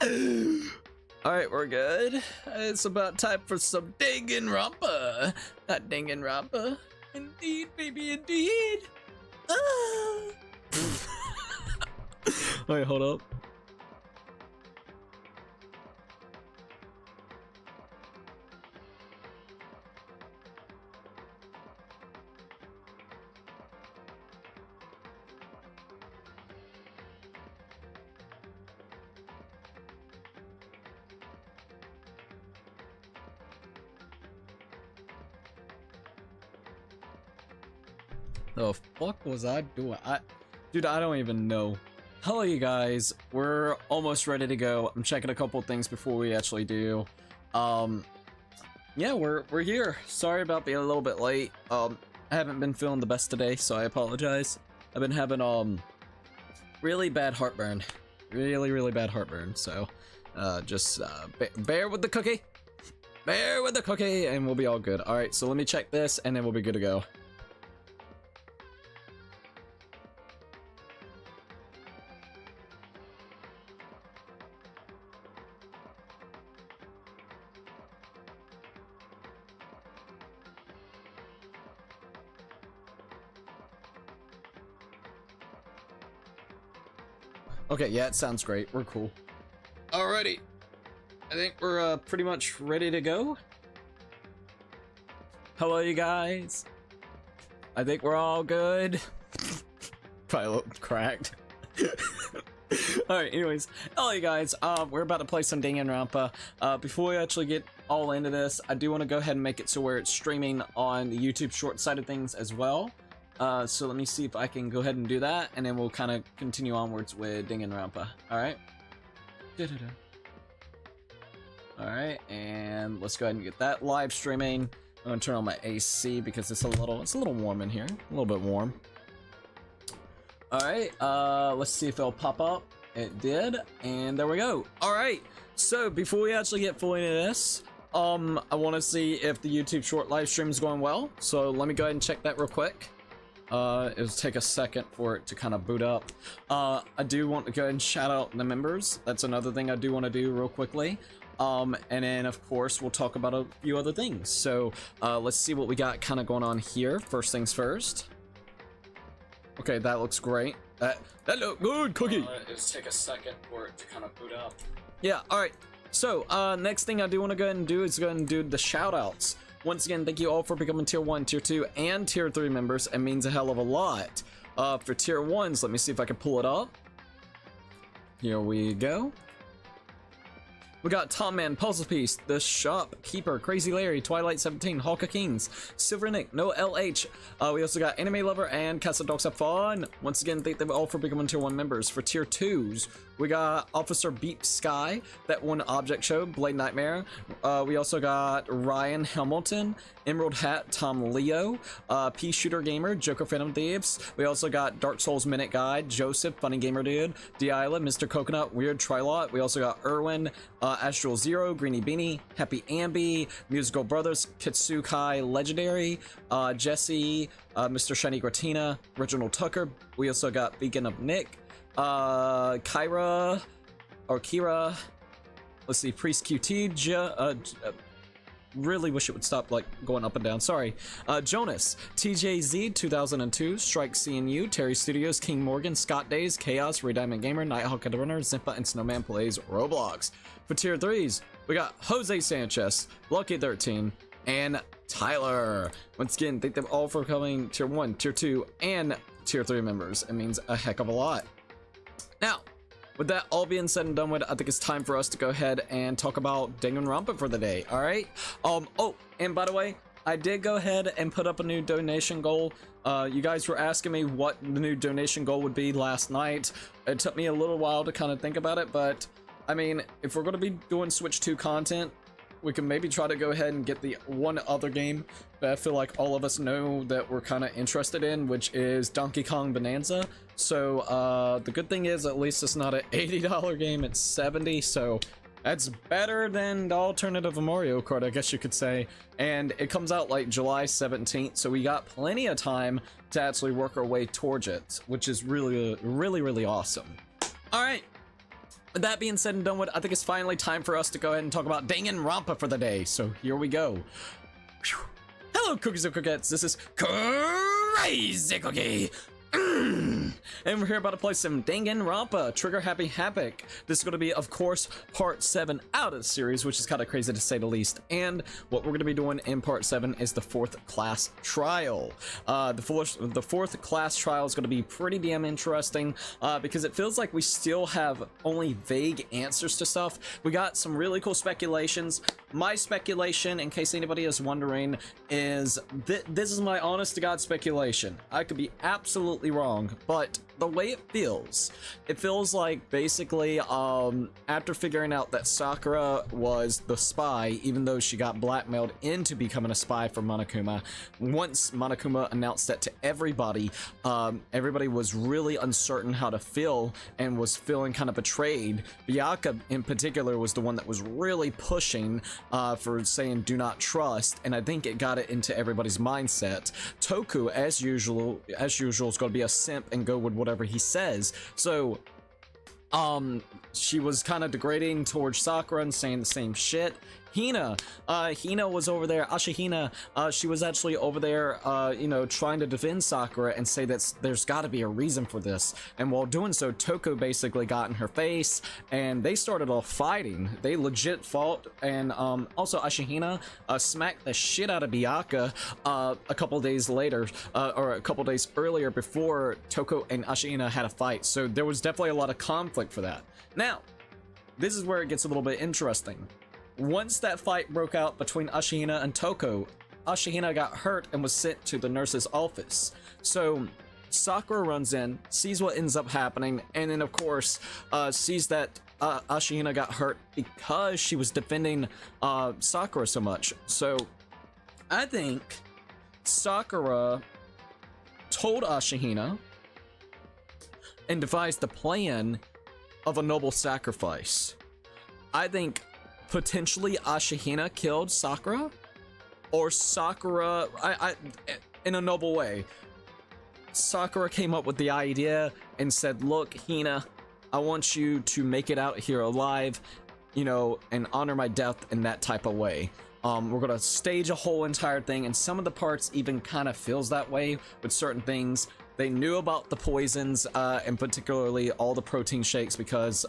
Alright, we're good. It's about time for some Danganronpa. Not Danganronpa. Indeed, baby, indeed. Alright, hold up. The fuck was I doing? Dude, I don't even know. Hello, you guys. We're almost ready to go. I'm checking a couple things before we actually do. Yeah, we're here. Sorry about being a little bit late. I haven't been feeling the best today, so I apologize. I've been having really bad heartburn. Really bad heartburn. So, just bear with the cookie. Bear with the cookie, and we'll be all good. All right, so let me check this, and then we'll be good to go. Okay, yeah, it sounds great. We're cool. Alrighty. I think we're pretty much ready to go. Hello, you guys. I think we're all good. Probably a little cracked. Alright, anyways. Hello, you guys. We're about to play some Danganronpa. Before we actually get all into this, I do want to go ahead and make it so where it's streaming on the YouTube short side of things as well. So let me see if I can go ahead and do that, and then we'll kind of continue onwards with Danganronpa. Alright? Alright, and let's go ahead and get that live streaming. I'm gonna turn on my AC because it's a little warm in here. A little bit warm. Alright, let's see if it'll pop up. It did, and there we go. Alright, so before we actually get fully into this, I want to see if the YouTube short live stream is going well. So let me go ahead and check that real quick. It'll take a second for it to kind of boot up. I do want to go ahead and shout out the members. That's another thing I do want to do real quickly. And then of course we'll talk about a few other things. So let's see what we got kind of going on here. First things first. Okay, that looks great. That look good, Cookie. It'll take a second for it to kind of boot up. Yeah, alright. So next thing I do want to go ahead and do is go ahead and do the shout outs. Once again, thank you all for becoming tier 1, tier 2, and tier 3 members. It means a hell of a lot. For tier 1s, let me see if I can pull it up. Here we go. We got Tom Man, Puzzle Piece, The Shopkeeper, Crazy Larry, Twilight 17, Hawk of Kings, Silver Nick, No LH. We also got Anime Lover and Castle Dogs Have Fun. Once again, thank them all for becoming tier 1 members. For tier 2s, we got Officer Beep Sky, That One Object Show, Blade Nightmare. We also got Ryan Hamilton, Emerald Hat, Tom Leo, Pea Shooter Gamer, Joker Phantom Thieves. We also got Dark Souls Minute Guide, Joseph, Funny Gamer Dude, D-Isla, Mr. Coconut, Weird Trilot. We also got Erwin, Astral Zero, Greeny Beanie, Happy Ambi, Musical Brothers, Kitsukai Legendary, Jesse, Mr. Shiny Gratina, Reginald Tucker. We also got Beacon of Nick, Kira, let's see, Priest QT, really wish it would stop like going up and down. Sorry. Jonas, TJZ 2002, Strike CNU, Terry Studios, King Morgan, Scott Days, Chaos, Ray Diamond Gamer, Nighthawk and Runner, Zimpa, and Snowman Plays Roblox. For tier 3s, we got Jose Sanchez, Lucky 13, and Tyler. Once again, thank them all for becoming tier 1, tier 2, and tier 3 members. It means a heck of a lot. Now, with that all being said and done with, I think it's time for us to go ahead and talk about Danganronpa for the day. All right. Oh, and by the way, I did go ahead and put up a new donation goal. You guys were asking me what the new donation goal would be last night. It took me a little while to kind of think about it, but I mean, if we're going to be doing Switch 2 content, we can maybe try to go ahead and get the one other game that I feel like all of us know that we're kind of interested in, which is Donkey Kong Bonanza. So the good thing is at least it's not an $80 game, it's $70, so that's better than the alternative of Mario Kart, I guess you could say. And it comes out like July 17th, so we got plenty of time to actually work our way towards it, which is really awesome. All right. With that being said and done with, I think it's finally time for us to go ahead and talk about Danganronpa for the day. So here we go. Whew. Hello, cookies and cookettes. This is Crazy Cookie. And we're here about to play some Danganronpa Trigger Happy Havoc. This is going to be, of course, part 7 out of the series, which is kind of crazy to say the least. And what we're going to be doing in part 7 is the 4th class trial. The fourth class trial is going to be pretty damn interesting because it feels like we still have only vague answers to stuff. We got some really cool speculations. My speculation, in case anybody is wondering, is this is my honest to God speculation. I could be absolutely wrong, but the way it feels like basically after figuring out that Sakura was the spy, even though she got blackmailed into becoming a spy for Monokuma, once Monokuma announced that to everybody, everybody was really uncertain how to feel and was feeling kind of betrayed. Byakuya in particular was the one that was really pushing for saying do not trust, and I think it got it into everybody's mindset. Toku, as usual is going to be a simp and go with whatever he says. So she was kind of degrading towards Sakura and saying the same shit. Hina was over there. Ashihina, she was actually over there, you know, trying to defend Sakura and say that there's got to be a reason for this. And while doing so, Toko basically got in her face, and they started off fighting. They legit fought, and also Ashihina smacked the shit out of Byakuya a couple days later, or a couple days earlier, before Toko and Ashihina had a fight. So there was definitely a lot of conflict for that. Now, this is where it gets a little bit interesting. Once that fight broke out between Ashihina and Toko, Ashihina got hurt and was sent to the nurse's office. So Sakura runs in, sees what ends up happening, and then of course sees that Ashihina got hurt because she was defending Sakura so much. So I think Sakura told Ashihina and devised the plan of a noble sacrifice. I think potentially Ashihina killed Sakura, or Sakura, in a noble way. Sakura came up with the idea and said, look, Hina, I want you to make it out here alive, you know, and honor my death in that type of way. We're gonna stage a whole entire thing, and some of the parts even kind of feels that way with certain things. They knew about the poisons, and particularly all the protein shakes, because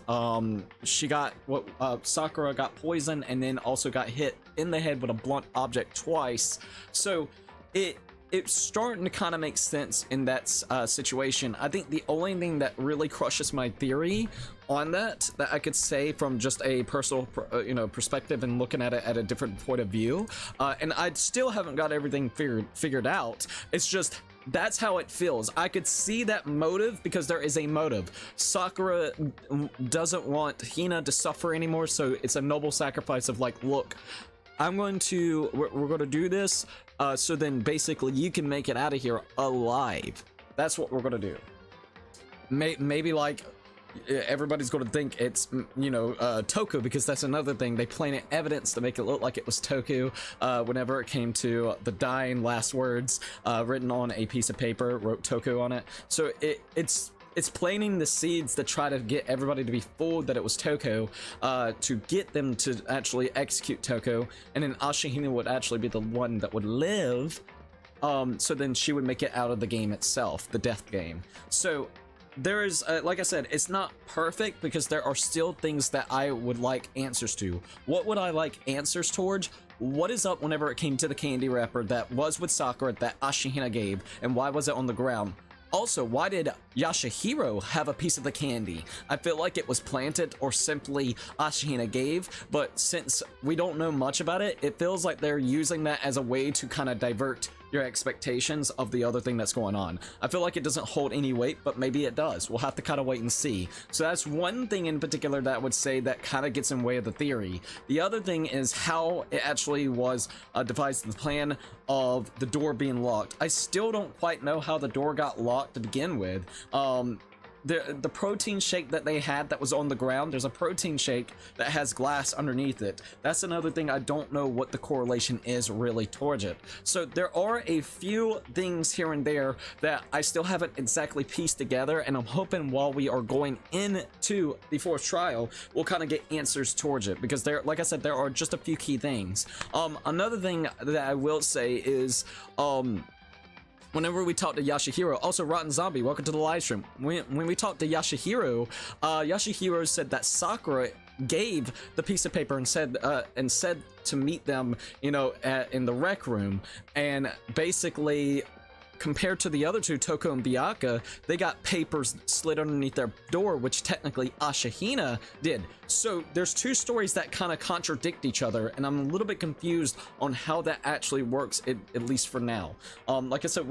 Sakura got poisoned and then also got hit in the head with a blunt object twice. So it's starting to kind of make sense in that situation. I think the only thing that really crushes my theory on that I could say from just a personal perspective and looking at it at a different point of view, and I still haven't got everything figured out, it's just that's how it feels. I could see that motive because there is a motive. Sakura doesn't want Hina to suffer anymore, so it's a noble sacrifice of like, look, we're going to do this, so then basically you can make it out of here alive. That's what we're going to do. Maybe like everybody's going to think it's, you know, Toku, because that's another thing. They planted evidence to make it look like it was Toku whenever it came to the dying last words written on a piece of paper, wrote Toku on it. So it's planting the seeds to try to get everybody to be fooled that it was Toko, to get them to actually execute Toko, and then Ashihina would actually be the one that would live, so then she would make it out of the game itself, the death game. So there is, like I said, it's not perfect because there are still things that I would like answers to. What would I like answers towards? What is up whenever it came to the candy wrapper that was with Sakura that Ashihina gave, and why was it on the ground? Also, why did Yashihiro have a piece of the candy? I feel like it was planted or simply Ashihina gave, but since we don't know much about it, it feels like they're using that as a way to kind of divert your expectations of the other thing that's going on. I feel like it doesn't hold any weight, but maybe it does. We'll have to kind of wait and see. So that's one thing in particular that I would say that kind of gets in the way of the theory. The other thing is how it actually was devised, the plan of the door being locked. I still don't quite know how the door got locked to begin with. the protein shake that they had that was on the ground, there's a protein shake that has glass underneath it. That's another thing. I don't know what the correlation is really towards it. So there are a few things here and there that I still haven't exactly pieced together, and I'm hoping while we are going into the fourth trial, we'll kind of get answers towards it, because there, like I said, there are just a few key things. Another thing that I will say is, whenever we talk to Yashihiro, also Rotten Zombie, welcome to the live stream. When we talked to Yashihiro, Yashihiro said that Sakura gave the piece of paper and said to meet them, you know, in the rec room, and basically, compared to the other two, Toko and Byakuya, they got papers slid underneath their door, which technically Ashihina did. So there's two stories that kind of contradict each other, and I'm a little bit confused on how that actually works, at least for now. Like I said,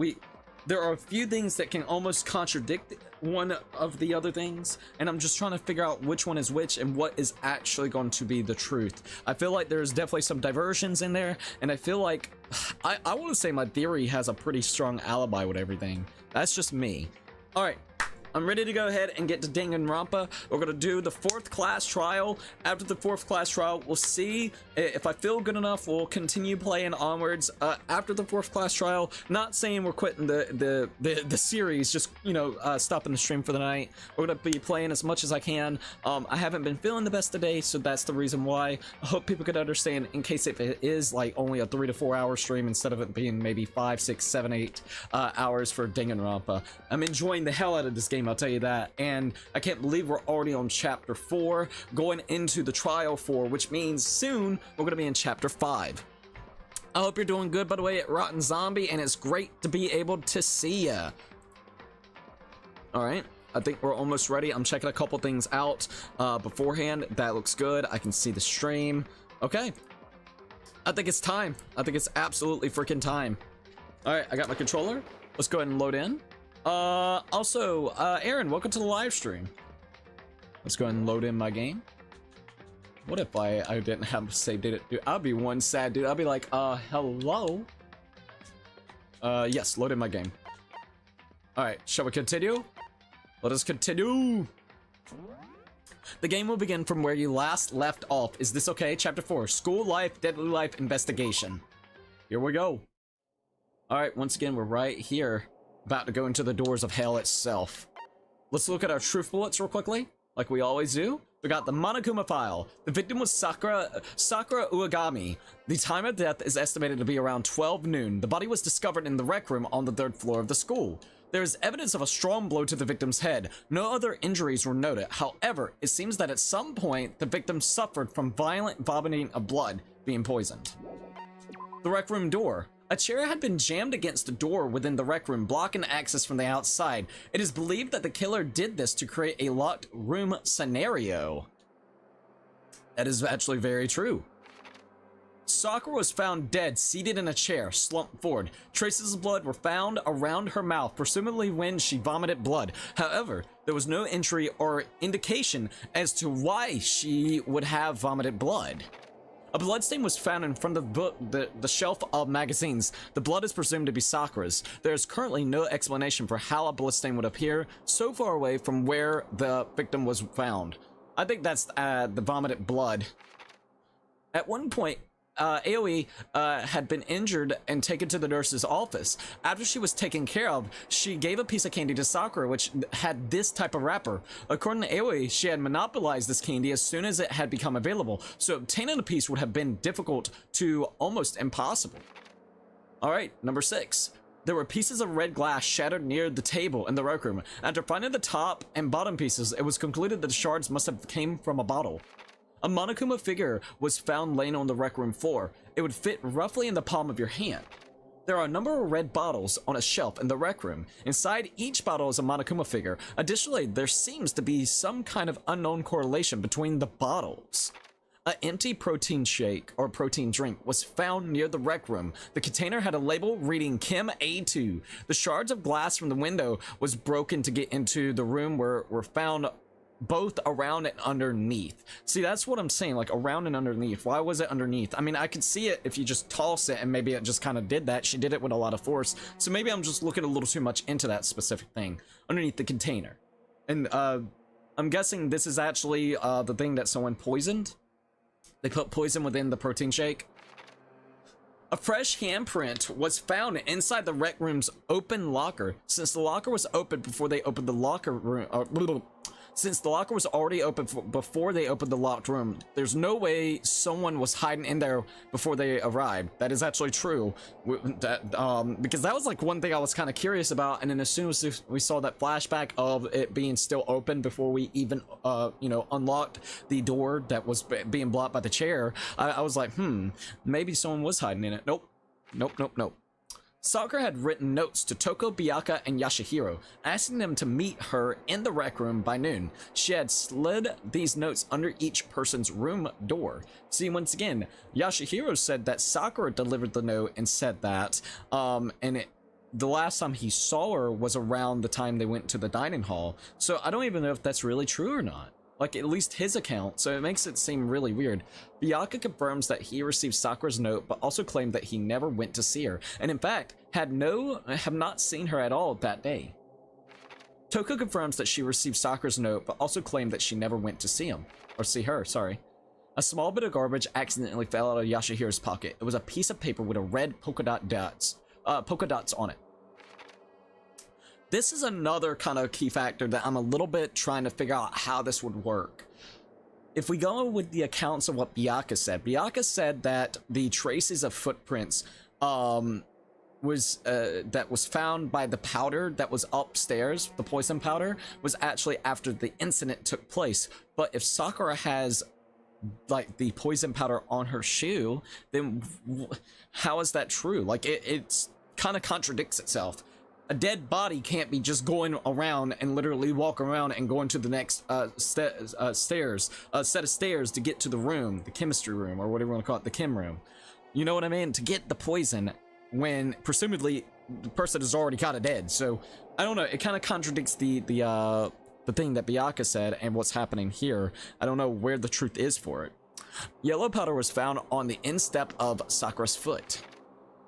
there are a few things that can almost contradict one of the other things, and I'm just trying to figure out which one is which and what is actually going to be the truth. I feel like there's definitely some diversions in there, and I feel like I want to say my theory has a pretty strong alibi with everything. That's just me. All right. I'm ready to go ahead and get to Danganronpa. We're going to do the 4th class trial. After the 4th class trial, we'll see if I feel good enough. We'll continue playing onwards. After the 4th class trial, not saying we're quitting the series, just, you know, stopping the stream for the night. We're going to be playing as much as I can. I haven't been feeling the best today, so that's the reason why. I hope people could understand, in case if it is like only a 3 to 4 hour stream instead of it being maybe 5, 6, 7, 8 hours for Danganronpa. I'm enjoying the hell out of this game, I'll tell you that, and I can't believe we're already on chapter 4, going into the trial 4, which means soon we're going to be in chapter 5. I hope you're doing good, by the way, at Rotten Zombie, and it's great to be able to see ya. Alright, I think we're almost ready. I'm checking a couple things out beforehand. That looks good. I can see the stream. Okay. I think it's time. I think it's absolutely freaking time. Alright, I got my controller. Let's go ahead and load in. Also, Aaron, welcome to the live stream. Let's go ahead and load in my game. What if I didn't have a save data? Dude, I'd be one sad dude. I'd be like, hello? Yes, load in my game. Alright, shall we continue? Let us continue! The game will begin from where you last left off. Is this okay? Chapter 4, School Life, Deadly Life Investigation. Here we go. Alright, once again, we're right here. About to go into the doors of hell itself. Let's look at our truth bullets real quickly, like we always do. We got the Monokuma file. The victim was Sakura Uegami. The time of death is estimated to be around 12 noon. The body was discovered in the rec room on the 3rd floor of the school. There is evidence of a strong blow to the victim's head. No other injuries were noted. However, it seems that at some point, the victim suffered from violent vomiting of blood, being poisoned. The rec room door. A chair had been jammed against the door within the rec room, blocking access from the outside. It is believed that the killer did this to create a locked room scenario. That is actually very true. Sakura was found dead, seated in a chair, slumped forward. Traces of blood were found around her mouth, presumably when she vomited blood. However, there was no entry or indication as to why she would have vomited blood. A bloodstain was found in front of the shelf of magazines. The blood is presumed to be Sakura's. There is currently no explanation for how a bloodstain would appear so far away from where the victim was found. I think that's the vomited blood. At one point, Aoi had been injured and taken to the nurse's office. After she was taken care of, she gave a piece of candy to Sakura, which had this type of wrapper. According to Aoi, she had monopolized this candy as soon as it had become available, so obtaining a piece would have been difficult to almost impossible. Alright, number 6. There were pieces of red glass shattered near the table in the rec room. After finding the top and bottom pieces, it was concluded that the shards must have came from a bottle. A Monokuma figure was found laying on the rec room floor. It would fit roughly in the palm of your hand. There are a number of red bottles on a shelf in the rec room. Inside each bottle is a Monokuma figure. Additionally, there seems to be some kind of unknown correlation between the bottles. An empty protein shake or protein drink was found near the rec room. The container had a label reading Chem A2. The shards of glass from the window was broken to get into the room were found both around and underneath. See, that's what I'm saying, like around and underneath. Why was it underneath? I mean, I could see it if you just toss it and maybe it just kind of did that. She did it with a lot of force. So maybe I'm just looking a little too much into that specific thing. Underneath the container. And I'm guessing this is actually the thing that someone poisoned. They put poison within the protein shake. A fresh handprint was found inside the rec room's open locker. Since the locker was open before they opened the locker room, since the locker was already open before they opened the locked room, there's no way someone was hiding in there before they arrived. That is actually true. Because that was like one thing I was kind of curious about, and then as soon as we saw that flashback of it being still open before we even, you know, unlocked the door that was being blocked by the chair, I was like, maybe someone was hiding in it. Nope. Nope, nope, nope. Sakura had written notes to Toko, Byakuya, and Yashihiro, asking them to meet her in the rec room by noon. She had slid these notes under each person's room door. See, once again, Yashihiro said that Sakura delivered the note and said that, the last time he saw her was around the time they went to the dining hall. So I don't even know if that's really true or not. Like, at least his account, so it makes it seem really weird. Byakuya confirms that he received Sakura's note, but also claimed that he never went to see her, and in fact, have not seen her at all that day. Toko confirms that she received Sakura's note, but also claimed that she never went to see her, sorry. A small bit of garbage accidentally fell out of Yashihiro's pocket. It was a piece of paper with a red polka dots on it. This is another kind of key factor that I'm a little bit trying to figure out how this would work. If we go with the accounts of what Byakuya said that the traces of footprints that was found by the powder that was upstairs, the poison powder, was actually after the incident took place. But if Sakura has like the poison powder on her shoe, then how is that true? Like it's kind of contradicts itself. A dead body can't be just going around and literally walk around and going to the next set of stairs to get to the room, the chemistry room, or whatever you want to call it, the chem room. You know what I mean? To get the poison when presumably the person is already kind of dead. So I don't know. It kind of contradicts the thing that Byakuya said and what's happening here. I don't know where the truth is for it. Yellow powder was found on the instep of Sakura's foot.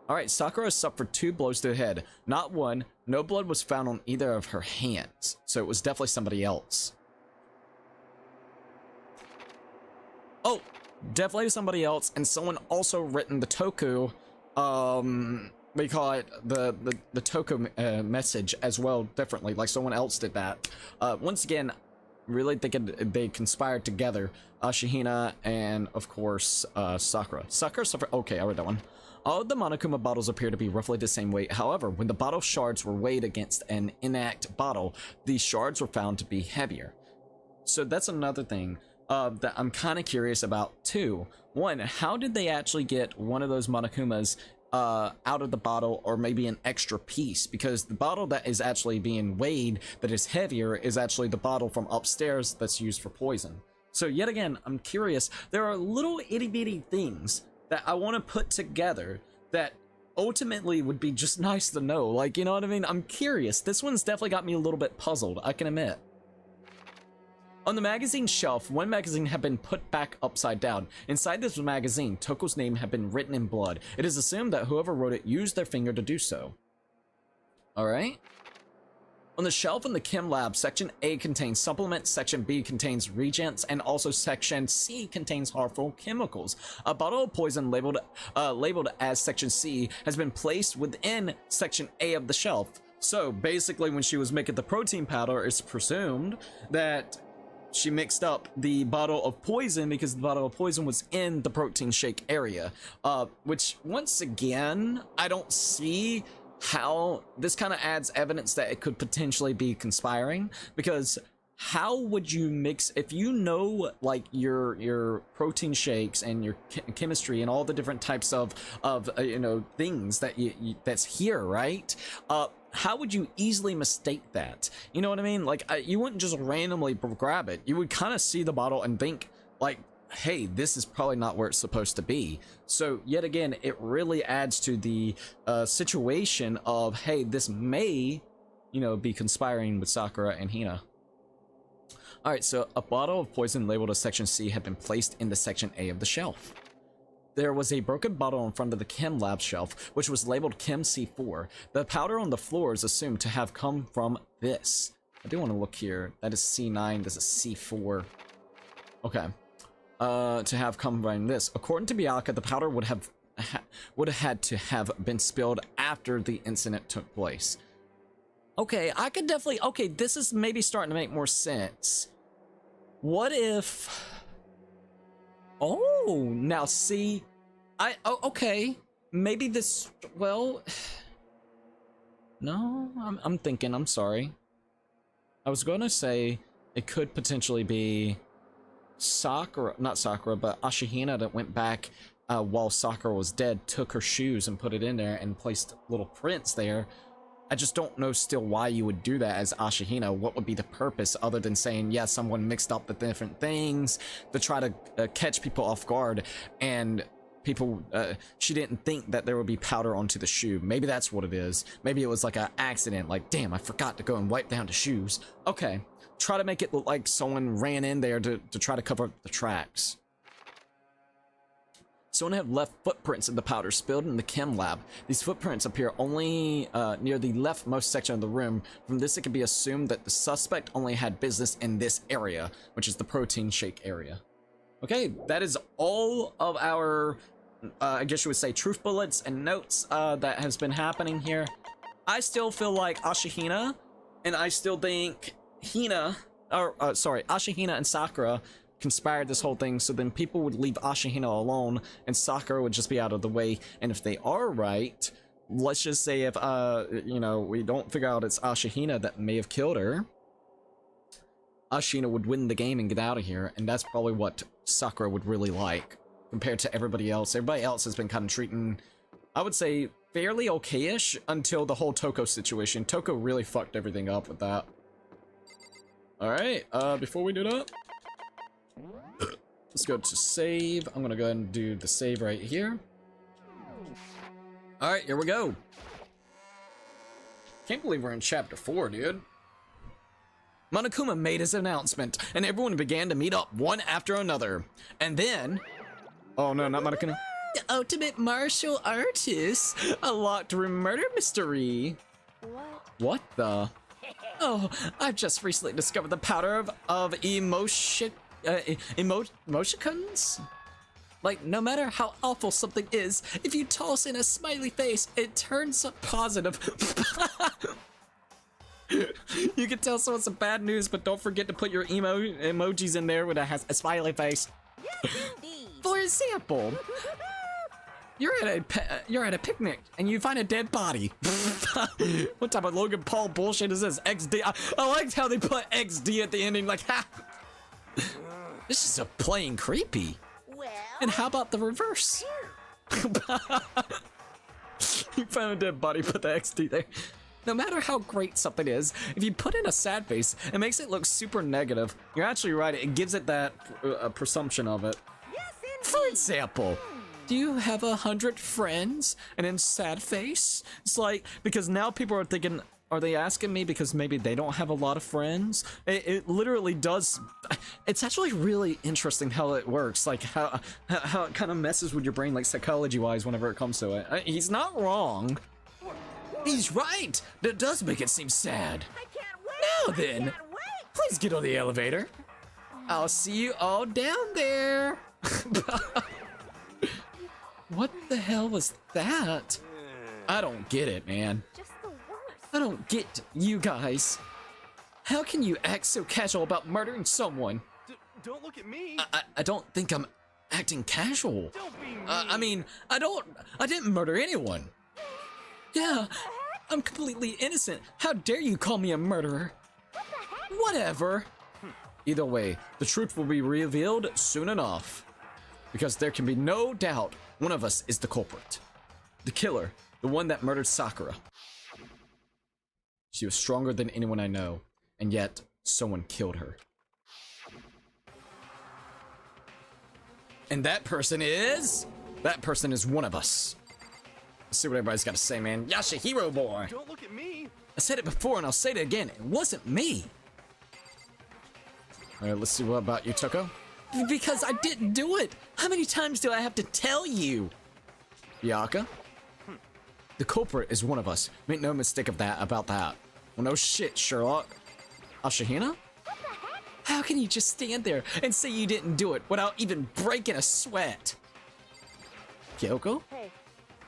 Alright, Sakura suffered 2 blows to the head. Not one. No blood was found on either of her hands. So it was definitely somebody else. Oh, definitely somebody else. And someone also written the Toku, we call it the Toku message as well differently. Like someone else did that. Once again, really thinking they conspired together. Shihina and, of course, Sakura. Sakura suffered... Okay, I read that one. All of the Monokuma bottles appear to be roughly the same weight. However, when the bottle shards were weighed against an intact bottle, the shards were found to be heavier. So that's another thing that I'm kind of curious about too. One, how did they actually get one of those Monokumas out of the bottle, or maybe an extra piece? Because the bottle that is actually being weighed that is heavier is actually the bottle from upstairs that's used for poison. So yet again, I'm curious. There are little itty bitty things that I want to put together that ultimately would be just nice to know. Like, you know what I mean? I'm curious. This one's definitely got me a little bit puzzled, I can admit. On the magazine shelf, one magazine had been put back upside down. Inside this magazine, Toko's name had been written in blood. It is assumed that whoever wrote it used their finger to do so. Alright. On the shelf in the chem lab, section A contains supplements, section B contains reagents, and also section C contains harmful chemicals. A bottle of poison labeled as section C has been placed within section A of the shelf. So basically, when she was making the protein powder, it's presumed that she mixed up the bottle of poison because the bottle of poison was in the protein shake area. Which, once again, I don't see how this kind of adds evidence that it could potentially be conspiring, because how would you mix, if you know like your protein shakes and your chemistry and all the different types of you know, things that that's here, right? How would you easily mistake that? You know what I mean? Like you wouldn't just randomly grab it. You would kind of see the bottle and think like, hey, this is probably not where it's supposed to be. So yet again, it really adds to the situation of, hey, this may, you know, be conspiring with Sakura and Hina. All right, so a bottle of poison labeled as section C had been placed in the section A of the shelf. There was a broken bottle in front of the chem lab shelf, which was labeled Chem C4. The powder on the floor is assumed to have come from this. I do want to look here. That is C9. This is C4. Okay. To have combined this. According to Bianca, the powder would have had to have been spilled after the incident took place. Okay, I could definitely... Okay, this is maybe starting to make more sense. What if... Oh, now see... Oh, okay. Maybe this... Well... No, I'm thinking, I'm sorry. I was going to say it could potentially be Sakura, not Sakura, but Ashihina that went back while Sakura was dead, took her shoes and put it in there and placed little prints there. I just don't know still why you would do that as Ashihina. What would be the purpose other than saying, yeah, someone mixed up the different things to try to catch people off guard, and people, she didn't think that there would be powder onto the shoe. Maybe that's what it is. Maybe it was like an accident, like, damn, I forgot to go and wipe down the shoes. Okay, try to make it look like someone ran in there to try to cover up the tracks. Someone had left footprints in the powder spilled in the chem lab. These footprints appear only near the leftmost section of the room. From this, it can be assumed that the suspect only had business in this area, which is the protein shake area. Okay, that is all of our, I guess you would say, truth bullets and notes that has been happening here. I still feel like Ashihina, and I still think Ashihina and Sakura conspired this whole thing, so then people would leave Ashihina alone and Sakura would just be out of the way. And if they are right, let's just say if you know, we don't figure out it's Ashihina that may have killed her, Ashihina would win the game and get out of here, and that's probably what Sakura would really like compared to everybody else. Everybody else has been kind of treating, I would say, fairly okay-ish until the whole Toko situation. Toko really fucked everything up with that. Alright, before we do that, let's go to save. I'm gonna go ahead and do the save right here. Alright, here we go. Can't believe we're in chapter 4, dude. Monokuma made his announcement, and everyone began to meet up one after another. And then... Oh no, not Monokuma. The ultimate martial artist! A locked room murder mystery! What the? Oh, I've just recently discovered the powder of emoticons? Like, no matter how awful something is, if you toss in a smiley face, it turns up positive. You can tell someone's some bad news, but don't forget to put your emojis in there when it has a smiley face. Yes, indeed. For example, you're at a picnic and you find a dead body. What type of Logan Paul bullshit is this? XD. I liked how they put XD at the ending. Like, ha. This is a plain creepy. Well, and how about the reverse? You found a dead body, put the XD there. No matter how great something is, if you put in a sad face, it makes it look super negative. You're actually right, it gives it that presumption of it. Yes, for example, do you have 100 friends? And then sad face? It's like, because now people are thinking, are they asking me because maybe they don't have a lot of friends? It literally does. It's actually really interesting how it works, like how it kind of messes with your brain, like psychology-wise, whenever it comes to it. He's not wrong. He's right. That does make it seem sad. I can't wait. Now then, please get on the elevator. I'll see you all down there. What the hell was that? I don't get it, man. I don't get you guys. How can you act so casual about murdering someone? Don't look at me. I don't think I'm acting casual. Don't be mean. I mean, I didn't murder anyone. Yeah, I'm completely innocent. How dare you call me a murderer? Whatever. Either way, the truth will be revealed soon enough. Because there can be no doubt one of us is the culprit. The killer, the one that murdered Sakura. She was stronger than anyone I know, and yet someone killed her. And that person is one of us. Let's see what everybody's got to say, man. Yashihiro boy. Don't look at me. I said it before and I'll say it again. It wasn't me. All right, let's see what about you, Toko. Because I didn't do it. How many times do I have to tell you? Bianca? The culprit is one of us. Make no mistake about that. Well, no shit, Sherlock. Ashihina? How can you just stand there and say you didn't do it without even breaking a sweat? Kyoko? Hey.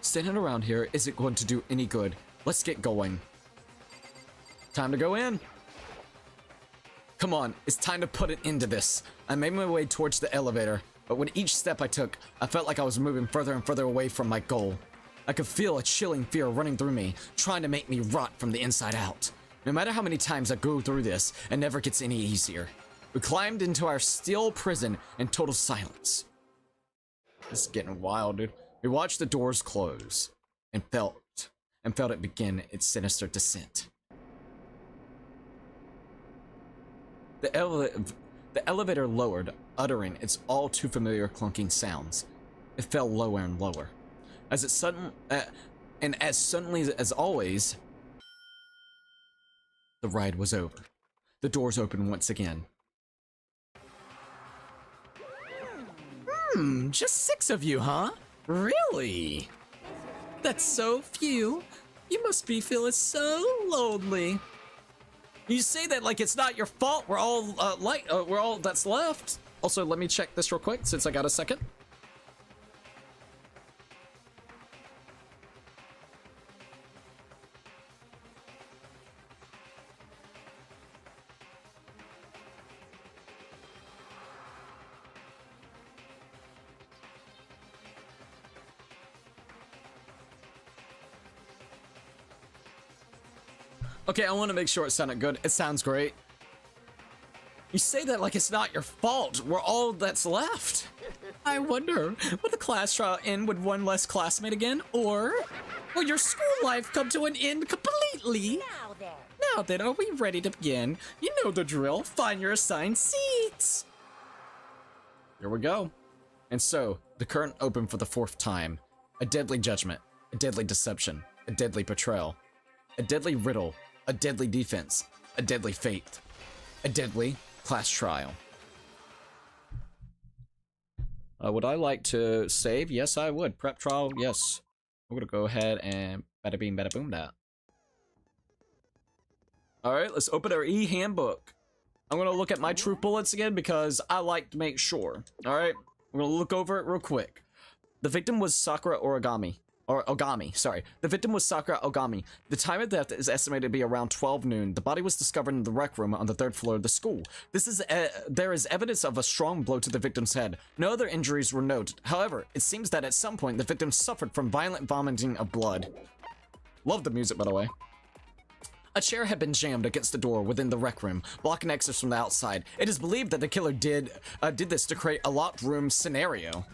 Standing around here isn't going to do any good. Let's get going. Time to go in. Come on, it's time to put an end to this. I made my way towards the elevator, but with each step I took, I felt like I was moving further and further away from my goal. I could feel a chilling fear running through me, trying to make me rot from the inside out. No matter how many times I go through this, it never gets any easier. We climbed into our steel prison in total silence. This is getting wild, dude. We watched the doors close and felt it begin its sinister descent. The elevator lowered, uttering its all too familiar clunking sounds. It fell lower and lower. As suddenly as always, the ride was over. The doors opened once again. Just 6 of you, huh? Really? That's so few. You must be feeling so lonely. You say that like it's not your fault. We're all we're all that's left. Also, let me check this real quick since I got a second. Okay, I want to make sure it sounded good. It sounds great. You say that like it's not your fault. We're all that's left. I wonder, will the class trial end with one less classmate again? Or will your school life come to an end completely? Now then, are we ready to begin? You know the drill. Find your assigned seats. Here we go. And so, the curtain opened for the 4th time. A deadly judgment. A deadly deception. A deadly betrayal. A deadly riddle. A deadly defense, a deadly fate, a deadly class trial. Would I like to save? Yes, I would. Prep trial, yes. We're gonna go ahead and bada bing, bada boom that. Alright, let's open our e-handbook. I'm gonna look at my truth bullets again because I like to make sure. Alright, we're gonna look over it real quick. The victim was Sakura Ogami. The victim was Sakura Ogami. The time of death is estimated to be around 12 noon. The body was discovered in the rec room on the 3rd floor of the school. There is evidence of a strong blow to the victim's head. No other injuries were noted. However, it seems that at some point the victim suffered from violent vomiting of blood. Love the music, by the way. A chair had been jammed against the door within the rec room, blocking access from the outside. It is believed that the killer did this to create a locked room scenario.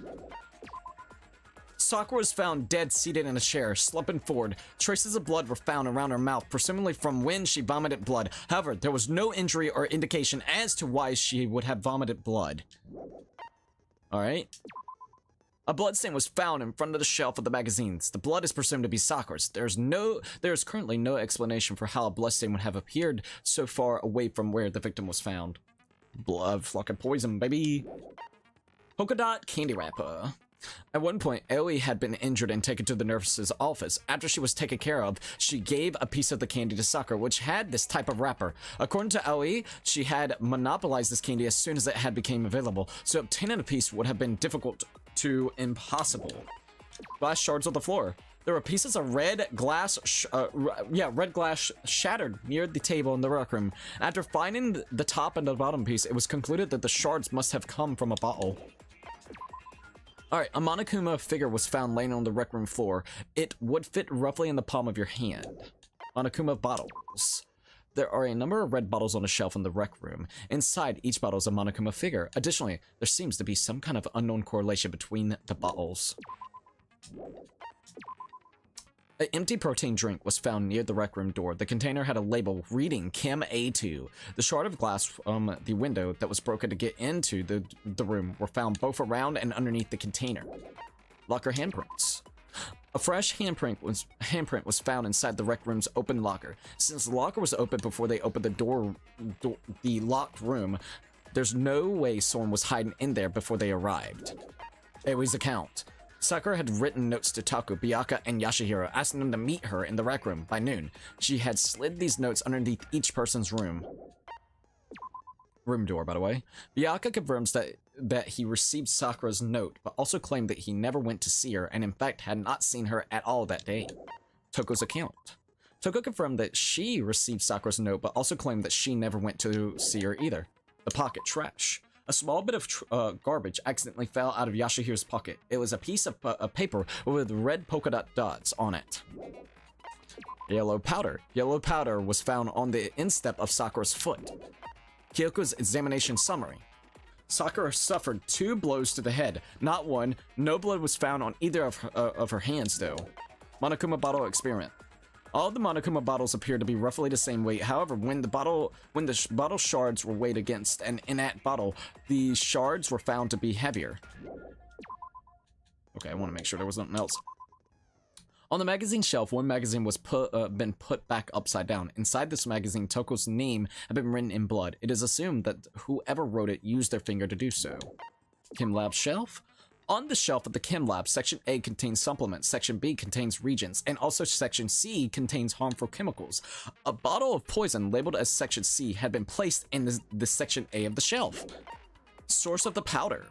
Sakura was found dead seated in a chair, slumping forward. Traces of blood were found around her mouth, presumably from when she vomited blood. However, there was no injury or indication as to why she would have vomited blood. Alright. A bloodstain was found in front of the shelf of the magazines. The blood is presumed to be Sakura's. There is currently no explanation for how a bloodstain would have appeared so far away from where the victim was found. Blood, fucking poison, baby. Polka dot candy wrapper. At one point, Aoi had been injured and taken to the nurse's office. After she was taken care of, she gave a piece of the candy to Sakura, which had this type of wrapper. According to Aoi, she had monopolized this candy as soon as it had become available, so obtaining a piece would have been difficult to impossible. Glass shards on the floor. There were pieces of red glass shattered near the table in the rec room. After finding the top and the bottom piece, it was concluded that the shards must have come from a bottle. Alright, a Monokuma figure was found laying on the rec room floor. It would fit roughly in the palm of your hand. Monokuma bottles. There are a number of red bottles on a shelf in the rec room. Inside each bottle is a Monokuma figure. Additionally, there seems to be some kind of unknown correlation between the bottles. An empty protein drink was found near the rec room door. The container had a label reading Chem A2. The shard of glass from the window that was broken to get into the room were found both around and underneath the container. Locker handprints. A fresh handprint was found inside the rec room's open locker. Since the locker was open before they opened the locked room, there's no way someone was hiding in there before they arrived. Aoi's account. Sakura had written notes to Taku, Byakuya, and Yashihiro, asking them to meet her in the rec room by noon. She had slid these notes underneath each person's room. Room door, by the way. Byakuya confirms that he received Sakura's note, but also claimed that he never went to see her, and in fact had not seen her at all that day. Toko's account. Toko confirmed that she received Sakura's note, but also claimed that she never went to see her either. The pocket trash. A small bit of garbage accidentally fell out of Yashihiro's pocket. It was a piece of paper with red polka dot dots on it. Yellow powder. Yellow powder was found on the instep of Sakura's foot. Kyoko's examination summary. Sakura suffered 2 blows to the head, not 1. No blood was found on either of her hands, though. Monokuma bottle experiment. All of the Monokuma bottles appear to be roughly the same weight. However, when the bottle shards were weighed against an inert bottle, the shards were found to be heavier. Okay, I want to make sure there was nothing else. On the magazine shelf, one magazine was been put back upside down. Inside this magazine, Toko's name had been written in blood. It is assumed that whoever wrote it used their finger to do so. Chem lab shelf. On the shelf of the Chem lab, Section A contains supplements, Section B contains reagents, and also Section C contains harmful chemicals. A bottle of poison labeled as Section C had been placed in the Section A of the shelf. Source of the powder.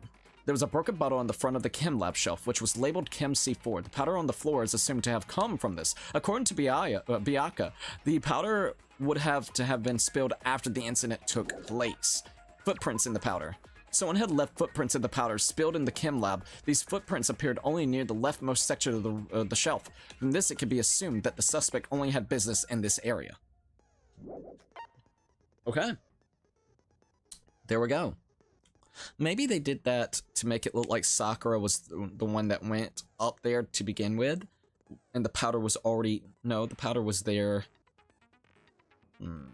There was a broken bottle on the front of the Chem lab shelf, which was labeled Chem C4. The powder on the floor is assumed to have come from this. According to Byakuya, the powder would have to have been spilled after the incident took place. Footprints in the powder. Someone had left footprints in the powder spilled in the Chem lab. These footprints appeared only near the leftmost section of the shelf. From this, it could be assumed that the suspect only had business in this area. Okay. There we go. Maybe they did that to make it look like Sakura was the one that went up there to begin with, and the powder was already... No, the powder was there. I'm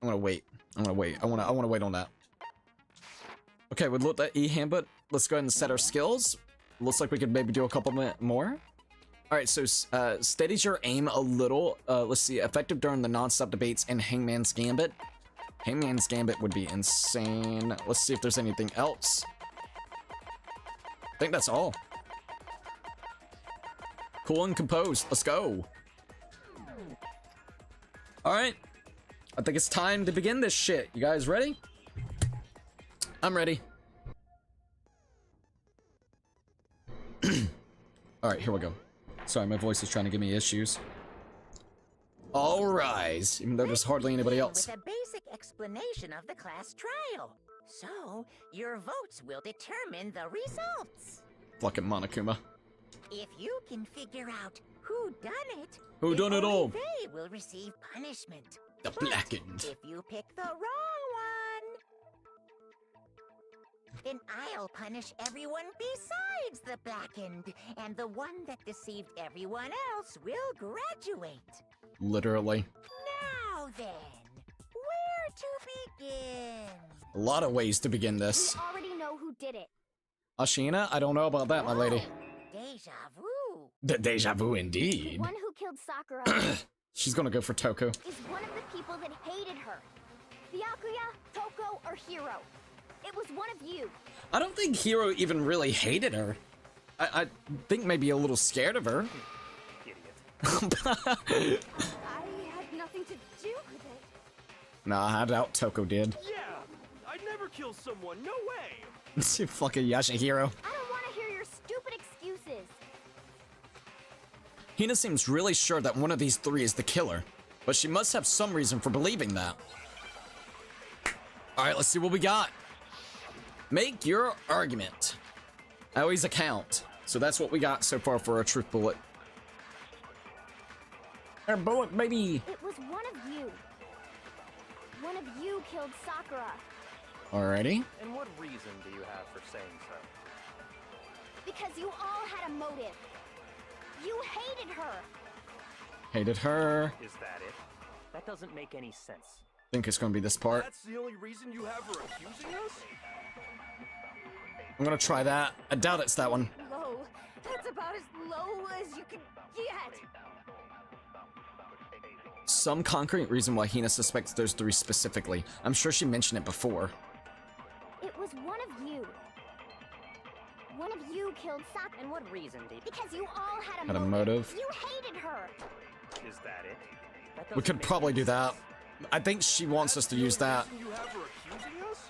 gonna wait. I wanna wait on that. Okay, we looked at E-handbook. Let's go ahead and set our skills. Looks like we could maybe do a couple more. Alright, so steadies your aim a little. Let's see, effective during the non-stop debates and Hangman's Gambit. Hangman's Gambit would be insane. Let's see if there's anything else. I think that's all. Cool and composed. Let's go. Alright. I think it's time to begin this shit. You guys ready? I'm ready. Alright, here we go. Sorry, my voice is trying to give me issues. All rise, even though there's hardly anybody else. With a basic explanation of the class trial. So, your votes will determine the results. Fucking Monokuma. If you can figure out who done it, Who done it all? They will receive punishment. The But blackened. if you pick the wrong one, then I'll punish everyone besides the blackened, and the one that deceived everyone else will graduate. Literally. Now then, where to begin? A lot of ways to begin this. We already know who did it. Ashina, I don't know about that, my lady. Deja vu. The deja vu The indeed. one who killed Sakura She's gonna go for Toko. is one of the people that hated her. Byakuya, Toko, or Hiro. It was one of you. I don't think Hiro even really hated her. I think maybe a little scared of her. Idiot. I had nothing to do with it. Nah, I doubt Toko did. Yeah, I'd never kill someone. No way. Fucking Yashihiro. I don't want to hear your stupid excuses. Hina seems really sure that one of these three is the killer, but she must have some reason for believing that. Alright, let's see what we got. Make your argument. I always account, so that's what we got so far for our truth bullet. Our bullet, baby! It was one of you. One of you killed Sakura. Alrighty. And what reason do you have for saying so? Because you all had a motive. You hated her. Hated her. Is that it? That doesn't make any sense. Think it's gonna be this part. That's the only reason you have for accusing us? I'm gonna try that. I doubt it's that one. Low. That's about as low as you can get. Some concrete reason why Hina suspects those three specifically. I'm sure she mentioned it before. It was one of you. One of you killed Sakura. And what reason did Because you all had Had a motive. You hated her. Is that it? That We doesn't could make probably any do that. sense. I think she wants us to use that. You have her accusing us?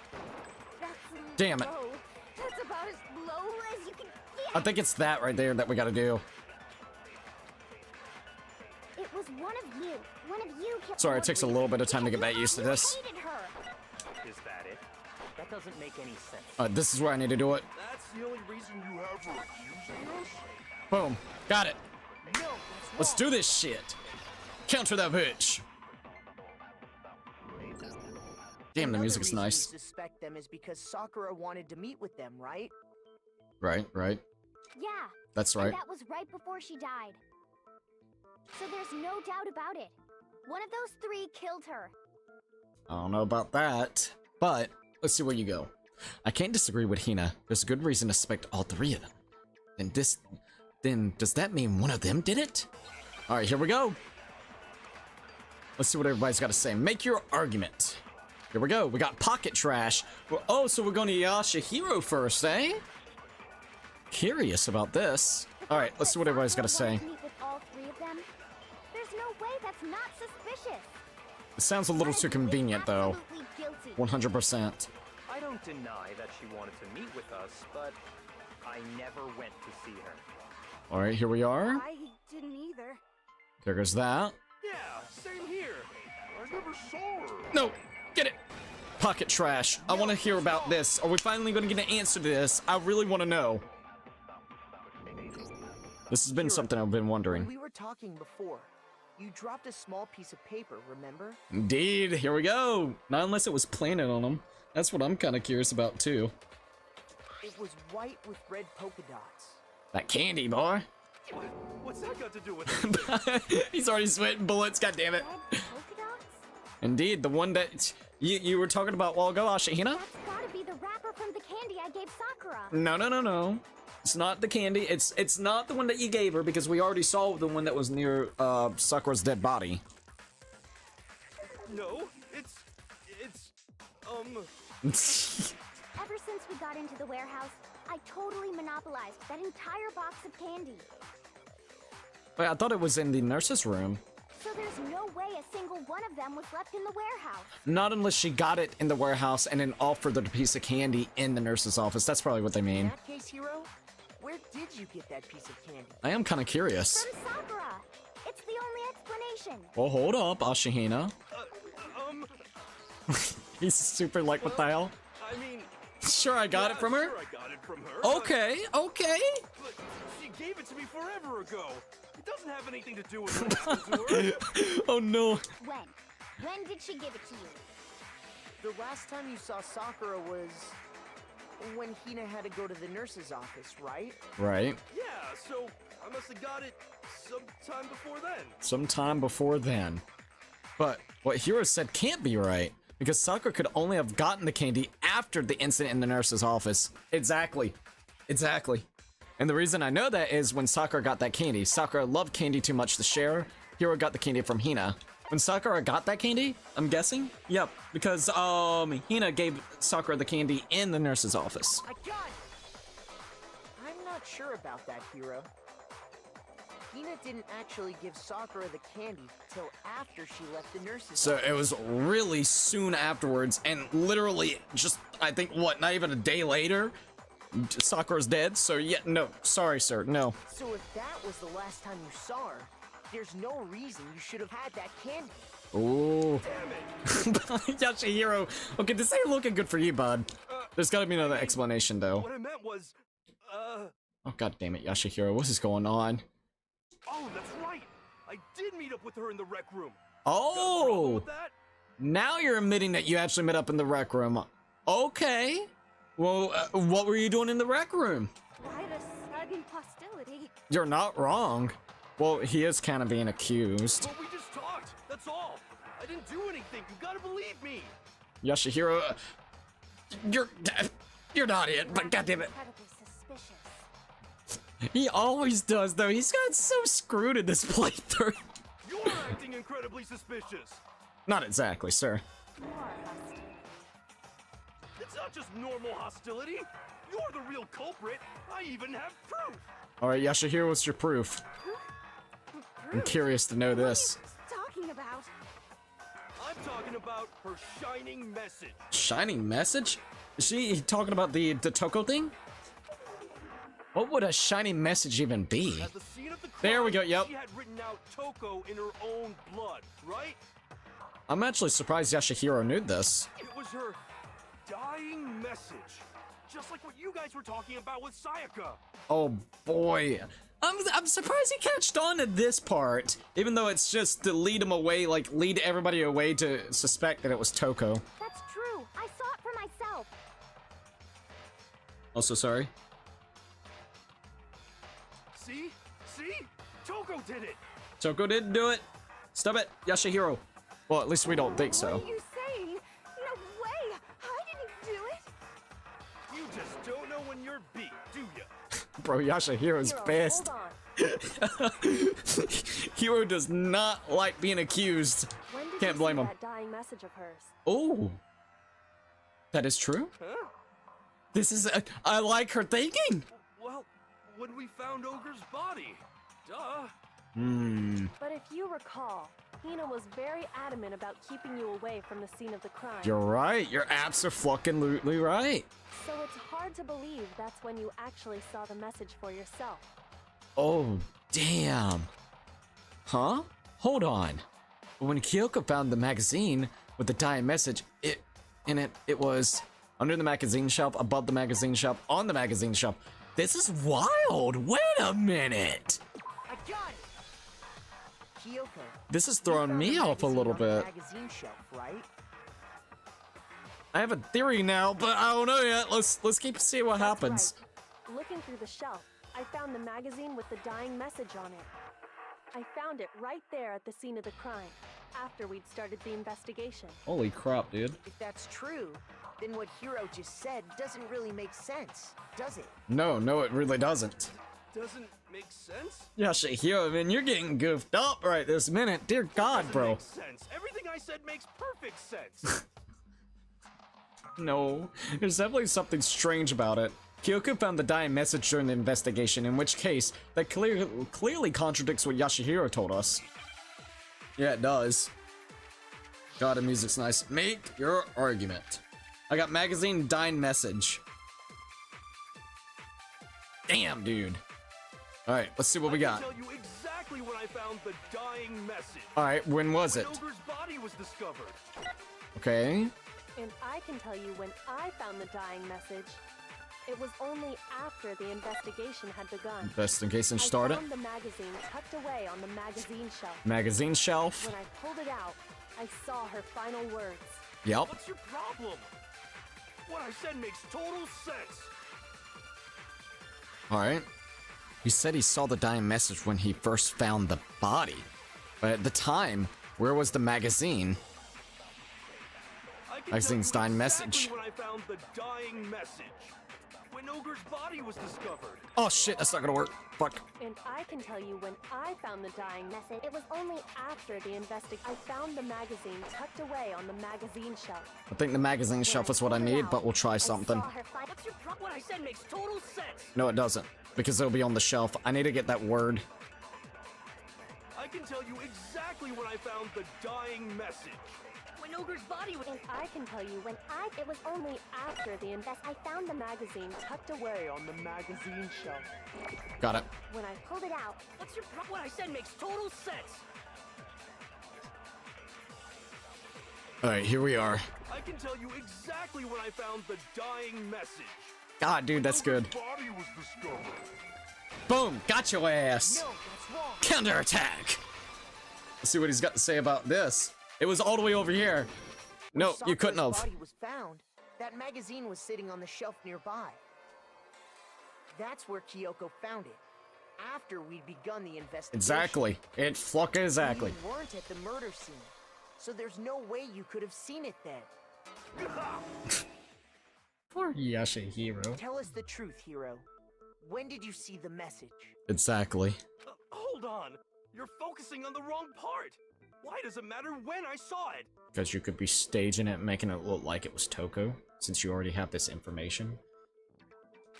That's Damn it. low. That's about as low as you can I get. think it's that right there that we gotta do. It was one of you. One of you kept Sorry, it takes a little bit of time to get back used to this. hated her. Is that it? That doesn't make any sense. This is where I need to do it. That's the only reason you have her accusing us? Boom. Got it. No, that's Let's do this shit. Counter that bitch. Damn, the Another music's reason nice. You suspect them is because Sakura wanted to meet with them, right? Right. Yeah. That's And right. that was right before she died. So there's no doubt about it. One of those three killed her. I don't know about that, but let's see where you go. I can't disagree with Hina. There's a good reason to suspect all three of them. Then does that mean one of them did it? All right, here we go. Let's see what everybody's got to say. Make your argument. Here we go. We got pocket trash. Oh, so we're going to Yashahiro first, eh? Curious about this. All right, let's see what everybody's got to say. Meet with all three of them? There's no way that's not suspicious. It sounds a little too convenient, though. Absolutely guilty. 100%. I don't deny that she wanted to meet with us, but I never went to see her. All right, here we are. I didn't either. There goes that. Yeah, same here. I never saw her. No, get it. Pocket trash. I want to hear about this. Are we finally going to get an answer to this? I really want to know. This has been something I've been When wondering. we were talking before, you dropped a small piece of paper, remember? Indeed, here we go. Not unless it was planted on them. That's what I'm kind of curious about too. It was white with red polka dots. That candy, boy. What's that got to do with it? He's already sweating bullets. God damn it. Red polka dots? Indeed, the one that you were talking about a while ago, Ashihina. That's gotta be the wrapper from the candy I gave Sakura. No. It's not the candy. It's not the one that you gave her because we already saw the one that was near Sakura's dead body. No, it's Ever since we got into the warehouse, I totally monopolized that entire box of candy. Wait, I thought it was in the nurse's room. So there's no way a single one of them was left in the warehouse. Not unless she got it in the warehouse and then offered the piece of candy in the nurse's office. That's probably what they In mean. that case, Hiro, where did you get that piece of candy? I am kind of curious. From Sakura. It's the only explanation. Well, hold up, Ashihina. um. He's super like, what the hell? I mean, Sure, I got yeah, it from her. Sure, I got it from her. Okay. But she gave it to me forever ago. It doesn't have anything to do with what happened to her. Oh no. When? When did she give it to you? The last time you saw Sakura was when Hina had to go to the nurse's office, right? Right. Yeah, so I must have got it sometime before then. Sometime before then. But what Hiro said can't be right. Because Sakura could only have gotten the candy after the incident in the nurse's office. Exactly. And the reason I know that is when Sakura got that candy. Sakura loved candy too much to share. Hiro got the candy from Hina. When Sakura got that candy, I'm guessing? Yep, because Hina gave Sakura the candy in the nurse's office. I got it! I'm not sure about that, Hiro. Hina didn't actually give Sakura the candy till after she left the nurse's So office. it was really soon afterwards, and literally just, I think, what, not even a day later? Sakura's dead, so yeah, no, sorry sir, no. So if that was the last time you saw her, there's no reason you should have had that candy. Ooh. Yashihiro. Okay, this ain't looking good for you, bud. There's gotta be another explanation, though. What I meant was, Oh, god damn it, Yashihiro, what is going on? oh, that's right. I did meet up with her in the rec room. Got a problem Oh! with that? Now you're admitting that you actually met up in the rec room. Okay. Well, what were you doing in the rec room? Quite a sudden hostility. You're not wrong. Well, he is kind of being accused. But we just talked. That's all. I didn't do anything. You gotta believe me. Yashihiro, you're not it, but goddamn it. Incredibly suspicious. He always does, though. He's got so screwed in this playthrough. You're acting incredibly suspicious. Not exactly, sir. More hostility. It's not just normal hostility. You're the real culprit. I even have proof. All right, Yashihiro, what's your proof? I'm curious to know this. Talking about? I'm talking about her shining message. Shining message? Is she talking about the Toko thing? What would a shining message even be? At the scene of the crime, There we go, yep. She had written out Toko in her own blood, right? I'm actually surprised Yashihiro knew this. It was her dying message. Just like what you guys were talking about with Sayaka. Oh boy. I'm surprised he catched on to this part, even though it's just to lead him away, like lead everybody away to suspect that it was Toko. That's true. I saw it for myself. Also sorry. See? See? Toko did it! Toko didn't do it. Stop it, Yashihiro. Well, at least we don't think so. What are you saying? No way! I didn't do it! You just don't know when you're beat, do ya? Bro, Yashihiro's Hero, pissed. hold on. Hiro does not like being accused. When did Can't you blame see him. that dying message of hers? Oh. That is true? Huh? This is I like her thinking. Well, when we found Ogre's body. Duh. But if you recall, Hina was very adamant about keeping you away from the scene of the crime. You're right. You're abso-fucking-lutely right. So it's hard to believe that's when you actually saw the message for yourself. Oh, damn. Huh? Hold on. When Kyoko found the magazine with the dying message, it was under the magazine shelf, above the magazine shelf, on the magazine shelf. This is wild. Wait a minute. I got it! Kyoko. This is you throwing found me the off a magazine little on the bit. magazine shelf, right? I have a theory now, but I don't know yet. Let's keep seeing what That's happens. right. Looking through the shelf, I found the magazine with the dying message on it. I found it right there at the scene of the crime, after we'd started the investigation. Holy crap, dude. If that's true, then what Hiro just said doesn't really make sense, does it? No, it really doesn't. Doesn't make sense? Yashihiro, man, you're getting goofed up right this minute. Dear God, Doesn't bro. make sense. Everything I said makes perfect sense. No, there's definitely something strange about it. Kyoko found the dying message during the investigation, in which case, that clearly contradicts what Yashihiro told us. Yeah, it does. God, the music's nice. Make your argument. I got magazine dying message. Damn, dude. Alright, let's see what we got. I can tell you exactly when I found the dying message. Alright, when was it? When Ogre's body was discovered. Okay. And I can tell you when I found the dying message. It was only after the investigation had begun. Investigation I started. found the magazine tucked away on the magazine shelf. Magazine shelf. When I pulled it out, I saw her final words. Yep. What's your problem? What I said makes total sense. Alright. He said he saw the dying message when he first found the body. But at the time, where was the magazine? I can Magazine's tell you dying exactly message. when I found the dying message. When Ogre's body was discovered. Oh shit, that's not gonna work. Fuck. And I can tell you when I found the dying message. It was only after the I found the magazine tucked away on the magazine shelf. I think the magazine shelf is what I need, but we'll try something. What's your problem? What I said makes total sense. No, it doesn't. Because it'll be on the shelf. I need to get that word. I can tell you exactly when I found the dying message. When Ogre's body was. And I can tell you when it was only after the I found the magazine tucked away on the magazine shelf. Got it. When I pulled it out, What's your problem? What I said makes total sense. Alright, here we are. I can tell you exactly when I found the dying message. God, dude, that's good. Body was discovered. Boom! Got your ass! No, that's wrong. Counterattack! Let's see what he's got to say about this. It was all the way over here. No, When you couldn't Sakura's have. body was found, that magazine was sitting on the shelf nearby. That's where Kyoko found it. After we'd begun the investigation. Exactly. It fucking exactly. You weren't at the murder scene, so there's no way you could have seen it then. Poor Yashihiro. Tell us the truth, Hiro. When did you see the message? Exactly. Hold on. You're focusing on the wrong part. Why does it matter when I saw it? Because you could be staging it, making it look like it was Toko, since you already have this information.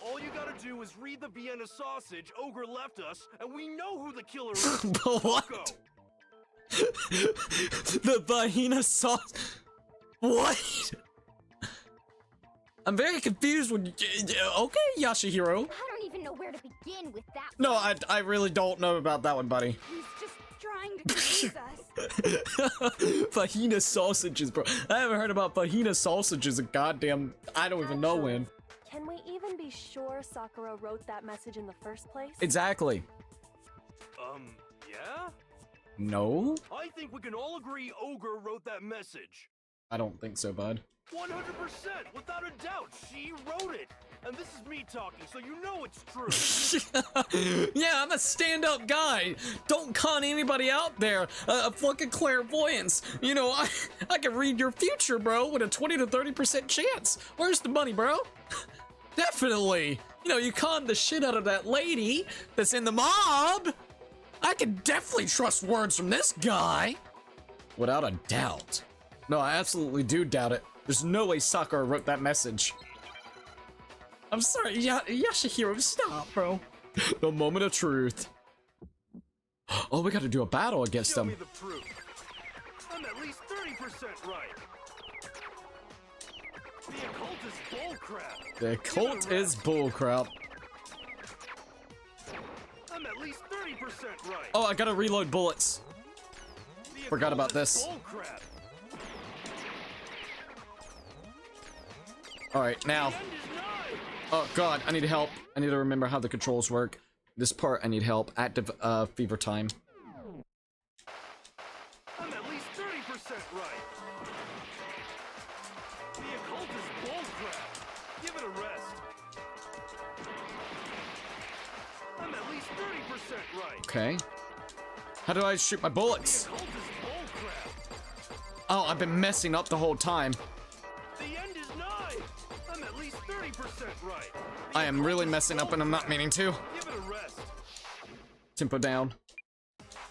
All you gotta do is read the Vienna sausage Ogre left us, and we know who the killer is. What? Toko. The Vienna sauce. What? I'm very confused when okay, Yashihiro. I don't even know where to begin with that. No, I really don't know about that one, buddy. He's just trying to confuse us. Fajita sausages, bro. I haven't heard about fajita sausages in goddamn, I don't even know when. Can we even be sure Sakura wrote that message in the first place? Exactly. Yeah? No? I think we can all agree Ogre wrote that message. I don't think so, bud. 100%, without a doubt, she wrote it. And this is me talking, so you know it's true. Yeah, I'm a stand-up guy. Don't con anybody out there. A fucking clairvoyance. You know, I can read your future, bro, with a 20 to 30% chance. Where's the money, bro? Definitely. You know, you conned the shit out of that lady that's in the mob. I can definitely trust words from this guy. Without a doubt. No, I absolutely do doubt it. There's no way Sakura wrote that message. I'm sorry, Yashihiro, stop, bro. The moment of truth. Oh, we gotta do a battle against Show them. me the proof. I'm at least 30% right. The occult is bullcrap. The cult is bullcrap. I'm at least 30% right. Oh, I gotta reload bullets. The Forgot occult about is this. bullcrap. Alright, now. The end is nigh. Oh god, I need help. I need to remember how the controls work. This part, I need help. Active fever time. I'm at least 30% right. The occult is bullcrap. Give it a rest. I'm at least 30% right. Okay. How do I shoot my The bullets? occult is bullcrap. Oh, I've been messing up the whole time. The end is nigh. I'm at least 30% right. I am really messing up and I'm not meaning to. Give it a rest. Tempo down.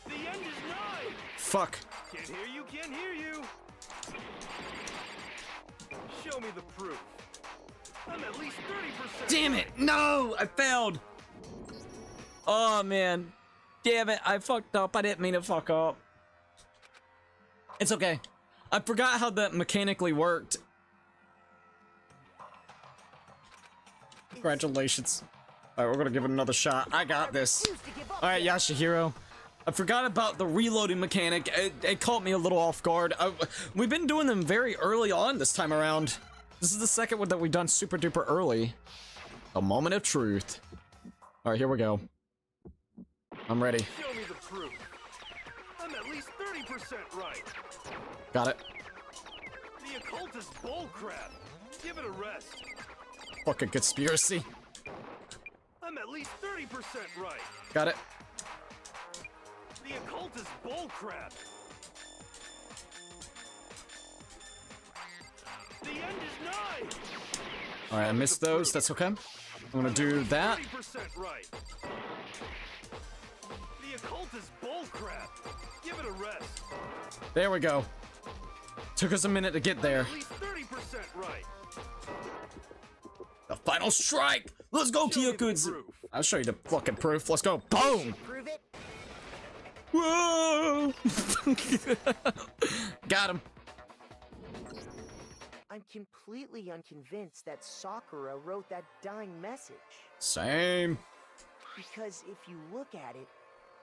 The end is nigh. Fuck. Can't hear you, can't hear you. Show me the proof. I'm at least 30%. Damn it! No! I failed! Oh, man. Damn it, I fucked up. I didn't mean to fuck up. It's okay. I forgot how that mechanically worked. Congratulations. Alright, we're gonna give it another shot. I got this. Alright, Yashihiro. I forgot about the reloading mechanic. It caught me a little off guard. We've been doing them very early on this time around. This is the second one that we've done super duper early. A moment of truth. Alright, here we go. I'm ready. Show me the proof. I'm at least 30% right. Got it. The occult is bullcrap. Give it a rest. Fucking conspiracy. I'm at least 30% right. Got it. The occult is bullcrap. The end is nigh. Alright, I missed those. That's okay. I'm gonna do that. 30% right. The occult is bullcrap. Give it a rest. There we go. Took us a minute to get there. At least 30% right. The final strike! Let's go, Show me the Kyokudzu! proof. I'll show you the fucking proof. Let's go. Boom! Prove it. Whoa! Got him. I'm completely unconvinced that Sakura wrote that dying message. Same. Because if you look at it,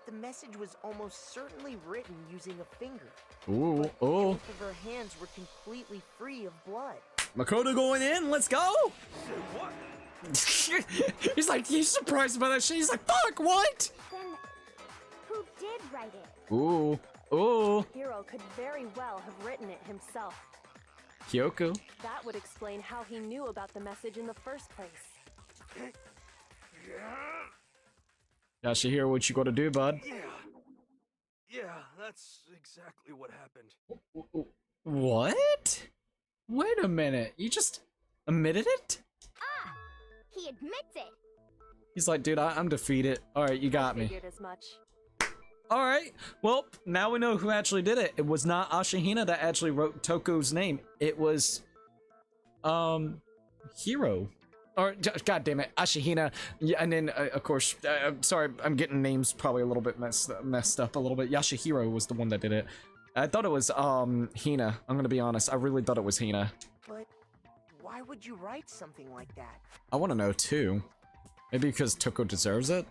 the message was almost certainly written using a finger. Ooh, But oh. both of her hands were completely free of blood. Makoto going in. Let's go! Say what? He's like, he's surprised by that shit. He's like, fuck, what? Then, who did write it? Ooh, ooh. Hiro could very well have written it himself. Kyoko. That would explain how he knew about the message in the first place. Yashihiro, what you gotta do, bud? Yeah, that's exactly what happened. What? Wait a minute. You just admitted it? Ah! He admits it! He's like, dude, I'm defeated. Alright, you got me. Figured as much. Alright, well, now we know who actually did it. It was not Ashihina that actually wrote Toku's name. It was, Hiro. Or, god damn it, Ashihina. Yeah, and then, of course, I'm sorry, I'm getting names probably a little bit messed up a little bit. Yashihiro was the one that did it. I thought it was, Hina. I'm gonna be honest. I really thought it was Hina. But why would you write something like that? I want to know, too. Maybe because Toko deserves it?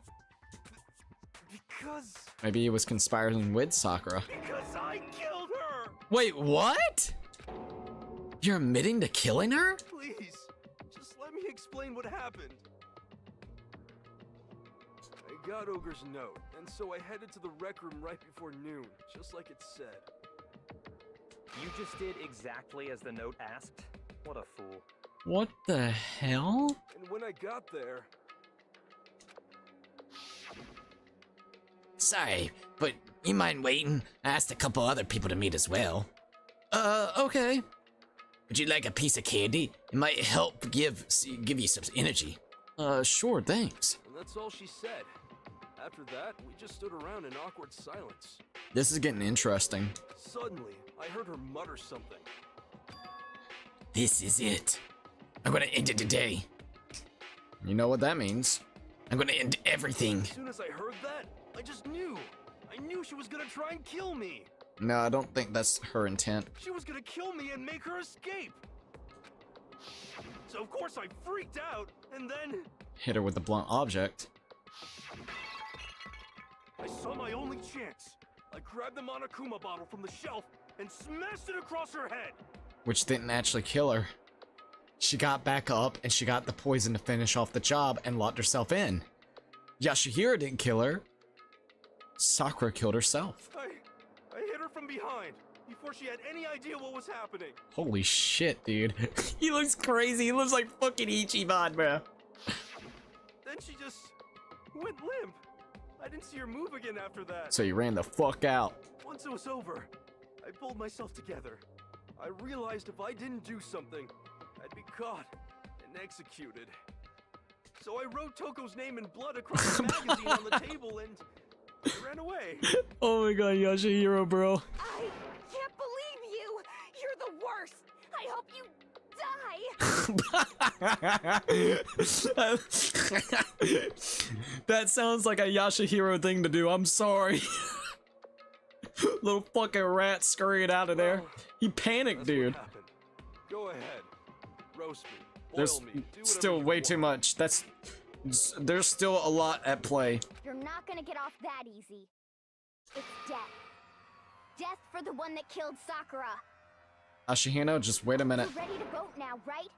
Because... Maybe he was conspiring with Sakura. Because I killed her! Wait, what? You're admitting to killing her? Please, just let me explain what happened. I got Ogre's note, and so I headed to the rec room right before noon, just like it said. You just did exactly as the note asked? What a fool. What the hell? And when I got there... Sorry, but you mind waiting? I asked a couple other people to meet as well. Okay. Would you like a piece of candy? It might help give you some energy. Sure, thanks. And that's all she said. After that, we just stood around in awkward silence. This is getting interesting. Suddenly, I heard her mutter something. This is it. I'm gonna end it today. You know what that means. I'm gonna end everything. As soon as I heard that, I just knew. I knew she was gonna try and kill me. No, I don't think that's her intent. She was gonna kill me and make her escape. So of course I freaked out, and then... Hit her with the blunt object. I saw my only chance. I grabbed the Monokuma bottle from the shelf and smashed it across her head. Which didn't actually kill her. She got back up and she got the poison to finish off the job and locked herself in. Yashihiro didn't kill her. Sakura killed herself. I hit her from behind before she had any idea what was happening. Holy shit, dude. He looks crazy. He looks like fucking Ichiban, bro. Then she just went limp. I didn't see her move again after that. So you ran the fuck out. Once it was over, I pulled myself together. I realized if I didn't do something, I'd be caught and executed. So I wrote Toko's name in blood across the magazine on the table and I ran away. Oh my god, Yashihiro, bro. I can't believe you! You're the worst! I hope you die! That sounds like a Yashihiro thing to do. I'm sorry. Little fucking rat scurried out of there. He panicked, That's dude. what happened. Go ahead. Roast me. Boil There's me. Do whatever still you way want. too much. There's still a lot at play. You're not gonna get off that easy. It's death. Death for the one that killed Sakura. Ashihino, just wait a minute. You're ready to vote now, right?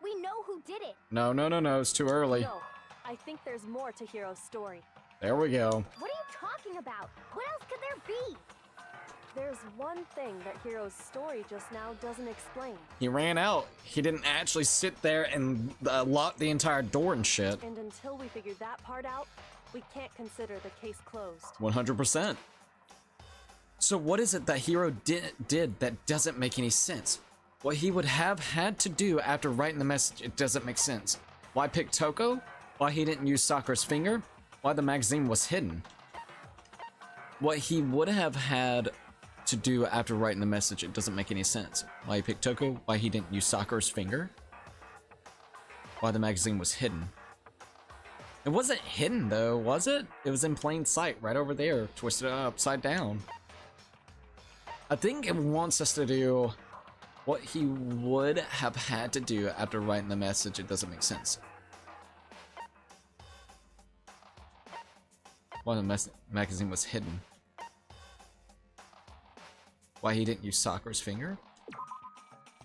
We know who did it. No, it's too early. No, I think there's more to Hiro's story. There we go. What are you talking about? What else could there be? There's one thing that Hiro's story just now doesn't explain. He ran out. He didn't actually sit there and lock the entire door and shit. And until we figure that part out, we can't consider the case closed. 100%. So what is it that Hiro did that doesn't make any sense? What he would have had to do after writing the message, it doesn't make sense. Why pick Toko? Why he didn't use Sakura's finger? Why the magazine was hidden? What he would have had to do after writing the message, it doesn't make any sense. Why he picked Toko? Why he didn't use Sakura's finger? Why the magazine was hidden? It wasn't hidden though, was it? It was in plain sight, right over there, twisted upside down. I think it wants us to do what he would have had to do after writing the message. It doesn't make sense. Why the magazine was hidden. Why he didn't use Sakura's finger?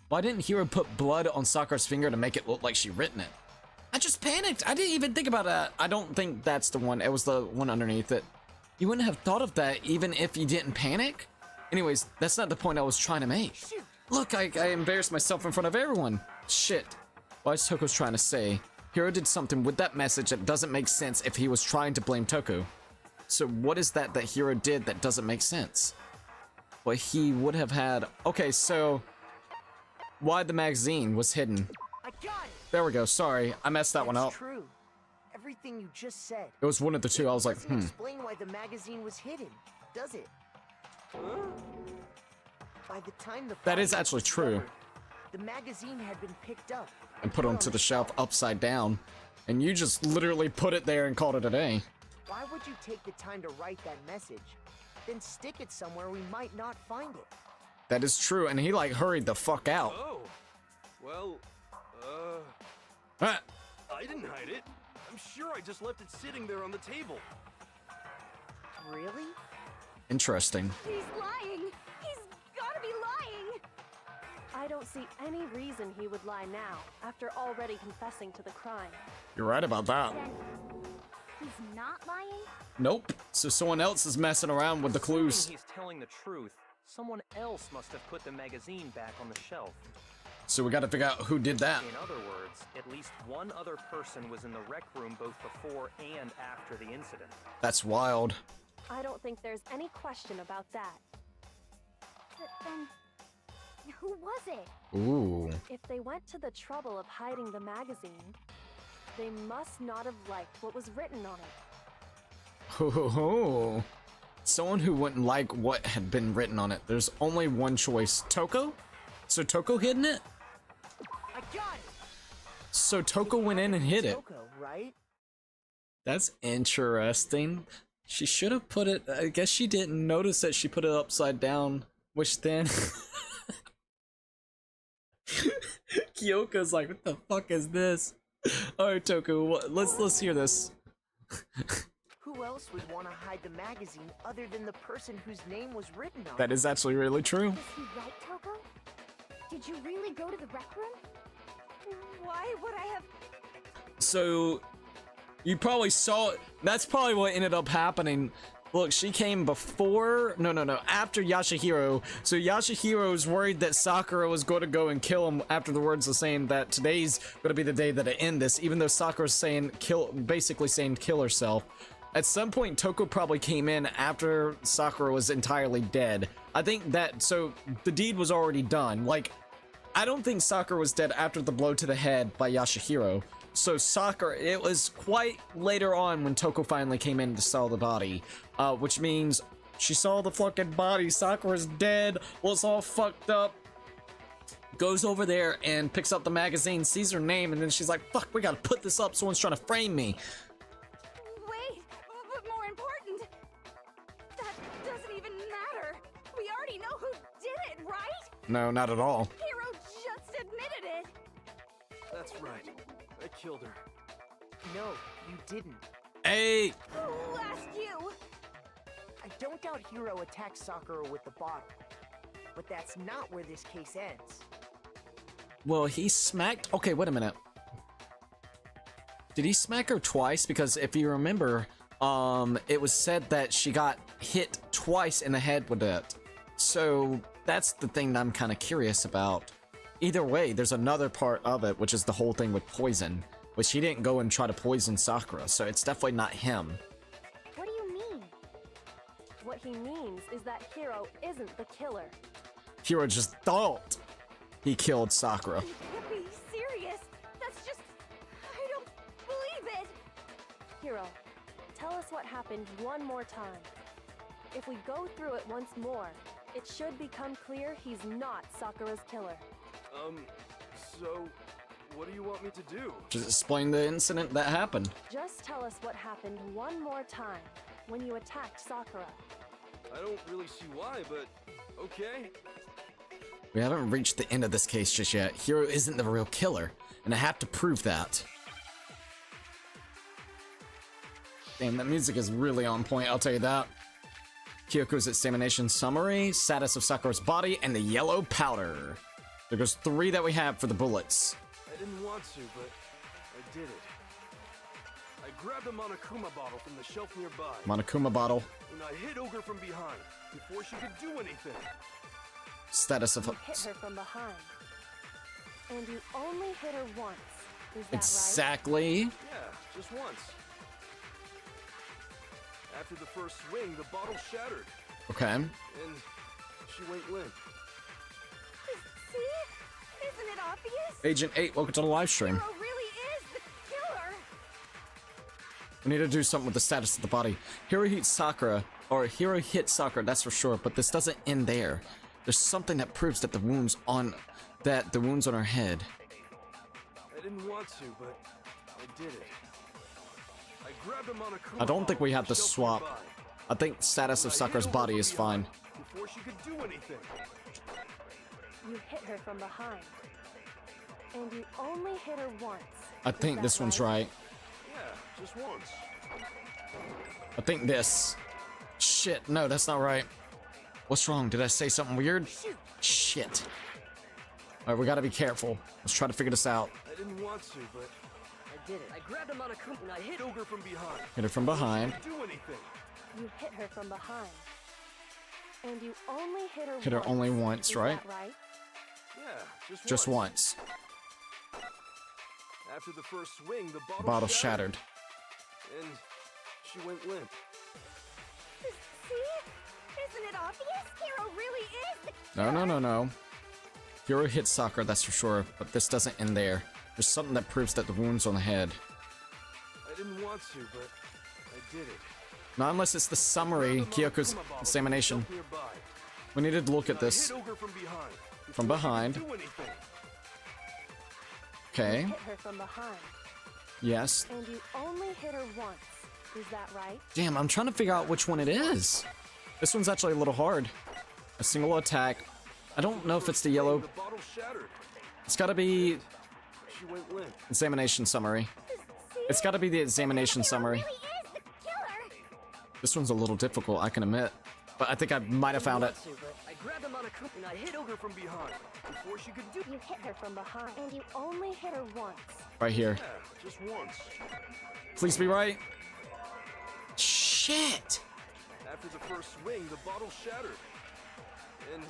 Why didn't Hiro put blood on Sakura's finger to make it look like she written it? I just panicked. I didn't even think about that. I don't think that's the one. It was the one underneath it. You wouldn't have thought of that even if you didn't panic. Anyways, that's not the point I was trying to make. Look, I embarrassed myself in front of everyone. Shit. What is Toko's trying to say? Hiro did something with that message that doesn't make sense if he was trying to blame Toko. So what is that Hiro did that doesn't make sense? What he would have had... Okay, so... Why the magazine was hidden. I got it. There we go. Sorry, I messed that one up. That's true. Everything you just said. It was one of the two. I was like, Doesn't explain why the magazine was hidden, does it? By the time the That is file was actually true. discovered, the magazine had been picked up And put onto the shelf upside down. And you just literally put it there and called it a day. Why would you take the time to write that message? then stick it somewhere we might not find it. That is true, and he like hurried the fuck out. Oh, well, Ah, I didn't hide it. I'm sure I just left it sitting there on the table. Really? interesting. He's lying. He's gotta be lying. I don't see any reason he would lie now, after already confessing to the crime. You're right about that. Then he's not lying? Nope. So someone else is messing around with the clues. Assuming he's telling the truth, someone else must have put the magazine back on the shelf. So we got to figure out who did that. In other words, at least one other person was in the rec room both before and after the incident. That's wild. I don't think there's any question about that. But then, who was it? Ooh. If they went to the trouble of hiding the magazine, they must not have liked what was written on it. Ho ho ho. Someone who wouldn't like what had been written on it. There's only one choice. Toko? So Toko hidden it? I got it. So Toko went in and hid it. Toko, right? That's interesting. She should have put it. I guess she didn't notice that she put it upside down. Which then. Kyoko's like, what the fuck is this? Alright, Toko, let's hear this. Who else would want to hide the magazine other than the person whose name was written on it? That is actually really true. Was he right, Toko? Did you really go to the rec room? Why would I have? So, you probably saw it. That's probably what ended up happening. Look, she came before, no, after Yashihiro. So Yashihiro's worried that Sakura was going to go and kill him after the words of saying that today's going to be the day that I end this, even though Sakura's saying basically saying kill herself. At some point, Toko probably came in after Sakura was entirely dead. I think that, so the deed was already done. Like, I don't think Sakura was dead after the blow to the head by Yashihiro. So Sakura, it was quite later on when Toko finally came in to saw the body. Which means she saw the fucking body, Sakura's dead, looks all fucked up. Goes over there and picks up the magazine, sees her name, and then she's like, fuck, we gotta put this up, someone's trying to frame me. Wait, but more important, that doesn't even matter. We already know who did it, right? No, not at all. Hero just admitted it. That's right. I killed her. No, you didn't. Hey! Who asked you? I don't doubt Hiro attacked Sakura with the bottle. But that's not where this case ends. Well, he smacked... Okay, wait a minute. Did he smack her twice? Because if you remember, it was said that she got hit twice in the head with it. So that's the thing that I'm kind of curious about. Either way, there's another part of it, which is the whole thing with poison, which he didn't go and try to poison Sakura, so it's definitely not him. What do you mean? What he means is that Hiro isn't the killer. Hiro just thought he killed Sakura. You can't be serious. That's just... I don't believe it. Hiro, tell us what happened one more time. If we go through it once more, it should become clear he's not Sakura's killer. So, what do you want me to do? Just explain the incident that happened. Just tell us what happened one more time when you attacked Sakura. I don't really see why, but okay. We haven't reached the end of this case just yet. Hiro isn't the real killer, and I have to prove that. Damn, that music is really on point, I'll tell you that. Kyoko's examination summary, status of Sakura's body, and the yellow powder. There goes 3 that we have for the bullets. I didn't want to, but I did it. I grabbed a Monokuma bottle from the shelf nearby, Monokuma bottle. and I hit Ogre from behind before she could do anything. Status of... You hit her from behind. And you only hit her once. Is that Exactly. Yeah, just once. After the first swing, the bottle shattered, Okay. and she went limp. See? Isn't it obvious? Agent 8, welcome to the live stream. Hero really is the killer. We need to do something with the status of the body. Hiro hit Sakura, that's for sure, but this doesn't end there. There's something that proves that the wounds on her head. I didn't want to, but I did it. I grabbed a Monokuma I don't think we bottle have from to the shelf swap. nearby, I think status of Sakura's body is fine. Before she could do anything. You hit her from behind. And you only hit her once. I think this one's right. Yeah, just once. I think this. Shit, no, that's not right. What's wrong? Did I say something weird? Shit. Alright, we gotta be careful. Let's try to figure this out. I didn't want to, but I did it. I grabbed him on a coop and I hit Ogre from behind. Hit her from behind. Do anything. You hit her from behind. And you only hit her Hit her once. only once, Is right? that right? Yeah, Just once. After the first swing, the The bottle shattered. And she went limp. See? Isn't it obvious? Hero really is the No, no, no, no. Hero hit Sakura, that's for sure, but this doesn't end there. There's something that proves that the wound's on the head. I didn't want to, but I did it. Not unless it's the summary, Kyoko's examination. We needed to look at this Hit Ogre from behind. from behind. Do anything. Okay, Hit her from behind. yes. And you only hit her once. Is that right? Damn, I'm trying to figure out which one it is. This one's actually a little hard. A single attack. I don't know if it's the yellow. The bottle shattered. It's gotta be She went limp. examination summary. It's gotta be the examination summary. really is the killer. This one's a little difficult, I can admit. But I think I might have found it. I grabbed him on a coop and I hit Ogre from behind. Before she could do. You hit her from behind. And you only hit her once. Right here. Yeah, just once. Please be right. Shit! After the first swing, the bottle shattered. And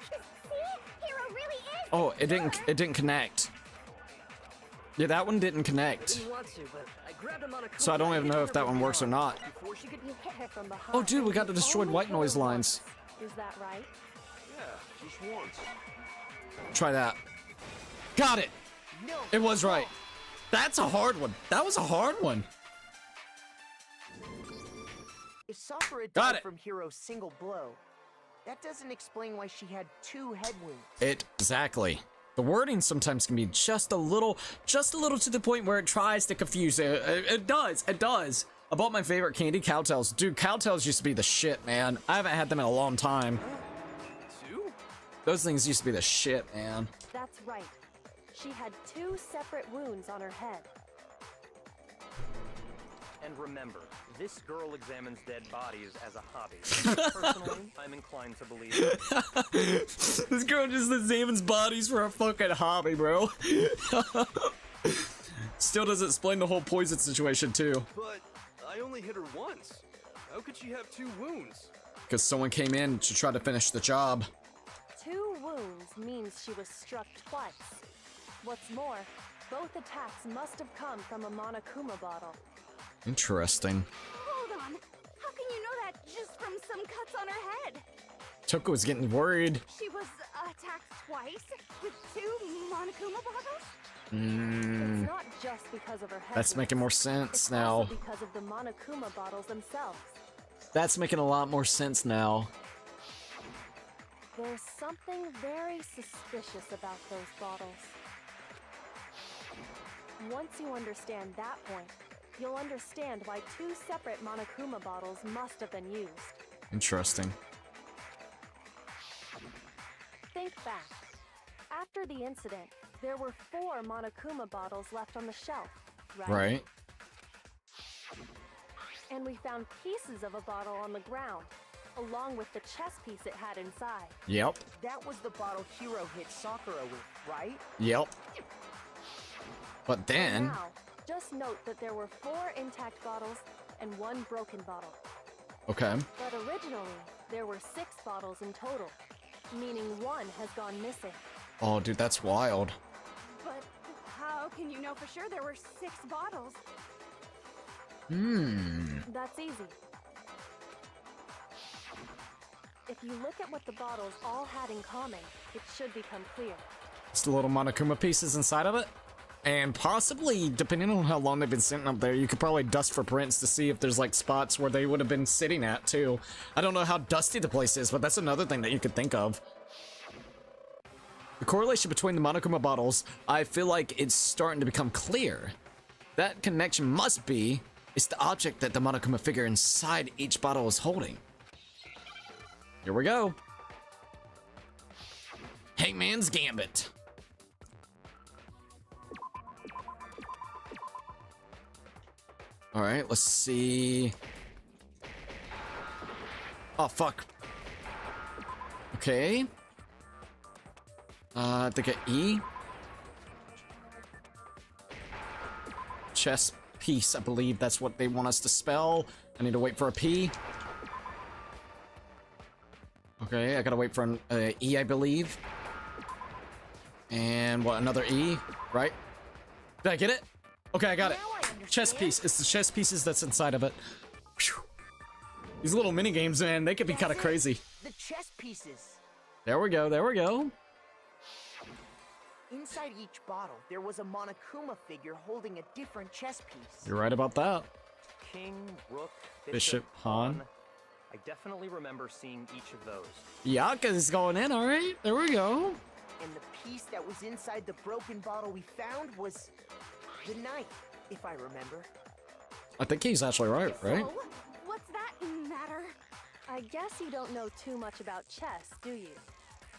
See? Hero really is Oh, it didn't connect. Yeah, that one didn't I connect. didn't want to, but I grabbed him on a coop So I don't and even hit know her if that from one works or behind. not. before she could. You hit her from behind. Oh, dude, we got and the you destroyed only white hit her noise lines. once. Is that right? Yeah, just once. Try that. Got it! No. It was right. That's a hard one. That was a hard one. If Sakura Got died it. from Hero's single blow, that doesn't explain why she had 2 head wounds. Exactly. The wording sometimes can be just a little to the point where it tries to confuse it. It does. I bought my favorite candy, Cowtails. Dude, Cowtails used to be the shit, man. I haven't had them in a long time. 2? Those things used to be the shit, man. That's right. She had 2 separate wounds on her head. And remember, this girl examines dead bodies as a hobby. Personally, I'm inclined to believe it. This girl just examines bodies for a fucking hobby, bro. Still doesn't explain the whole poison situation, too. But I only hit her once. How could she have 2 wounds? Because someone came in to try to finish the job. 2 wounds means she was struck twice. What's more, both attacks must have come from a Monokuma bottle. Interesting. Hold on. How can you know that just from some cuts on her head? Toko was getting worried. She was attacked twice with 2 Monokuma bottles? It's not just because of her head. That's wounds. making more sense It's now. also because of the Monokuma bottles themselves. That's making a lot more sense now. There's something very suspicious about those bottles. Once you understand that point, you'll understand why 2 separate Monokuma bottles must have been used. Interesting. Think back. After the incident, there were 4 Monokuma bottles left on the shelf, right? Right. And we found pieces of a bottle on the ground, along with the chess piece it had inside. Yep. That was the bottle Hero hit Sakura with, right? Yep. But then... Now, just note that there were 4 intact bottles and 1 broken bottle. Okay. But originally, there were 6 bottles in total, meaning 1 has gone missing. Oh, dude, that's wild. But how can you know for sure there were 6 bottles? That's easy. If you look at what the bottles all had in common, it should become clear. It's the little Monokuma pieces inside of it. And possibly, depending on how long they've been sitting up there, you could probably dust for prints to see if there's like spots where they would have been sitting at too. I don't know how dusty the place is, but that's another thing that you could think of. The correlation between the Monokuma bottles, I feel like it's starting to become clear. That connection must be It's the object that the Monokuma figure inside each bottle is holding. Here we go. Hangman's Gambit. Alright, let's see. Oh, fuck. Okay. I think a E. Chess piece, I believe that's what they want us to spell. I need to wait for a P. Okay, I gotta wait for an E, I believe. And what, another E, right? Did I get it? Okay, I got it. Chess piece. It's the chess pieces that's inside of it. Whew. These little mini games, man, they could be kind of crazy. The chess pieces. There we go, there we go. Inside each bottle, there was a Monokuma figure holding a different chess piece. You're right about that. King, rook, Bishop, pawn. I definitely remember seeing each of those. Yaka's going in, alright. There we go. And the piece that was inside the broken bottle we found was the knight, if I remember. I think he's actually right? So, what's that matter? I guess you don't know too much about chess, do you?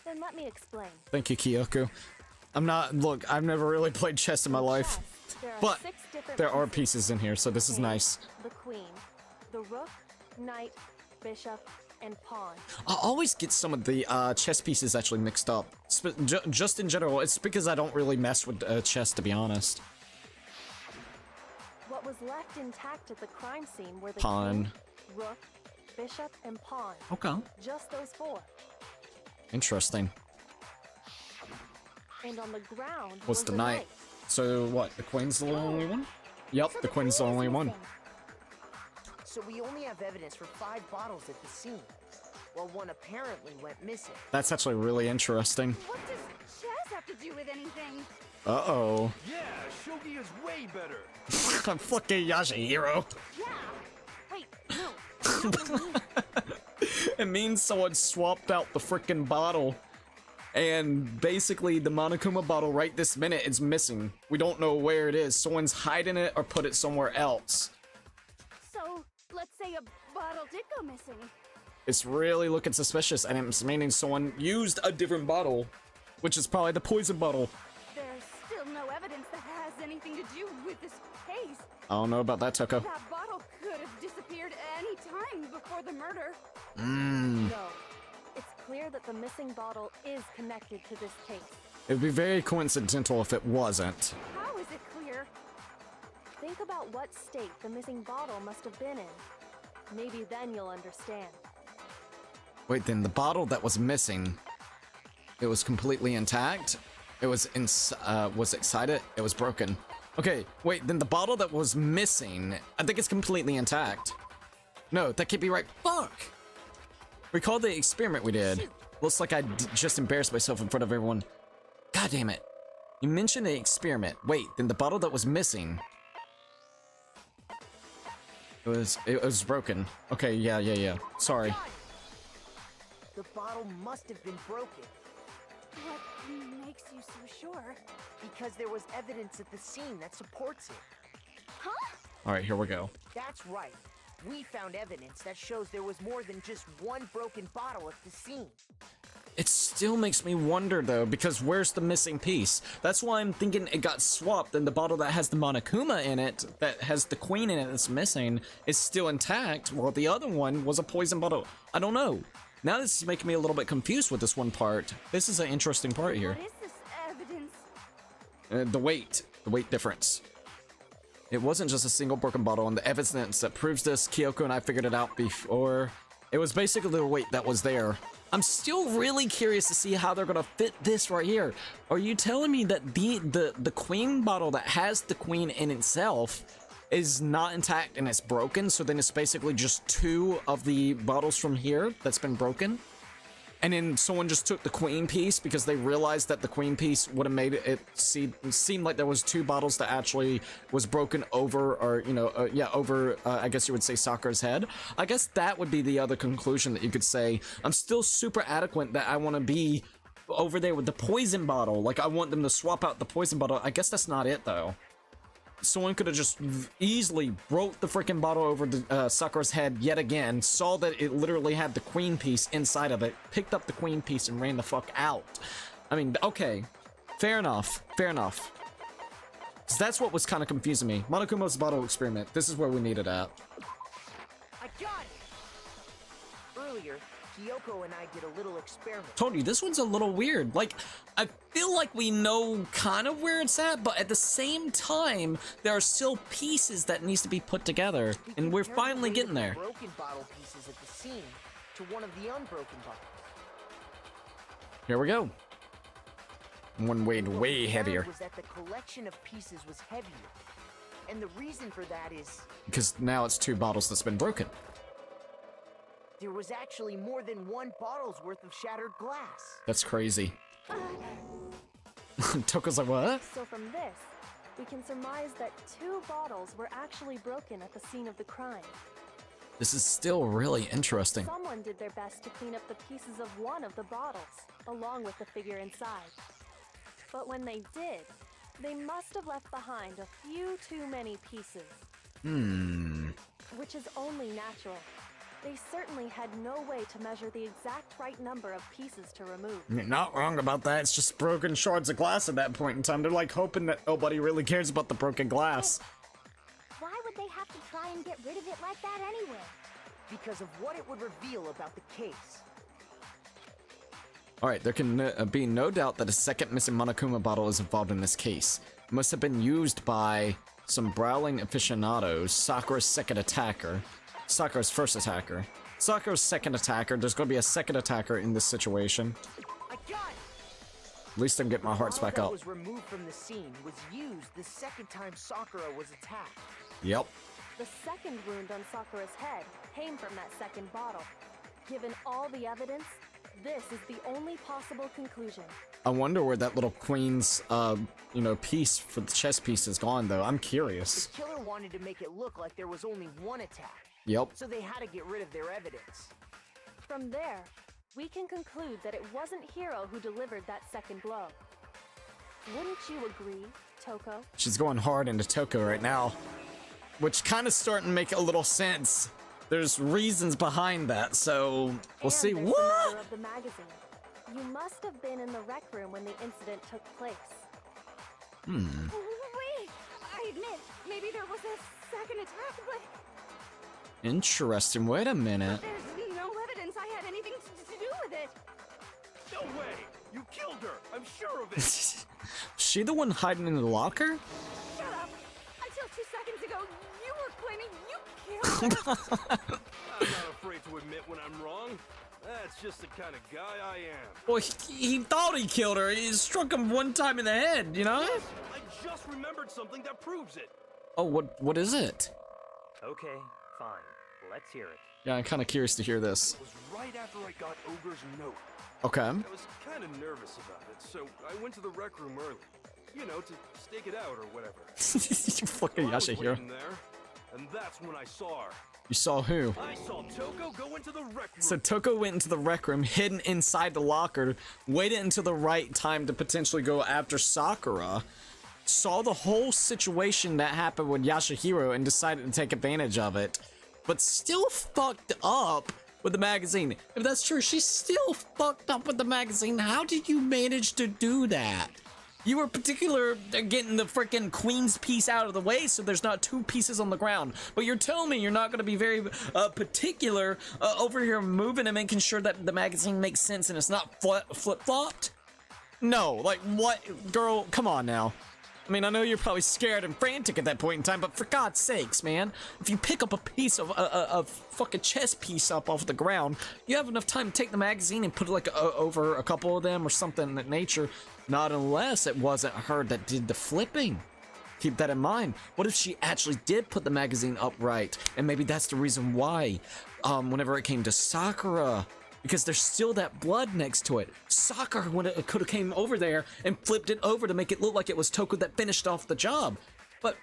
Then let me explain. Thank you, Kyoko. I'm not, look, I've never really played chess in my life. There are But 6 different there are pieces in here, so this is king, nice. The queen, the rook, knight, bishop, and pawn. I always get some of the chess pieces actually mixed up. Just in general, it's because I don't really mess with chess, to be honest. What was left intact at the crime scene were the Pawn. king, rook, bishop, and pawn. Okay. Just those 4. Interesting. And on the ground What's was the knight? So what, the queen's the only one? Yep, So the queen's the only one. missing. So we only have evidence for 5 bottles at the scene, while one apparently went missing. That's actually really interesting. What does chess have to do with anything? Uh-oh. Yeah, shogi is way better. I'm fucking Yashihiro. Yeah. Wait, no. It means someone swapped out the frickin' bottle. And basically, the Monokuma bottle right this minute is missing. We don't know where it is. Someone's hiding it or put it somewhere else. So, let's say a bottle did go missing. It's really looking suspicious, and it's meaning someone used a different bottle, which is probably the poison bottle. There's still no evidence that has anything to do with this case. I don't know about that, Toko. That bottle could have disappeared any time before the murder. Mmm. No. It's clear that the missing bottle is connected to this case. It would be very coincidental if it wasn't. How is it clear? Think about what state the missing bottle must have been in. Maybe then you'll understand. Wait, then the bottle that was missing, it was completely intact? It was excited? It was broken. Okay, wait, then the bottle that was missing, I think it's completely intact. No, that can't be right. Fuck! Recall the experiment we did. Looks like I just embarrassed myself in front of everyone. God damn it. You mentioned the experiment. Wait, then the bottle that was missing. It was broken. Okay, yeah. Sorry. The bottle must have been broken. What makes you so sure? Because there was evidence at the scene that supports it. Alright, here we go. That's right. We found evidence that shows there was more than just one broken bottle at the scene. It still makes me wonder though, because where's the missing piece? That's why I'm thinking it got swapped and the bottle that has the Monokuma in it, that has the queen in it that's missing, is still intact, while the other one was a poison bottle. I don't know. Now this is making me a little bit confused with this one part. This is an interesting part here. What is this evidence? The weight difference. It wasn't just a single broken bottle, and the evidence that proves this, Kyoko and I figured it out before. It was basically the weight that was there. I'm still really curious to see how they're gonna fit this right here. Are you telling me that the queen bottle that has the queen in itself is not intact and it's broken, so then it's basically just 2 of the bottles from here that's been broken? And then someone just took the queen piece because they realized that the queen piece would have made it seem like there was 2 bottles that actually was broken over, or, you know, over, I guess you would say Sakura's head. I guess that would be the other conclusion that you could say. I'm still super adequate that I want to be over there with the poison bottle. Like, I want them to swap out the poison bottle. I guess that's not it, though. someone could have just easily broke the freaking bottle over the Sakura's head yet again, saw that it literally had the queen piece inside of it, picked up the queen piece and ran the fuck out. I mean, okay, fair enough, fair enough. 'Cause that's what was kind of confusing me. Monokuma's bottle experiment, this is where we need it at. I got it! Earlier, Kyoko and I did a little experiment. Told you, this one's a little weird. Like, I feel like we know kind of where it's at, but at the same time, there are still pieces that needs to be put together, and we're finally getting there. Broken bottle pieces at the scene to one of the unbroken bottles. Here we go. One weighed What way we found heavier. was that the collection of pieces was heavier. And the reason for that is Because now it's 2 bottles that's been broken. there was actually more than 1 bottle's worth of shattered glass. That's crazy. Toko's like, what? So from this, we can surmise that 2 bottles were actually broken at the scene of the crime. This is still really interesting. Someone did their best to clean up the pieces of one of the bottles, along with the figure inside. But when they did, they must have left behind a few too many pieces. Which is only natural. They certainly had no way to measure the exact right number of pieces to remove. You're not wrong about that. It's just broken shards of glass at that point in time. They're like hoping that nobody really cares about the broken glass. Why would they have to try and get rid of it like that anyway? Because of what it would reveal about the case. Alright, there can be no doubt that a second missing Monokuma bottle is involved in this case. It must have been used by some brawling aficionados, Sakura's second attacker, Sakura's first attacker, Sakura's second attacker. There's going to be a second attacker in this situation. I got it! At least I can get my hearts back that up. was removed from the scene was used the second time Sakura was attacked. Yep. The second wound on Sakura's head came from that second bottle. Given all the evidence, this is the only possible conclusion. I wonder where that little queen's, piece for the chess piece is gone, though. I'm curious. The killer wanted to make it look like there was only one attack. Yep. So they had to get rid of their evidence. From there, we can conclude that it wasn't Hiro who delivered that second blow. Wouldn't you agree, Toko? She's going hard into Toko right now, which kind of starting to make a little sense. There's reasons behind that, so we'll see. There's the What? matter of the magazine. You must have been in the rec room when the incident took place. Wait! I admit, maybe there was a second attack, but Interesting. Wait a minute. there's no evidence I had anything to do with it. No way! You killed her! I'm sure of it! She the one hiding in the locker? Shut up! Until 2 seconds ago, you were claiming you killed her. I'm not afraid to admit when I'm wrong. That's just the kind of guy I am. Well, he thought he killed her. He struck him one time in the head, you know? Yes, I just remembered something that proves it. Oh, what is it? Okay, fine. Let's hear it. Yeah, I'm kind of curious to hear this. It was right after I got Ogre's note. Okay. I was kind of nervous about it, so I went to the rec room early. You know, to stake it out or whatever. You fucking I was Yashahiro. waiting there, and that's when I saw her. You saw who? I saw Toko go into the rec room. So Toko went into the rec room, hidden inside the locker, waited until the right time to potentially go after Sakura, saw the whole situation that happened with Yashahiro and decided to take advantage of it, but still fucked up with the magazine. If that's true, she's still fucked up with the magazine. How did you manage to do that? You were particular getting the freaking queen's piece out of the way so there's not 2 pieces on the ground. But you're telling me you're not going to be very particular over here moving and making sure that the magazine makes sense and it's not flip-flopped? No, like what? Girl, come on now. I mean, I know you're probably scared and frantic at that point in time, but for God's sakes, man, if you pick up a piece of a fucking chess piece up off the ground, you have enough time to take the magazine and put it like over a couple of them or something in that nature. Not unless it wasn't her that did the flipping. Keep that in mind. What if she actually did put the magazine upright, and maybe that's the reason why, whenever it came to Sakura, because there's still that blood next to it. Sakura could have came over there and flipped it over to make it look like it was Toko that finished off the job. But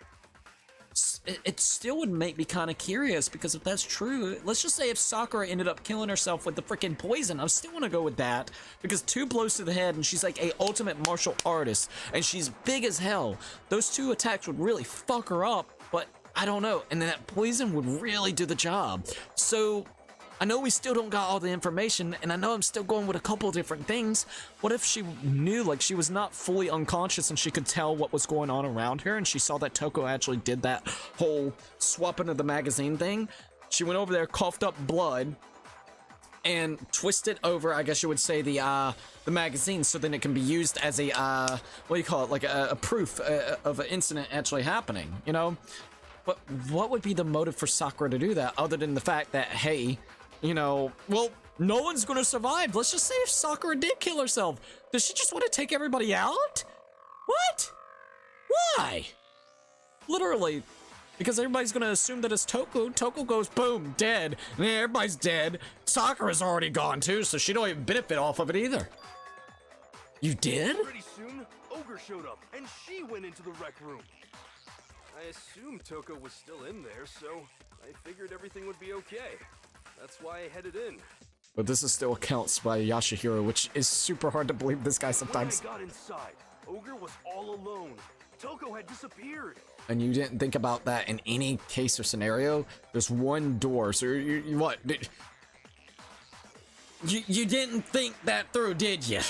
it still would make me kind of curious, because if that's true, let's just say if Sakura ended up killing herself with the freaking poison, I still want to go with that, because 2 blows to the head and she's like a ultimate martial artist and she's big as hell. Those 2 attacks would really fuck her up, but I don't know, and then that poison would really do the job. So I know we still don't got all the information, and I know I'm still going with a couple of different things. What if she knew, like, she was not fully unconscious and she could tell what was going on around her, and she saw that Toko actually did that whole swapping of the magazine thing? She went over there, coughed up blood, and twisted over, I guess you would say, the magazine, so then it can be used as a, what do you call it, like a proof of an incident actually happening, you know? But what would be the motive for Sakura to do that, other than the fact that, hey, you know, well, no one's gonna survive. Let's just say if Sakura did kill herself, does she just want to take everybody out? What? Why? Literally, because everybody's gonna assume that it's Toko. Toko goes, boom, dead. And then everybody's dead. Sakura's already gone too, so she don't even benefit off of it either. You did? Pretty soon, Ogre showed up, and she went into the rec room. I assumed Toko was still in there, so I figured everything would be okay. That's why I headed in. But this is still accounts by Yashihiro, which is super hard to believe this guy sometimes. When I got inside, Ogre was all alone. Toko had disappeared. And you didn't think about that in any case or scenario? There's one door, so you what? You didn't think that through, did you?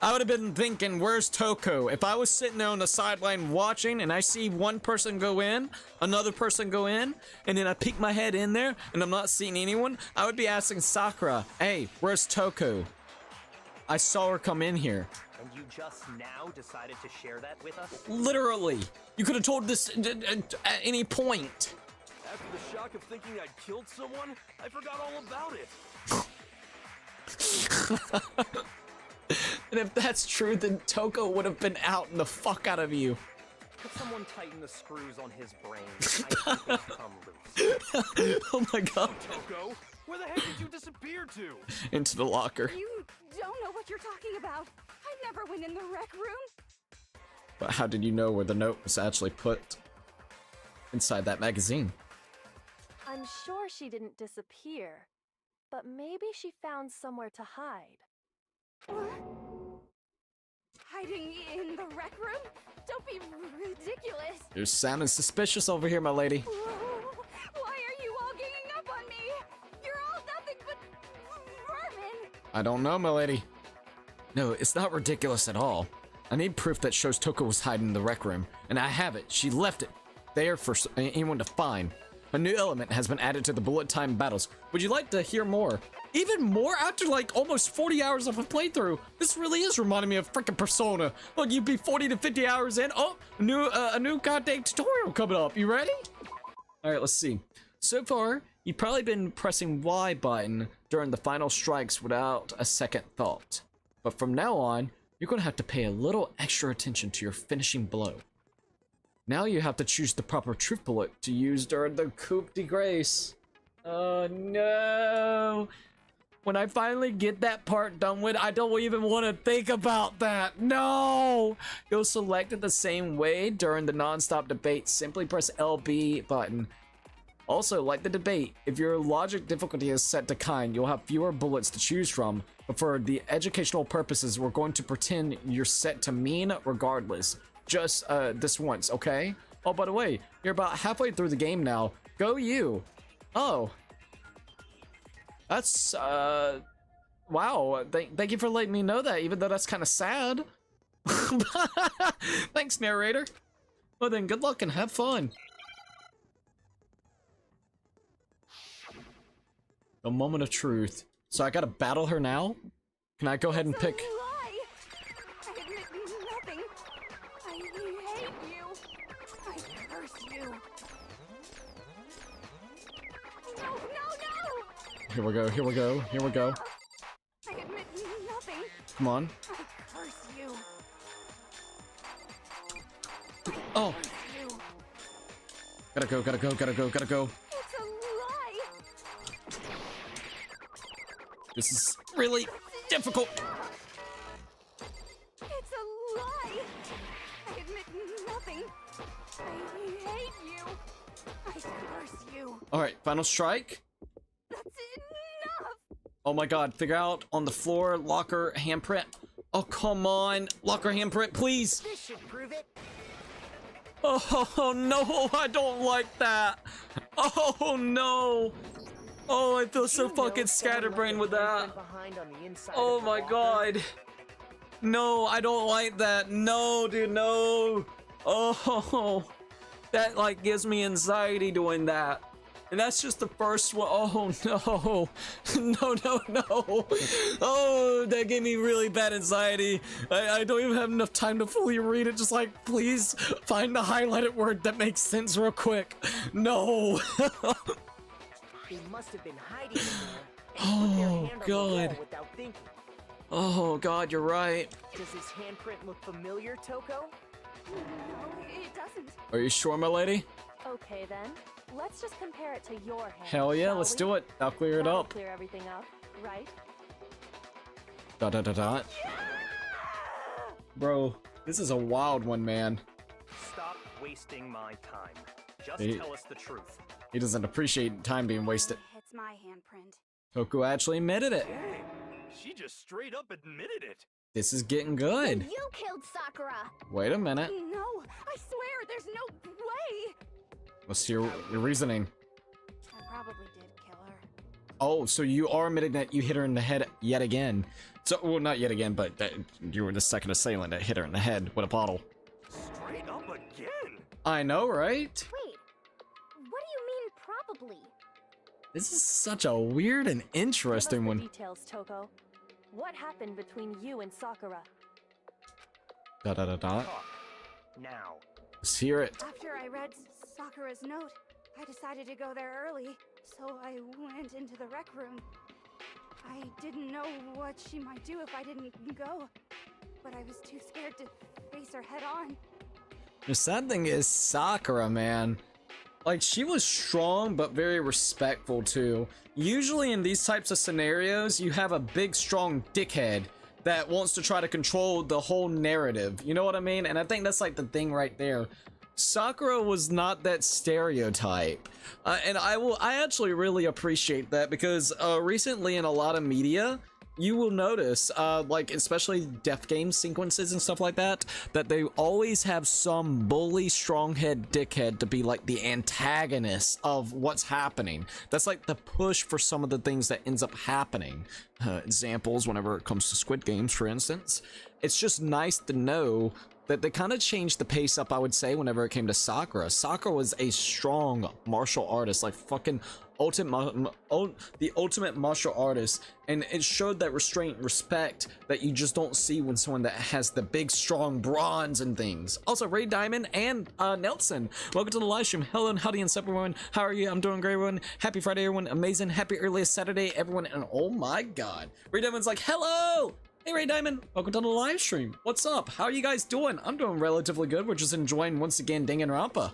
I would have been thinking, where's Toko? If I was sitting there on the sideline watching and I see one person go in, another person go in, and then I peek my head in there and I'm not seeing anyone, I would be asking Sakura, hey, where's Toko? I saw her come in here. And you just now decided to share that with us? Literally. You could have told this at any point. After the shock of thinking I'd killed someone, I forgot all about it. And if that's true, then Toko would have been outing the fuck out of you. Could someone tighten the screws on his brain? I think they've come loose. Oh my god. Toko, where the heck did you disappear to? Into the locker. You don't know what you're talking about. I never went in the rec room. But how did you know where the note was actually put inside that magazine? I'm sure she didn't disappear, but maybe she found somewhere to hide. Hiding in the rec room? Don't be ridiculous. You're sounding suspicious over here, my lady. Why are you all ganging up on me? You're all nothing but vermin. I don't know, my lady. No, it's not ridiculous at all. I need proof that shows Toko was hiding in the rec room, and I have it. She left it there for anyone to find. A new element has been added to the bullet time battles. Would you like to hear more? Even more after like almost 40 hours of a playthrough? This really is reminding me of freaking Persona. Look, you'd be 40 to 50 hours in. Oh, a new goddamn tutorial coming up. You ready? All right, let's see. So far, you've probably been pressing Y button during the final strikes without a second thought. But from now on, you're gonna have to pay a little extra attention to your finishing blow. Now you have to choose the proper truth bullet to use during the coup de grace. Oh no! When I finally get that part done with, I don't even want to think about that. No! You'll select it the same way during the non-stop debate. Simply press LB button. Also, like the debate, if your logic difficulty is set to kind, you'll have fewer bullets to choose from. But for the educational purposes, we're going to pretend you're set to mean regardless. Just this once, okay? Oh, by the way, you're about halfway through the game now. Go you! Oh. That's, wow. Thank you for letting me know that, even though that's kind of sad. Thanks, narrator. Well then, good luck and have fun. A moment of truth. So I gotta battle her now? Can I go ahead and pick... Here we go, here we go, here we go. I admit nothing. Come on. I curse you. Oh! Gotta go, gotta go, gotta go, gotta go. It's a lie. This is really difficult. It's a lie. I admit nothing. I hate you. Final strike. That's enough! Oh my god, figure out on the floor, locker, handprint. Oh, come on. Locker, handprint, please. This should prove it. Oh, no, I don't like that. Oh, no. Oh, I feel so You know fucking someone scatterbrained with left a that. handprint behind on the inside Oh of the my locker? god. No, I don't like that. No, dude, no. Oh, that like gives me anxiety doing that. And that's just the first one. Oh no. No, no, no. Oh, that gave me really bad anxiety. I don't even have enough time to fully read it. Just like, please find the highlighted word that makes sense real quick. No. They must have been hiding in there and put their Oh, hand on the God. wall without thinking. Oh god, you're right. Does his handprint look familiar, Toko? No, it doesn't. Are you sure, my lady? Okay then, let's just compare it to your hand. Hell yeah, shall let's we? do it. I'll clear it That'll up. Clear everything up, right? Dot dot dot dot. Bro, this is a wild one, man. Stop wasting my time. Just Hey. tell us the truth. He doesn't appreciate time being wasted. It's my handprint. Toku actually admitted it. Dang, she just straight up admitted it. This is getting good. You killed Sakura. Wait a minute. No, I swear, there's no way! Let's hear your reasoning. I probably did kill her. Oh, so you are admitting that you hit her in the head yet again. So, well, not yet again, but that you were the second assailant that hit her in the head with a bottle. Straight up again. I know, right? Wait, what do you mean probably? This is such a weird and interesting Give us one. the details, Toko. What happened between you and Sakura? Dot dot dot dot. Talk. Now. Let's hear it. After I read Sakura's note, I decided to go there early, so I went into the rec room. I didn't know what she might do if I didn't go, but I was too scared to face her head on. The sad thing is Sakura, man. Like, she was strong, but very respectful, too. Usually in these types of scenarios, you have a big, strong dickhead that wants to try to control the whole narrative. You know what I mean? And I think that's, like, the thing right there. Sakura was not that stereotype. And I actually really appreciate that because recently in a lot of media, you will notice, like, especially death game sequences and stuff like that, that they always have some bully, strong-head dickhead to be, like, the antagonist of what's happening. That's, like, the push for some of the things that ends up happening. Examples, whenever it comes to Squid Games, for instance. It's just nice to know that they kind of changed the pace up, I would say, whenever it came to Sakura. Sakura was a strong martial artist, like fucking the ultimate martial artist, and it showed that restraint and respect that you just don't see when someone that has the big, strong bronze and things. Also, Ray Diamond and Nelson, welcome to the live stream. Hello and howdy and sup, everyone. How are you? I'm doing great, everyone. Happy Friday, everyone. Amazing. Happy earliest Saturday, everyone. And oh my god, Ray Diamond's like, hello! Hey Ray Diamond, welcome to the live stream. What's up? How are you guys doing? I'm doing relatively good. We're just enjoying, once again, Danganronpa.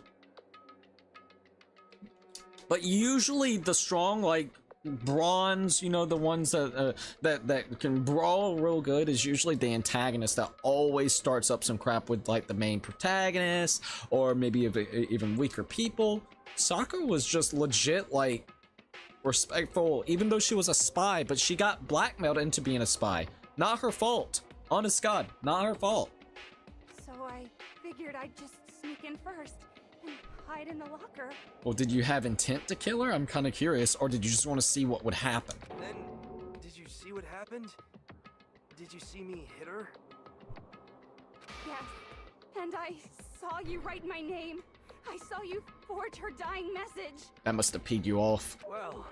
But usually the strong, like, bronze, you know, the ones that that can brawl real good is usually the antagonist that always starts up some crap with, like, the main protagonist, or maybe even weaker people. Sakura was just legit, like, respectful, even though she was a spy, but she got blackmailed into being a spy. Not her fault. Honest God, not her fault. So I figured I'd just sneak in first and hide in the locker. Well, did you have intent to kill her? I'm kind of curious. Or did you just want to see what would happen? Then, did you see what happened? Did you see me hit her? Yes, and I saw you write my name. I saw you forge her dying message. That must have peed you off. Well,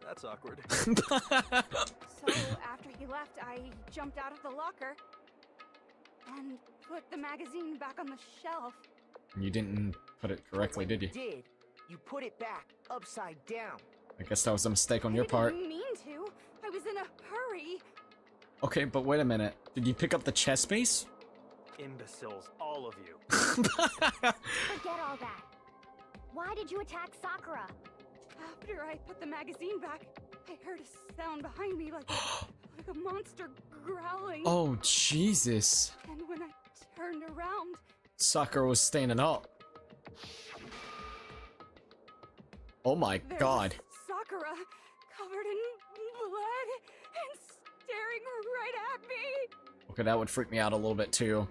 that's awkward. So after he left, I jumped out of the locker and put the magazine back on the shelf. You didn't put it correctly, did you? Did. You put it back, upside down. I guess that was a mistake on I your didn't part. mean to. I was in a hurry. Okay, but wait a minute. Did you pick up the chess piece? Imbeciles, all of you. Forget all that. Why did you attack Sakura? After I put the magazine back, I heard a sound behind me like a monster growling. Oh, Jesus. And when I turned around, Sakura was standing up. Oh my There god. was Sakura, covered in blood and staring right at me. Okay, that would freak me out a little bit too.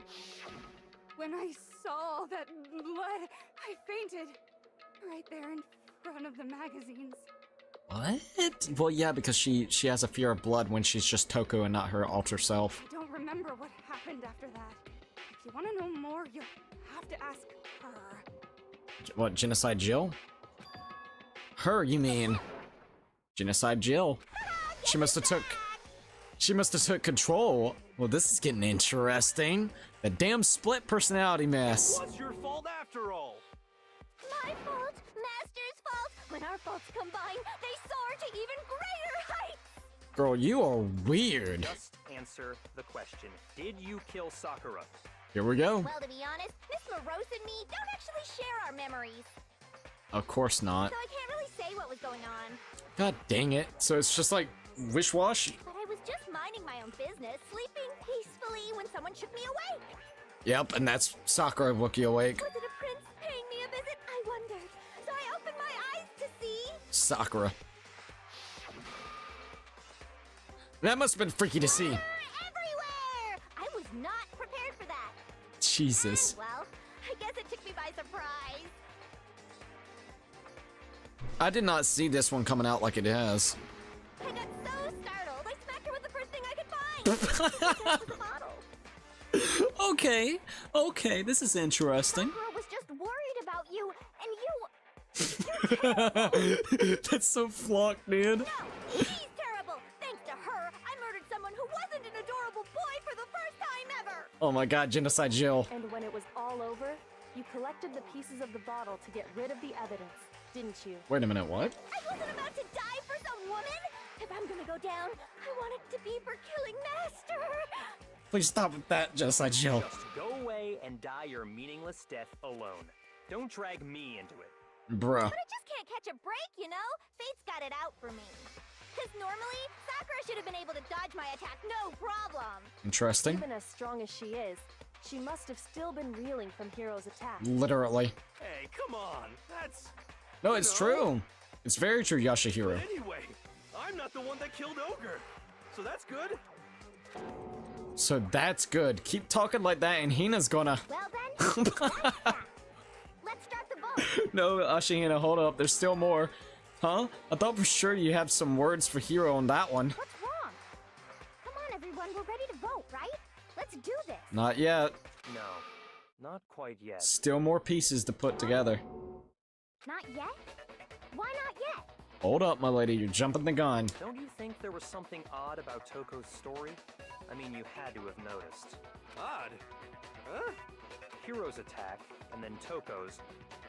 When I saw that blood, I fainted. Right there in front of the magazines. What? Well, yeah, because she has a fear of blood when she's just Toko and not her alter self. I don't remember what happened after that. If you want to know more, you'll have to ask her. What, Genocide Jill? Her, you mean? Genocide Jill. She must have took control. Well, this is getting interesting. The damn split personality mess. What's your fault after all? My fault, Master's fault. When our faults combine, they soar to even greater heights. Girl, you are weird. Just answer the question. Did you kill Sakura? Here we go. Well, to be honest, Miss Morose and me don't actually share our memories, Of course not. so I can't really say what was going on. God dang it. So it's just like wish-wash? But I was just minding my own business, sleeping peacefully when someone shook me awake. Yep, and that's Sakura woke you awake. Was it a prince paying me a visit? I wondered. So I opened my eyes to see. Sakura. That must have been freaky to see. Everywhere! I was not prepared for that. Jesus. Well, I guess it took me by surprise. I did not see this one coming out like it has. I got so startled, I smacked her with the first thing I could find. It was a bottle. Okay, this is interesting. Sakura was just worried about you, and you... That's so flocked, dude. No, he's terrible. Thanks to her, I murdered someone who wasn't an adorable boy for the first time ever. Oh my god, Genocide Jill. And when it was all over, you collected the pieces of the bottle to get rid of the evidence, didn't you? Wait a minute, what? I wasn't about to die for some woman. If I'm gonna go down, I want it to be for killing Master. Please stop with that, Genocide Jill. Just go away and die your meaningless death alone. Don't drag me into it. Bruh. But I just can't catch a break, you know? Fate's got it out for me. Because normally, Sakura should have been able to dodge my attack, no problem. Interesting. Even as strong as she is, she must have still been reeling from Hiro's attack. Literally. Hey, come on. That's... No, it's true. It's very true, Yashahiro. But anyway, I'm not the one that killed Ogre. So that's good. So that's good. Keep talking like that and Hina's gonna... Well then, that's that. Let's start the vote. No, Ashihina, hold up. There's still more. Huh? I thought for sure you have some words for Hiro on that one. What's wrong? Come on, everyone, we're ready to vote, right? Let's do this. Not yet. No, not quite yet. Still more pieces to put together. Not yet? Why not yet? Hold up, my lady. You're jumping the gun. Don't you think there was something odd about Toko's story? I mean, you had to have noticed. Odd. Huh? Hiro's attack, and then Toko's,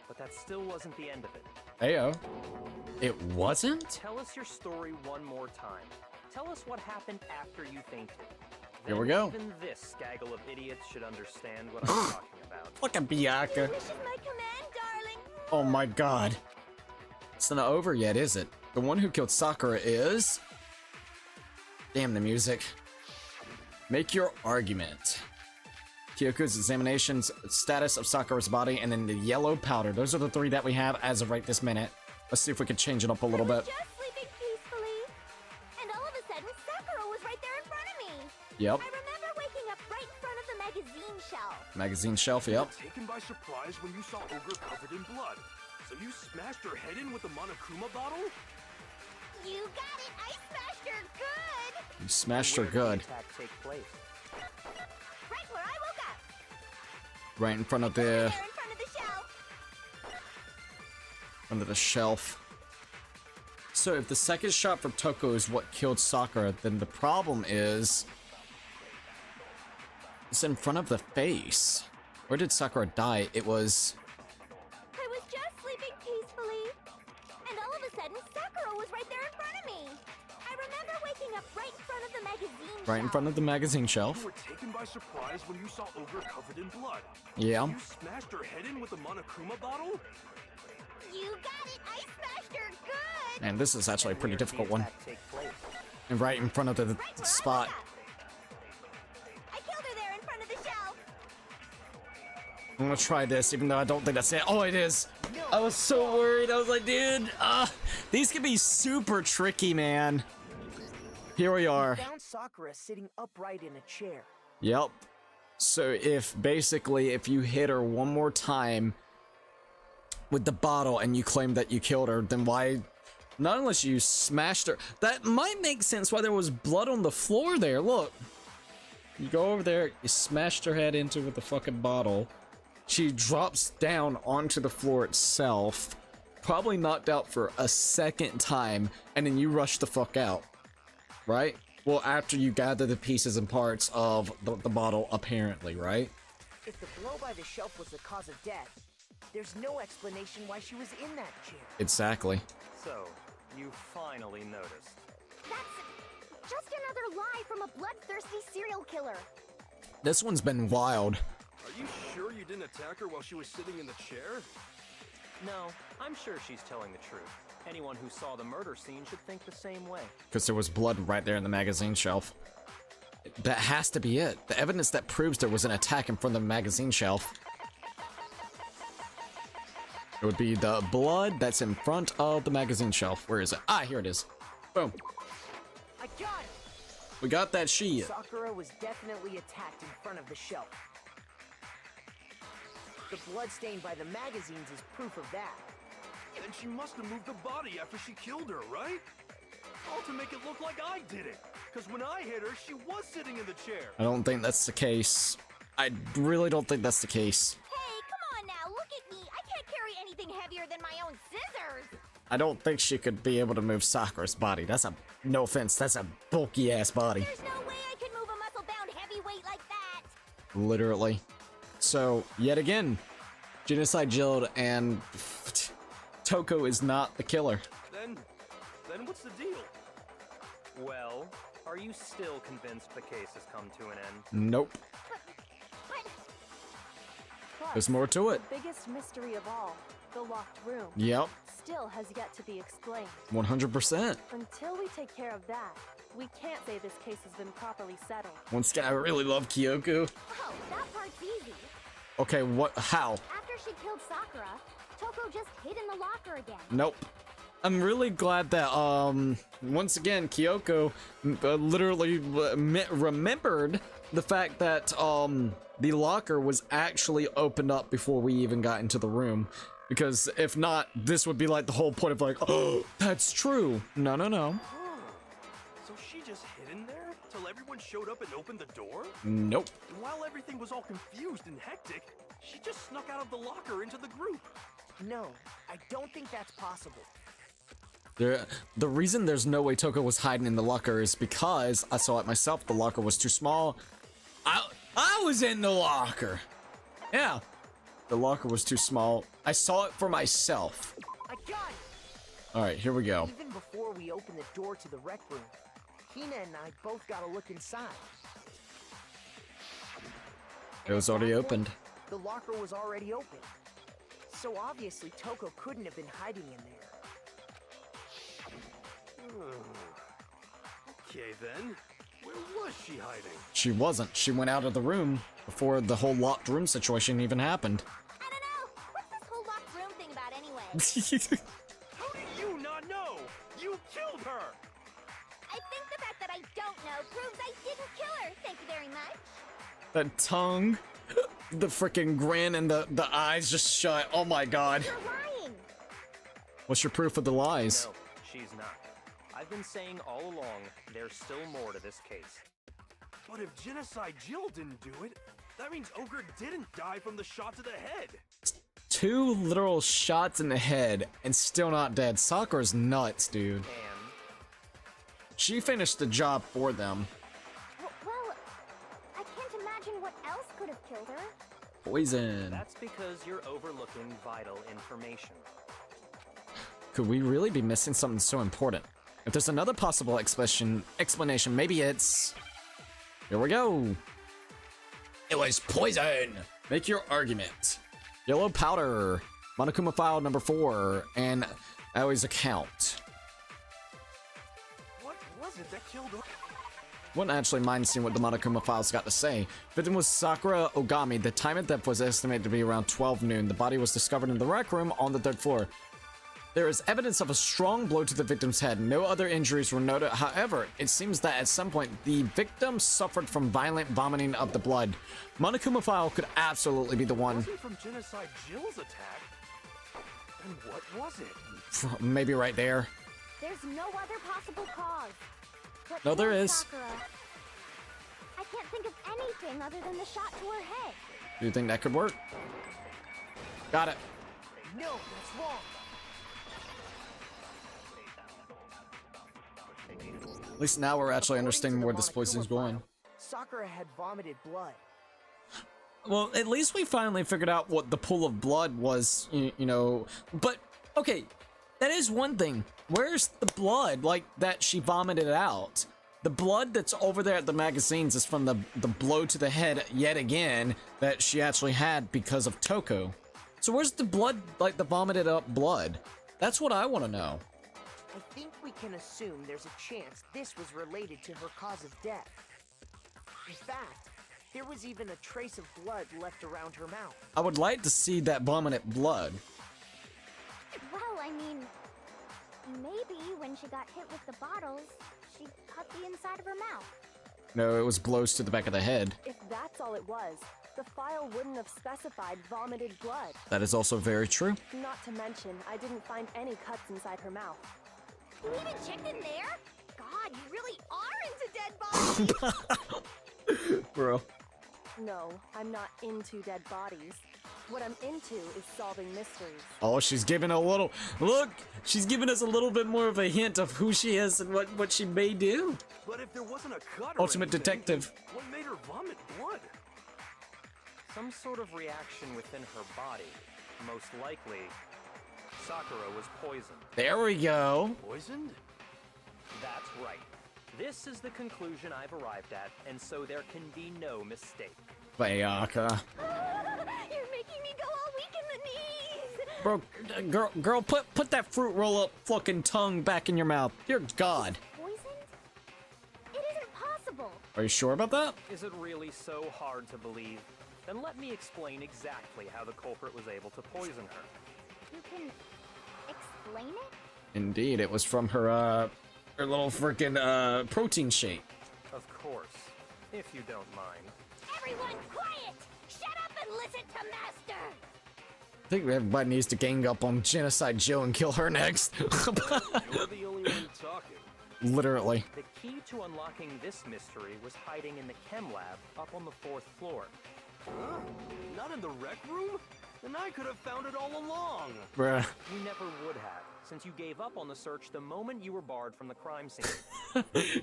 but that still wasn't the end of it. Ayo. It wasn't? Tell us your story one more time. Tell us what happened after you fainted. Here Then we go. Even this gaggle of idiots should understand what I'm talking about. Fucking Bianca. Wish is my command, darling. Oh my god. It's not over yet, is it? The one who killed Sakura is... Damn the music. Make your argument. Kyoko's examinations, status of Sakura's body, and then the yellow powder. Those are the three that we have as of right this minute. Let's see if we can change it up a little bit. Just sleeping peacefully, and all of a sudden, Sakura was right there in front of me. Yep. I remember waking up right in front of the magazine shelf. Magazine shelf, yep. Taken by surprise when you saw Ogre covered in blood. So you smashed her head in with the Monokuma bottle? You got it! I smashed her good! You smashed her Where did good. the attack take place? Right where I woke up. Right in front of the... There in front of the shelf. Under the shelf. So if the second shot from Toko is what killed Sakura, then the problem is... It's in front of the face. Where did Sakura die? It was... I was just sleeping peacefully, and all of a sudden, Sakura was right there in front of me. I remember waking up right in front of the magazine shelf. Right in front of the magazine You shelf. were taken by surprise when you saw Ogre covered in blood. Yeah. You smashed her head in with the Monokuma bottle? You got it! I smashed her good! And this is actually a pretty Where did the difficult one. attack take place? And right in front of the Right where spot. I woke up. I killed her there in front of the shelf. I'm gonna try this, even though I don't think that's it. Oh, it is. I was so worried. I was like, dude, these can be super tricky, man. Here we are. Found Sakura sitting upright in a chair. Yep. So if you hit her one more time with the bottle and you claim that you killed her, then why? Not unless you smashed her. That might make sense why there was blood on the floor there. Look. You go over there, you smashed her head into with the fucking bottle. She drops down onto the floor itself, probably knocked out for a second time, and then you rush the fuck out. Right? Well, after you gather the pieces and parts of the bottle, apparently, right? If the blow by the shelf was the cause of death, there's no explanation why she was in that chair. Exactly. So, you finally noticed. That's just another lie from a bloodthirsty serial killer. This one's been wild. Are you sure you didn't attack her while she was sitting in the chair? No, I'm sure she's telling the truth. Anyone who saw the murder scene should think the same way. Because there was blood right there in the magazine shelf. That has to be it. The evidence that proves there was an attack in front of the magazine shelf. It would be the blood that's in front of the magazine shelf. Where is it? Ah, here it is. Boom. I got it! We got that sheet. Sakura was definitely attacked in front of the shelf. The blood stain by the magazines is proof of that. Then she must have moved the body after she killed her, right? All to make it look like I did it. Because when I hit her, she was sitting in the chair. I don't think that's the case. I really don't think that's the case. Hey, come on now, look at me. I can't carry anything heavier than my own scissors. I don't think she could be able to move Sakura's body. That's a, no offense, that's a bulky ass body. There's no way I could move a muscle-bound heavyweight like that. Literally. So, yet again, Genocide Jill and Toko is not the killer. Then what's the deal? Well, are you still convinced the case has come to an end? Nope. Plus, There's more to it. The biggest mystery of all, the locked room, Yep, still has yet to be explained. 100%. Until we take care of that, we can't say this case has been properly settled. Once again, I really love Kyoko. Oh, that part's easy. Okay, what? How? After she killed Sakura, Toko just hid in the locker again. Nope. I'm really glad that, once again, Kyoko literally remembered the fact that, the locker was actually opened up before we even got into the room. Because if not, this would be like the whole point of like, oh, that's true. No, no, no. So she just hid in there till everyone showed up and opened the door? Nope. And while everything was all confused and hectic, she just snuck out of the locker into the group. No, I don't think that's possible. The reason there's no way Toko was hiding in the locker is because I saw it myself. The locker was too small. I was in the locker. Yeah. The locker was too small. I saw it for myself. I got it! All right, here we go. Even before we opened the door to the rec room, Hina and I both got a look inside. It was already opened. The locker was already open. So obviously Toko couldn't have been hiding in there. Okay then, where was she hiding? She wasn't. She went out of the room before the whole locked room situation even happened. I don't know. What's this whole locked room thing about anyway? How do you not know? You killed her! I think the fact that I don't know proves I didn't kill her. Thank you very much. That tongue, the freaking grin, and the eyes just shut. Oh my god. You're lying. What's your proof of the lies? No, she's not. I've been saying all along, there's still more to this case. But if Genocide Jill didn't do it, that means Ogre didn't die from the shot to the head. 2 literal shots in the head and still not dead. Sakura's nuts, dude. And She finished the job for them. Well, I can't imagine what else could have killed her. Poison. that's because you're overlooking vital information. Could we really be missing something so important? If there's another possible explanation, maybe it's... Here we go. It was poison. Make your argument. Yellow powder. Monokuma file number 4. And Aoi's account. What was it that killed her? Wouldn't actually mind seeing what the Monokuma files got to say. Victim was Sakura Ogami. The time of death was estimated to be around 12 noon. The body was discovered in the rec room on the 3rd floor. There is evidence of a strong blow to the victim's head. No other injuries were noted. However, it seems that at some point, the victim suffered from violent vomiting of the blood. Monokuma file could absolutely be the one. Wasn't from Genocide Jill's attack. And what was it? Maybe right there. There's no other possible cause. But No, there poor is. Sakura. I can't think of anything other than the shot to her head. Do you think that could work? Got it. No, that's wrong. At least now we're actually understanding where this poison's going. Sakura had vomited blood. Well, at least we finally figured out what the pool of blood was, you know. But, okay, that is one thing. Where's the blood, like, that she vomited out? The blood that's over there at the magazines is from the blow to the head yet again that she actually had because of Toko. So where's the blood, like the vomited up blood? That's what I want to know. I think we can assume there's a chance this was related to her cause of death. In fact, there was even a trace of blood left around her mouth. I would like to see that vomited blood. Well, I mean, maybe when she got hit with the bottles, she cut the inside of her mouth. No, it was blows to the back of the head. If that's all it was, the file wouldn't have specified vomited blood. That is also very true. Not to mention, I didn't find any cuts inside her mouth. You even checked in there? God, you really are into dead bodies! Bro. No, I'm not into dead bodies. What I'm into is solving mysteries. Oh, she's giving a little... Look! She's giving us a little bit more of a hint of who she is and what she may do. But if there wasn't a cut or Ultimate anything, detective. what made her vomit blood? Some sort of reaction within her body. Most likely, Sakura was poisoned. There we go. Poisoned? That's right. This is the conclusion I've arrived at, and so there can be no mistake. Bayaka. You're making me go all weak in the knees! Bro, girl, put that fruit roll up fucking tongue back in your mouth. Dear God. Poisoned? It isn't possible. Are you sure about that? Is it really so hard to believe? Then let me explain exactly how the culprit was able to poison her. You can explain it? Indeed, it was from her little freaking protein shake. Of course, if you don't mind. Everyone quiet! Shut up and listen to Master! I think everybody needs to gang up on Genocide Jill and kill her next. You're the only one talking. Literally. The key to unlocking this mystery was hiding in the chem lab up on the 4th floor. Huh? Not in the rec room? Then I could have found it all along. Bruh. You never would have, since you gave up on the search the moment you were barred from the crime scene.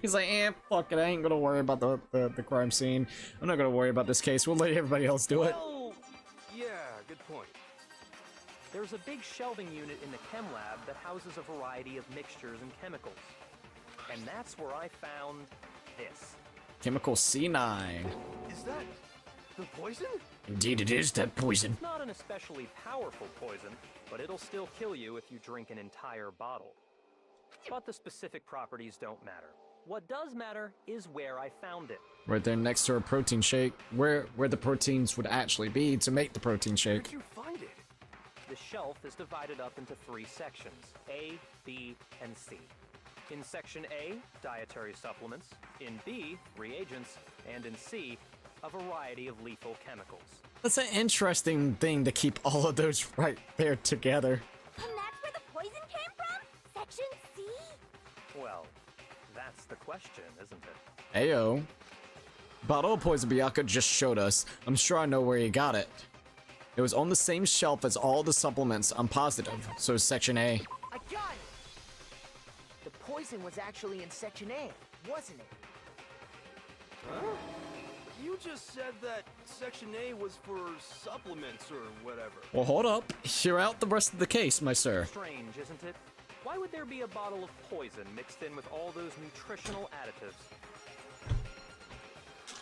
He's like, fuck it, I ain't gonna worry about the crime scene. I'm not gonna worry about this case. We'll let everybody else do it. Well, yeah, good point. There's a big shelving unit in the chem lab that houses a variety of mixtures and chemicals. And that's where I found this. Chemical C9. Is that the poison? Indeed, it is that poison. It's not an especially powerful poison, but it'll still kill you if you drink an entire bottle. But the specific properties don't matter. What does matter is where I found it. Right there next to her protein shake, where the proteins would actually be to make the protein Where'd shake. you find it? The shelf is divided up into 3 sections, A, B, and C. In Section A, dietary supplements. In B, reagents. And in C, a variety of lethal chemicals. That's an interesting thing to keep all of those right there together. And that's where the poison came from? Section C? Well, that's the question, isn't it? Ayo. Bottle of poison Byakuya just showed us. I'm sure I know where he got it. It was on the same shelf as all the supplements, I'm positive. So it's Section A. I got it! The poison was actually in Section A, wasn't it? Huh? You just said that Section A was for supplements or whatever. Well, hold up. Hear out the rest of the case, my sir. Strange, isn't it? Why would there be a bottle of poison mixed in with all those nutritional additives?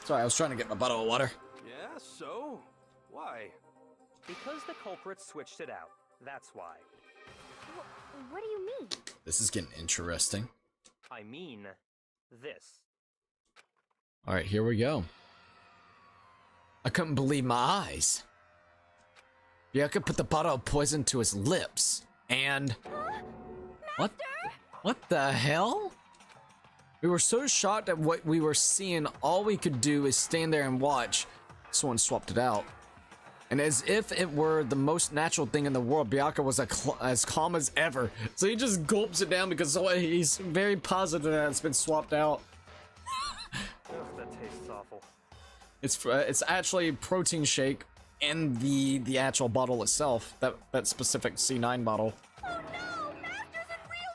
Sorry, I was trying to get my bottle of water. Yeah, so? Why? Because the culprit switched it out. That's why. What do you mean? This is getting interesting. I mean, this. All right, here we go. I couldn't believe my eyes. Byakuya put the bottle of poison to his lips, and... What? What the hell? We were so shocked at what we were seeing, all we could do is stand there and watch. Someone swapped it out. And as if it were the most natural thing in the world, Byakuya was as calm as ever. So he just gulps it down because he's very positive that it's been swapped out. That tastes awful. It's actually protein shake in the actual bottle itself. That specific C9 bottle. Oh no! Master's in real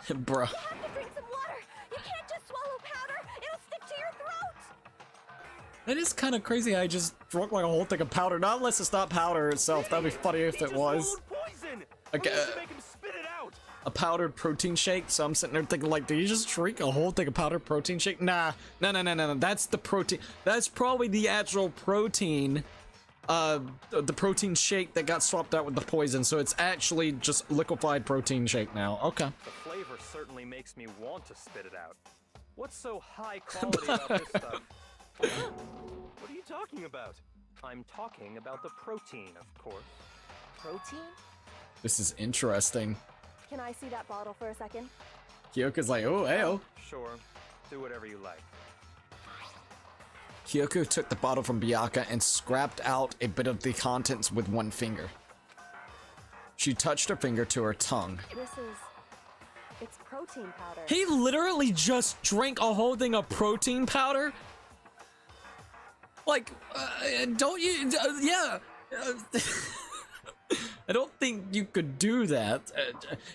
trouble! Bruh. You have to drink some water! You can't just swallow powder! It'll stick to your throat! That is kind of crazy. I just drunk like a whole thing of powder. Not unless it's not powder itself. That'd be funny if it was. Okay, a powdered protein shake. So I'm sitting there thinking, like, did you just drink a whole thing of powdered protein shake? Nah, no. That's the protein. That's probably the actual protein. The protein shake that got swapped out with the poison. So it's actually just liquefied protein shake now. Okay. The flavor certainly makes me want to spit it out. What's so high quality about this stuff? What are you talking about? I'm talking about the protein, of course. Protein? This is interesting. Can I see that bottle for a second? Kyoko's like, oh, hey-oh. Sure, do whatever you like. Kyoko took the bottle from Byakuya and scraped out a bit of the contents with one finger. She touched her finger to her tongue. It's protein powder. He literally just drank a whole thing of protein powder? Like, don't you, yeah. I don't think you could do that.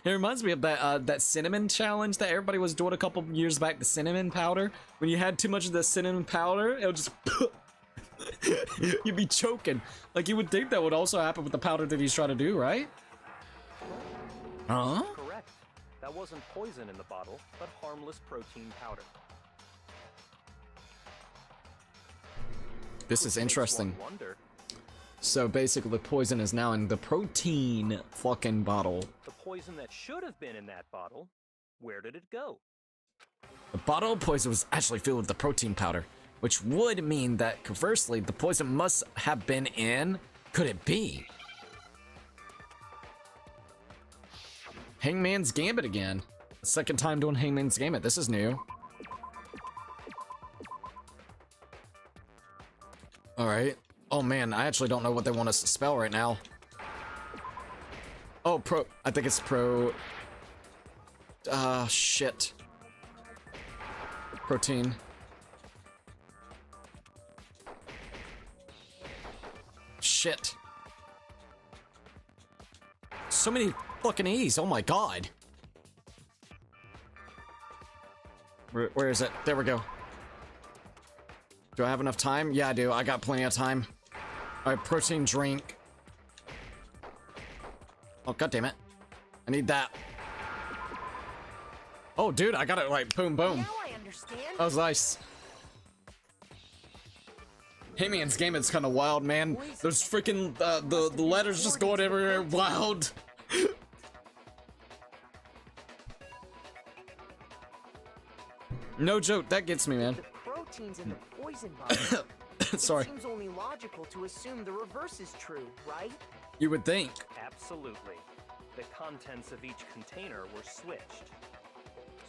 It reminds me of that cinnamon challenge that everybody was doing a couple years back, the cinnamon powder. When you had too much of the cinnamon powder, it would just... you'd be choking. Like, you would think that would also happen with the powder that he's trying to do, right? Huh? Correct. That wasn't poison in the bottle, but harmless protein powder. This is interesting. So basically the poison is now in the protein fucking bottle. The poison that should have been in that bottle, where did it go? The bottle of poison was actually filled with the protein powder, which would mean that conversely the poison must have been in... Could it be? Hangman's Gambit again. Second time doing Hangman's Gambit. This is new. Alright. Oh man, I actually don't know what they want us to spell right now. Oh, I think it's shit. Protein. Shit. So many fucking E's, oh my god. Where is it? There we go. Do I have enough time? Yeah, I do. I got plenty of time. Alright, protein drink. Oh, god damn it. I need that. Oh, dude, I got it like boom, boom. Now I understand. That was nice. Hangman's Gambit's kind of wild, man. There's freaking the letters just going everywhere wild. No joke, that gets me, man. The proteins in the poison bottle. Sorry. It seems only logical to assume the reverse is true, right? You would think. Absolutely. The contents of each container were switched.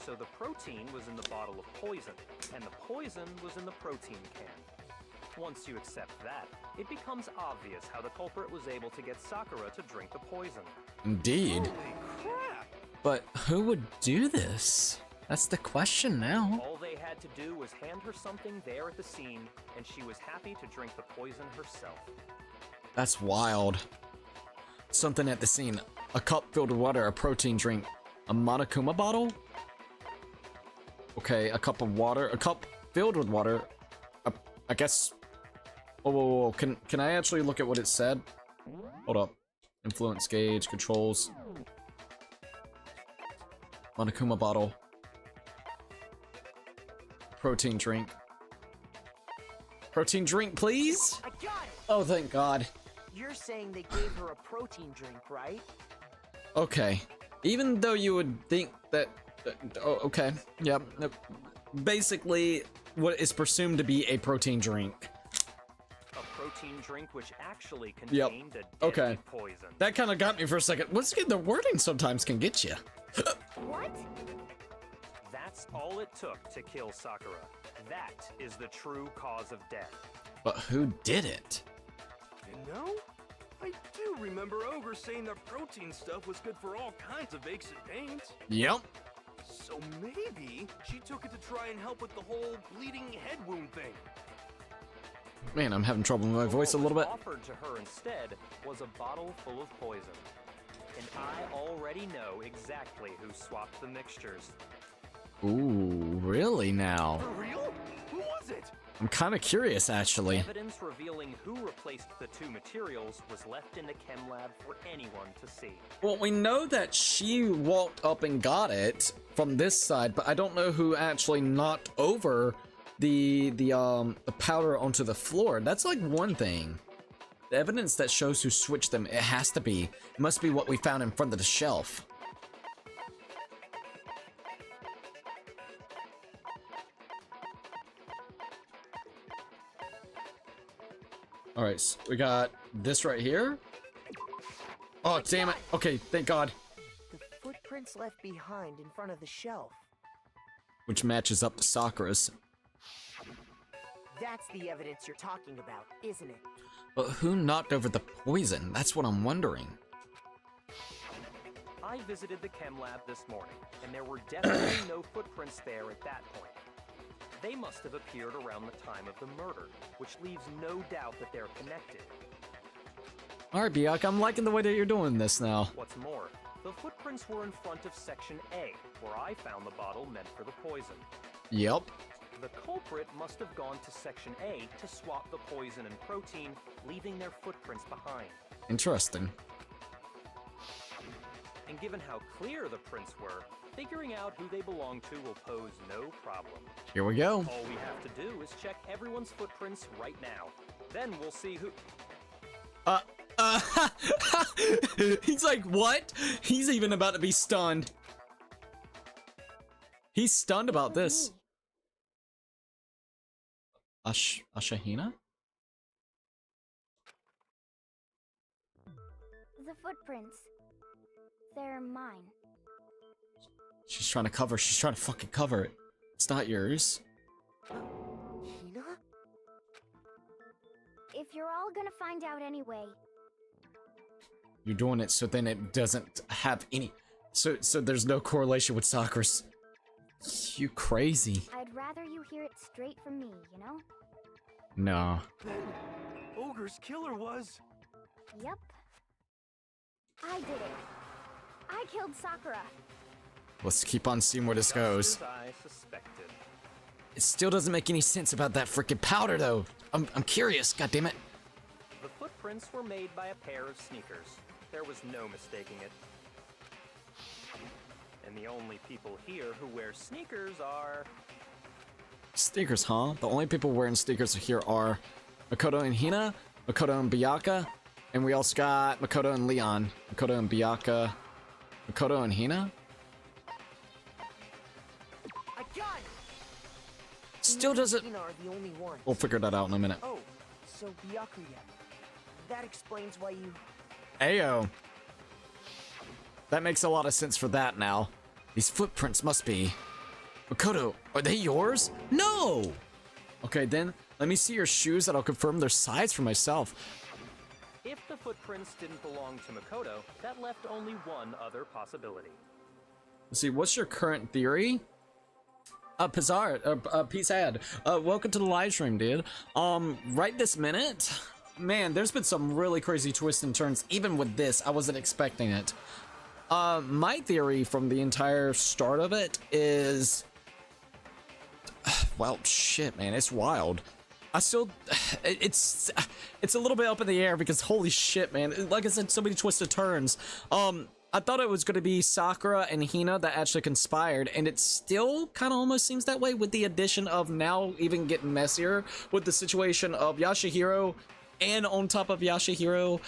So the protein was in the bottle of poison, and the poison was in the protein can. Once you accept that, it becomes obvious how the culprit was able to get Sakura to drink the poison. Indeed. Holy crap! But who would do this? That's the question now. All they had to do was hand her something there at the scene, and she was happy to drink the poison herself. That's wild. Something at the scene. A cup filled with water, a protein drink, a Monokuma bottle? Okay, a cup of water, a cup filled with water. I guess... Whoa. Can I actually look at what it said? Hold up. Influence gauge, controls. Monokuma bottle. Protein drink. Protein drink, please? I got it! Oh, thank God. You're saying they gave her a protein drink, right? Okay. Even though you would think that... oh, okay. Yep. Basically, what is presumed to be a protein drink. A protein drink which actually Yep. contained a deadly Okay. poison. That kind of got me for a second. Once again, the wording sometimes can get you. What? That's all it took to kill Sakura. That is the true cause of death. But who did it? You know, I do remember Ogre saying that protein stuff was good for all kinds of aches and pains. Yep. So maybe she took it to try and help with the whole bleeding head wound thing. Man, I'm having trouble with my voice a little bit. What was offered to her instead was a bottle full of poison. And I already know exactly who swapped the mixtures. Ooh, really now? For real? Who was it? I'm kind of curious, actually. Evidence revealing who replaced the two materials was left in the chem lab for anyone to see. Well, we know that she walked up and got it from this side, but I don't know who actually knocked over the powder onto the floor. That's like one thing. The evidence that shows who switched them, it has to be. It must be what we found in front of the shelf. All right, so we got this right here. Oh, damn it. Okay, thank God. The footprints left behind in front of the shelf. Which matches up to Sakura's. That's the evidence you're talking about, isn't it? But who knocked over the poison? That's what I'm wondering. I visited the chem lab this morning, and there were definitely no footprints there at that point. They must have appeared around the time of the murder, which leaves no doubt that they're connected. Alright, Biak, I'm liking the way that you're doing this now. What's more, the footprints were in front of Section A, where I found the bottle meant for the poison. Yep. The culprit must have gone to Section A to swap the poison and protein, leaving their footprints behind. Interesting. And given how clear the prints were, figuring out who they belong to will pose no problem. Here we go. All we have to do is check everyone's footprints right now. Then we'll see who... He's like, what? He's even about to be stunned. He's stunned about this. Ashahina? The footprints. They're mine. She's trying to cover. She's trying to fucking cover it. It's not yours. Hina? If you're all gonna find out anyway, You're doing it so then it doesn't have any... So there's no correlation with Sakura's. You crazy. I'd rather you hear it straight from me, you know? No. Then Ogre's killer was... Yep. I did it. I killed Sakura. Let's keep on seeing where this goes. Just as I suspected. It still doesn't make any sense about that freaking powder, though. I'm curious, goddammit. The footprints were made by a pair of sneakers. There was no mistaking it. And the only people here who wear sneakers are... Sneakers, huh? The only people wearing sneakers here are Makoto and Hina, Makoto and Byakuya, and we also got Makoto and Leon. Makoto and Byakuya. Makoto and Hina? I got it! Still doesn't... Hina are the only ones. We'll figure that out in a minute. Oh, so Byakuya. That explains why you... Ayo. That makes a lot of sense for that now. These footprints must be... Makoto, are they yours? No! Okay, then, let me see your shoes that I'll confirm their size for myself. If the footprints didn't belong to Makoto, that left only one other possibility. Let's see, what's your current theory? Peace ad. Welcome to the live stream, dude. Right this minute, man, there's been some really crazy twists and turns. Even with this, I wasn't expecting it. My theory from the entire start of it is... Well, shit, man, it's wild. I still... It's a little bit up in the air because holy shit, man. Like I said, so many twists and turns. I thought it was going to be Sakura and Hina that actually conspired, and it still kind of almost seems that way with the addition of now even getting messier with the situation of Yashihiro, and on top of Yashihiro,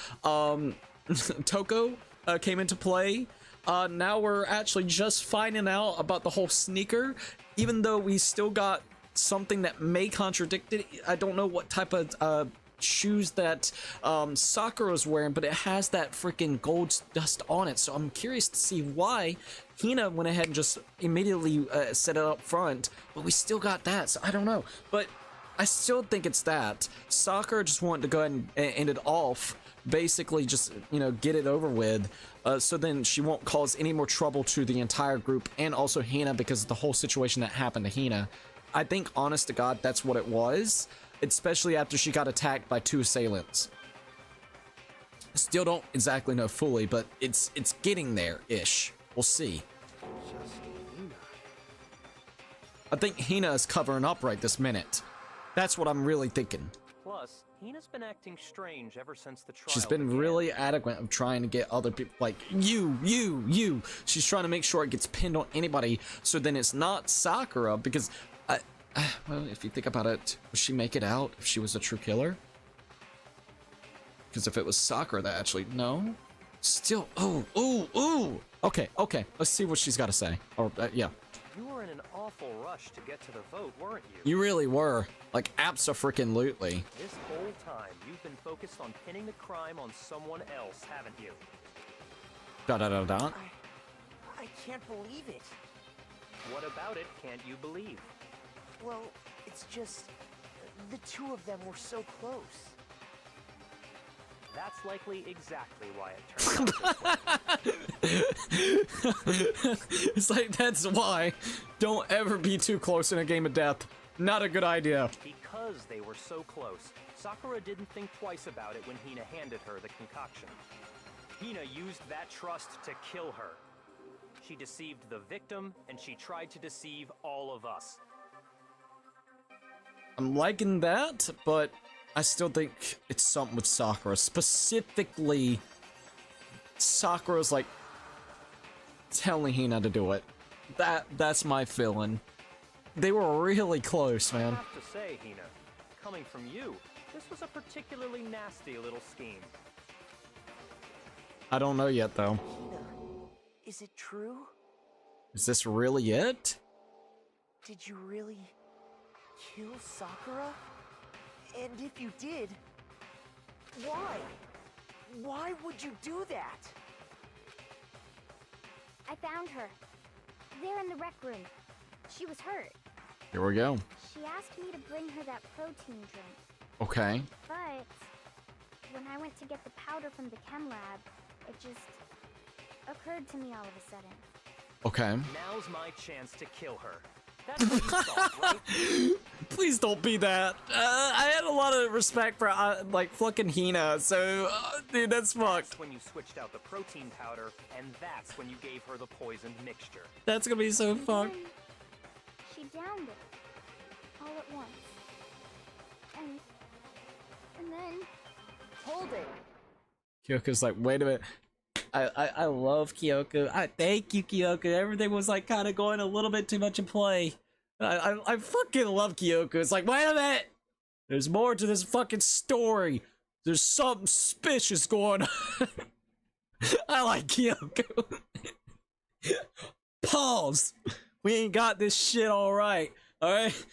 Toko came into play. Now we're actually just finding out about the whole sneaker, even though we still got something that may contradict it. I don't know what type of shoes that Sakura's wearing, but it has that freaking gold dust on it, so I'm curious to see why Hina went ahead and just immediately set it up front, but we still got that, so I don't know. But I still think it's that Sakura just wanted to go ahead and end it off, basically just, you know, get it over with, so then she won't cause any more trouble to the entire group and also Hina, because of the whole situation that happened to Hina. I think, honest to God, that's what it was, especially after she got attacked by 2 assailants. Still don't exactly know fully, but it's getting there-ish. We'll see. I think Hina is covering up right this minute. That's what I'm really thinking. Plus, Hina's been acting strange ever since the trial. She's been really adamant of trying to get other people, like, you. She's trying to make sure it gets pinned on anybody, so then it's not Sakura, because, well, if you think about it, would she make it out if she was a true killer? Because if it was Sakura that actually, no? Still, ooh. Okay, let's see what she's got to say. Or, yeah. You were in an awful rush to get to the vote, weren't you? You really were. Like, abso-freaking-lutely. This whole time, you've been focused on pinning the crime on someone else, haven't you? Da-da-da-da. I can't believe it. What about it can't you believe? Well, it's just the 2 of them were so close. That's likely exactly why it turned out this way. It's like, that's why. Don't ever be too close in a game of death. Not a good idea. Because they were so close, Sakura didn't think twice about it when Hina handed her the concoction. Hina used that trust to kill her. She deceived the victim, and she tried to deceive all of us. I'm liking that, but I still think it's something with Sakura. Specifically, Sakura's like telling Hina to do it. That's my feeling. They were really close, man. I have to say, Hina, coming from you, this was a particularly nasty little scheme. I don't know yet, though. Hina, is it true? Is this really it? Did you really kill Sakura? And if you did, why? Why would you do that? I found her. There in the rec room. She was hurt. Here we go. She asked me to bring her that protein drink. Okay. But when I went to get the powder from the chem lab, it just occurred to me all of a sudden. Okay. Now's my chance to kill her. That's what you thought, right? Please don't be that. I had a lot of respect for, like, fucking Hina, so, dude, that's fucked. That's when you switched out the protein powder, and that's when you gave her the poisoned mixture. That's gonna be so fucked. She downed it. All at once. And then... Hold it! Kyoko's like, wait a minute. I love Kyoko. Thank you, Kyoko. Everything was like kind of going a little bit too much in play. I fucking love Kyoko. It's like, wait a minute. There's more to this fucking story. There's something suspicious going on. I like Kyoko. Pause. We ain't got this shit all right. All right.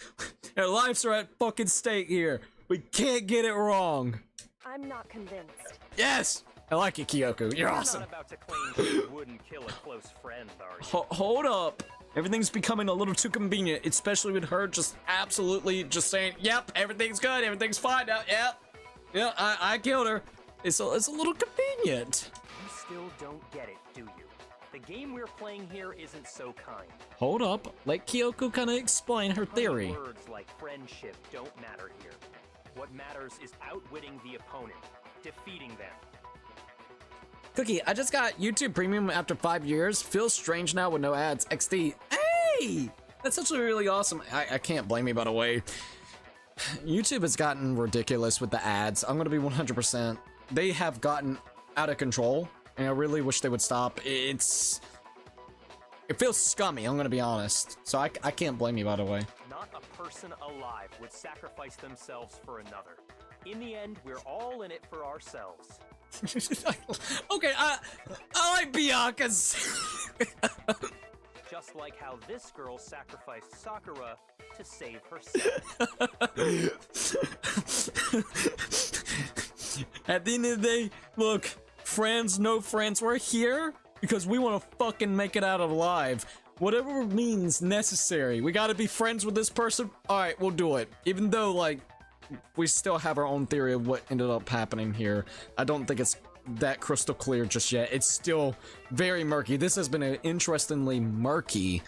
Our lives are at fucking stake here. We can't get it wrong. I'm not convinced. Yes. I like you, Kyoko. You're awesome. Not about to claim you wouldn't kill a close friend, are you? Hold up. Everything's becoming a little too convenient, especially with her just absolutely just saying, yep, everything's good, everything's fine now, yep. Yeah, I killed her. It's a little convenient. You still don't get it, do you? The game we're playing here isn't so kind. Hold up. Let Kyoko kind of explain her theory. Words like friendship don't matter here. What matters is outwitting the opponent, defeating them. Cookie, I just got YouTube Premium after 5 years. Feels strange now with no ads. XD. Hey! That's actually really awesome. I can't blame you, by the way. YouTube has gotten ridiculous with the ads. I'm gonna be 100%. They have gotten out of control, and I really wish they would stop. It feels scummy, I'm gonna be honest. So I can't blame you, by the way. Not a person alive would sacrifice themselves for another. In the end, we're all in it for ourselves. Okay, I like Bianca's. just like how this girl sacrificed Sakura to save herself. At the end of the day, look, friends, no friends, we're here because we want to fucking make it out alive. Whatever means necessary. We gotta be friends with this person. Alright, we'll do it. Even though, like, we still have our own theory of what ended up happening here. I don't think it's that crystal clear just yet. It's still very murky. This has been an interestingly murky,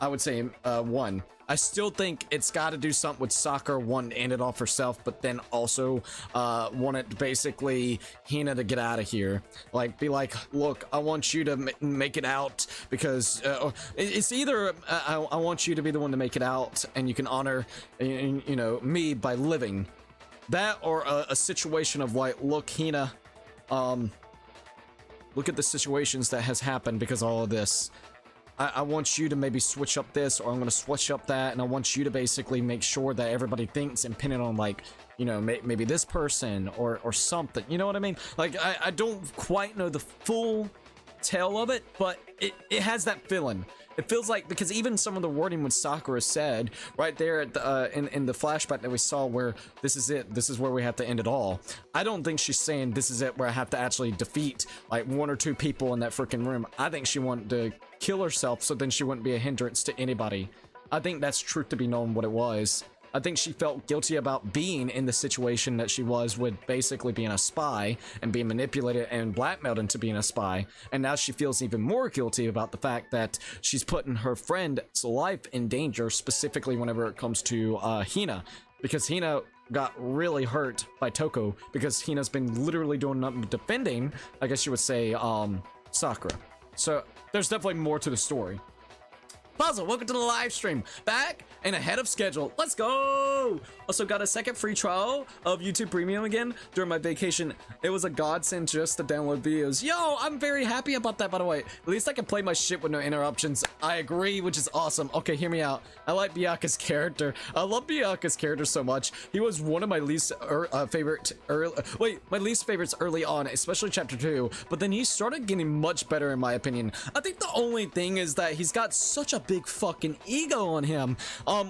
I would say, one. I still think it's got to do something with Sakura wanting to end it off herself, but then also wanted basically Hina to get out of here. Like, be like, look, I want you to make it out because it's either I want you to be the one to make it out and you can honor, you know, me by living. That or a situation of like, look, Hina, look at the situations that has happened because of all of this. I want you to maybe switch up this, or I'm going to switch up that, and I want you to basically make sure that everybody thinks and pin it on, like, you know, maybe this person or something. You know what I mean? Like, I don't quite know the full tale of it, but it has that feeling. It feels like, because even some of the wording when Sakura said right there at the, in the flashback that we saw where this is it, this is where we have to end it all. I don't think she's saying this is it where I have to actually defeat like 1 or 2 people in that freaking room. I think she wanted to kill herself so then she wouldn't be a hindrance to anybody. I think that's truth to be known what it was. I think she felt guilty about being in the situation that she was with basically being a spy and being manipulated and blackmailed into being a spy. And now she feels even more guilty about the fact that she's putting her friend's life in danger, specifically whenever it comes to Hina. Because Hina got really hurt by Toko because Hina's been literally doing nothing but defending, I guess you would say, Sakura. So there's definitely more to the story. Puzzle, welcome to the live stream. Back and ahead of schedule. Let's go! Also got a second free trial of YouTube Premium again during my vacation. It was a godsend just to download videos. Yo, I'm very happy about that, by the way. At least I can play my shit with no interruptions. I agree, which is awesome. Okay, hear me out. I like Byakuya's character. I love Byakuya's character so much. He was one of my least favorite my least favorites early on, especially chapter 2, but then he started getting much better in my opinion. I think the only thing is that he's got such a big fucking ego on him.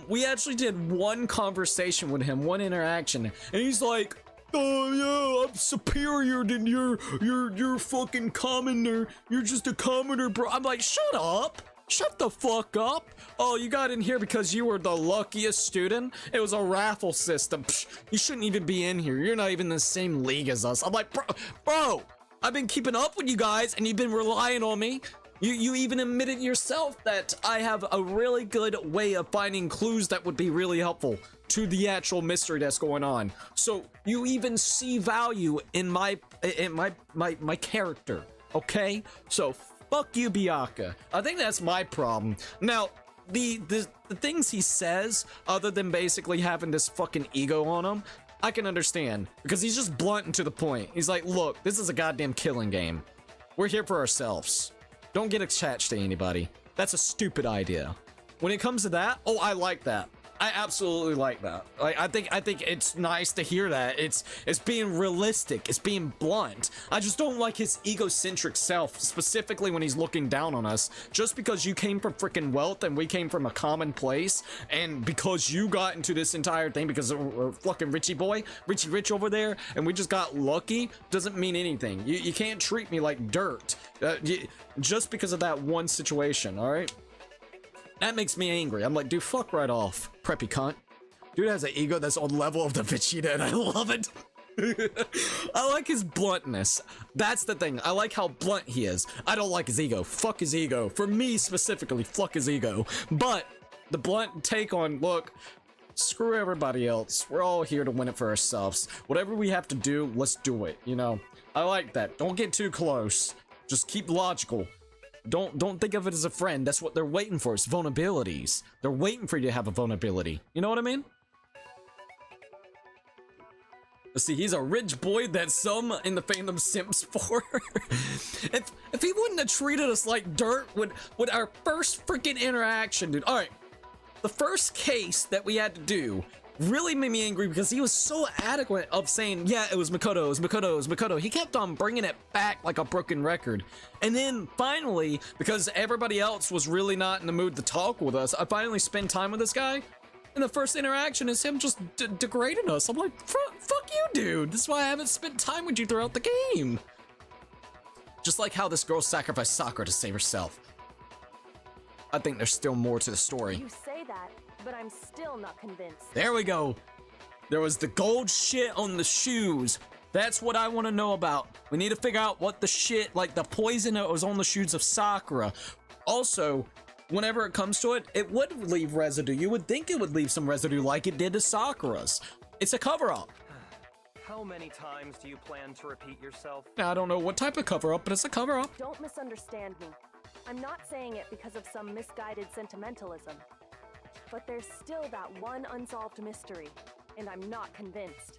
We actually did one conversation with him, one interaction, and he's like, oh yeah, I'm superior than you're fucking commoner. You're just a commoner, bro. I'm like, shut up. Shut the fuck up. Oh, you got in here because you were the luckiest student? It was a raffle system. Psh, you shouldn't even be in here. You're not even in the same league as us. I'm like, bro, I've been keeping up with you guys and you've been relying on me. You even admitted yourself that I have a really good way of finding clues that would be really helpful to the actual mystery that's going on. So you even see value in my character, okay? So fuck you, Byakuya. I think that's my problem. Now, the things he says, other than basically having this fucking ego on him, I can understand because he's just blunt and to the point. He's like, look, this is a goddamn killing game. We're here for ourselves. Don't get attached to anybody. That's a stupid idea. When it comes to that, oh, I like that. I absolutely like that. Like, I think it's nice to hear that. It's being realistic. It's being blunt. I just don't like his egocentric self, specifically when he's looking down on us. Just because you came from freaking wealth and we came from a common place, and because you got into this entire thing because we're fucking Richie Rich over there, and we just got lucky, doesn't mean anything. You can't treat me like dirt just because of that one situation, all right? That makes me angry. I'm like, dude, fuck right off, preppy cunt. Dude has an ego that's on level of the Vegeta, and I love it. I like his bluntness. That's the thing. I like how blunt he is. I don't like his ego. Fuck his ego. For me specifically, fuck his ego. But the blunt take on, look, screw everybody else. We're all here to win it for ourselves. Whatever we have to do, let's do it, you know? I like that. Don't get too close. Just keep logical. Don't think of it as a friend. That's what they're waiting for. It's vulnerabilities. They're waiting for you to have a vulnerability. You know what I mean? Let's see, he's a rich boy that some in the fandom simps for. if he wouldn't have treated us like dirt with our first freaking interaction, dude. All right. The first case that we had to do really made me angry because he was so adequate of saying, yeah, it was Makoto, it was Makoto, it was Makoto. He kept on bringing it back like a broken record. And then finally, because everybody else was really not in the mood to talk with us, I finally spent time with this guy. And the first interaction is him just degrading us. I'm like, fuck you, dude. This is why I haven't spent time with you throughout the game. Just like how this girl sacrificed Sakura to save herself. I think there's still more to the story. You say that, but I'm still not convinced. There we go. There was the gold shit on the shoes. That's what I want to know about. We need to figure out what the shit, like the poison that was on the shoes of Sakura. Also, whenever it comes to it, it would leave residue. You would think it would leave some residue like it did to Sakura's. It's a cover-up. How many times do you plan to repeat yourself? I don't know what type of cover-up, but it's a cover-up. Don't misunderstand me. I'm not saying it because of some misguided sentimentalism. But there's still that one unsolved mystery, and I'm not convinced.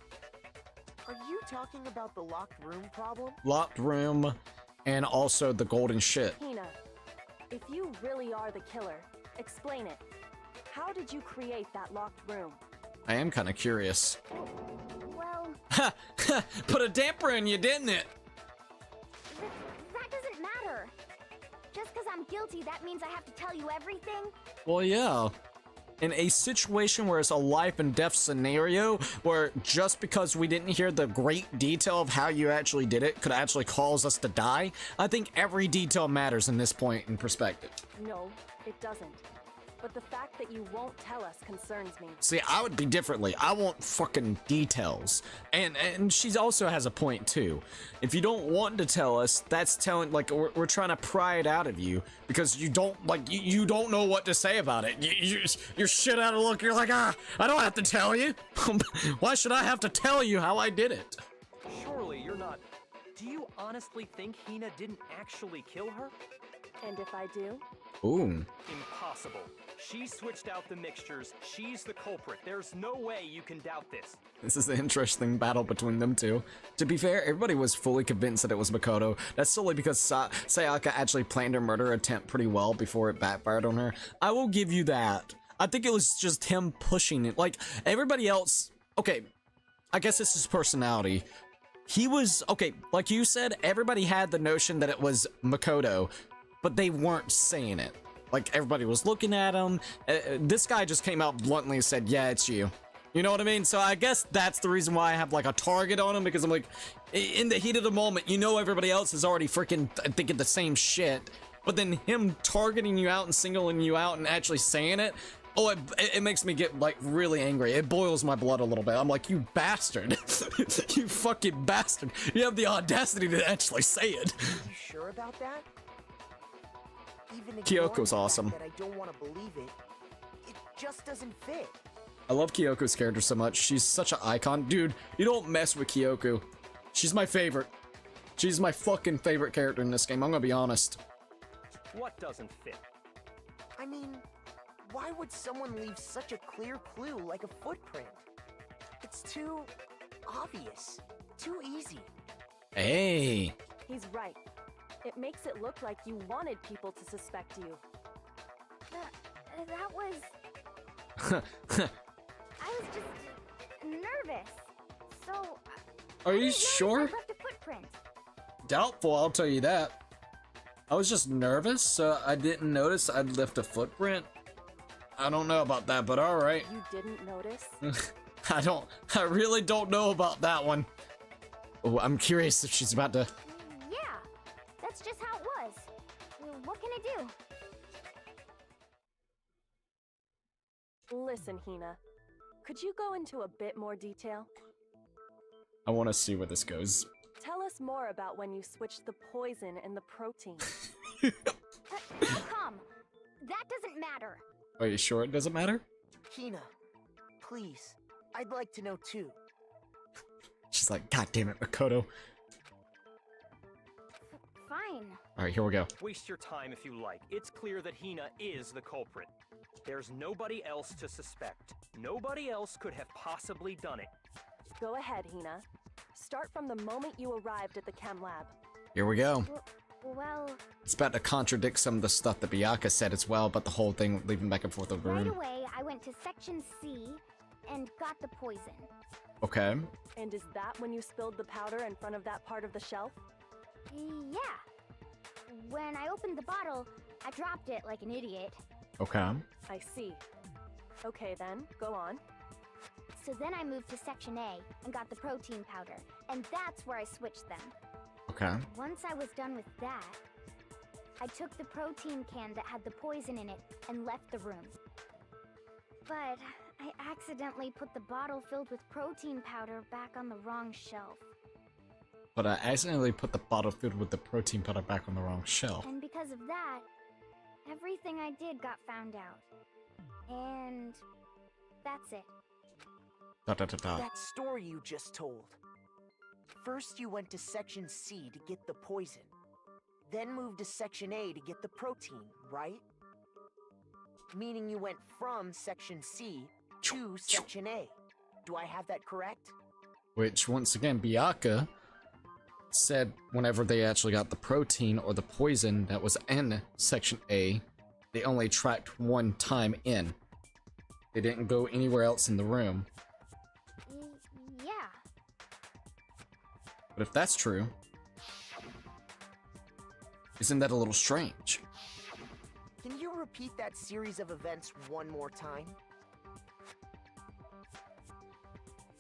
Are you talking about the locked room problem? Locked room, and also the golden shit. Hina, if you really are the killer, explain it. How did you create that locked room? I am kind of curious. Well, Ha! Put a damper in you, didn't it? that doesn't matter. Just because I'm guilty, that means I have to tell you everything? Well, yeah. In a situation where it's a life and death scenario, where just because we didn't hear the great detail of how you actually did it could actually cause us to die, I think every detail matters in this point in perspective. No, it doesn't. But the fact that you won't tell us concerns me. See, I would be differently. I want fucking details. And she also has a point too. If you don't want to tell us, that's telling, like, we're trying to pry it out of you because you don't, like, you don't know what to say about it. You're shit out of luck. You're like, I don't have to tell you. Why should I have to tell you how I did it? Surely you're not... Do you honestly think Hina didn't actually kill her? And if I do? Ooh. Impossible. She switched out the mixtures. She's the culprit. There's no way you can doubt this. This is an interesting battle between them two. To be fair, everybody was fully convinced that it was Makoto. That's solely because Sayaka actually planned her murder attempt pretty well before it backfired on her. I will give you that. I think it was just him pushing it. Like, everybody else... Okay, I guess this is personality. He was... Okay, like you said, everybody had the notion that it was Makoto, but they weren't saying it. Like, everybody was looking at him. This guy just came out bluntly and said, yeah, it's you. You know what I mean? So I guess that's the reason why I have, like, a target on him, because I'm like, in the heat of the moment, you know everybody else is already freaking thinking the same shit. But then him targeting you out and singling you out and actually saying it, oh, it makes me get, like, really angry. It boils my blood a little bit. I'm like, you bastard. You fucking bastard. You have the audacity to actually say it. Are you sure about that? Even Kyoko's awesome. That I don't want to believe it. It just doesn't fit. I love Kyoko's character so much. She's such an icon. Dude, you don't mess with Kyoko. She's my favorite. She's my fucking favorite character in this game. I'm gonna be honest. What doesn't fit? I mean, why would someone leave such a clear clue like a footprint? It's too obvious. Too easy. Hey. He's right. It makes it look like you wanted people to suspect you. That was... I was just nervous. So... Are you sure? I left a footprint. Doubtful, I'll tell you that. I was just nervous, so I didn't notice I'd left a footprint. I don't know about that, but alright. You didn't notice? I really don't know about that one. Oh, I'm curious if she's about to... Yeah, that's just how it was. What can I do? Listen, Hina. Could you go into a bit more detail? I want to see where this goes. Tell us more about when you switched the poison and the protein. How come? That doesn't matter. Are you sure it doesn't matter? Hina, please. I'd like to know too. She's like, God damn it, Makoto. Fine. Alright, here we go. Waste your time if you like. It's clear that Hina is the culprit. There's nobody else to suspect. Nobody else could have possibly done it. Go ahead, Hina. Start from the moment you arrived at the chem lab. Here we go. Well... It's about to contradict some of the stuff that Byakuya said as well, but the whole thing leaving back and forth over the Right room. away, I went to Section C, and got the poison. Okay. And is that when you spilled the powder in front of that part of the shelf? Yeah. When I opened the bottle, I dropped it like an idiot. Okay. I see. Okay then, go on. So then I moved to Section A and got the protein powder, and that's where I switched them. Okay. Once I was done with that, I took the protein can that had the poison in it and left the room. But I accidentally put the bottle filled with protein powder back on the wrong shelf. But I accidentally put the bottle filled with the protein powder back on the wrong shelf. And because of that, everything I did got found out. And that's it. That story you just told. First you went to Section C to get the poison. Then moved to Section A to get the protein, right? Meaning you went from Section C to Section A. Do I have that correct? Which, once again, Bianca said whenever they actually got the protein or the poison that was in Section A, they only tracked one time in. They didn't go anywhere else in the room. Yeah. But if that's true, isn't that a little strange? Can you repeat that series of events one more time?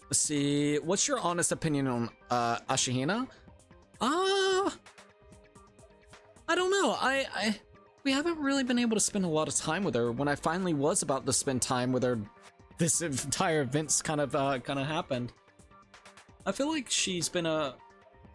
Let's see, what's your honest opinion on Ashihina? I don't know. We haven't really been able to spend a lot of time with her. When I finally was about to spend time with her, this entire event's kind of happened. I feel like she's been I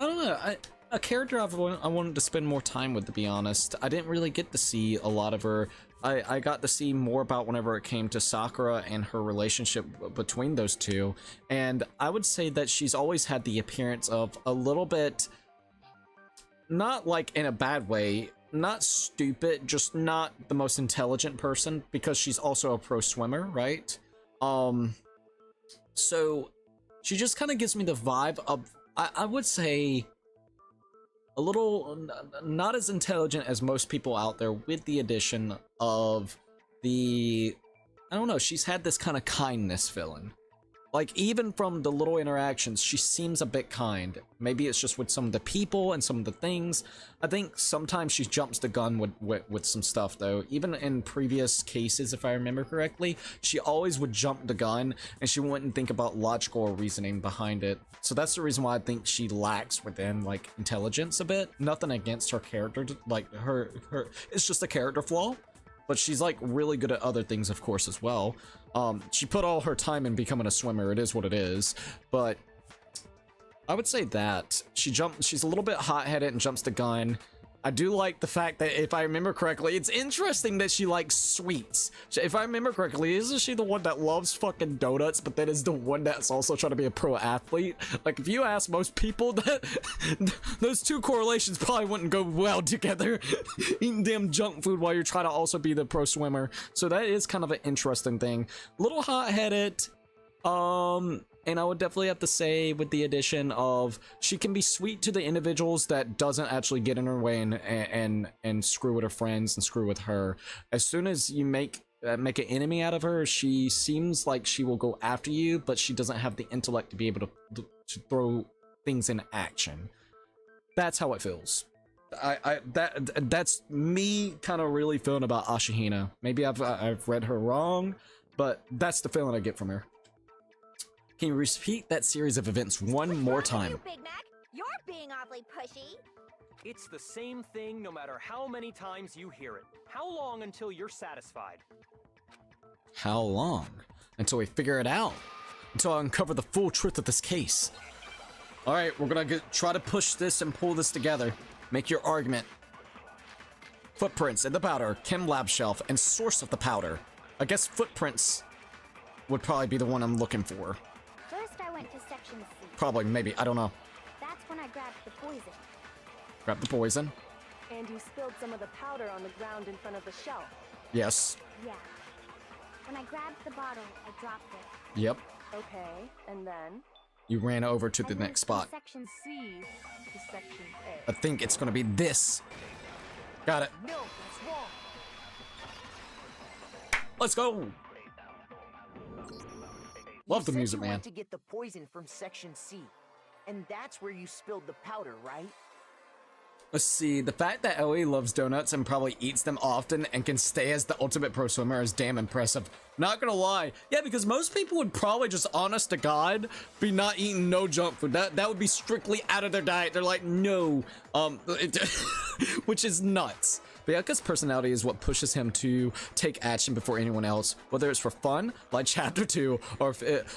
don't know, a character I wanted to spend more time with, to be honest. I didn't really get to see a lot of her. I got to see more about whenever it came to Sakura and her relationship between those two. And I would say that she's always had the appearance of a little bit, not like in a bad way, not stupid, just not the most intelligent person, because she's also a pro swimmer, right? So she just kind of gives me the vibe of, I would say, a little not as intelligent as most people out there, with the addition of the, I don't know, she's had this kind of kindness feeling. Like, even from the little interactions, she seems a bit kind. Maybe it's just with some of the people and some of the things. I think sometimes she jumps the gun with some stuff, though. Even in previous cases, if I remember correctly, she always would jump the gun, and she wouldn't think about logical reasoning behind it. So that's the reason why I think she lacks within, like, intelligence a bit. Nothing against her character, like, her it's just a character flaw. But she's, like, really good at other things, of course, as well. She put all her time in becoming a swimmer. It is what it is. But I would say that she's a little bit hot-headed and jumps the gun. I do like the fact that, if I remember correctly, it's interesting that she likes sweets. If I remember correctly, isn't she the one that loves fucking donuts, but then is the one that's also trying to be a pro athlete? Like, if you ask most people, that those two correlations probably wouldn't go well together. Eating damn junk food while you're trying to also be the pro swimmer. So that is kind of an interesting thing. Little hot-headed. And I would definitely have to say, with the addition of, she can be sweet to the individuals that doesn't actually get in her way and screw with her friends and screw with her. As soon as you make an enemy out of her, she seems like she will go after you, but she doesn't have the intellect to be able to throw things in action. That's how it feels. That's me kind of really feeling about Ashihina. Maybe I've read her wrong, but that's the feeling I get from her. Can you repeat that series of events one more time? You, Big Mac? You're being awfully pushy. It's the same thing no matter how many times you hear it. How long until you're satisfied? How long? Until we figure it out. Until I uncover the full truth of this case. Alright, we're gonna try to push this and pull this together. Make your argument. Footprints in the powder, chem lab shelf, and source of the powder. I guess footprints would probably be the one I'm looking for. First, I went to Section C. Probably, maybe, I don't know. That's when I grabbed the poison. Grab the poison. And you spilled some of the powder on the ground in front of the shelf. Yes. Yeah. When I grabbed the bottle, I dropped it. Yep. Okay, and then? You ran over to the I next moved spot. from Section C to Section A. I think it's gonna be this. Got it. No, that's wrong. Let's go. Love the You said music, you man. went to get the poison from Section C, and that's where you spilled the powder, right? Let's see, the fact that Ellie loves donuts and probably eats them often and can stay as the ultimate pro swimmer is damn impressive. Not gonna lie. Yeah, because most people would probably just, honest to God, be not eating no junk food. That would be strictly out of their diet. They're like, no. Which is nuts. Bianca's personality is what pushes him to take action before anyone else, whether it's for fun, like Chapter 2,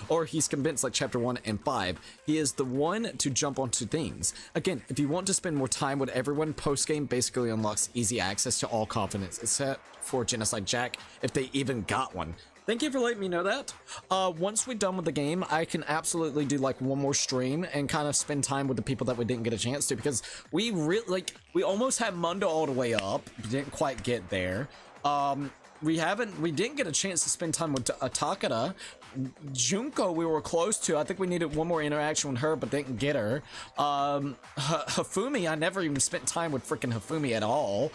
or he's convinced, like Chapter 1 and 5. He is the one to jump onto things. Again, if you want to spend more time with everyone, post-game basically unlocks easy access to all confidence, except for Genocide Jack, if they even got one. Thank you for letting me know that. Once we're done with the game, I can absolutely do like one more stream and kind of spend time with the people that we didn't get a chance to, because we we almost had Mundo all the way up, didn't quite get there. We didn't get a chance to spend time with Takada. Junko we were close to. I think we needed one more interaction with her, but didn't get her. Hifumi, I never even spent time with freaking Hifumi at all.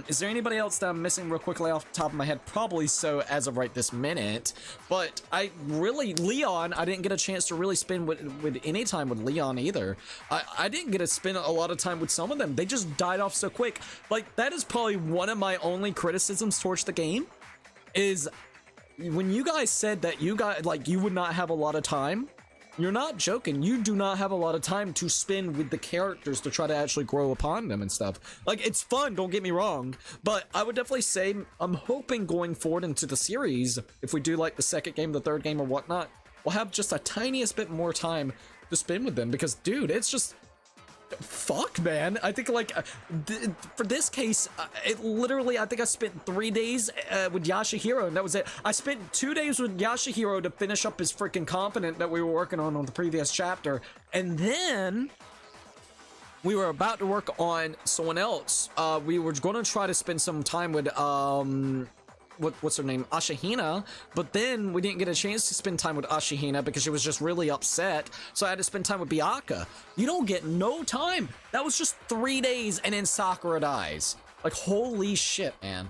Is there anybody else that I'm missing real quickly off the top of my head? Probably so as of right this minute. But Leon, I didn't get a chance to really spend with any time with Leon either. I didn't get to spend a lot of time with some of them. They just died off so quick. Like, that is probably one of my only criticisms towards the game, is when you guys said that you would not have a lot of time, you're not joking. You do not have a lot of time to spend with the characters to try to actually grow upon them and stuff. Like, it's fun, don't get me wrong, but I would definitely say I'm hoping going forward into the series, if we do like the second game, the third game, or whatnot, we'll have just a tiniest bit more time to spend with them, because dude, it's just fuck, man. I think like for this case, it literally, I think I spent 3 days with Yashihiro, and that was it. I spent 2 days with Yashihiro to finish up his freaking confident that we were working on the previous chapter, and then we were about to work on someone else. We were going to try to spend some time with what's her name, Ashihina, but then we didn't get a chance to spend time with Ashihina because she was just really upset, so I had to spend time with Byakuya. You don't get no time. That was just 3 days, and then Sakura dies. Like, holy shit, man.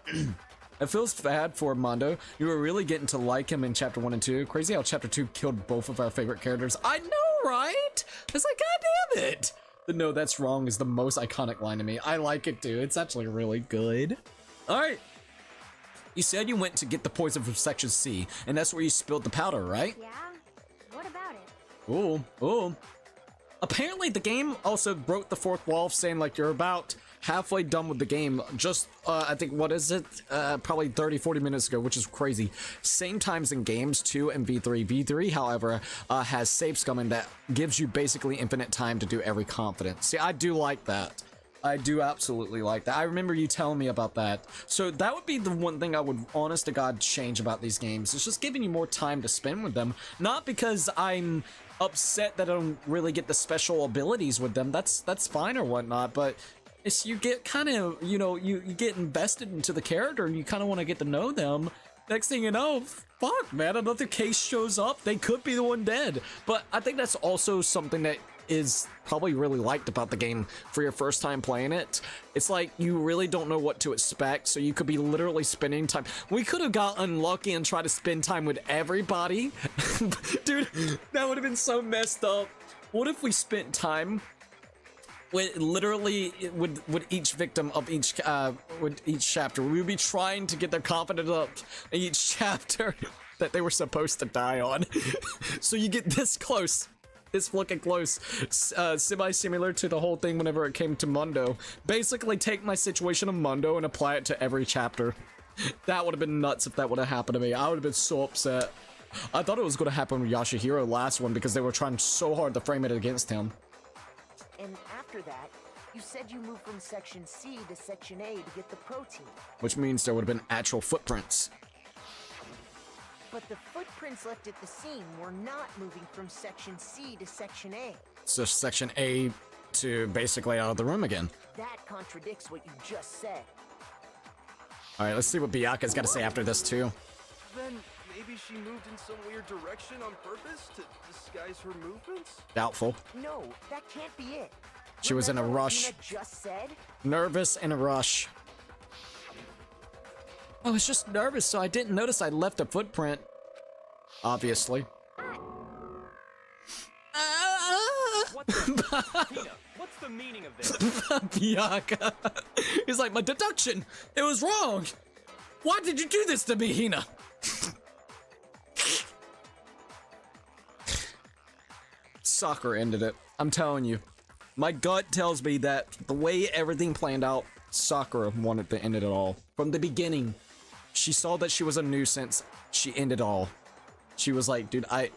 It feels bad for Mondo. You were really getting to like him in Chapter 1 and 2. Crazy how Chapter 2 killed both of our favorite characters. I know, right? It's like, god damn it. The "no, that's wrong" is the most iconic line to me. I like it too. It's actually really good. Alright, you said you went to get the poison from Section C, and that's where you spilled the powder, right? Yeah? What about it? Ooh. Apparently the game also broke the fourth wall, saying like you're about halfway done with the game, just, I think, what is it? Probably 30-40 minutes ago, which is crazy. Same times in games 2 and V3. V3, however, has save scumming that gives you basically infinite time to do every confidence. See, I do like that. I do absolutely like that. I remember you telling me about that. So that would be the one thing I would, honest to God, change about these games. It's just giving you more time to spend with them. Not because I'm upset that I don't really get the special abilities with them. That's fine or whatnot, but it's, you get kind of, you know, you get invested into the character and you kind of want to get to know them. Next thing you know, fuck, man, another case shows up. They could be the one dead. But I think that's also something that is probably really liked about the game for your first time playing it. It's like you really don't know what to expect, so you could be literally spending time. We could have got unlucky and tried to spend time with everybody. Dude, that would have been so messed up. What if we spent time with literally with each victim of each with each chapter? We would be trying to get their confidence up in each chapter that they were supposed to die on. So you get this close. It's looking close, semi-similar to the whole thing whenever it came to Mundo. Basically take my situation of Mundo and apply it to every chapter. That would have been nuts if that would have happened to me. I would have been so upset. I thought it was going to happen with Yashihiro last one because they were trying so hard to frame it against him. And after that, you said you moved from Section C to Section A to get the protein. Which means there would have been actual footprints. But the footprints left at the scene were not moving from Section C to Section A. So Section A to basically out of the room again. That contradicts what you just said. Alright, let's see what Byakuya's got to say after this too. Then maybe she moved in some weird direction on purpose to disguise her movements? Doubtful. No, that can't be it. She was in a Remember what rush. Nina just said? Nervous in a rush. I was just nervous, so I didn't notice I left a footprint. Obviously. What the? Tina, what's the meaning of this? Bianca. He's like, my deduction. It was wrong. Why did you do this to me, Hina? Sakura ended it. I'm telling you. My gut tells me that the way everything planned out, Sakura wanted to end it all. From the beginning, she saw that she was a nuisance. She ended all. She was like, dude, I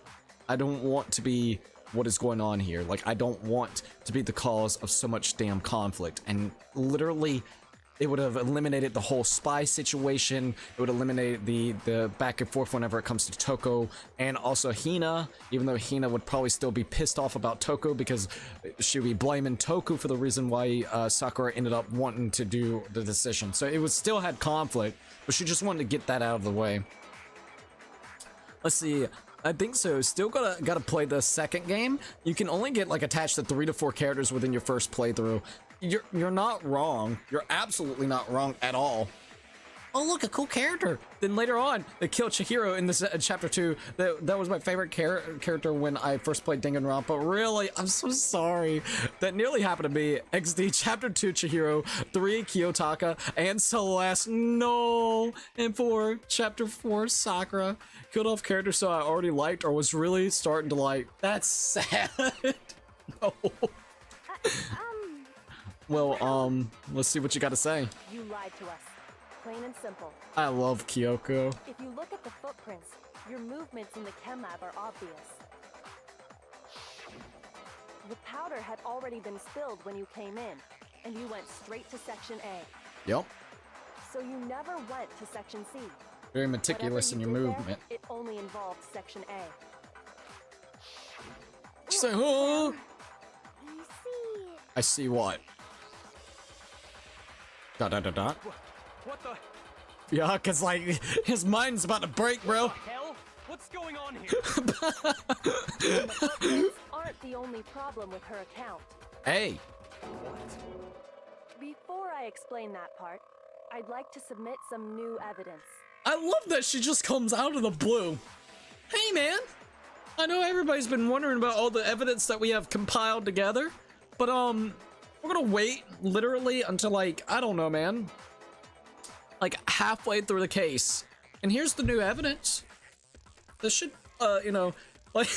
don't want to be what is going on here. Like, I don't want to be the cause of so much damn conflict. And literally, it would have eliminated the whole spy situation. It would eliminate the back and forth whenever it comes to Toko and also Hina, even though Hina would probably still be pissed off about Toko because she would be blaming Toko for the reason why Sakura ended up wanting to do the decision. So it was still had conflict, but she just wanted to get that out of the way. Let's see. I think so. Still gotta play the second game. You can only get like attached to 3 to 4 characters within your first playthrough. You're not wrong. You're absolutely not wrong at all. Oh, look, a cool character. Then later on, they kill Chihiro in this chapter 2. That was my favorite character when I first played Danganronpa. Really, I'm so sorry. That nearly happened to me. XD chapter 2 Chihiro, 3 Kiyotaka, and Celeste. No. And 4 chapter 4 Sakura. Killed off characters so I already liked or was really starting to like. That's sad. No. Well, let's see what you got to say. You lied to us. Plain and simple. I love Kyoko. If you look at the footprints, your movements in the chem lab are obvious. The powder had already been spilled when you came in, and you went straight to Section A. Yep. So you never went to Section C. Very meticulous in your movement. It only involved Section A. She's like, oh! I see. I see what? Dot dot dot dot. What the? Yeah, cause like his mind's about to break, bro. What the hell? What's going on here? The footprints aren't the only problem with her account. Hey. Before I explain that part, I'd like to submit some new evidence. I love that she just comes out of the blue. Hey, man. I know everybody's been wondering about all the evidence that we have compiled together, but we're gonna wait literally until like, I don't know, man, like halfway through the case. And here's the new evidence. This should, you know, like,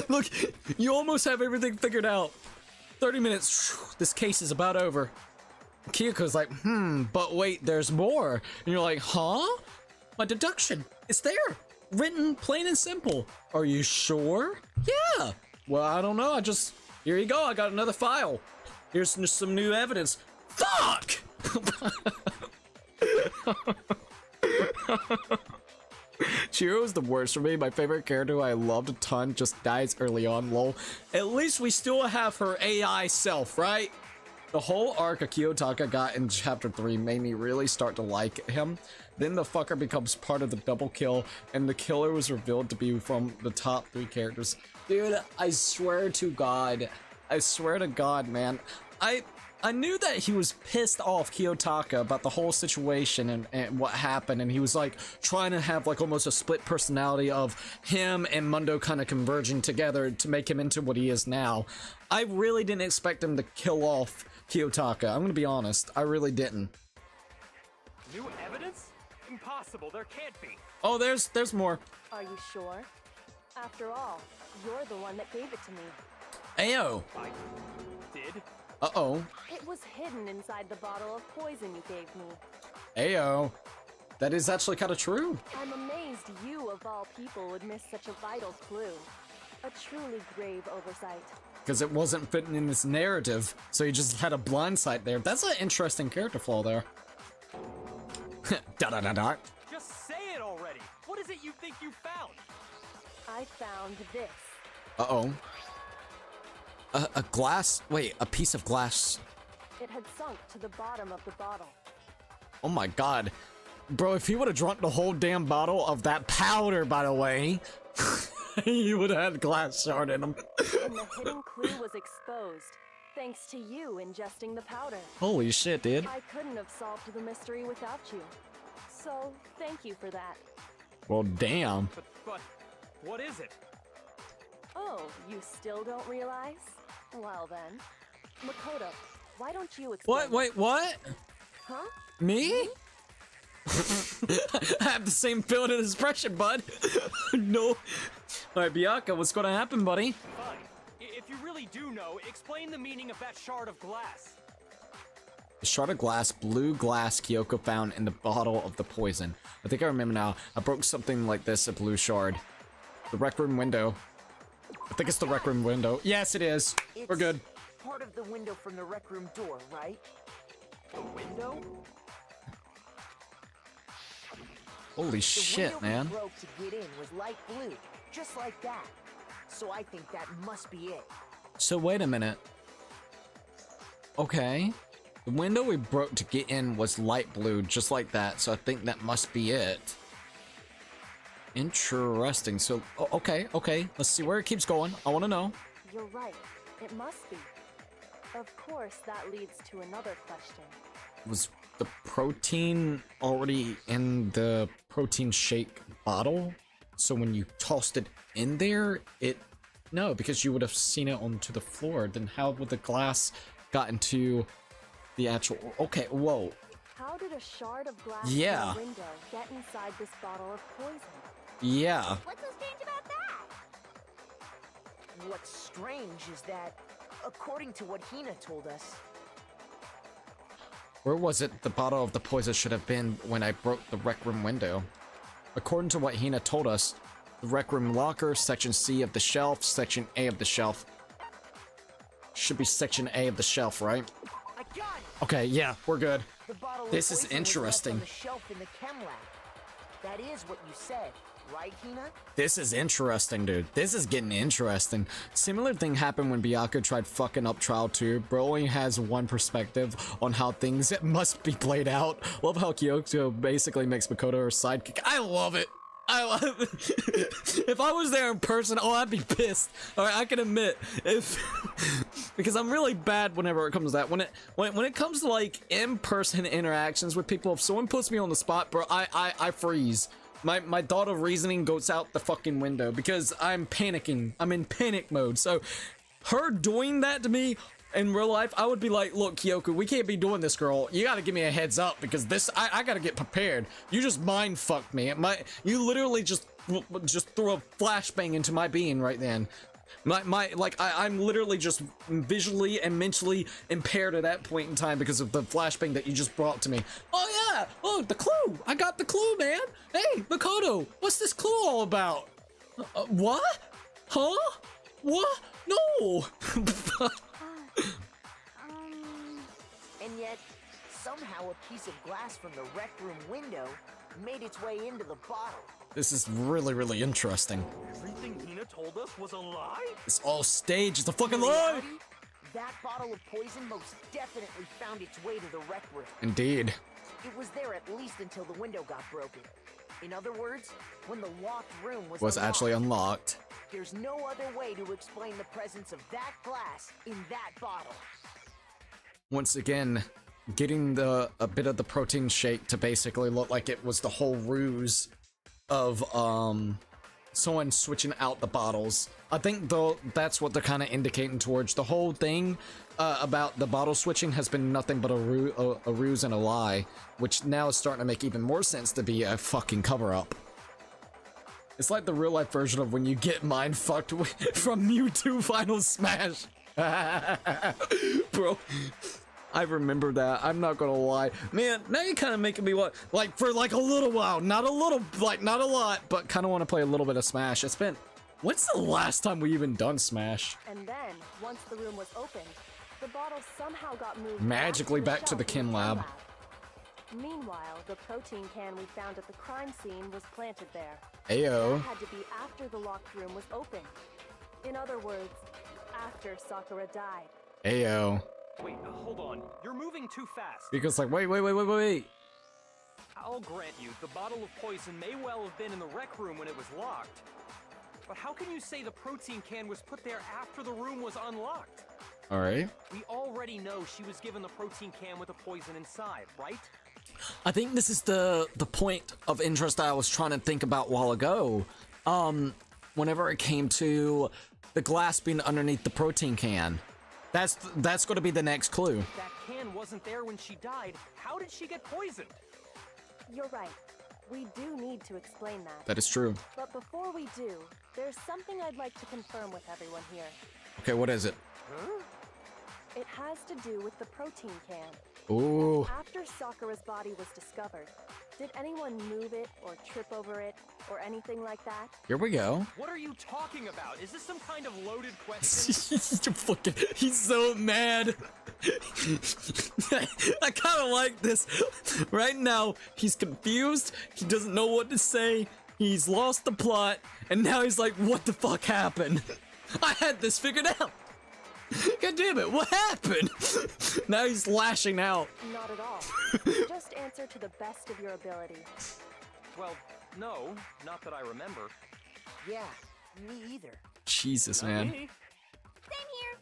look, you almost have everything figured out. 30 minutes, this case is about over. Kyoko's like, but wait, there's more. And you're like, huh? My deduction, it's there. Written plain and simple. Are you sure? Yeah. Well, I don't know. Here you go. I got another file. Here's some new evidence. Fuck! Chihiro's the worst for me. My favorite character who I loved a ton just dies early on, lol. At least we still have her AI self, right? The whole arc of Kiyotaka got in chapter 3 made me really start to like him. Then the fucker becomes part of the double kill, and the killer was revealed to be from the top 3 characters. Dude, I swear to God, man. I knew that he was pissed off Kiyotaka about the whole situation and what happened, and he was like trying to have like almost a split personality of him and Mundo kind of converging together to make him into what he is now. I really didn't expect him to kill off Kiyotaka. I'm gonna be honest, I really didn't. New evidence? Impossible, there can't be. Oh, there's more. Are you sure? After all, you're the one that gave it to me. Ayo. I did? Uh-oh. It was hidden inside the bottle of poison you gave me. Ayo. That is actually kind of true. I'm amazed you, of all people, would miss such a vital clue. A truly grave oversight. Because it wasn't fitting in this narrative, so he just had a blind sight there. That's an interesting character flaw there. Da-da-da-da. Just say it already! What is it you think you found? I found this. Uh-oh. A glass? Wait, a piece of glass. It had sunk to the bottom of the bottle. Oh my god. Bro, if he would have drunk the whole damn bottle of that powder, by the way, he would have had glass shard in him. And the hidden clue was exposed, thanks to you ingesting the powder. Holy shit, dude. I couldn't have solved the mystery without you. So, thank you for that. Well, damn. But what is it? Oh, you still don't realize? Well then, Makoto, why don't you explain? What? Wait, what? Huh? Me? I have the same feeling and expression, bud. No. Alright, Bianca, what's gonna happen, buddy? Fine. If you really do know, explain the meaning of that shard of glass. The shard of glass, blue glass Kyoko found in the bottle of the poison. I think I remember now. I broke something like this, a blue shard. The rec room window. I think it's the rec room window. Yes, it is. We're good. Part of the window from the rec room door, right? The window? Holy shit, the window man. we broke to get in was light blue, just like that. So I think that must be it. So wait a minute. Okay. The window we broke to get in was light blue, just like that. So I think that must be it. Interesting. So, okay. Let's see where it keeps going. I want to know. You're right. It must be. Of course, that leads to another question. Was the protein already in the protein shake bottle? So when you tossed it in there, no, because you would have seen it onto the floor. Then how would the glass got into the actual... Okay, whoa. How did a shard of glass Yeah. in the window get inside this bottle of poison? Yeah. What's so strange about that? What's strange is that, according to what Hina told us, Where was it the bottle of the poison should have been when I broke the rec room window? According to what Hina told us, the rec room locker, section C of the shelf, section A of the shelf. Should be section A of the shelf, right? I got it! Okay, yeah, we're good. The bottle of This is poison was left interesting. on the shelf in the chem lab. That is what you said, right, Hina? This is interesting, dude. This is getting interesting. Similar thing happened when Byakuya tried fucking up Trial 2. Bro only has one perspective on how things must be played out. Love how Kyoko basically makes Makoto her sidekick. I love it. I love it. If I was there in person, oh, I'd be pissed. Alright, I can admit. Because I'm really bad whenever it comes to that. When it comes to like in-person interactions with people, if someone puts me on the spot, bro, I freeze. My thought of reasoning goes out the fucking window because I'm panicking. I'm in panic mode. So her doing that to me in real life, I would be like, look, Kyoko, we can't be doing this, girl. You gotta give me a heads up because this, I gotta get prepared. You just mind fucked me. You literally just threw a flashbang into my being right then. I'm literally just visually and mentally impaired at that point in time because of the flashbang that you just brought to me. Oh yeah, oh, the clue. I got the clue, man. Hey, Makoto, what's this clue all about? What? Huh? What? No. And yet, somehow a piece of glass from the rec room window made its way into the bottle. This is really, really interesting. Everything Hina told us was a lie? It's all staged. It's a fucking In lie. reality, that bottle of poison most definitely found its way to the rec room. Indeed. It was there at least until the window got broken. In other words, when the locked room Was actually unlocked. there's no other way to explain the presence of that glass in that bottle. Once again, getting a bit of the protein shake to basically look like it was the whole ruse of someone switching out the bottles. I think though that's what they're kind of indicating towards. The whole thing about the bottle switching has been nothing but a ruse and a lie, which now is starting to make even more sense to be a fucking cover-up. It's like the real life version of when you get mind fucked from Mewtwo Final Smash. Bro, I remember that. I'm not gonna lie. Man, now you're kind of making me want, like, for like a little while. Not a little, like, not a lot, but kind of want to play a little bit of Smash. It's been, when's the last time we even done Smash? And then, once the room was opened, the bottle somehow got moved Magically back to the shelf chem in lab. Meanwhile, the protein can we found at the crime scene was planted there. Ayo. That had to be after the locked room was opened. In other words, after Sakura died. Ayo. Wait, hold on. You're moving too fast. Because like, wait. I'll grant you, the bottle of poison may well have been in the rec room when it was locked. But how can you say the protein can was put there after the room was unlocked? Alright. We already know she was given the protein can with the poison inside, right? I think this is the point of interest that I was trying to think about a while ago. Whenever it came to the glass being underneath the protein can. That's going to be the next clue. That can wasn't there when she died. How did she get poisoned? You're right. We do need to explain that. That is true. But before we do, there's something I'd like to confirm with everyone here. Okay, what is it? Huh? It has to do with the protein can. Ooh. After Sakura's body was discovered, did anyone move it or trip over it or anything like that? Here we go. What are you talking about? Is this some kind of loaded question? He's so mad. I kind of like this. Right now, he's confused. He doesn't know what to say. He's lost the plot. And now he's like, what the fuck happened? I had this figured out. God damn it, what happened? Now he's lashing out. Not at all. Just answer to the best of your ability. Well, no, not that I remember. Yeah, me either. Jesus, Not man. me. Same here.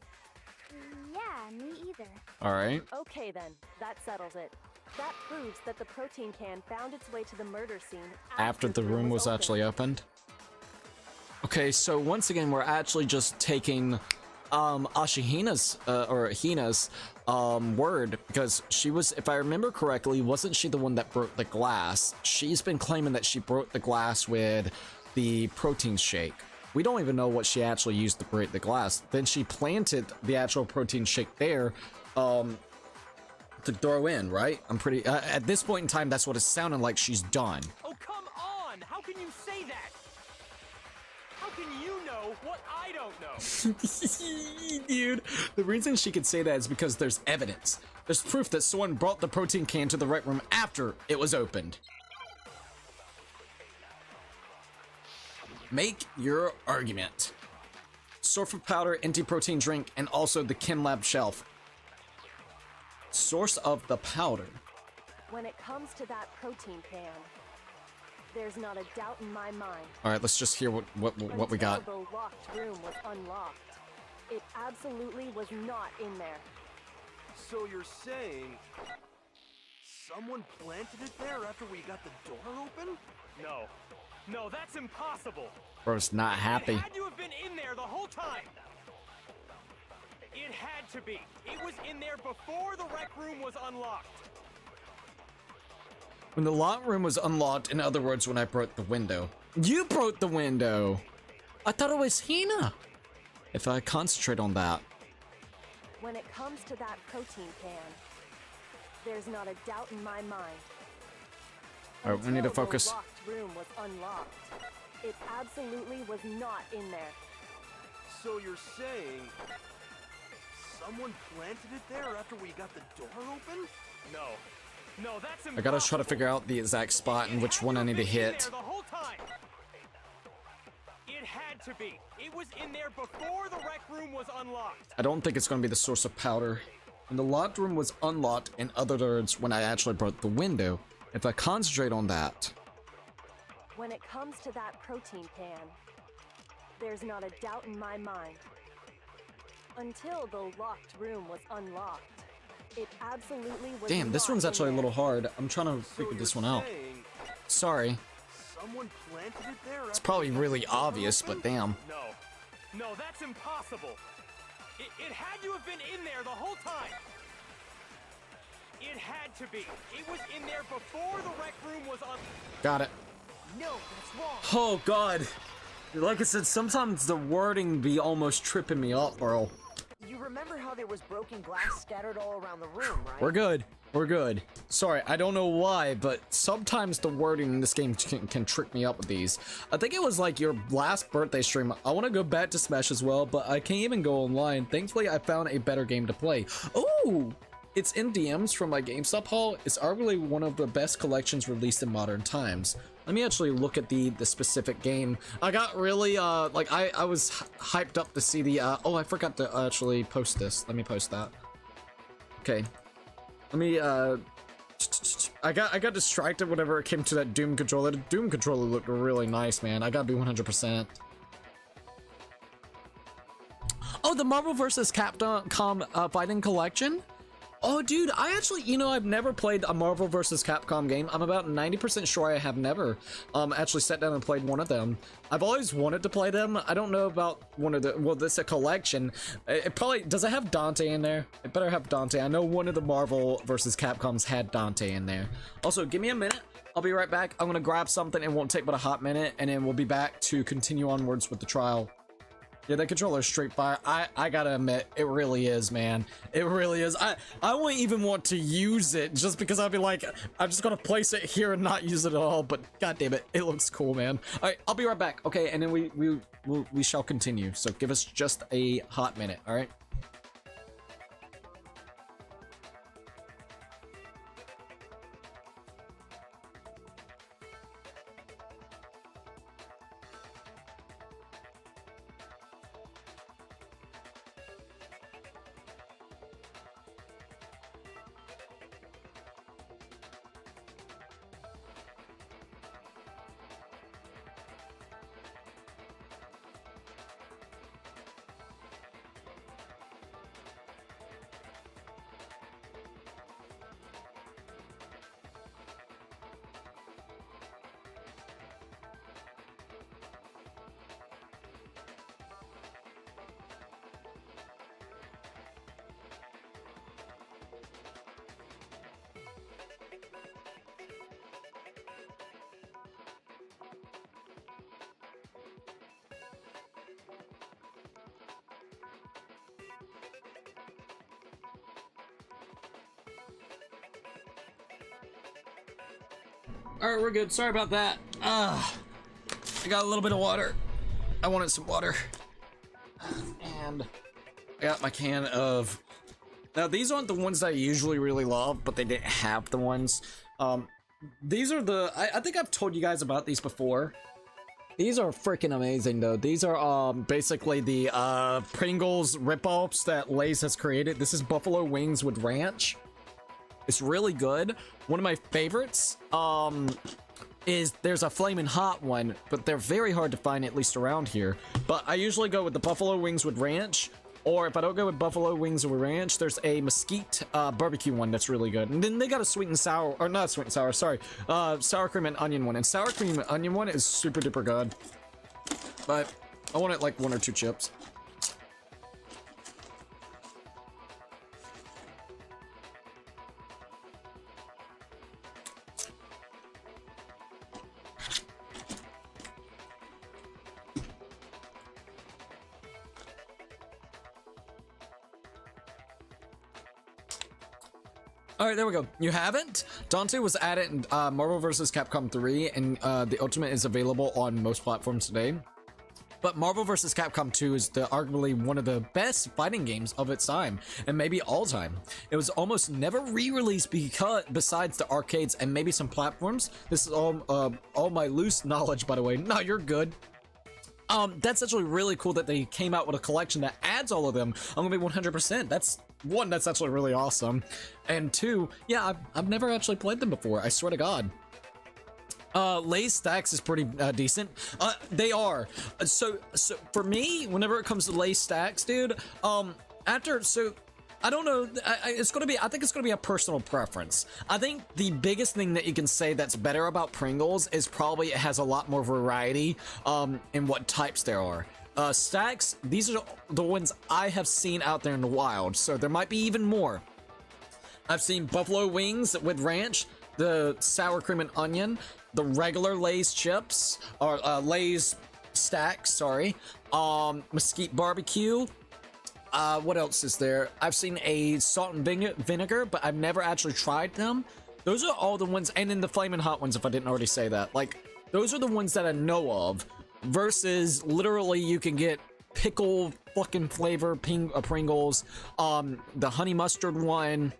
Yeah, me either. All right. Okay then, that settles it. That proves that the protein can found its way to the murder scene After the room was actually opened. Okay, so once again, we're actually just taking Ashihina's or Hina's word, because she was, if I remember correctly, wasn't she the one that broke the glass? She's been claiming that she broke the glass with the protein shake. We don't even know what she actually used to break the glass. Then she planted the actual protein shake there to throw in, right? I'm pretty at this point in time, that's what it's sounding like she's done. Oh, come on! How can you say that? How can you know what I don't know? Dude, the reason she could say that is because there's evidence. There's proof that someone brought the protein can to the rec room after it was opened. Make your argument. Source of powder, empty protein drink, and also the chem lab shelf. Source of the powder. When it comes to that protein can, there's not a doubt in my mind. All right, let's just hear what we got. Until the locked room was unlocked, it absolutely was not in there. So you're saying someone planted it there after we got the door open? No. No, that's impossible. Bro's not happy. It had to have been in there the whole time. It had to be. It was in there before the rec room was unlocked. When the locked room was unlocked, in other words, when I broke the window. You broke the window! I thought it was Hina! If I concentrate on that. When it comes to that protein can, there's not a doubt in my mind. Alright, we need to focus. The locked room was unlocked, it absolutely was not in there. So you're saying someone planted it there after we got the door open? No. No, that's impossible. I gotta try to figure out the exact spot and which one I need to hit. The whole time. It had to be. It was in there before the rec room was unlocked. I don't think it's gonna be the source of powder. When the locked room was unlocked, in other words, when I actually broke the window. If I concentrate on that. When it comes to that protein can, there's not a doubt in my mind. Until the locked room was unlocked, it absolutely was. Damn, this not one's in actually a there. little hard. I'm trying to figure this one out. Sorry. Someone planted it there. It's probably really obvious, but damn. No. No, that's impossible. It had to have been in there the whole time. It had to be. It was in there before the rec room was on. Got it. No, that's wrong. Oh god. Like I said, sometimes the wording be almost tripping me up, bro. You remember how there was broken glass scattered all around the room, right? We're good. We're good. Sorry, I don't know why, but sometimes the wording in this game can trick me up with these. I think it was like your last birthday stream. I want to go back to Smash as well, but I can't even go online. Thankfully, I found a better game to play. Oh! It's in DMs from my GameStop haul. It's arguably one of the best collections released in modern times. Let me actually look at the specific game. I got really, like, I was hyped up to see the, oh, I forgot to actually post this. Let me post that. Okay. Let me, I got distracted whenever it came to that Doom controller. The Doom controller looked really nice, man. I gotta be 100%. Oh, the Marvel vs. Capcom fighting collection? Oh, dude, I actually, you know, I've never played a Marvel vs. Capcom game. I'm about 90% sure I have never actually sat down and played one of them. I've always wanted to play them. I don't know about one of the, well, this is a collection. It probably, does it have Dante in there? It better have Dante. I know one of the Marvel vs. Capcoms had Dante in there. Also, give me a minute. I'll be right back. I'm gonna grab something. It won't take but a hot minute, and then we'll be back to continue onwards with the trial. Yeah, that controller is straight fire. I gotta admit, it really is, man. It really is. I wouldn't even want to use it just because I'd be like, I'm just gonna place it here and not use it at all. But god damn it, it looks cool, man. All right, I'll be right back. Okay, and then we shall continue. So give us just a hot minute. All right. All right, we're good. Sorry about that. I got a little bit of water. I wanted some water. And I got my can of... Now, these aren't the ones that I usually really love, but they didn't have the ones. These are the... I think I've told you guys about these before. These are freaking amazing, though. These are basically the Pringles ripoffs that Lay's has created. This is buffalo wings with ranch. It's really good. One of my favorites is there's a flaming hot one, but they're very hard to find, at least around here. But I usually go with the buffalo wings with ranch, or if I don't go with buffalo wings with ranch, there's a mesquite barbecue one that's really good. And then they got a sweet and sour, or not sweet and sour, sorry, sour cream and onion one. And sour cream and onion one is super duper good. But I want it like 1 or 2 chips. All right, there we go. You haven't? Dante was added in Marvel vs. Capcom 3, and the Ultimate is available on most platforms today. But Marvel vs. Capcom 2 is arguably one of the best fighting games of its time, and maybe all time. It was almost never re-released besides the arcades and maybe some platforms. This is all my loose knowledge, by the way. No, you're good. That's actually really cool that they came out with a collection that adds all of them. I'm gonna be 100%. That's one, that's actually really awesome. And two, yeah, I've never actually played them before. I swear to God. Lay's stacks is pretty decent. They are. So for me, whenever it comes to Lay's stacks, dude, I don't know. I think it's gonna be a personal preference. I think the biggest thing that you can say that's better about Pringles is probably it has a lot more variety in what types there are. Stacks, these are the ones I have seen out there in the wild, so there might be even more. I've seen buffalo wings with ranch, the sour cream and onion, the regular Lay's chips, or Lay's stacks, sorry, mesquite barbecue. What else is there? I've seen a salt and vinegar, but I've never actually tried them. Those are all the ones, and then the flaming hot ones, if I didn't already say that. Like, those are the ones that I know of, versus literally you can get pickle fucking flavor Pringles, the honey mustard one,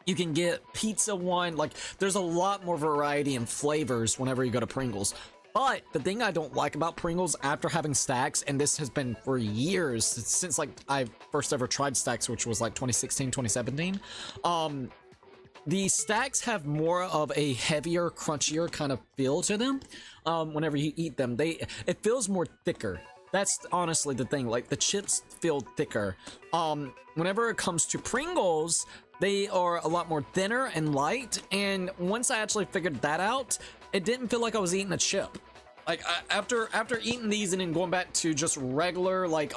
you can get pizza one. Like, there's a lot more variety and flavors whenever you go to Pringles. But the thing I don't like about Pringles after having stacks, and this has been for years, since like I first ever tried stacks, which was like 2016, 2017, the stacks have more of a heavier, crunchier kind of feel to them. Whenever you eat them, it feels more thicker. That's honestly the thing. Like, the chips feel thicker. Whenever it comes to Pringles, They are a lot more thinner and light, and once I actually figured that out, it didn't feel like I was eating a chip. Like, after eating these and then going back to just regular, like,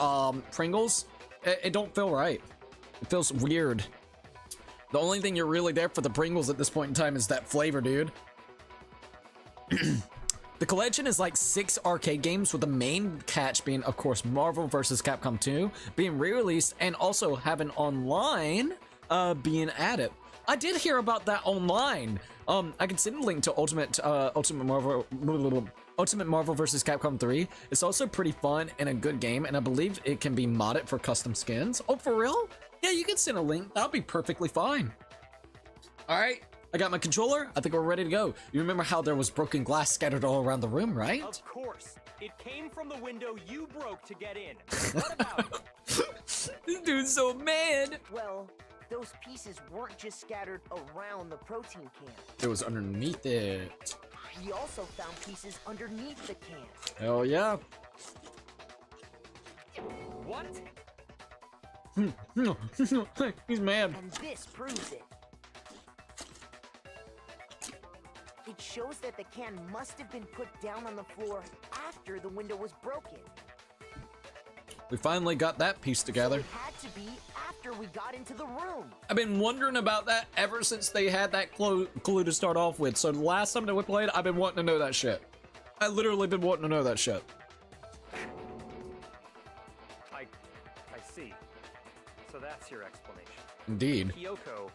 Pringles, it don't feel right. It feels weird. The only thing you're really there for the Pringles at this point in time is that flavor, dude. The collection is like 6 arcade games, with the main catch being, of course, Marvel vs. Capcom 2 being re-released, and also having online being added. I did hear about that online. I can send a link to Ultimate Marvel vs. Capcom 3. It's also pretty fun and a good game, and I believe it can be modded for custom skins. Oh, for real? Yeah, you can send a link. That'll be perfectly fine. All right. I got my controller. I think we're ready to go. You remember how there was broken glass scattered all around the room, right? Of course. It came from the window you broke to get in. What about it? This dude's so mad. Well, those pieces weren't just scattered around the protein can. It was underneath it. We also found pieces underneath the can. Hell yeah. What? He's mad. And this proves it. It shows that the can must have been put down on the floor after the window was broken. We finally got that piece together. So it had to be after we got into the room. I've been wondering about that ever since they had that clue to start off with. So the last time that we played, I've been wanting to know that shit. I literally been wanting to know that shit. I see. So that's your explanation. Indeed. Kyoko,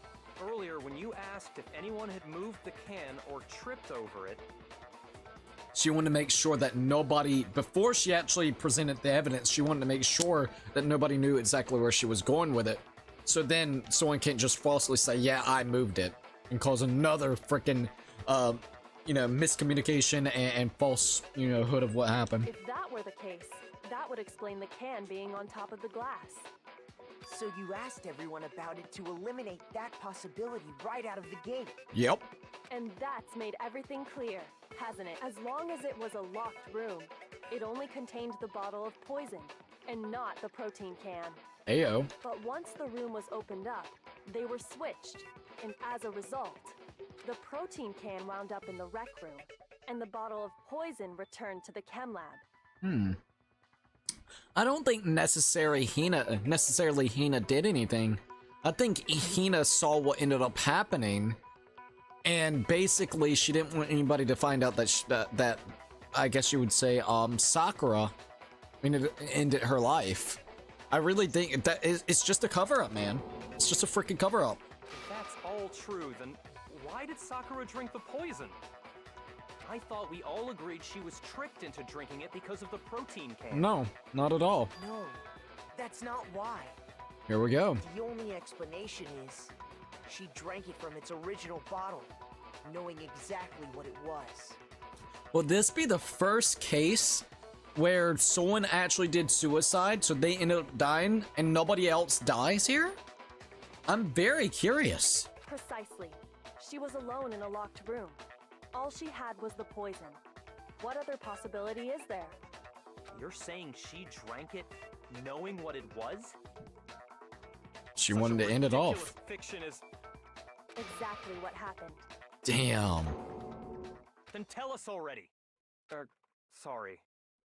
earlier when you asked if anyone had moved the can or tripped over it, She wanted to make sure that nobody, before she actually presented the evidence, she wanted to make sure that nobody knew exactly where she was going with it. So then someone can't just falsely say, yeah, I moved it, and cause another freaking, miscommunication and false, hood of what happened. If that were the case, that would explain the can being on top of the glass. So you asked everyone about it to eliminate that possibility right out of the gate. Yep. And that's made everything clear, hasn't it? As long as it was a locked room, it only contained the bottle of poison, and not the protein can. Ayo. But once the room was opened up, they were switched, and as a result, the protein can wound up in the rec room, and the bottle of poison returned to the chem lab. I don't think necessarily Hina did anything. I think Hina saw what ended up happening, and basically she didn't want anybody to find out that I guess you would say Sakura ended her life. I really think that it's just a cover-up, man. It's just a freaking cover-up. if that's all true, then why did Sakura drink the poison? I thought we all agreed she was tricked into drinking it because of the protein can. No, not at all. No, that's not why. Here we go. The only explanation is she drank it from its original bottle, knowing exactly what it was. Will this be the first case where someone actually did suicide, so they ended up dying and nobody else dies here? I'm very curious. Precisely. She was alone in a locked room. All she had was the poison. What other possibility is there? You're saying she drank it knowing what it was? She Such wanted a to end it ridiculous off. Fiction is... Exactly what happened. Damn. Then tell us already. Sorry.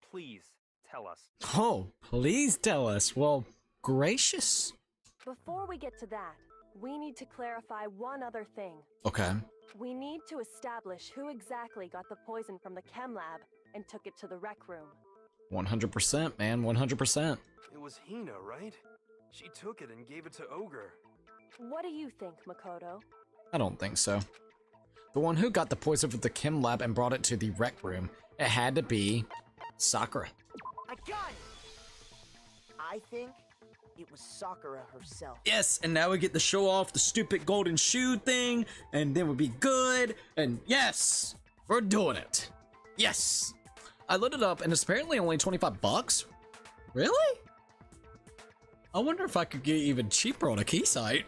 Please tell us. Oh, please tell us. Well, gracious. Before we get to that, we need to clarify one other thing. Okay. We need to establish who exactly got the poison from the chem lab and took it to the rec room. 100%, man. 100%. It was Hina, right? She took it and gave it to Ogre. What do you think, Makoto? I don't think so. The one who got the poison from the chem lab and brought it to the rec room, it had to be Sakura. I got it! I think it was Sakura herself. Yes, and now we get to show off the stupid golden shoe thing, and then we'll be good, and yes, we're doing it. Yes. I looked it up, and it's apparently only 25 bucks. Really? I wonder if I could get even cheaper on a key site.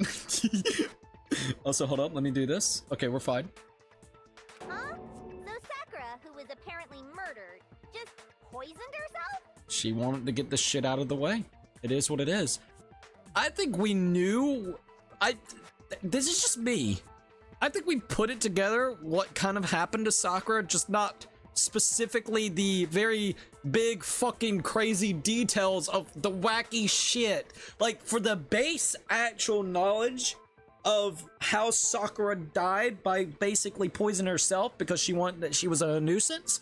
Also, hold up, let me do this. Okay, we're fine. Huh? So Sakura, who was apparently murdered, just poisoned herself? She wanted to get this shit out of the way. It is what it is. I think we knew. this is just me. I think we put it together what kind of happened to Sakura, just not specifically the very big fucking crazy details of the wacky shit. Like, for the base actual knowledge of how Sakura died by basically poisoning herself because she wanted that she was a nuisance.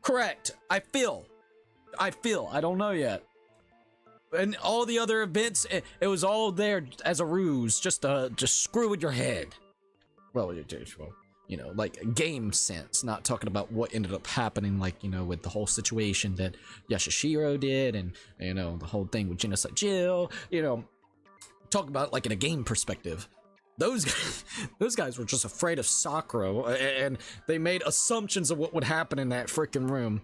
Correct. I feel. I don't know yet. And all the other events, it was all there as a ruse, just to screw with your head. Well, you know, like game sense, not talking about what ended up happening, like, you know, with the whole situation that Yashishiro did, and, you know, the whole thing with Genocide Jill, you know, talk about it like in a game perspective. Those guys were just afraid of Sakura, and they made assumptions of what would happen in that freaking room.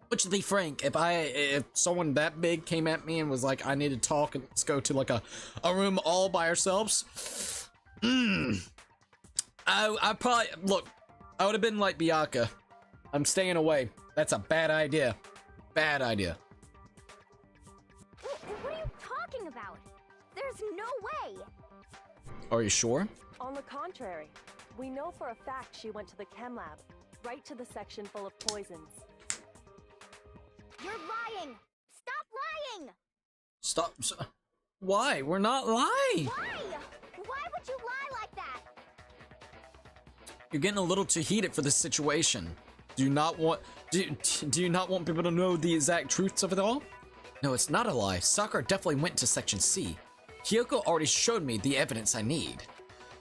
Which, to be frank, if someone that big came at me and was like, I need to talk and let's go to like a room all by ourselves, I probably, look, I would have been like Byakuya. I'm staying away. That's a bad idea. Bad idea. What are you talking about? There's no way. Are you sure? On the contrary, we know for a fact she went to the chem lab, right to the section full of poisons. You're lying! Stop lying! Stop. Why? We're not lying. Why? Why would you lie like that? You're getting a little too heated for this situation. Do you not want people to know the exact truths of it all? No, it's not a lie. Sakura definitely went to Section C. Kyoko already showed me the evidence I need.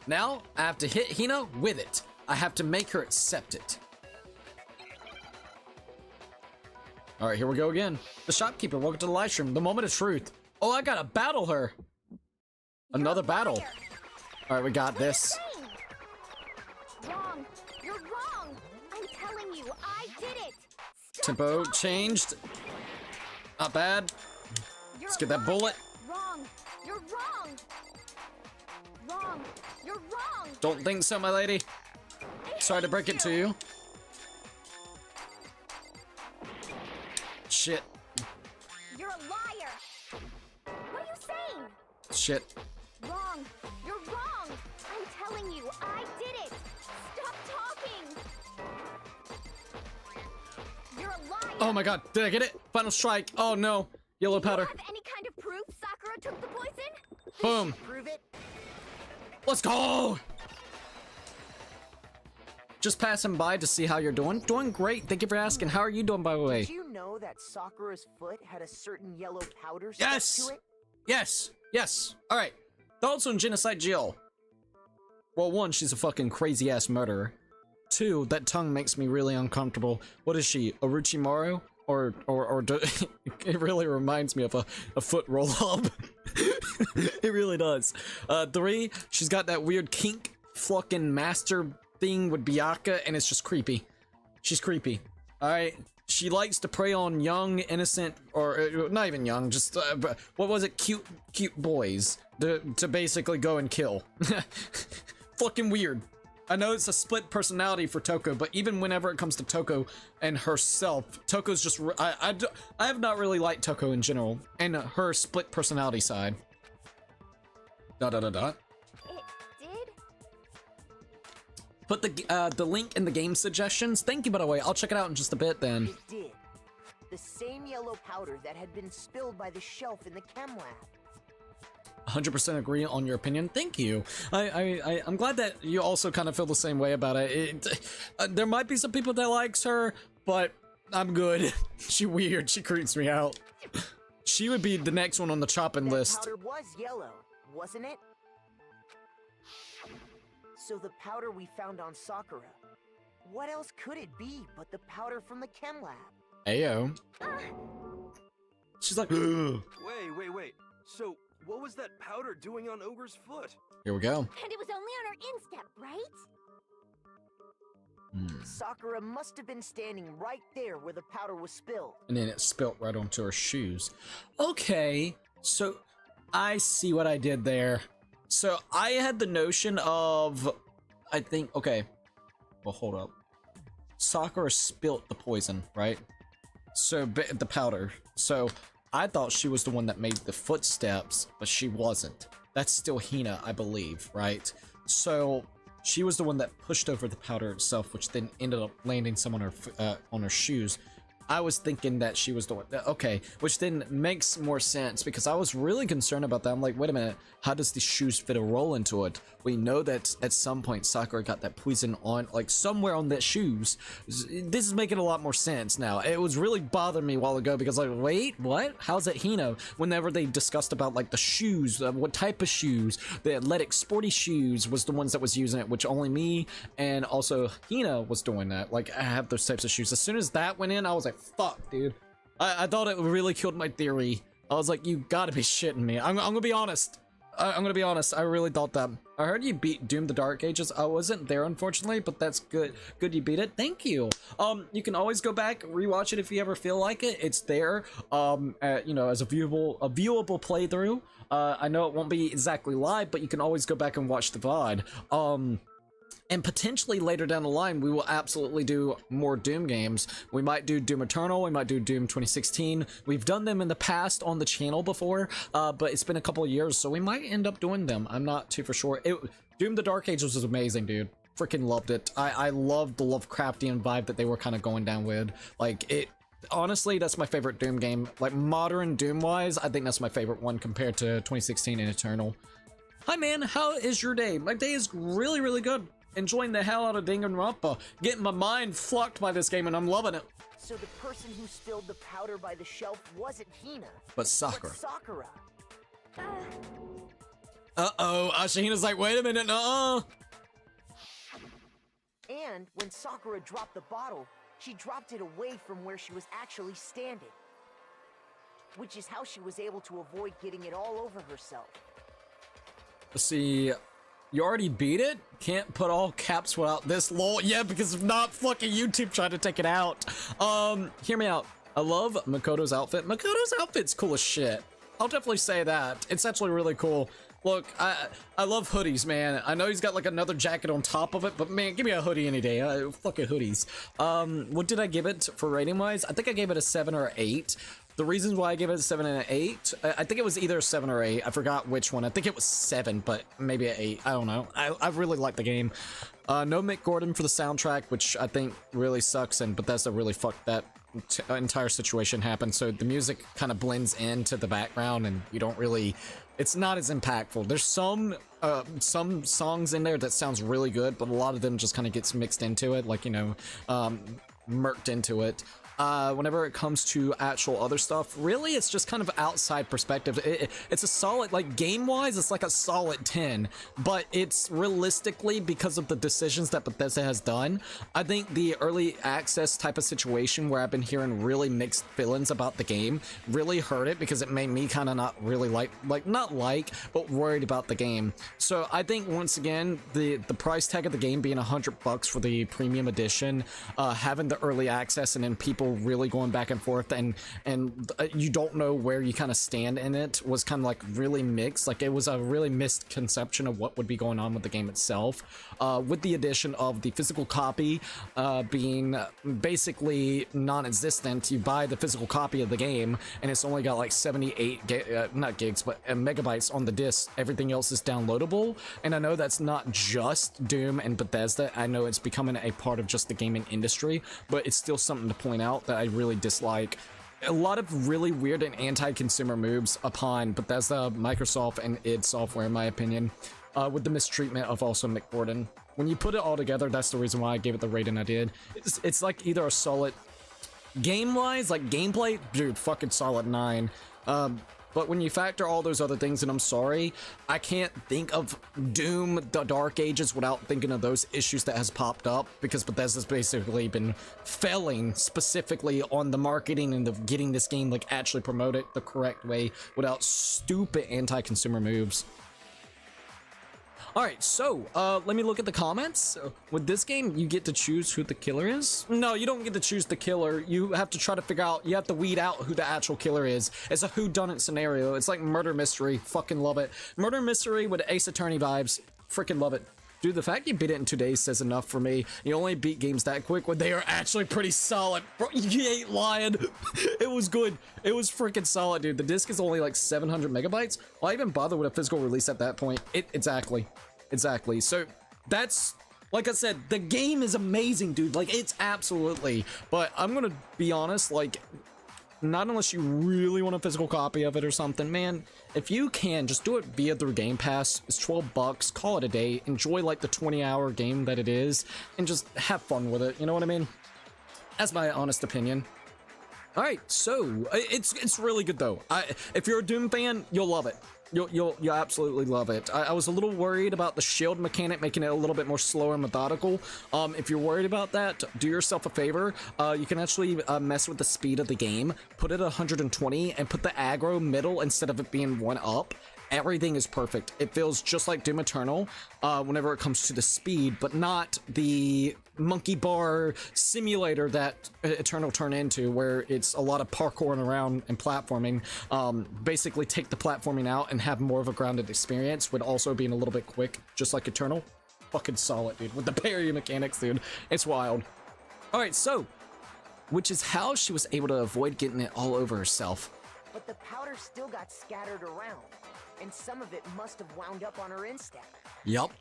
Now, I have to hit Hina with it. I have to make her accept it. Alright, here we go again. The shopkeeper, welcome to the live stream. The moment of truth. Oh, I gotta battle her. Another battle. Alright, we got this. Wrong. You're wrong. I'm telling you, I did it. Stop Tempo talking. changed. Not bad. Let's get that bullet. Wrong. You're wrong. Wrong. You're wrong. Don't think so, my lady. Sorry to break it to you. Shit. You're a liar. What are you saying? Shit. Wrong. You're wrong. I'm telling you, I did it. Stop talking. You're a liar. Oh my god, did I get it? Final strike. Oh no. Yellow powder. Do you have any kind of proof Sakura took the poison? Boom. Prove it. Let's go. Just passing by to see how you're doing. Doing great. Thank you for asking. How are you doing, by the way? Did you know that Sakura's foot had a certain yellow powder Yes. stuck to it? Yes. Yes. All right. Thoughts on Genocide Jill? Well, one, she's a fucking crazy ass murderer. Two, that tongue makes me really uncomfortable. What is she, Orochimaru? Or it really reminds me of a foot roll up. It really does. Three, she's got that weird kink fucking master thing with Byakuya, and it's just creepy. She's creepy. Alright? She likes to prey on young, innocent, or not even young, just, what was it? Cute boys to basically go and kill. Fucking weird. I know it's a split personality for Toko, but even whenever it comes to Toko and herself, Toko's just, I have not really liked Toko in general, and her split personality side. It did? Put the link in the game suggestions. Thank you, by the way. I'll check it out in just a bit then. It did. The same yellow powder that had been spilled by the shelf in the chem lab. 100% agree on your opinion. Thank you. I'm glad that you also kind of feel the same way about it. There might be some people that likes her, but I'm good. She weird. She creeps me out. She would be the next one on the chopping list. Powder was yellow, wasn't it? So the powder we found on Sakura, what else could it be but the powder from the chem lab? Ayo. She's like, ugh. Wait. So, what was that powder doing on Ogre's foot? Here we go. And it was only on her instep, right? Sakura must have been standing right there where the powder was spilled. And then it spilt right onto her shoes. Okay, so I see what I did there. So I had the notion of, I think, okay, well, hold up. Sakura spilt the poison, right? So, the powder. So I thought she was the one that made the footsteps, but she wasn't. That's still Hina, I believe, right? So she was the one that pushed over the powder itself, which then ended up landing some on her shoes. I was thinking that she was the one. Okay, which then makes more sense because I was really concerned about that. I'm like, wait a minute, how does the shoes fit a roll into it? We know that at some point Sakura got that poison on, like somewhere on that shoes. This is making a lot more sense now. It was really bothering me a while ago because like, wait, what? How's it Hina? Whenever they discussed about like the shoes, what type of shoes, the athletic sporty shoes was the ones that was using it, which only me and also Hina was doing that. Like I have those types of shoes. As soon as that went in, I was like, fuck, dude. I thought it really killed my theory. I was like, you gotta be shitting me. I'm gonna be honest. I'm gonna be honest. I really thought that. I heard you beat Doom the Dark Ages. I wasn't there, unfortunately, but that's good. Good you beat it. Thank you. You can always go back, rewatch it if you ever feel like it. It's there, you know, as a viewable playthrough. I know it won't be exactly live, but you can always go back and watch the VOD. And potentially later down the line, we will absolutely do more Doom games. We might do Doom Eternal, we might do Doom 2016. We've done them in the past on the channel before, but it's been a couple of years, so we might end up doing them. I'm not too for sure. Doom the Dark Ages was amazing, dude. Freaking loved it. I loved the Lovecraftian vibe that they were kind of going down with. Like, it... Honestly, that's my favorite Doom game. Like, modern Doom-wise, I think that's my favorite one compared to 2016 and Eternal. Hi, man. How is your day? My day is really, really good. Enjoying the hell out of Danganronpa, getting my mind fucked by this game, and I'm loving it. So the person who spilled the powder by the shelf wasn't Hina, but Sakura. But Sakura. Uh-oh, Ashihina's like, wait a minute, And when Sakura dropped the bottle, she dropped it away from where she was actually standing. Which is how she was able to avoid getting it all over herself. See... You already beat it? Can't put all caps without this lol. Yeah, because if not, fucking YouTube tried to take it out. Hear me out. I love Makoto's outfit. Makoto's outfit's cool as shit. I'll definitely say that. It's actually really cool. Look, I love hoodies, man. I know he's got like another jacket on top of it, but man, give me a hoodie any day. Fucking hoodies. What did I give it for rating wise? I think I gave it a 7 or 8. The reasons why I gave it a 7 and an 8, I think it was either a 7 or 8. I forgot which one. I think it was 7, but maybe an 8. I don't know. I really like the game. No Mick Gordon for the soundtrack, which I think really sucks, and Bethesda really fucked that entire situation happen. So the music kind of blends into the background, and you don't really... It's not as impactful. There's some songs in there that sounds really good, but a lot of them just kind of gets mixed into it, like, you know, murked into it. Whenever it comes to actual other stuff, really it's just kind of outside perspective. It's a solid, like game-wise, it's like a solid 10, but it's realistically, because of the decisions that Bethesda has done, I think the early access type of situation where I've been hearing really mixed feelings about the game really hurt it, because it made me kind of not really but worried about the game. So I think once again, the price tag of the game being $100 for the premium edition, having the early access, and then people really going back and forth, and you don't know where you kind of stand in it, was kind of like really mixed. Like, it was a really misconception of what would be going on with the game itself, with the addition of the physical copy being basically non-existent. You buy the physical copy of the game and it's only got like 78 not gigs, but megabytes on the disc. Everything else is downloadable, and I know that's not just Doom and Bethesda. I know it's becoming a part of just the gaming industry, but it's still something to point out that I really dislike. A lot of really weird and anti-consumer moves upon Bethesda, Microsoft, and id Software, in my opinion, with the mistreatment of also Mick Gordon. When you put it all together, that's the reason why I gave it the rating I did. It's like either a solid game-wise, like gameplay, dude, fucking solid 9. But when you factor all those other things, and I'm sorry, I can't think of Doom the Dark Ages without thinking of those issues that has popped up, because Bethesda's basically been failing specifically on the marketing and the getting this game like actually promoted the correct way without stupid anti-consumer moves. Alright, so, let me look at the comments. With this game, you get to choose who the killer is? No, you don't get to choose the killer. You have to try to figure out, you have to weed out who the actual killer is. It's a whodunit scenario. It's like murder mystery. Fucking love it. Murder mystery with Ace Attorney vibes. Freaking love it. Dude, the fact you beat it in 2 days says enough for me. You only beat games that quick when they are actually pretty solid. Bro, you ain't lying. It was good. It was freaking solid, dude. The disc is only like 700 megabytes. Why even bother with a physical release at that point? Exactly. So that's, like I said, the game is amazing, dude. Like, it's absolutely. But I'm gonna be honest, like, not unless you really want a physical copy of it or something, man. If you can, just do it via their Game Pass. It's $12, call it a day, enjoy like the 20-hour game that it is, and just have fun with it, you know what I mean? That's my honest opinion. Alright, so, it's really good though. If you're a Doom fan, you'll love it. You'll absolutely love it. I was a little worried about the shield mechanic making it a little bit more slow and methodical. If you're worried about that, do yourself a favor. You can actually mess with the speed of the game, put it at 120, and put the aggro middle instead of it being 1 up. Everything is perfect. It feels just like Doom Eternal whenever it comes to the speed, but not the monkey bar simulator that Eternal turned into, where it's a lot of parkouring around and platforming. Basically take the platforming out and have more of a grounded experience with also being a little bit quick, just like Eternal. Fucking solid, dude. With the parry mechanics, dude. It's wild. Alright, so, which is how she was able to avoid getting it all over herself. But the powder still got scattered around, and some of it must have wound up on her instep. Yup.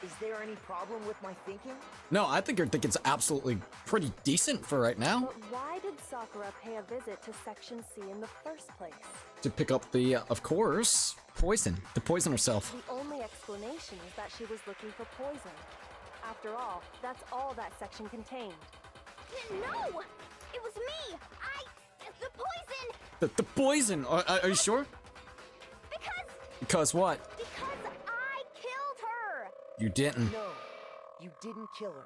Is there any problem with my thinking? No, I think your thinking's absolutely pretty decent for right now. But why did Sakura pay a visit to Section C in the first place? To pick up the, of course, poison. To poison herself. The only explanation is that she was looking for poison. After all, that's all that section contained. No! It was me! The poison! The poison! Are you sure? Because what? Because I killed her! You didn't. No, you didn't kill her.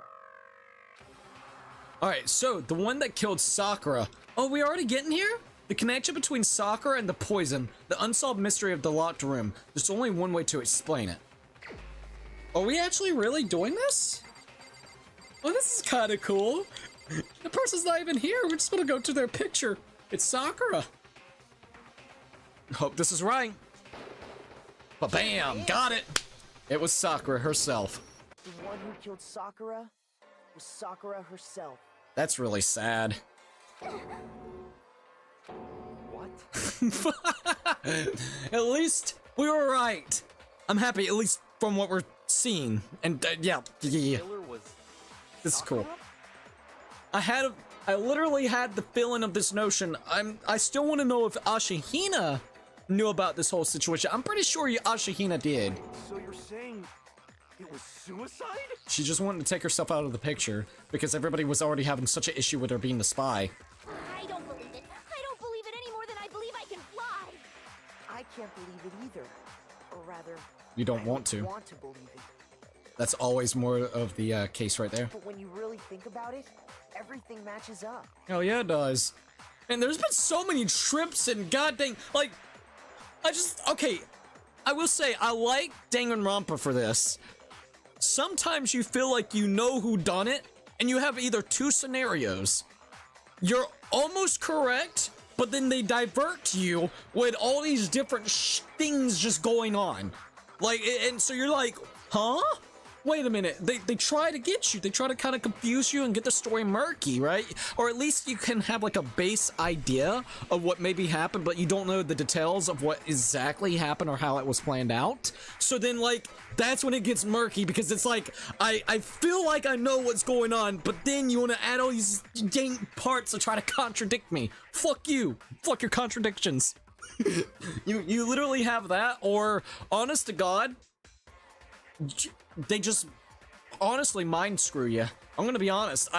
Alright, so the one that killed Sakura. Oh, we already getting here? The connection between Sakura and the poison. The unsolved mystery of the locked room. There's only one way to explain it. Are we actually really doing this? Oh, this is kind of cool. The person's not even here. We're just gonna go to their picture. It's Sakura. Hope this is right. But bam, got it. It was Sakura herself. The one who killed Sakura was Sakura herself. That's really sad. What? At least we were right. I'm happy, at least from what we're seeing. And yeah. Killer was This is cool. I literally had the feeling of this notion. I still want to know if Ashihina knew about this whole situation. I'm pretty sure Ashihina did. So you're saying it was suicide? She just wanted to take herself out of the picture because everybody was already having such an issue with her being the spy. I don't believe it. I don't believe it any more than I believe I can fly. I can't believe it either. Or rather, You don't want to. I want to believe it. That's always more of the case right there. But when you really think about it, everything matches up. Hell yeah, it does. And there's been so many trips and goddamn, like, okay, I will say, I like Danganronpa for this. Sometimes you feel like you know who done it, and you have either two scenarios. You're almost correct, but then they divert you with all these different things just going on. Like, and so you're like, huh? Wait a minute, they try to get you, they try to kind of confuse you and get the story murky, right? Or at least you can have like a base idea of what maybe happened, but you don't know the details of what exactly happened or how it was planned out. So then like, that's when it gets murky because it's like, I feel like I know what's going on, but then you want to add all these dang parts to try to contradict me. Fuck you, fuck your contradictions. you literally have that, or honest to God, they just honestly mind screw you. I'm gonna be honest.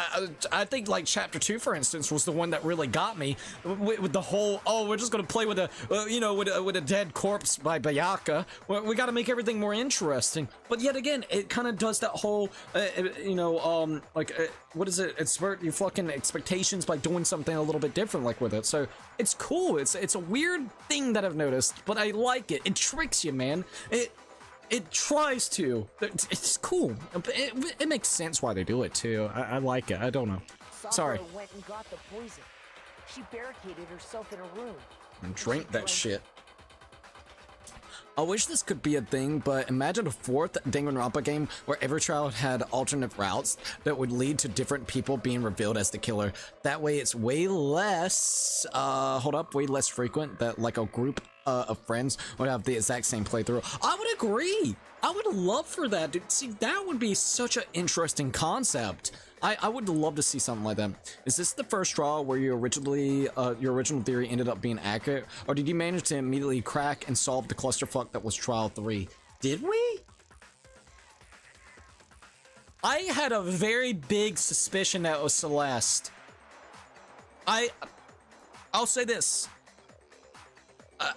I think like chapter 2, for instance, was the one that really got me with the whole, oh, we're just gonna play with a with a dead corpse by Bayaka. We got to make everything more interesting. But yet again, it kind of does that whole what is it? Subvert your fucking expectations by doing something a little bit different like with it. So it's cool. It's a weird thing that I've noticed, but I like it. It tricks you, man. It tries to. It's cool. It makes sense why they do it too. I like it. I don't know. Sorry. Sakura went and got the poison. She barricaded herself in a room. And drank that shit. I wish this could be a thing, but imagine a fourth Danganronpa game where every trial had alternate routes that would lead to different people being revealed as the killer. That way it's way less, way less frequent that like a group of friends would have the exact same playthrough. I would agree! I would love for that, dude. See, that would be such an interesting concept. I would love to see something like that. Is this the first trial where you originally, your original theory ended up being accurate? Or did you manage to immediately crack and solve the clusterfuck that was trial 3? Did we? I had a very big suspicion that it was Celeste. I'll say this.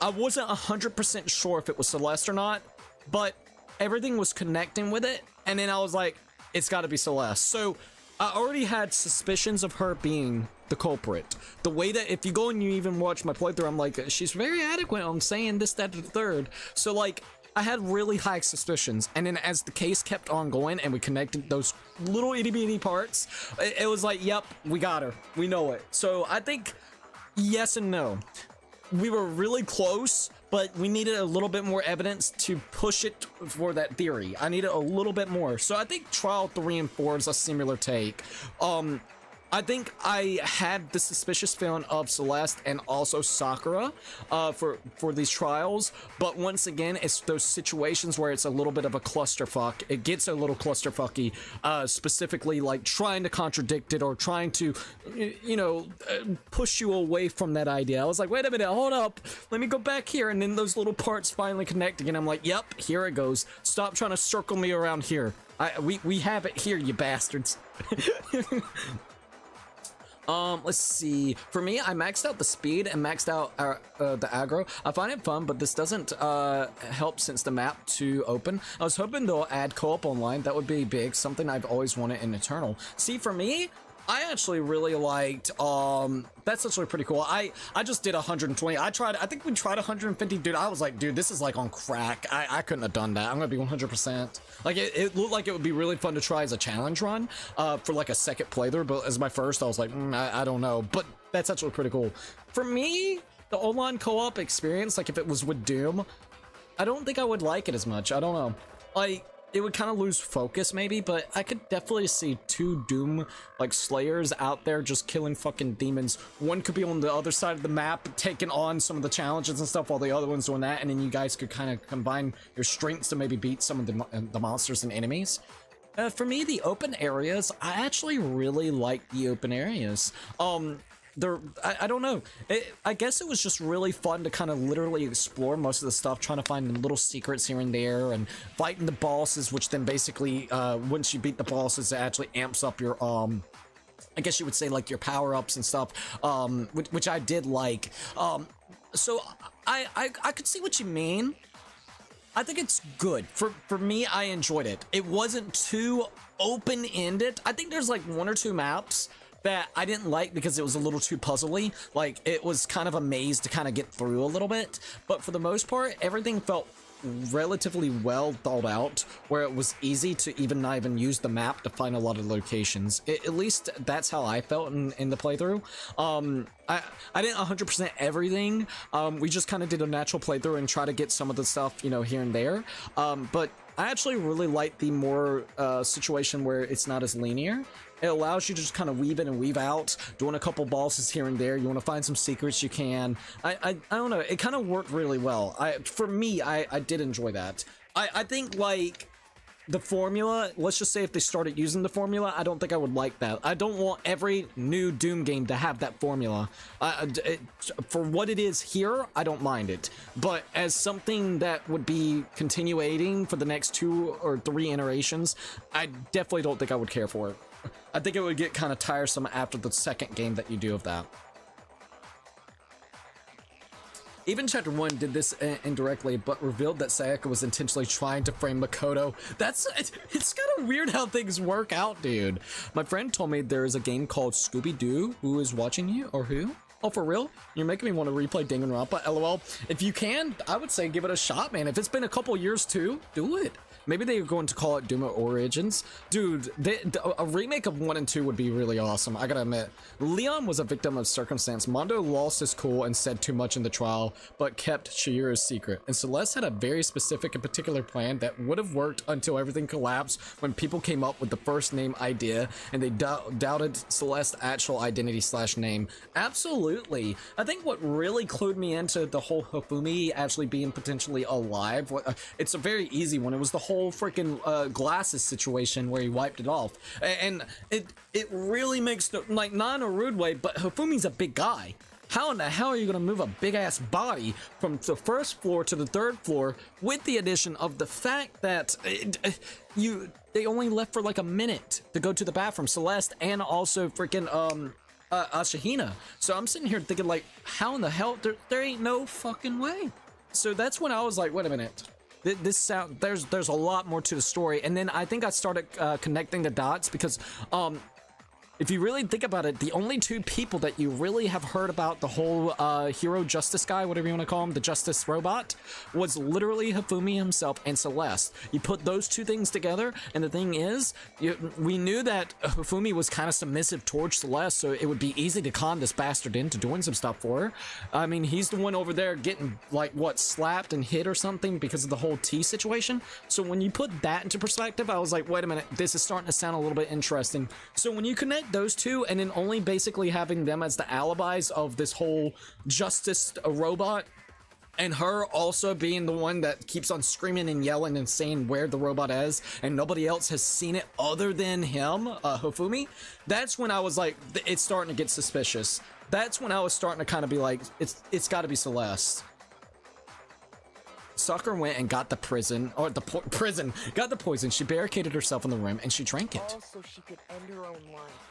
I wasn't 100% sure if it was Celeste or not, but everything was connecting with it, and then I was like, it's gotta be Celeste. So, I already had suspicions of her being the culprit. The way that, if you go and you even watch my playthrough, I'm like, she's very adequate on saying this, that, and the third. So, like, I had really high suspicions, and then as the case kept on going and we connected those little itty-bitty parts, it was like, yep, we got her. We know it. So, I think yes and no. We were really close, but we needed a little bit more evidence to push it for that theory. I needed a little bit more. So I think trial 3 and 4 is a similar take. I think I had the suspicious feeling of Celeste and also Sakura for these trials, but once again, it's those situations where it's a little bit of a clusterfuck. It gets a little clusterfucky, specifically like trying to contradict it or trying to, you know, push you away from that idea. I was like, wait a minute, hold up, let me go back here, and then those little parts finally connecting, and I'm like, yep, here it goes. Stop trying to circle me around here. We have it here, you bastards. Let's see. For me, I maxed out the speed and maxed out the aggro. I find it fun, but this doesn't help since the map too open. I was hoping they'll add co-op online. That would be big, something I've always wanted in Eternal. See, for me, I actually really liked, that's actually pretty cool. I just did 120. I think we tried 150. Dude, I was like, dude, this is like on crack. I couldn't have done that. I'm gonna be 100%. Like, it looked like it would be really fun to try as a challenge run, for like a second playthrough, but as my first, I was like, I don't know. But that's actually pretty cool. For me, the online co-op experience, like if it was with Doom, I don't think I would like it as much. I don't know. Like, it would kind of lose focus maybe, but I could definitely see 2 Doom like slayers out there just killing fucking demons. One could be on the other side of the map taking on some of the challenges and stuff while the other one's doing that, and then you guys could kind of combine your strengths to maybe beat some of the monsters and enemies. For me, the open areas, I actually really like the open areas. I don't know. I guess it was just really fun to kind of literally explore most of the stuff, trying to find little secrets here and there, and fighting the bosses, which then basically, once you beat the bosses, it actually amps up your, I guess you would say, like, your power-ups and stuff, which I did like. So, I could see what you mean. I think it's good. For me, I enjoyed it. It wasn't too open-ended. I think there's, like, 1 or 2 maps that I didn't like because it was a little too puzzly. Like, it was kind of a maze to kind of get through a little bit, but for the most part, everything felt relatively well thought out, where it was easy to not even use the map to find a lot of locations. At least that's how I felt in the playthrough. I didn't 100% everything. We just kind of did a natural playthrough and try to get some of the stuff, you know, here and there. But I actually really like the more situation where it's not as linear. It allows you to just kind of weave in and weave out, doing a couple bosses here and there. You want to find some secrets, you can. I don't know. It kind of worked really well. For me, I did enjoy that. I think, like, the formula, let's just say if they started using the formula, I don't think I would like that. I don't want every new Doom game to have that formula. For what it is here, I don't mind it. But as something that would be continuating for the next 2 or 3 iterations, I definitely don't think I would care for it. I think it would get kind of tiresome after the second game that you do of that. Even Chapter 1 did this indirectly, but revealed that Sayaka was intentionally trying to frame Makoto. It's kind of weird how things work out, dude. My friend told me there is a game called Scooby-Doo. Who is watching you? Or who? Oh, for real? You're making me want to replay Danganronpa. LOL. If you can, I would say give it a shot, man. If it's been a couple years too, do it. Maybe they were going to call it Doom Origins. Dude, a remake of 1 and 2 would be really awesome, I gotta admit. Leon was a victim of circumstance. Mondo lost his cool and said too much in the trial, but kept Chihira's secret. And Celeste had a very specific and particular plan that would have worked until everything collapsed when people came up with the first name idea and they doubted Celeste's actual identity / name. Absolutely. I think what really clued me into the whole Hifumi actually being potentially alive, it's a very easy one. It was the whole freaking glasses situation where he wiped it off, and it really makes like, not in a rude way, but Hifumi's a big guy. How in the hell are you gonna move a big ass body from the first floor to the 3rd floor with the addition of the fact that they only left for like a minute to go to the bathroom, Celeste and also freaking Ashihina. So I'm sitting here thinking, like, how in the hell? There ain't no fucking way. So that's when I was like, wait a minute. There's a lot more to the story. And then I think I started connecting the dots because if you really think about it, the only 2 people that you really have heard about the whole hero justice guy, whatever you want to call him, the justice robot, was literally Hifumi himself and Celeste. You put those 2 things together, and the thing is, we knew that Hifumi was kind of submissive towards Celeste, so it would be easy to con this bastard into doing some stuff for her. I mean, he's the one over there getting, like, what, slapped and hit or something because of the whole tea situation. So when you put that into perspective, I was like, wait a minute, this is starting to sound a little bit interesting. So when you connect those 2 and then only basically having them as the alibis of this whole justice robot, and her also being the one that keeps on screaming and yelling and saying where the robot is, and nobody else has seen it other than him, Hifumi, that's when I was like, it's starting to get suspicious. That's when I was starting to kind of be like, it's got to be Celeste. Sakura went and got the got the poison. She barricaded herself in the room and she drank it. Also, she could end her own life.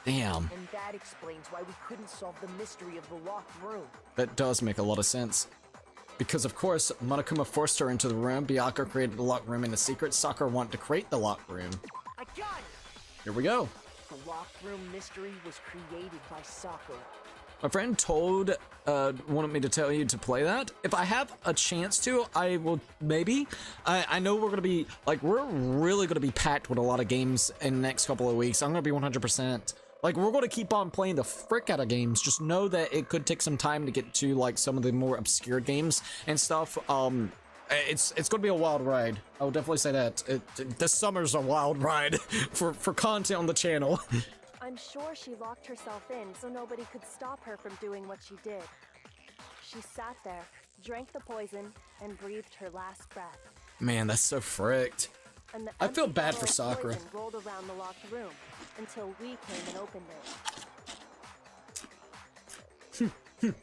Damn. And that explains why we couldn't solve the mystery of the locked room. That does make a lot of sense. Because of course, Monokuma forced her into the room. Byakuya created the locked room in the secret. Sakura wanted to create the locked room. I got it! Here we go. The locked room mystery was created by Sakura. My friend told, wanted me to tell you to play that. If I have a chance to, I will maybe. I know we're gonna be, like, we're really gonna be packed with a lot of games in the next couple of weeks. I'm gonna be 100%. Like, we're gonna keep on playing the frick out of games. Just know that it could take some time to get to, like, some of the more obscure games and stuff. It's gonna be a wild ride. I will definitely say that. This summer's a wild ride for content on the channel. I'm sure she locked herself in so nobody could stop her from doing what she did. She sat there, drank the poison, and breathed her last breath. Man, that's so fricked. And I feel bad for Sakura. Poison rolled around the locked room until we came and opened it.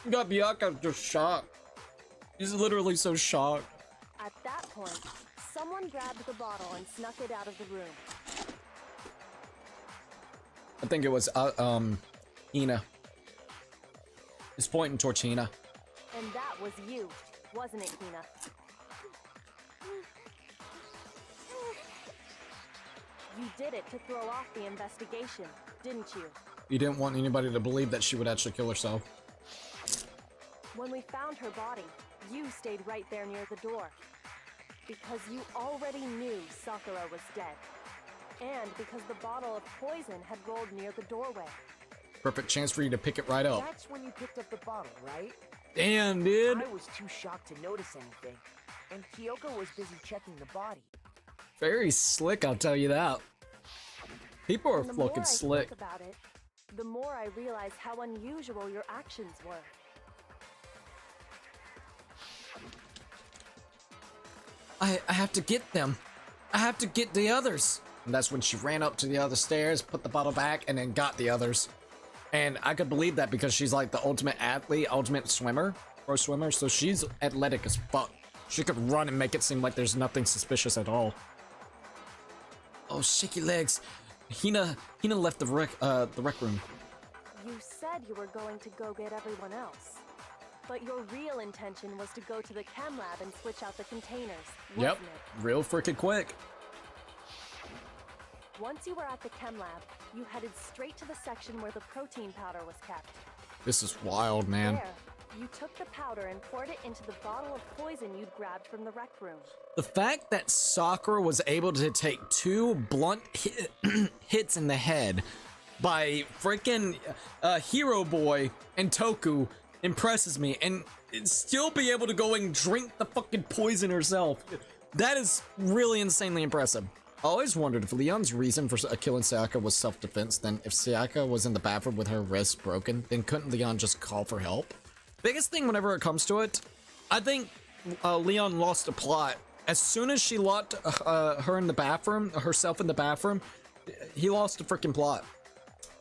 Got Byakuya just shocked. He's literally so shocked. At that point, someone grabbed the bottle and snuck it out of the room. I think it was, Hina. It's pointing towards Hina. And that was you, wasn't it, Hina? You did it to throw off the investigation, didn't you? You didn't want anybody to believe that she would actually kill herself. When we found her body, you stayed right there near the door. Because you already knew Sakura was dead. And because the bottle of poison had rolled near the doorway. Perfect chance for you to pick it right up. That's when you picked up the bottle, right? Damn, dude. I was too shocked to notice anything. And Kyoko was busy checking the body. Very slick, I'll tell you that. People are And the fucking more I slick. think about it, the more I realize how unusual your actions were. I have to get them. I have to get the others. And that's when she ran up to the other stairs, put the bottle back, and then got the others. And I could believe that because she's like the ultimate athlete, ultimate swimmer, pro swimmer, so she's athletic as fuck. She could run and make it seem like there's nothing suspicious at all. Oh, shaky legs. Hina left the rec room. You said you were going to go get everyone else. But your real intention was to go to the chem lab and switch out the containers, wasn't it? Real freaking quick. Once you were at the chem lab, you headed straight to the section where the protein powder was kept. This is wild, man. There, You took the powder and poured it into the bottle of poison you'd grabbed from the rec room. The fact that Sakura was able to take 2 blunt hits in the head by freaking Hero Boy and Toku impresses me, and still be able to go and drink the fucking poison herself. That is really insanely impressive. I always wondered if Leon's reason for killing Sayaka was self-defense, then if Sayaka was in the bathroom with her wrist broken, then couldn't Leon just call for help? Biggest thing whenever it comes to it, I think Leon lost the plot. As soon as she locked her in the bathroom, herself in the bathroom, he lost the freaking plot.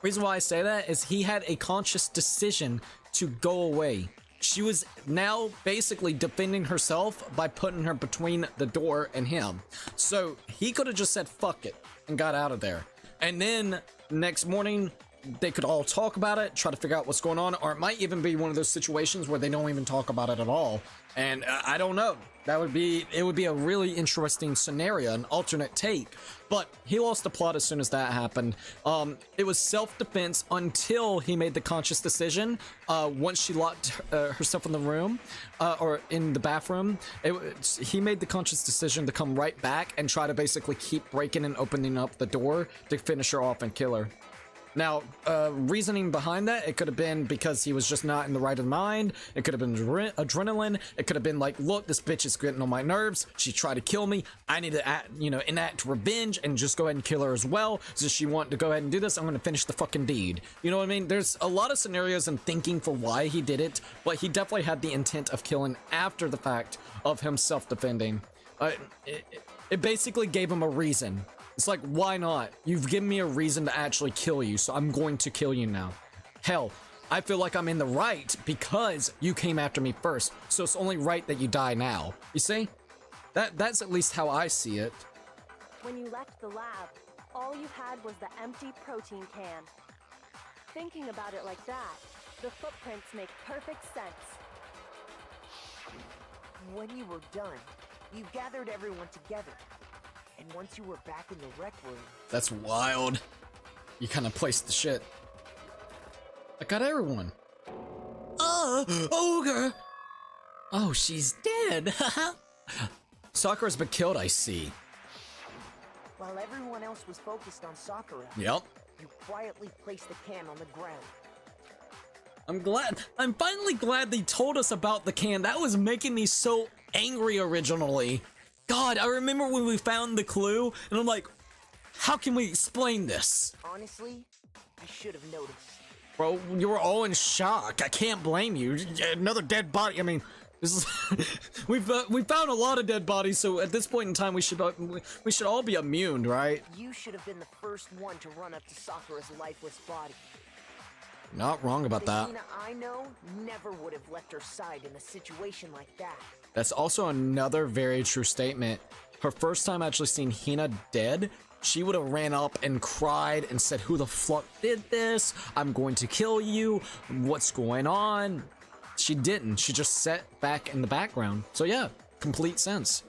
Reason why I say that is he had a conscious decision to go away. She was now basically defending herself by putting her between the door and him. So he could have just said fuck it and got out of there. And then next morning, they could all talk about it, try to figure out what's going on, or it might even be one of those situations where they don't even talk about it at all. And I don't know. It would be a really interesting scenario, an alternate take. But he lost the plot as soon as that happened. It was self-defense until he made the conscious decision. Once she locked herself in the room, or in the bathroom, he made the conscious decision to come right back and try to basically keep breaking and opening up the door to finish her off and kill her. Now, reasoning behind that, it could have been because he was just not in the right of mind. It could have been adrenaline. It could have been like, look, this bitch is getting on my nerves. She tried to kill me. I need to enact revenge and just go ahead and kill her as well. Does she want to go ahead and do this? I'm going to finish the fucking deed. You know what I mean? There's a lot of scenarios and thinking for why he did it, but he definitely had the intent of killing after the fact of him self-defending. It basically gave him a reason. It's like, why not? You've given me a reason to actually kill you, so I'm going to kill you now. Hell, I feel like I'm in the right because you came after me first, so it's only right that you die now. You see? That's at least how I see it. When you left the lab, all you had was the empty protein can. Thinking about it like that, the footprints make perfect sense. When you were done, you gathered everyone together. And once you were back in the rec room... That's wild. You kind of placed the shit. I got everyone. Ogre! Oh, she's dead. Sakura's been killed, I see. While everyone else was focused on Sakura, yep, you quietly placed the can on the ground. I'm finally glad they told us about the can. That was making me so angry originally. God, I remember when we found the clue, and I'm like, how can we explain this? Honestly, I should have noticed. Bro, you were all in shock. I can't blame you. Another dead body. I mean, this is we found a lot of dead bodies, so at this point in time, we should all be immune, right? You should have been the first one to run up to Sakura's lifeless body. Not wrong about that. Hina I know never would have left her side in a situation like that. That's also another very true statement. Her first time actually seeing Hina dead, she would have ran up and cried and said, who the fuck did this? I'm going to kill you. What's going on? She didn't. She just sat back in the background. So yeah, complete sense.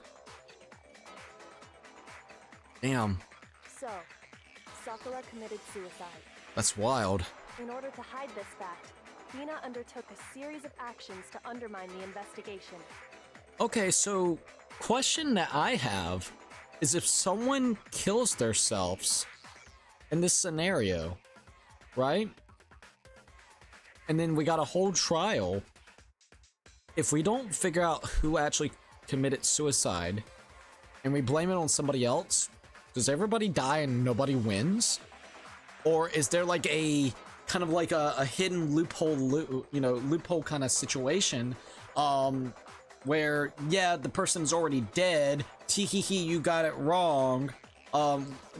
Damn. So, Sakura committed suicide. That's wild. In order to hide this fact, Hina undertook a series of actions to undermine the investigation. Okay, so question that I have is if someone kills themselves in this scenario, right? And then we got a whole trial. If we don't figure out who actually committed suicide and we blame it on somebody else, does everybody die and nobody wins? Or is there like a kind of like a hidden loophole, loophole kind of situation, where, yeah, the person's already dead, teehee, you got it wrong,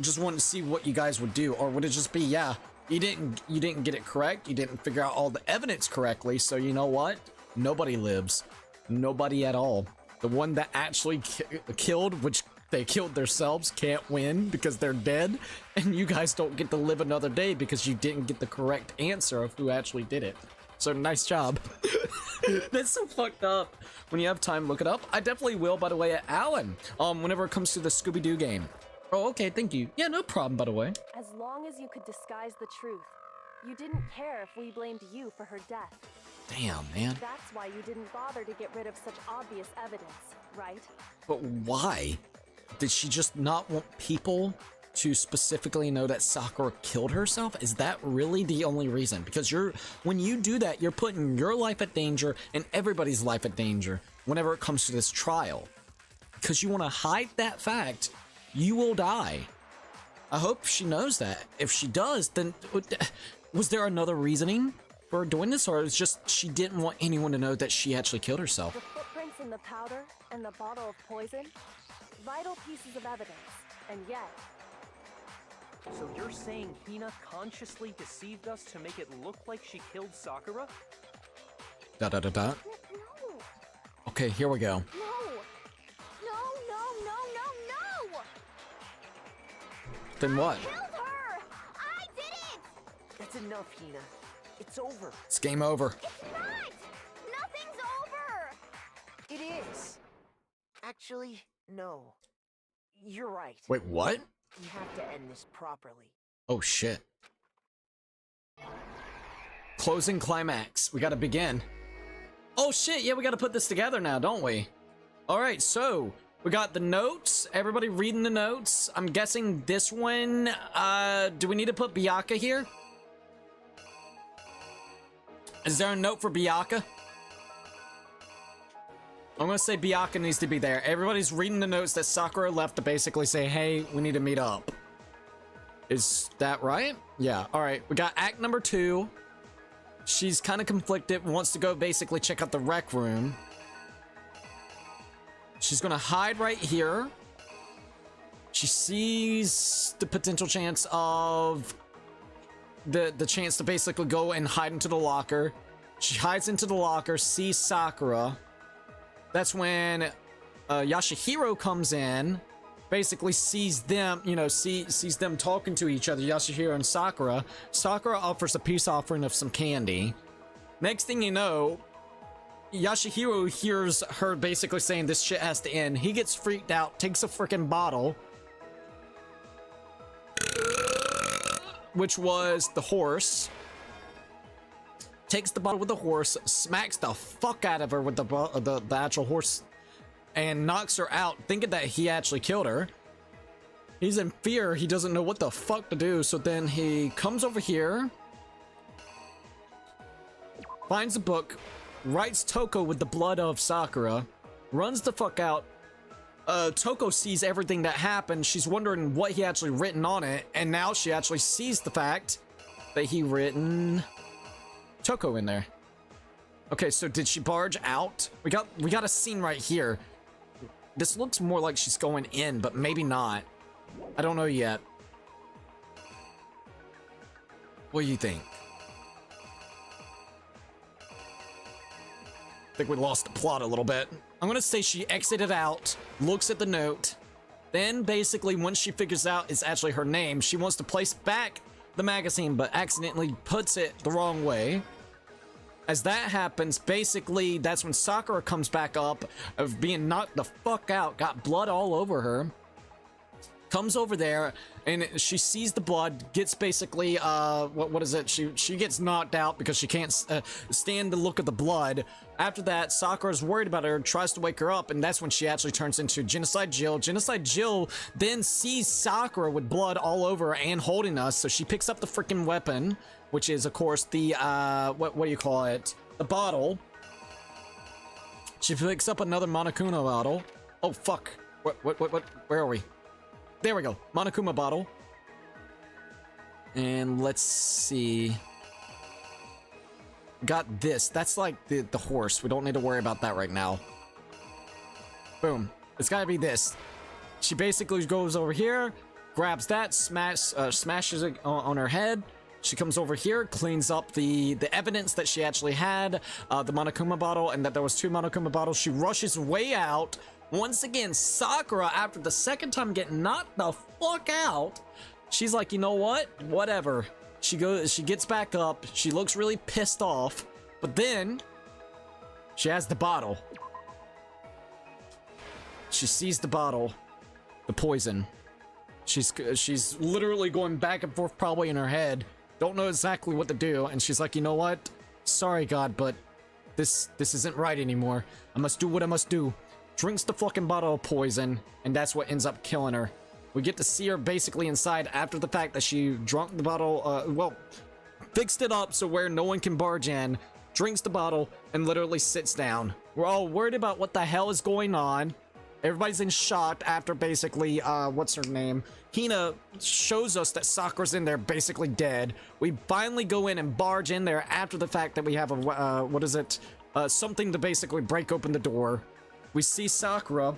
just wanted to see what you guys would do? Or would it just be, yeah, you didn't get it correct, you didn't figure out all the evidence correctly, so you know what? Nobody lives. Nobody at all. The one that actually killed, which they killed themselves, can't win because they're dead, and you guys don't get to live another day because you didn't get the correct answer of who actually did it. So nice job. That's so fucked up. When you have time, look it up. I definitely will, by the way, at Alan, whenever it comes to the Scooby-Doo game. Oh, okay, thank you. Yeah, no problem, by the way. As long as you could disguise the truth, you didn't care if we blamed you for her death. Damn, man. That's why you didn't bother to get rid of such obvious evidence, right? But why? Did she just not want people to specifically know that Sakura killed herself? Is that really the only reason? Because when you do that, you're putting your life at danger and everybody's life at danger whenever it comes to this trial. Because you want to hide that fact, you will die. I hope she knows that. If she does, then was there another reasoning for doing this, or it's just she didn't want anyone to know that she actually killed herself? The footprints in the powder and the bottle of poison, vital pieces of evidence, and yet... So you're saying Hina consciously deceived us to make it look like she killed Sakura? No. Okay, here we go. No! Then what? Killed her! I did it! That's enough, Hina. It's over. It's game over. It's not! Nothing's over! It is. Actually, no. You're right. Wait, what? We have to end this properly. Oh shit. Closing climax. We gotta begin. Oh shit, yeah, we gotta put this together now, don't we? Alright, so we got the notes. Everybody reading the notes. I'm guessing this one, do we need to put Byakuya here? Is there a note for Byakuya? I'm gonna say Byakuya needs to be there. Everybody's reading the notes that Sakura left to basically say, hey, we need to meet up. Is that right? Yeah, alright. We got act number 2. She's kind of conflicted, wants to go basically check out the rec room. She's gonna hide right here. She sees the potential chance of the chance to basically go and hide into the locker. She hides into the locker, sees Sakura. That's when Yashihiro comes in, basically sees them, you know, sees them talking to each other, Yashihiro and Sakura. Sakura offers a peace offering of some candy. Next thing you know, Yashihiro hears her basically saying this shit has to end. He gets freaked out, takes a freaking bottle, which was the horse. Takes the bottle with the horse, smacks the fuck out of her with the actual horse, and knocks her out, thinking that he actually killed her. He's in fear. He doesn't know what the fuck to do. So then he comes over here, finds a book, writes Toko with the blood of Sakura, runs the fuck out. Toko sees everything that happened. She's wondering what he actually written on it, and now she actually sees the fact that he written Toko in there. Okay, so did she barge out? We got a scene right here. This looks more like she's going in, but maybe not. I don't know yet. What do you think? I think we lost the plot a little bit. I'm gonna say she exited out, looks at the note, then basically once she figures out it's actually her name, she wants to place back the magazine but accidentally puts it the wrong way. As that happens, basically that's when Sakura comes back up of being knocked the fuck out, got blood all over her. Comes over there and she sees the blood, gets basically what is it? She gets knocked out because she can't stand the look of the blood. After that, Sakura's worried about her, tries to wake her up, and that's when she actually turns into Genocide Jill. Genocide Jill then sees Sakura with blood all over her and holding us, so she picks up the freaking weapon, which is of course the what do you call it? The bottle. She picks up another Monokuma bottle. Oh fuck. What where are we? There we go. Monokuma bottle. And let's see. Got this. That's like the horse. We don't need to worry about that right now. Boom. It's gotta be this. She basically goes over here, grabs that, smashes it on her head. She comes over here, cleans up the evidence that she actually had, the Monokuma bottle, and that there was 2 Monokuma bottles. She rushes way out. Once again, Sakura, after the second time getting knocked the fuck out, she's like, you know what? Whatever. She gets back up. She looks really pissed off, but then she has the bottle. She sees the bottle, the poison. She's literally going back and forth probably in her head. Don't know exactly what to do, and she's like, you know what? Sorry, God, but this isn't right anymore. I must do what I must do. Drinks the fucking bottle of poison, and that's what ends up killing her. We get to see her basically inside after the fact that she drunk the bottle, well, fixed it up so where no one can barge in, drinks the bottle, and literally sits down. We're all worried about what the hell is going on. Everybody's in shock after basically, what's her name? Hina shows us that Sakura's in there basically dead. We finally go in and barge in there after the fact that we have a, what is it? Something to basically break open the door. We see Sakura.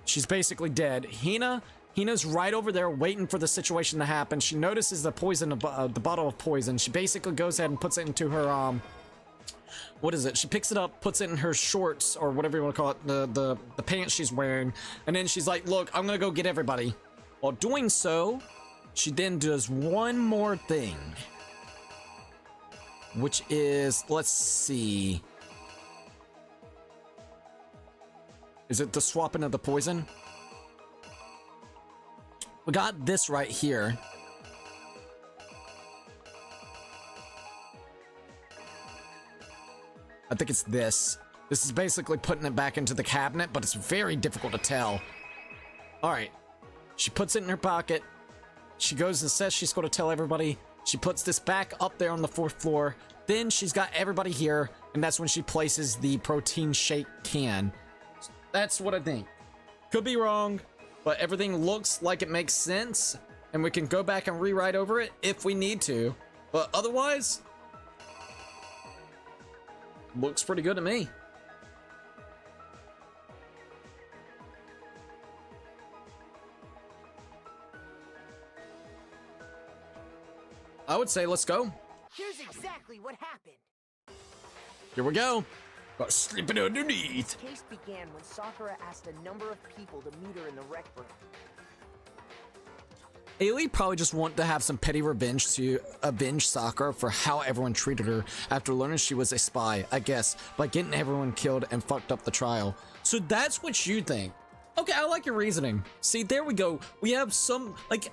She's basically dead. Hina's right over there waiting for the situation to happen. She notices the poison, the bottle of poison. She basically goes ahead and puts it into her, what is it? She picks it up, puts it in her shorts, or whatever you want to call it, the pants she's wearing, and then she's like, look, I'm gonna go get everybody. While doing so, she then does one more thing, which is, let's see. Is it the swapping of the poison? We got this right here. I think it's this. This is basically putting it back into the cabinet, but it's very difficult to tell. Alright. She puts it in her pocket. She goes and says she's going to tell everybody. She puts this back up there on the 4th floor. Then she's got everybody here, and that's when she places the protein shake can. That's what I think. Could be wrong, but everything looks like it makes sense, and we can go back and rewrite over it if we need to. But otherwise, looks pretty good to me. I would say let's go. Here's exactly what happened. Here we go. Got slipping underneath. The case began when Sakura asked a number of people to meet her in the rec room. Ailey probably just wanted to have some petty revenge to avenge Sakura for how everyone treated her after learning she was a spy, I guess, by getting everyone killed and fucked up the trial. So that's what you think. Okay, I like your reasoning. See, there we go. We have some, like,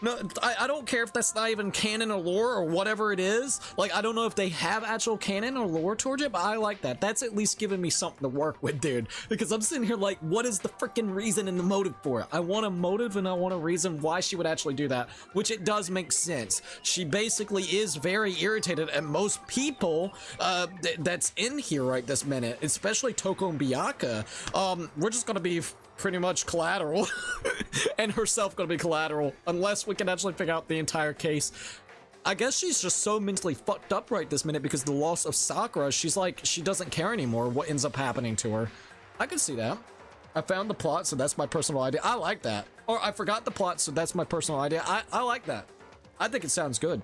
I don't care if that's not even canon or lore or whatever it is. Like, I don't know if they have actual canon or lore towards it, but I like that. That's at least giving me something to work with, dude. Because I'm sitting here like, what is the freaking reason and the motive for it? I want a motive and I want a reason why she would actually do that, which it does make sense. She basically is very irritated at most people that's in here right this minute, especially Toko and Byakuya. We're just gonna be pretty much collateral and herself gonna be collateral unless we can actually figure out the entire case. I guess she's just so mentally fucked up right this minute because the loss of Sakura, she's like, she doesn't care anymore what ends up happening to her. I can see that. I found the plot, so that's my personal idea. I like that. Or I forgot the plot, so that's my personal idea. I like that. I think it sounds good.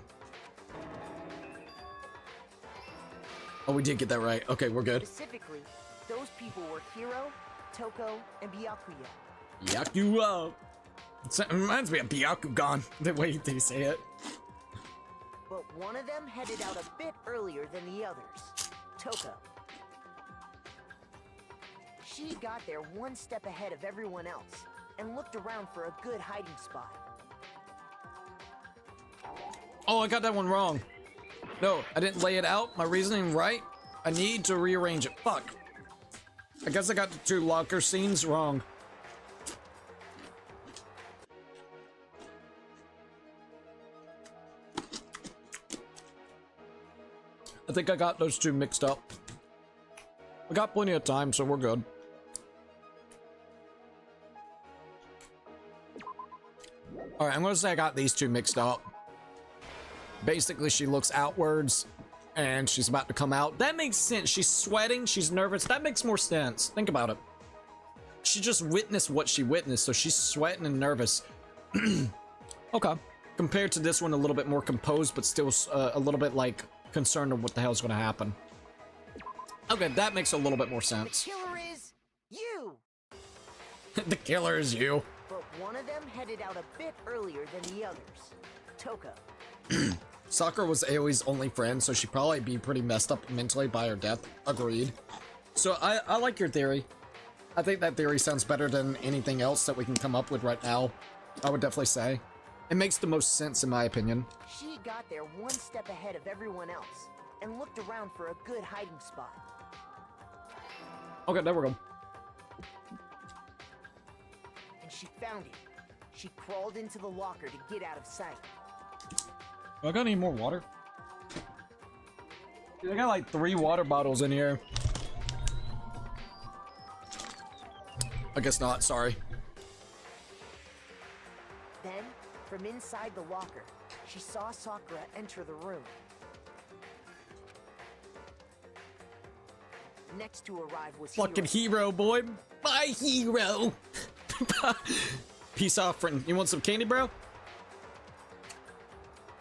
Oh, we did get that right. Okay, we're good. Specifically, those people were Hiro, Toko, and Byakuya. Byakuya. It reminds me of Byakugan, the way they say it. But one of them headed out a bit earlier than the others. Toko. She got there one step ahead of everyone else, and looked around for a good hiding spot. Oh, I got that one wrong. No, I didn't lay it out. My reasoning right. I need to rearrange it. Fuck. I guess I got the 2 locker scenes wrong. I think I got those 2 mixed up. We got plenty of time, so we're good. Alright, I'm gonna say I got these 2 mixed up. Basically, she looks outwards and she's about to come out. That makes sense. She's sweating, she's nervous. That makes more sense. Think about it. She just witnessed what she witnessed, so she's sweating and nervous. Okay. Compared to this one, a little bit more composed, but still a little bit, like, concerned of what the hell's gonna happen. Okay, that makes a little bit more sense. The killer is you! The killer is you. But one of them headed out a bit earlier than the others. Toko. Sakura was Aoi's only friend, so she'd probably be pretty messed up mentally by her death. Agreed. So I like your theory. I think that theory sounds better than anything else that we can come up with right now. I would definitely say. It makes the most sense in my opinion. She got there one step ahead of everyone else, and looked around for a good hiding spot. Okay, there we go. And she found it. She crawled into the locker to get out of sight. I got any more water? Dude, I got like 3 water bottles in here. I guess not, sorry. Then, from inside the locker, she saw Sakura enter the room. Next to arrive was Fucking hero, boy. My hero. Peace off, friend. You want some candy, bro?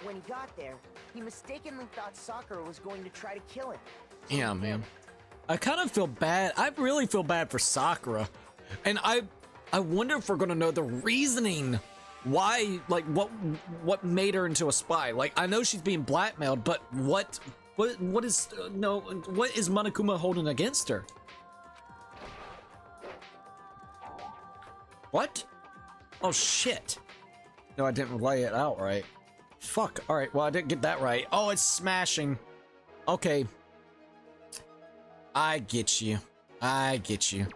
When he got there, he mistakenly thought Sakura was going to try to kill him. Yeah, man. I kind of feel bad. I really feel bad for Sakura. And I wonder if we're gonna know the reasoning why, like, what made her into a spy. Like, I know she's being blackmailed, but what is Monokuma holding against her? What? Oh shit. No, I didn't lay it out right. Fuck. All right. Well, I didn't get that right. Oh, it's smashing. Okay. I get you. I get you.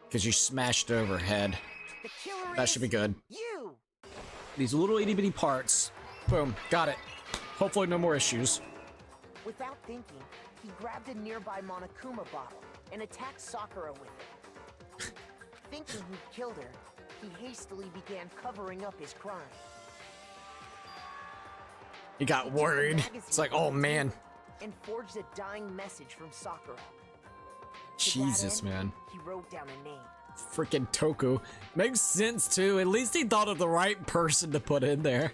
Because you smashed overhead. That should be good. You. These little itty bitty parts. Boom. Got it. Hopefully no more issues. Without thinking, he grabbed a nearby Monokuma bottle and attacked Sakura with it. Thinking he'd killed her, he hastily began covering up his crime. He got worried. It's like, oh man. And forged a dying message from Sakura. Jesus, man. He wrote down a name. Freaking Toku. Makes sense too. At least he thought of the right person to put in there.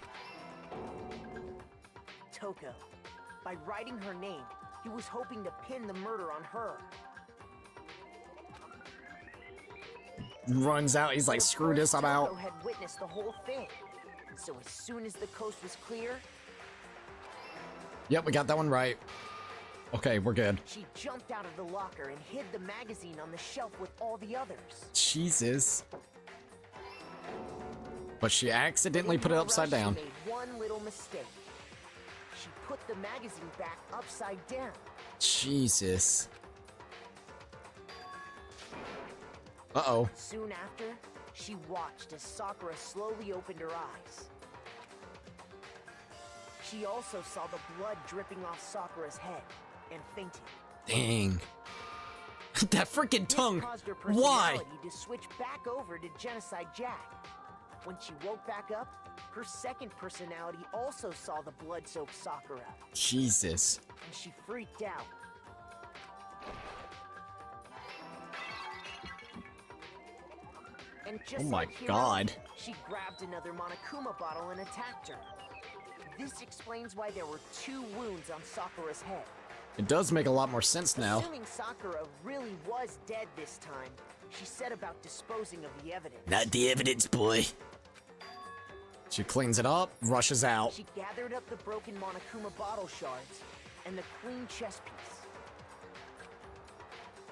Toko. By writing her name, he was hoping to pin the murder on her. Runs out. He's like, screw this, I'm out. Toko had witnessed the whole thing. So as soon as the coast was clear... Yep, we got that one right. Okay, we're good. She jumped out of the locker and hid the magazine on the shelf with all the others. Jesus. But she accidentally put it upside down. She made one little mistake. She put the magazine back upside down. Jesus. Uh-oh. Soon after, she watched as Sakura slowly opened her eyes. She also saw the blood dripping off Sakura's head and fainted. Dang. That freaking tongue. This caused her Why? personality to switch back over to Genocide Jack. When she woke back up, her second personality also saw the blood-soaked Sakura. Jesus. And she freaked out. And just Oh my like Hiro, God. she grabbed another Monokuma bottle and attacked her. This explains why there were 2 wounds on Sakura's head. It does make a lot more sense now. Assuming Sakura really was dead this time, she set about disposing of the evidence. Not the evidence, boy. She cleans it up, rushes out. She gathered up the broken Monokuma bottle shards and the clean chess piece.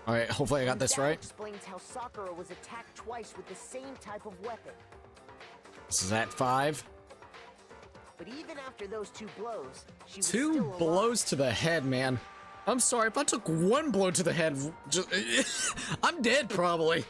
Alright, hopefully I got this That right. explains how Sakura was attacked twice with the same type of weapon. This is at 5. But even after those 2 blows, she was 2 still alive. blows to the head, man. I'm sorry, if I took 1 blow to the head, I'm dead probably.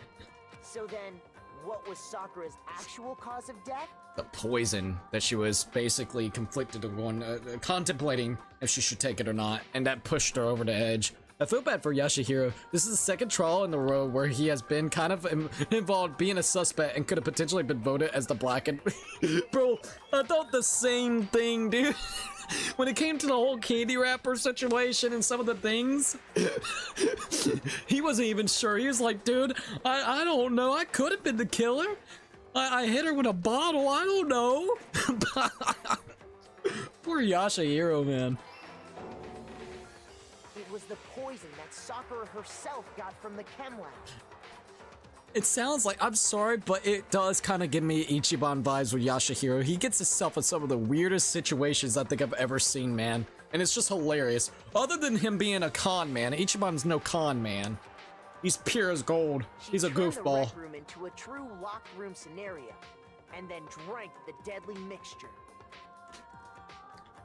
So then, what was Sakura's actual cause of death? The poison that she was basically conflicted on, contemplating if she should take it or not, and that pushed her over the edge. I feel bad for Yashihiro. This is the second trial in the row where he has been kind of involved being a suspect and could have potentially been voted as the blackened. Bro, I thought the same thing, dude. When it came to the whole candy wrapper situation and some of the things, he wasn't even sure. He was like, dude, I don't know. I could have been the killer. I hit her with a bottle. I don't know. Poor Yashihiro, man. It was the poison that Sakura herself got from the chem lab. It sounds like, I'm sorry, but it does kind of give me Ichiban vibes with Yashihiro. He gets himself in some of the weirdest situations I think I've ever seen, man. And it's just hilarious. Other than him being a con man, Ichiban's no con man. He's pure as gold. He's a goofball. She turned the rec room into a true locked room scenario, and then drank the deadly mixture.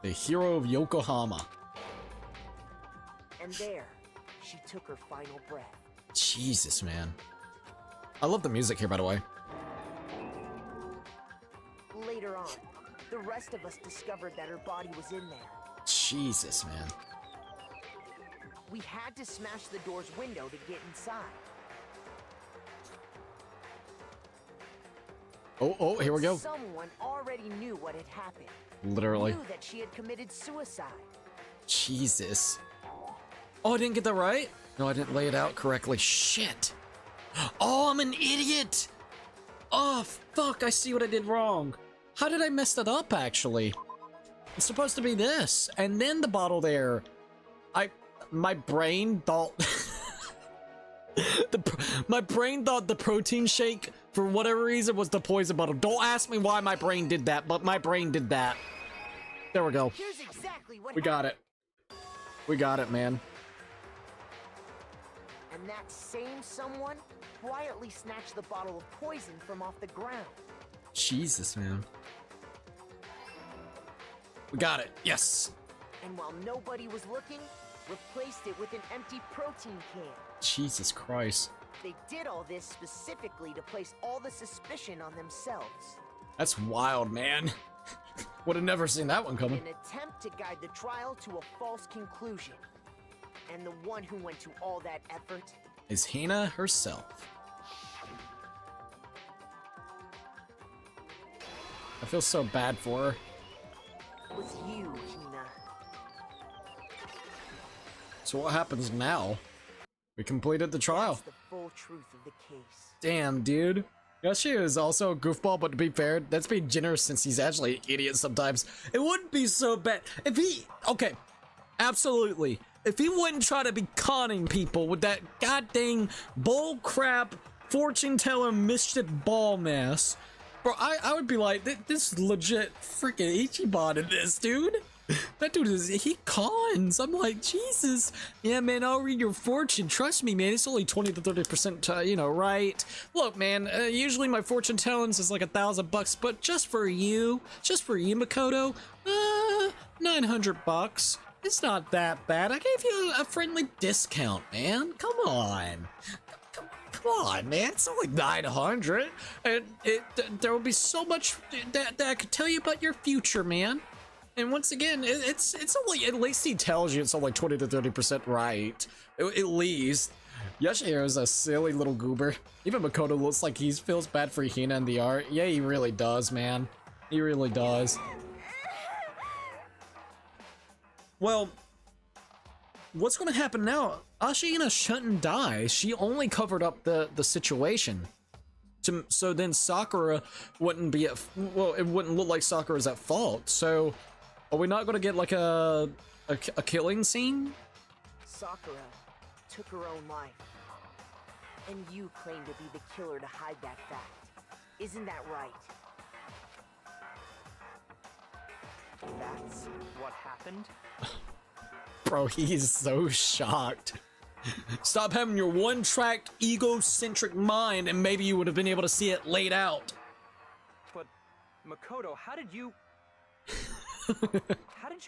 The hero of Yokohama. And there, she took her final breath. Jesus, man. I love the music here, by the way. Later on, the rest of us discovered that her body was in there. Jesus, man. We had to smash the door's window to get inside. Oh, here we go. Someone already knew what had happened. Literally. Knew that she had committed suicide. Jesus. Oh, I didn't get that right? No, I didn't lay it out correctly. Shit. Oh, I'm an idiot. Oh, fuck. I see what I did wrong. How did I mess that up, actually? It's supposed to be this. And then the bottle there. My brain thought... my brain thought the protein shake, for whatever reason, was the poison bottle. Don't ask me why my brain did that, but my brain did that. There we go. Here's exactly what We got it. We got it, man. And that same someone quietly snatched the bottle of poison from off the ground. Jesus, man. We got it. Yes. And while nobody was looking, replaced it with an empty protein can. Jesus Christ. They did all this specifically to place all the suspicion on themselves. That's wild, man. Would have never seen that one coming. An attempt to guide the trial to a false conclusion. And the one who went to all that effort Is Hina herself. I feel so bad for her. was you, Hina. So what happens now? We completed the trial. That's the full truth of the case. Damn, dude. Yoshi is also a goofball, but to be fair, that's being generous since he's actually an idiot sometimes. It wouldn't be so bad if he... Okay, absolutely. If he wouldn't try to be conning people with that goddamn bullcrap fortune-teller mischief ball mess, bro, I would be like, this is legit freaking Ichiban in this, dude. That dude he cons. I'm like, Jesus. Yeah, man, I'll read your fortune. Trust me, man. It's only 20 to 30%, you know, right? Look, man, usually my fortune tellings is like $1,000, but just for you, Makoto, $900. It's not that bad. I gave you a friendly discount, man. Come on. Come on, man. It's only 900. And there will be so much that I could tell you about your future, man. And once again, it's only, at least he tells you it's only 20 to 30% right. At least. Yoshihiro is a silly little goober. Even Makoto looks like he feels bad for Hina in the art. Yeah, he really does, man. He really does. Well, what's gonna happen now? Ashina shouldn't die. She only covered up the situation. So then Sakura wouldn't be at, well, it wouldn't look like Sakura's at fault. So are we not gonna get like a killing scene? Sakura took her own life. And you claim to be the killer to hide that fact. Isn't that right? That's what happened? Bro, he's so shocked. Stop having your one-tracked, egocentric mind and maybe you would have been able to see it laid out. But, Makoto, how did you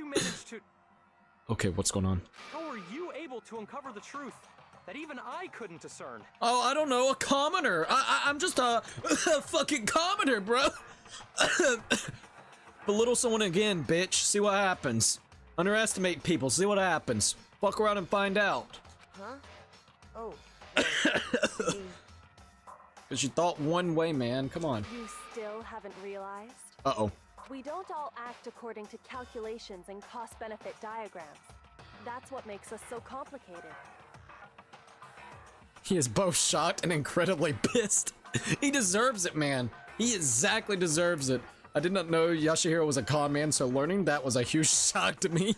manage to... Okay, what's going on? How were you able to uncover the truth that even I couldn't discern? Oh, I don't know, a commoner. I'm just a fucking commoner, bro. Belittle someone again, bitch. See what happens. Underestimate people. See what happens. Fuck around and find out. Huh? Oh. Because you thought one way, man. Come on. You still haven't realized? Uh-oh. We don't all act according to calculations and cost-benefit diagrams. That's what makes us so complicated. He is both shocked and incredibly pissed. He deserves it, man. He exactly deserves it. I did not know Yoshihiro was a con man, so learning that was a huge shock to me.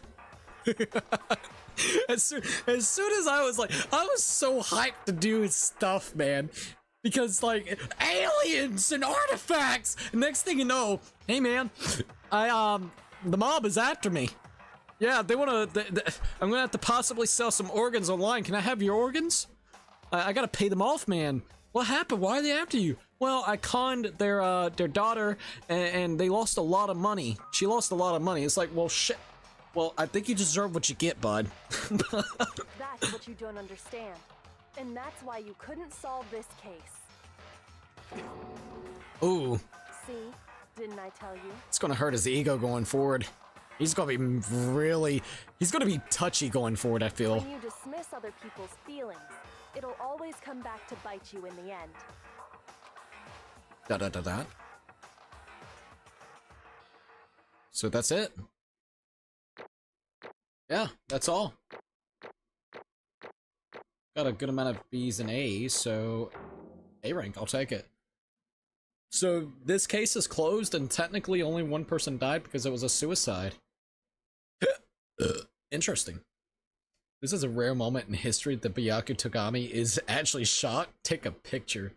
As soon as I was so hyped to do his stuff, man. Because, like, aliens and artifacts! Next thing you know, hey, man, the mob is after me. Yeah, they wanna, I'm gonna have to possibly sell some organs online. Can I have your organs? I gotta pay them off, man. What happened? Why are they after you? Well, I conned their daughter, and they lost a lot of money. She lost a lot of money. It's like, well, shit. Well, I think you deserve what you get, bud. That's what you don't understand. And that's why you couldn't solve this case. Ooh, See? Didn't I tell you? it's gonna hurt his ego going forward. He's gonna be he's gonna be touchy going forward, I feel. When you dismiss other people's feelings, it'll always come back to bite you in the end. Da. So that's it. Yeah, that's all. Got a good amount of B's and A's, so A rank, I'll take it. So this case is closed and technically only one person died because it was a suicide. Interesting. This is a rare moment in history that Byaku Togami is actually shocked. Take a picture.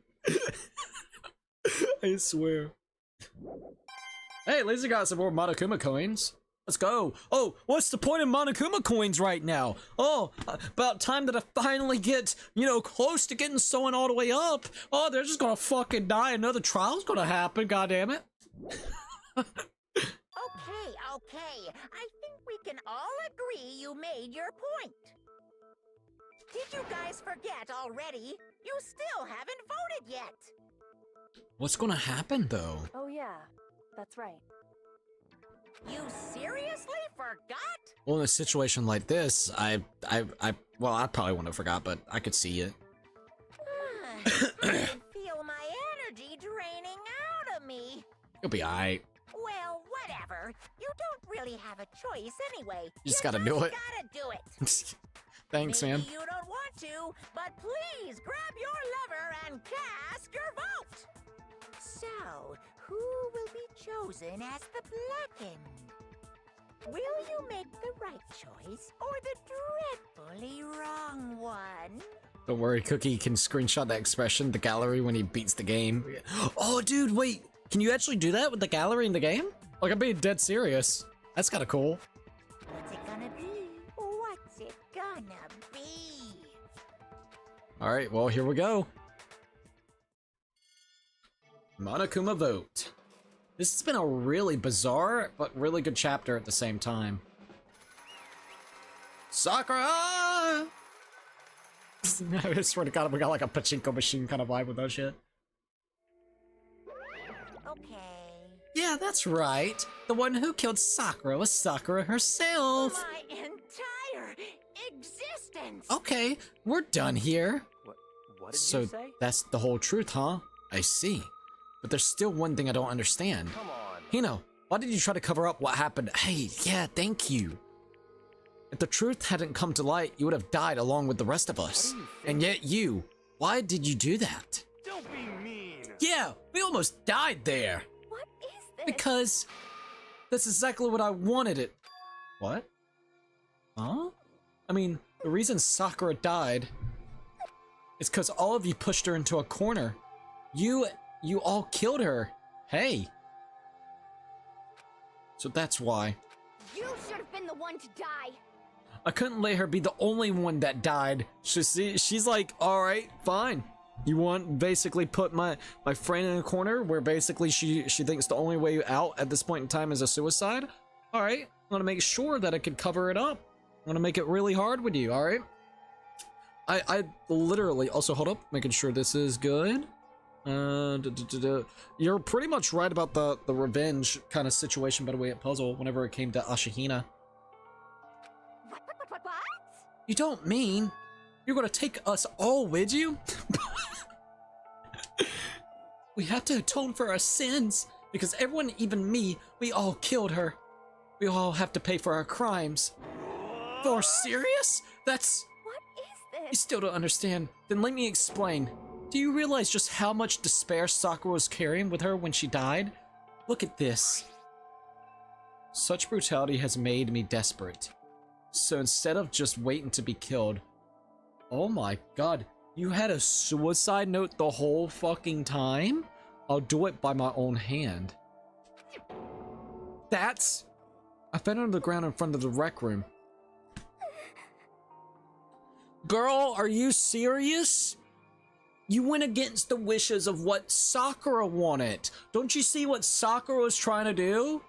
I swear. Hey, at least I got some more Monokuma coins. Let's go. Oh, what's the point of Monokuma coins right now? Oh, about time that I finally get, you know, close to getting someone all the way up. Oh, they're just gonna fucking die. Another trial's gonna happen, goddammit. Okay. I think we can all agree you made your point. Did you guys forget already? You still haven't voted yet. What's gonna happen, though? Oh yeah, that's right. You seriously forgot? Well, in a situation like this, well, I probably wouldn't have forgot, but I could see it. I can feel my energy draining out of me. You'll be alright. Well, whatever. You don't really have a choice anyway. You just gotta do it. Gotta do it. Thanks, Maybe man. you don't want to, but please grab your lever and cast your vote. So, who will be chosen as the Blackened? Will you make the right choice or the dreadfully wrong one? Don't worry, Cookie can screenshot that expression, the gallery, when he beats the game. Oh, dude, wait. Can you actually do that with the gallery in the game? Like, I'm being dead serious. That's kind of cool. What's it gonna be? What's it gonna be? Alright, well, here we go. Monokuma vote. This has been a really bizarre, but really good chapter at the same time. Sakura! I swear to God, we got like a pachinko machine kind of vibe with that shit. Okay. Yeah, that's right. The one who killed Sakura was Sakura herself. My entire existence! Okay, we're done here. What did So you say? that's the whole truth, huh? I see. But there's still one thing I don't understand. Come on. Hino, why did you try to cover up what happened? Hey, yeah, thank you. If the truth hadn't come to light, you would have died along with the rest of us. And yet you, why did you do that? Don't be mean. Yeah, we almost died there. What is this? Because that's exactly what I wanted it. What? Huh? I mean, the reason Sakura died is because all of you pushed her into a corner. You all killed her. Hey. So that's why. You should have been the one to die. I couldn't let her be the only one that died. She's like, alright, fine. You want basically put my friend in a corner where basically she thinks the only way out at this point in time is a suicide? Alright, I'm gonna make sure that I can cover it up. I'm gonna make it really hard with you, alright? I literally, also hold up, making sure this is good. You're pretty much right about the revenge kind of situation by the way it puzzled whenever it came to Ashihina. What? You don't mean you're gonna take us all with you? We have to atone for our sins because everyone, even me, we all killed her. We all have to pay for our crimes. For serious? That's... What is You this? still don't understand. Then let me explain. Do you realize just how much despair Sakura was carrying with her when she died? Look at this. Such brutality has made me desperate. So instead of just waiting to be killed... Oh my god, you had a suicide note the whole fucking time? I'll do it by my own hand. That's... I found it on the ground in front of the rec room. Girl, are you serious? You went against the wishes of what Sakura wanted. Don't you see what Sakura was trying to do?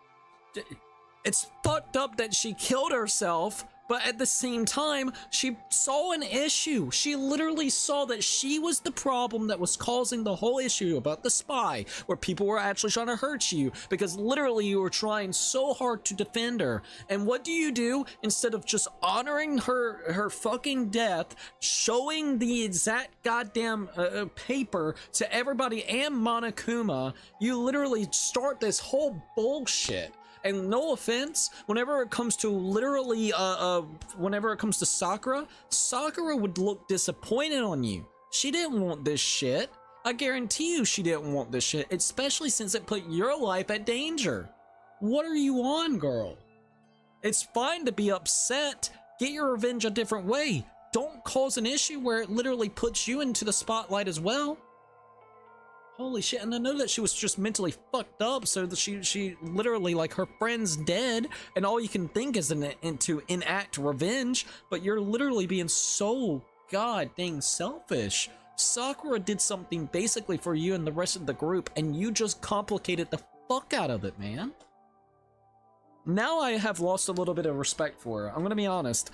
It's fucked up that she killed herself, But at the same time, she saw an issue. She literally saw that she was the problem that was causing the whole issue about the spy, where people were actually trying to hurt you because literally you were trying so hard to defend her. And what do? Instead of just honoring her fucking death, showing the exact goddamn paper to everybody and Monokuma, you literally start this whole bullshit. And no offense, whenever it comes to literally, whenever it comes to Sakura, Sakura would look disappointed on you. She didn't want this shit. I guarantee you she didn't want this shit, especially since it put your life at danger. What are you on, girl? It's fine to be upset. Get your revenge a different way. Don't cause an issue where it literally puts you into the spotlight as well. Holy shit, and I know that she was just mentally fucked up, so that she literally, like, her friend's dead, and all you can think is to enact revenge, but you're literally being so god dang selfish. Sakura did something basically for you and the rest of the group, and you just complicated the fuck out of it, man. Now I have lost a little bit of respect for her, I'm gonna be honest.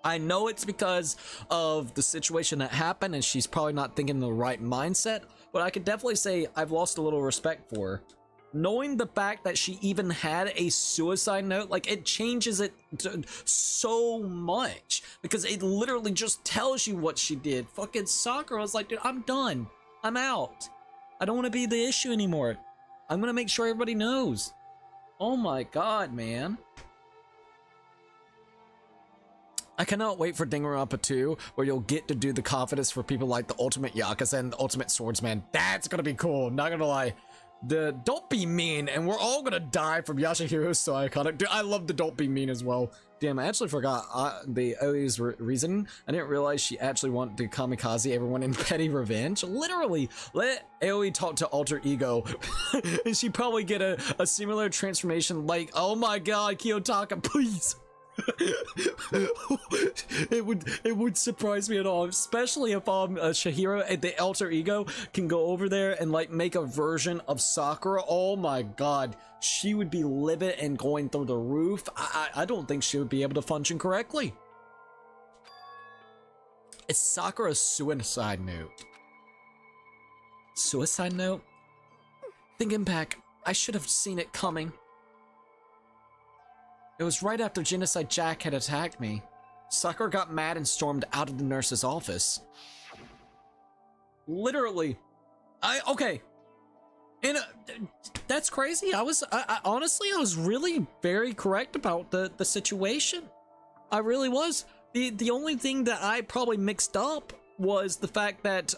I know it's because of the situation that happened and she's probably not thinking in the right mindset, but I could definitely say I've lost a little respect for her. Knowing the fact that she even had a suicide note, like, it changes it so much because it literally just tells you what she did. Fucking Sakura was like, dude, I'm done. I'm out. I don't want to be the issue anymore. I'm gonna make sure everybody knows. Oh my god, man. I cannot wait for Danganronpa 2, where you'll get to do the confidence for people like the Ultimate Yakuza and the Ultimate Swordsman. That's gonna be cool, not gonna lie. The don't be mean, and we're all gonna die from Yashihiro's so iconic. Dude, I love the don't be mean as well. Damn, I actually forgot the Oi's reason. I didn't realize she actually wanted to kamikaze everyone in petty revenge. Literally, let Aoi talk to Alter Ego, and she'd probably get a similar transformation like, oh my god, Kiyotaka, please. it would surprise me at all, especially if Shihiro and the Alter Ego can go over there and like make a version of Sakura. Oh my god, she would be livid and going through the roof. I don't think she would be able to function correctly. It's Sakura's suicide note. Suicide note? Thinking back, I should have seen it coming. It was right after Genocide Jack had attacked me. Sakura got mad and stormed out of the nurse's office. Literally. Okay. And that's crazy. I honestly, I was really very correct about the situation. I really was. The only thing that I probably mixed up was the fact that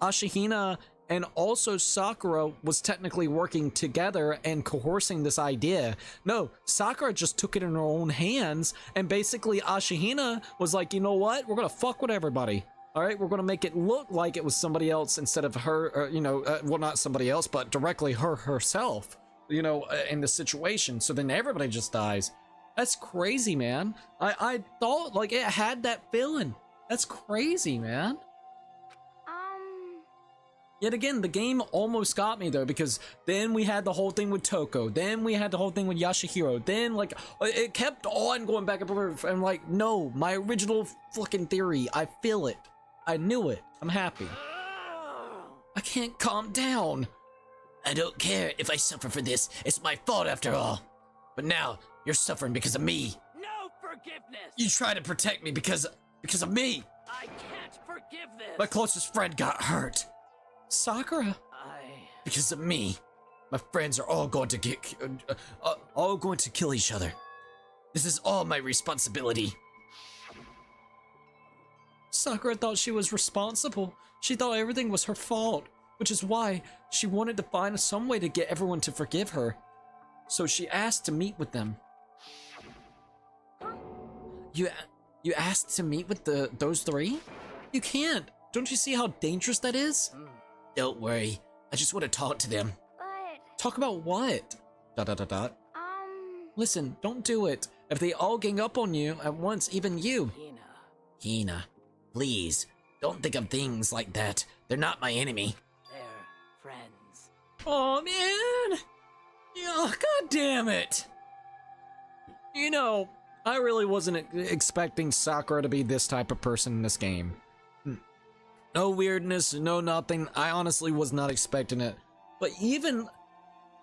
Ashihina and also Sakura was technically working together and coercing this idea. No, Sakura just took it in her own hands, and basically Ashihina was like, you know what? We're gonna fuck with everybody. All right, we're gonna make it look like it was somebody else instead of her, well, not somebody else, but directly herself, in the situation. So then everybody just dies. That's crazy, man. I thought, like, it had that feeling. That's crazy, man. Yet again, the game almost got me though, because then we had the whole thing with Toko, then we had the whole thing with Yashihiro, then like it kept on going back and forth. And like, no, my original fucking theory, I feel it, I knew it, I'm happy. I can't calm down. I don't care if I suffer for this. It's my fault after all. But now you're suffering because of me. No forgiveness. You try to protect me because of me. I can't forgive this. My closest friend got hurt. Sakura. Because of me, my friends are all going to kill each other. This is all my responsibility. Sakura thought she was responsible. She thought everything was her fault, which is why she wanted to find some way to get everyone to forgive her. So she asked to meet with them. You asked to meet with those three? You can't. Don't you see how dangerous that is? Don't worry. I just want to talk to them. But... Talk about what? ... Listen, don't do it. If they all gang up on you at once, even you. Hina, please. Don't think of things like that. They're not my enemy. They're friends. Oh, man. Oh, God damn it. You know, I really wasn't expecting Sakura to be this type of person in this game. No weirdness, no nothing. I honestly was not expecting it. But even...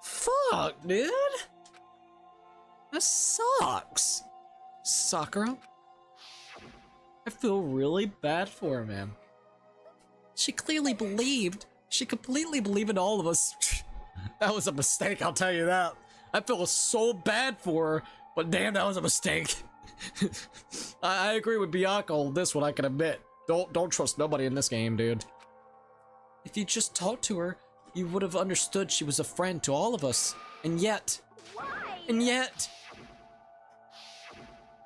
Fuck, dude! That sucks! Sakura? I feel really bad for her, man. She clearly believed. She completely believed in all of us. That was a mistake, I'll tell you that. I feel so bad for her, but damn, that was a mistake. I agree with Bianca on this one, I can admit. Don't trust nobody in this game, dude. If you just talked to her, you would have understood she was a friend to all of us. And yet... Why? And yet...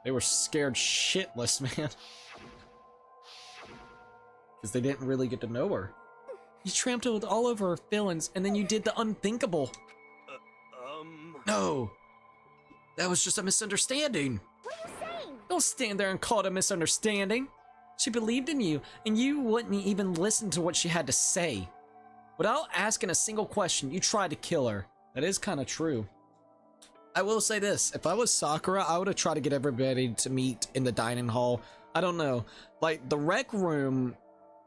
They were scared shitless, man. Because they didn't really get to know her. You trampled all over her feelings, and then you did the unthinkable. No. That was just a misunderstanding. What are you saying? Don't stand there and call it a misunderstanding. She believed in you, and you wouldn't even listen to what she had to say. Without asking a single question, you tried to kill her. That is kind of true. I will say this, if I was Sakura, I would have tried to get everybody to meet in the dining hall. I don't know. Like, the rec room,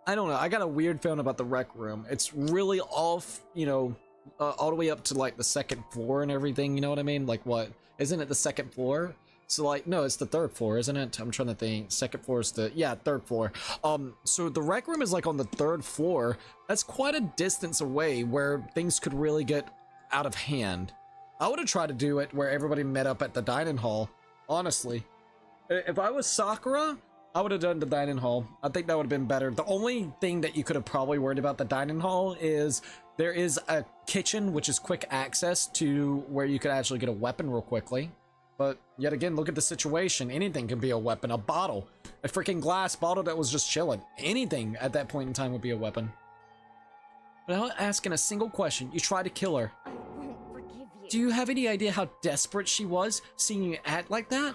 I don't know. I got a weird feeling about the rec room. It's really off, you know, all the way up to, like, the second floor and everything, you know what I mean? Like, what? Isn't it the second floor? So, like, no, it's the third floor, isn't it? I'm trying to think. Second floor is the, yeah, third floor. So the rec room is, like, on the third floor. That's quite a distance away where things could really get out of hand. I would have tried to do it where everybody met up at the dining hall, honestly. If I was Sakura, I would have done the dining hall. I think that would have been better. The only thing that you could have probably worried about the dining hall is there is a kitchen, which is quick access to where you could actually get a weapon real quickly. But yet again, look at the situation. Anything can be a weapon. A bottle. A freaking glass bottle that was just chilling. Anything at that point in time would be a weapon. Without asking a single question, you tried to kill her. I won't forgive you. Do you have any idea how desperate she was, seeing you act like that?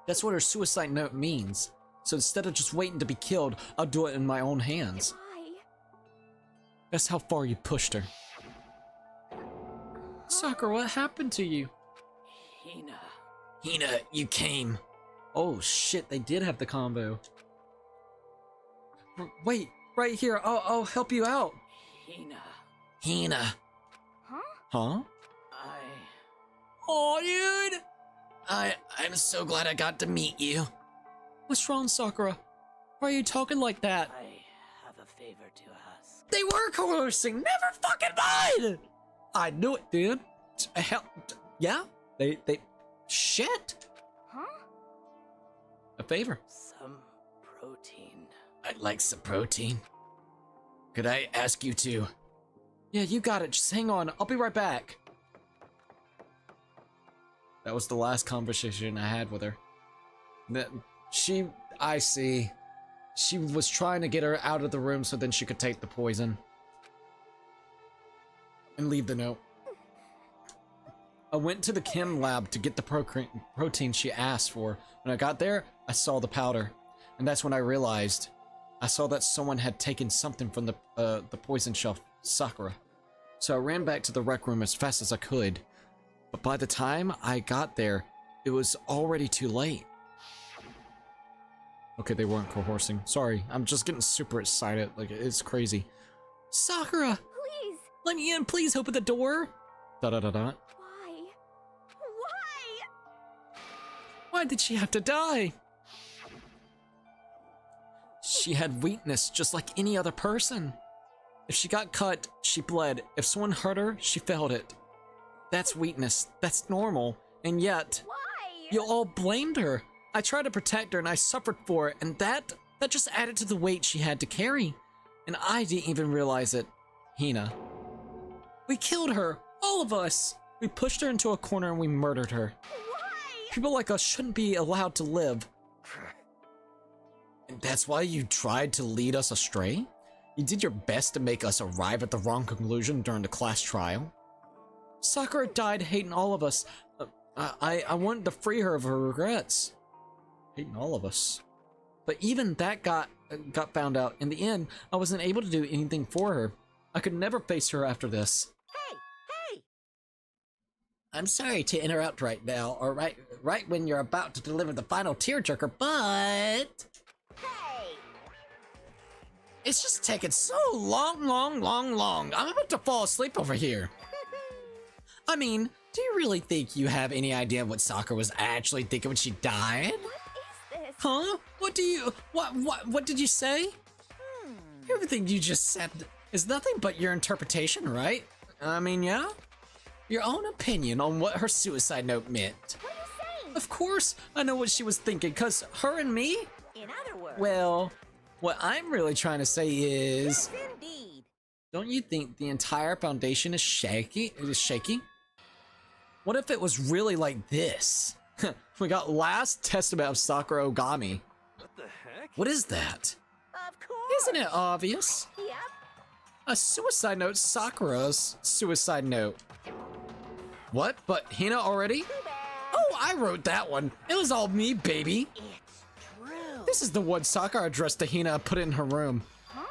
That's what her suicide note means. So instead of just waiting to be killed, I'll do it in my own hands. Why? That's how far you pushed her. Sakura, what happened to you? Hina, you came. Oh shit, they did have the combo. Wait, right here, I'll help you out. Hina. Huh? Huh? Oh, dude! I'm so glad I got to meet you. What's wrong, Sakura? Why are you talking like that? I have a favor to ask. They were coercing! Never fucking mind! I knew it, dude. Hell, yeah? They, shit! Huh? A favor. Some protein. I'd like some protein. Could I ask you to? Yeah, you got it. Just hang on. I'll be right back. That was the last conversation I had with her. I see. She was trying to get her out of the room so then she could take the poison. And leave the note. I went to the chem lab to get the protein she asked for. When I got there, I saw the powder. And that's when I realized. I saw that someone had taken something from the poison shelf, Sakura. So I ran back to the rec room as fast as I could. But by the time I got there, it was already too late. Okay, they weren't coercing. Sorry, I'm just getting super excited. Like, it's crazy. Sakura! Please! Let me in, please open the door! Da-da-da-da. Why? Why? Why did she have to die? She had weakness just like any other person. If she got cut, she bled. If someone hurt her, she felt it. That's weakness. That's normal. And yet, Why? you all blamed her. I tried to protect her and I suffered for it, and that just added to the weight she had to carry. And I didn't even realize it. Hina. We killed her. All of us. We pushed her into a corner and we murdered her. Why? People like us shouldn't be allowed to live. And that's why you tried to lead us astray? You did your best to make us arrive at the wrong conclusion during the class trial? Sakura died hating all of us. I wanted to free her of her regrets. Hating all of us. But even that got found out. In the end, I wasn't able to do anything for her. I could never face her after this. Hey! I'm sorry to interrupt right now, or right when you're about to deliver the final tearjerker, but Hey! it's just taking so long. I'm about to fall asleep over here. I mean, do you really think you have any idea what Sakura was actually thinking when she died? What is this? Huh? What did you say? Everything you just said is nothing but your interpretation, right? I mean, yeah? Your own opinion on what her suicide note meant. What are you saying? Of course, I know what she was thinking, cause her and me? In other words, Well, what I'm really trying to say is, yes, indeed. don't you think the entire foundation is shaky? It is shaky? What if it was really like this? We got last testament of Sakura Ogami. What the heck? What is that? Of course. Isn't it obvious? Yep. A suicide note, Sakura's suicide note. What? But Hina already? Too bad. Oh, I wrote that one. It was all me, baby. It's true. This is the one Sakura addressed to Hina and put it in her room. Huh?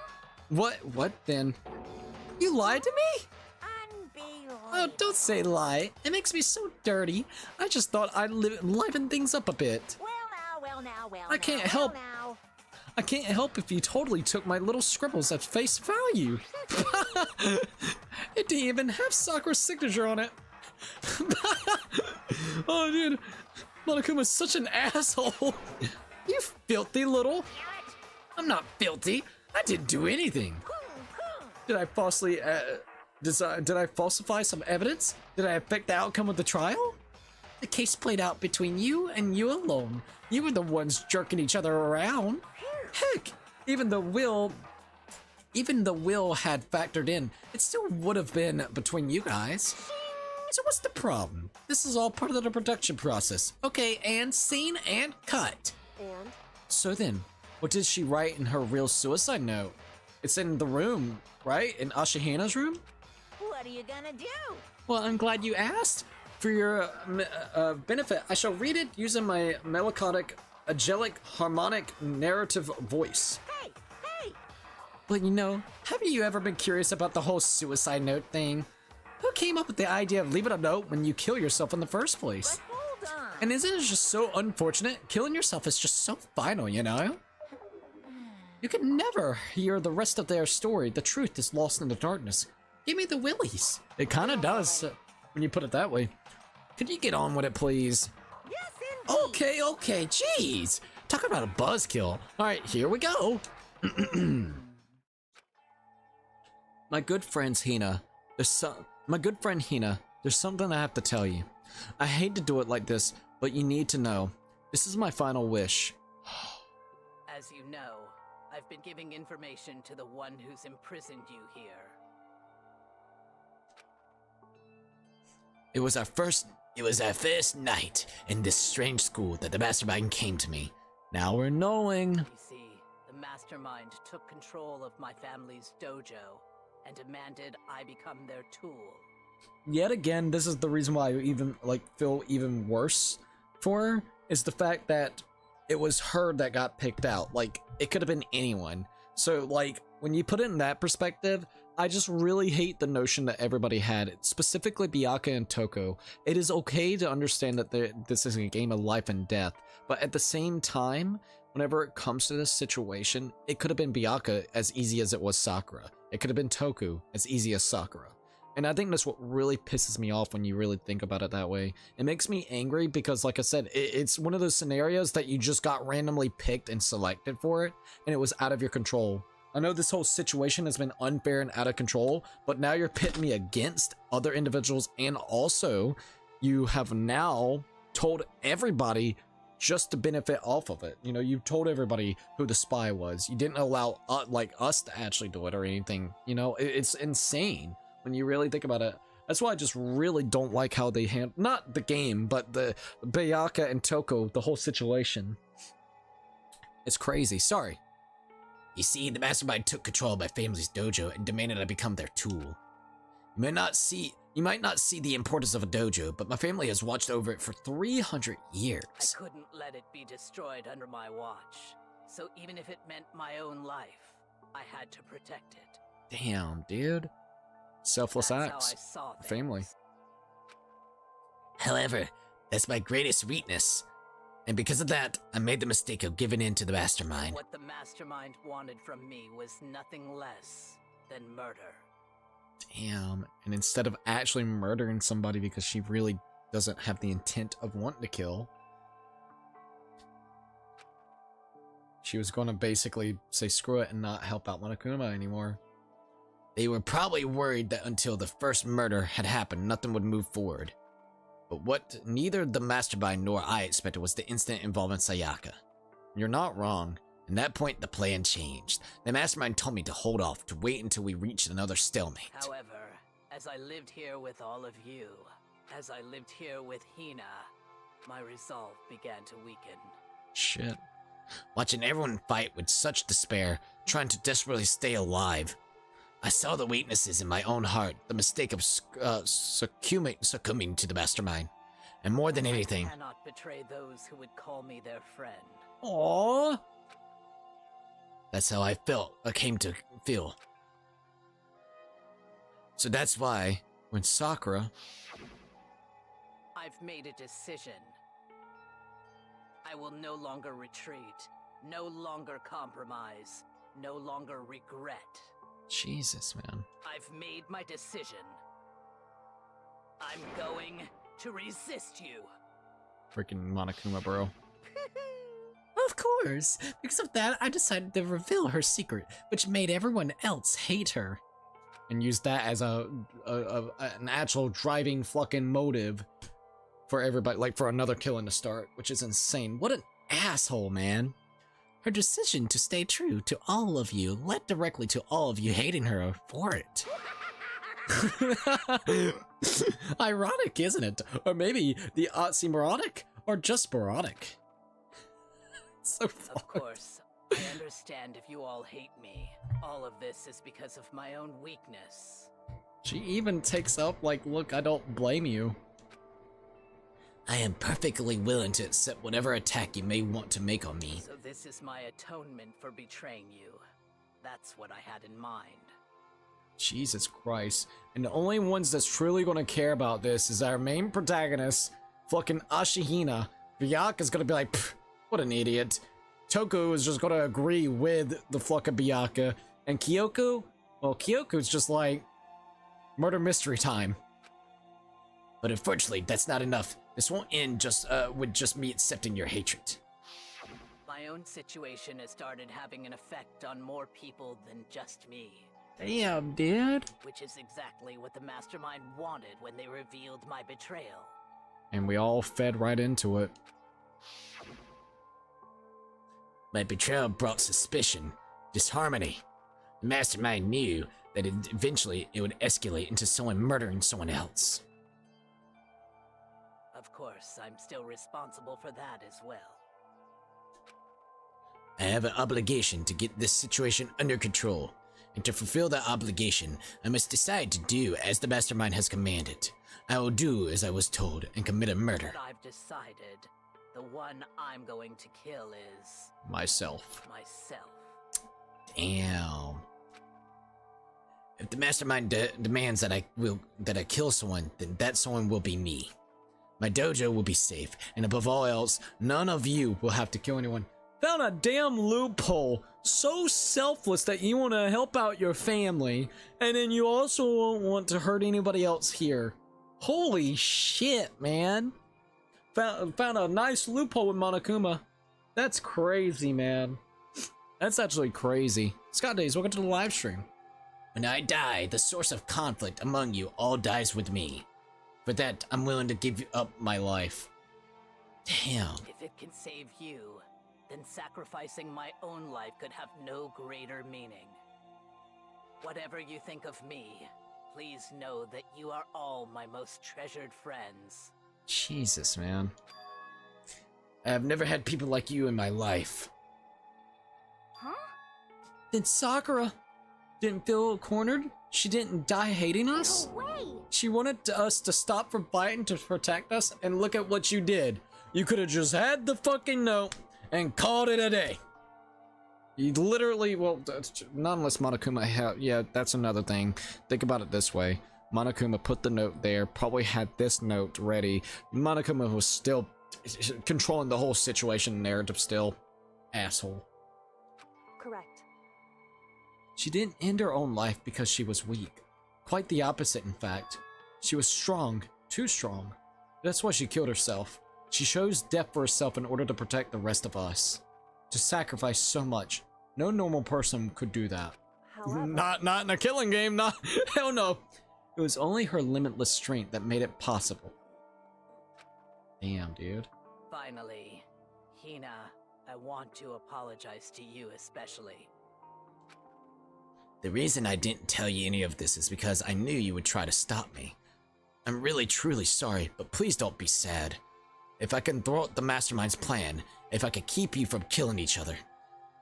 What then? You lied to me? Unbelievable. Oh, don't say lie. It makes me so dirty. I just thought I'd liven things up a bit. Well now. I can't well help. now. I can't help if you totally took my little scribbles at face value. It didn't even have Sakura's signature on it. Oh, dude. Monokuma's such an asshole. You filthy little... I'm not filthy. I didn't do anything. Did I falsely, did I falsify some evidence? Did I affect the outcome of the trial? The case played out between you and you alone. You were the ones jerking each other around. Heck, even the will had factored in. It still would have been between you guys. So what's the problem? This is all part of the production process. Okay, and scene and cut. And So then, what did she write in her real suicide note? It's in the room, right? In Ashihana's room? What are you gonna do? Well, I'm glad you asked. For your benefit, I shall read it using my melancholic, angelic, harmonic, narrative voice. Hey! But you know, haven't you ever been curious about the whole suicide note thing? Who came up with the idea of leaving a note when you kill yourself in the first place? But hold on. And isn't it just so unfortunate? Killing yourself is just so final, you know? You can never hear the rest of their story. The truth is lost in the darkness. Give me the willies. It kinda does, when you put it that way. Could you get on with it, please? Yes, indeed. Okay, jeez. Talk about a buzzkill. Alright, here we go. My good friend Hina, there's something I have to tell you. I hate to do it like this, but you need to know. This is my final wish. As you know, I've been giving information to the one who's imprisoned you here. It was our first night in this strange school that the mastermind came to me. Now we're knowing. You see, the mastermind took control of my family's dojo and demanded I become their tool. Yet again, this is the reason why I even feel even worse for her, is the fact that it was her that got picked out. Like, it could have been anyone. So like, when you put it in that perspective, I just really hate the notion that everybody had, specifically Byakuya and Toko. It is okay to understand that this is a game of life and death, but at the same time, whenever it comes to this situation, it could have been Byakuya as easy as it was Sakura. It could have been Toku as easy as Sakura. And I think that's what really pisses me off when you really think about it that way. It makes me angry because, like I said, it's one of those scenarios that you just got randomly picked and selected for it, and it was out of your control. I know this whole situation has been unfair and out of control, but now you're pitting me against other individuals, and also you have now told everybody just to benefit off of it. You know, you told everybody who the spy was. You didn't allow us to actually do it or anything. You know, it's insane when you really think about it. That's why I just really don't like how they not the game, but the Byakuya and Toko, the whole situation. It's crazy. Sorry. You see, the mastermind took control of my family's dojo and demanded I become their tool. You might not see the importance of a dojo, but my family has watched over it for 300 years. I couldn't let it be destroyed under my watch. So even if it meant my own life, I had to protect it. Damn, dude. Selfless That's acts. how I saw things. Family. However, that's my greatest weakness. And because of that, I made the mistake of giving in to the mastermind. What the mastermind wanted from me was nothing less than murder. Damn. And instead of actually murdering somebody because she really doesn't have the intent of wanting to kill, she was going to basically say screw it and not help out Monokuma anymore. They were probably worried that until the first murder had happened, nothing would move forward. But what neither the mastermind nor I expected was the incident involving Sayaka. You're not wrong. At that point, the plan changed. The mastermind told me to hold off, to wait until we reached another stalemate. However, as I lived here with all of you, as I lived here with Hina, my resolve began to weaken. Shit. Watching everyone fight with such despair, trying to desperately stay alive, I saw the weaknesses in my own heart, the mistake of succumbing to the mastermind. And more than anything, I cannot betray those who would call me their friend. Aww. that's how I came to feel. So that's why, When Sakura... I've made a decision. I will no longer retreat, no longer compromise, no longer regret. Jesus, man. I've made my decision. I'm going to resist you. Freaking Monokuma, bro. Of course, because of that, I decided to reveal her secret, which made everyone else hate her. And use that as an actual driving fucking motive for everybody, like for another killing to start, which is insane. What an asshole, man. Her decision to stay true to all of you led directly to all of you hating her for it. Ironic, isn't it? Or maybe the oxymoronic, or just sporadic. So far. Of course, I understand if you all hate me. All of this is because of my own weakness. She even takes up like, look, I don't blame you. I am perfectly willing to accept whatever attack you may want to make on me. So this is my atonement for betraying you. That's what I had in mind. Jesus Christ. And the only ones that's truly going to care about this is our main protagonist, fucking Ashihina. Byaku's going to be like, what an idiot. Toku is just going to agree with the fucking Byaku. And Kyoko? Well, Kyoko's just like, murder mystery time. But unfortunately, that's not enough. This won't end with just me accepting your hatred. My own situation has started having an effect on more people than just me. Damn, dude. Which is exactly what the mastermind wanted when they revealed my betrayal. And we all fed right into it. My betrayal brought suspicion, disharmony. The mastermind knew that eventually it would escalate into someone murdering someone else. Of course, I'm still responsible for that as well. I have an obligation to get this situation under control, and to fulfill that obligation, I must decide to do as the mastermind has commanded. I will do as I was told and commit a murder. But I've decided the one I'm going to kill is... myself. myself. Damn. If the mastermind demands that I kill someone, then that someone will be me. My dojo will be safe, and above all else, none of you will have to kill anyone. Found a damn loophole. So selfless that you want to help out your family, and then you also won't want to hurt anybody else here. Holy shit, man. Found a nice loophole with Monokuma. That's crazy, man. That's actually crazy. Scott Days, welcome to the live stream. When I die, the source of conflict among you all dies with me. For that, I'm willing to give up my life. Damn. If it can save you, then sacrificing my own life could have no greater meaning. Whatever you think of me, please know that you are all my most treasured friends. Jesus, man. I have never had people like you in my life. Huh? Then Sakura didn't feel cornered? She didn't die hating us? No way! She wanted us to stop from fighting to protect us, and look at what you did. You could have just had the fucking note and called it a day. You literally, well, not unless Monokuma yeah, that's another thing. Think about it this way. Monokuma put the note there, probably had this note ready. Monokuma was still controlling the whole situation narrative still. Asshole. Correct. She didn't end her own life because she was weak. Quite the opposite, in fact. She was strong, too strong. That's why she killed herself. She chose death for herself in order to protect the rest of us. To sacrifice so much. No normal person could do that. However, Not in a killing game, not hell no. It was only her limitless strength that made it possible. Damn, dude. Finally, Hina, I want to apologize to you especially. The reason I didn't tell you any of this is because I knew you would try to stop me. I'm really truly sorry, but please don't be sad. If I can thwart the Mastermind's plan, if I can keep you from killing each other,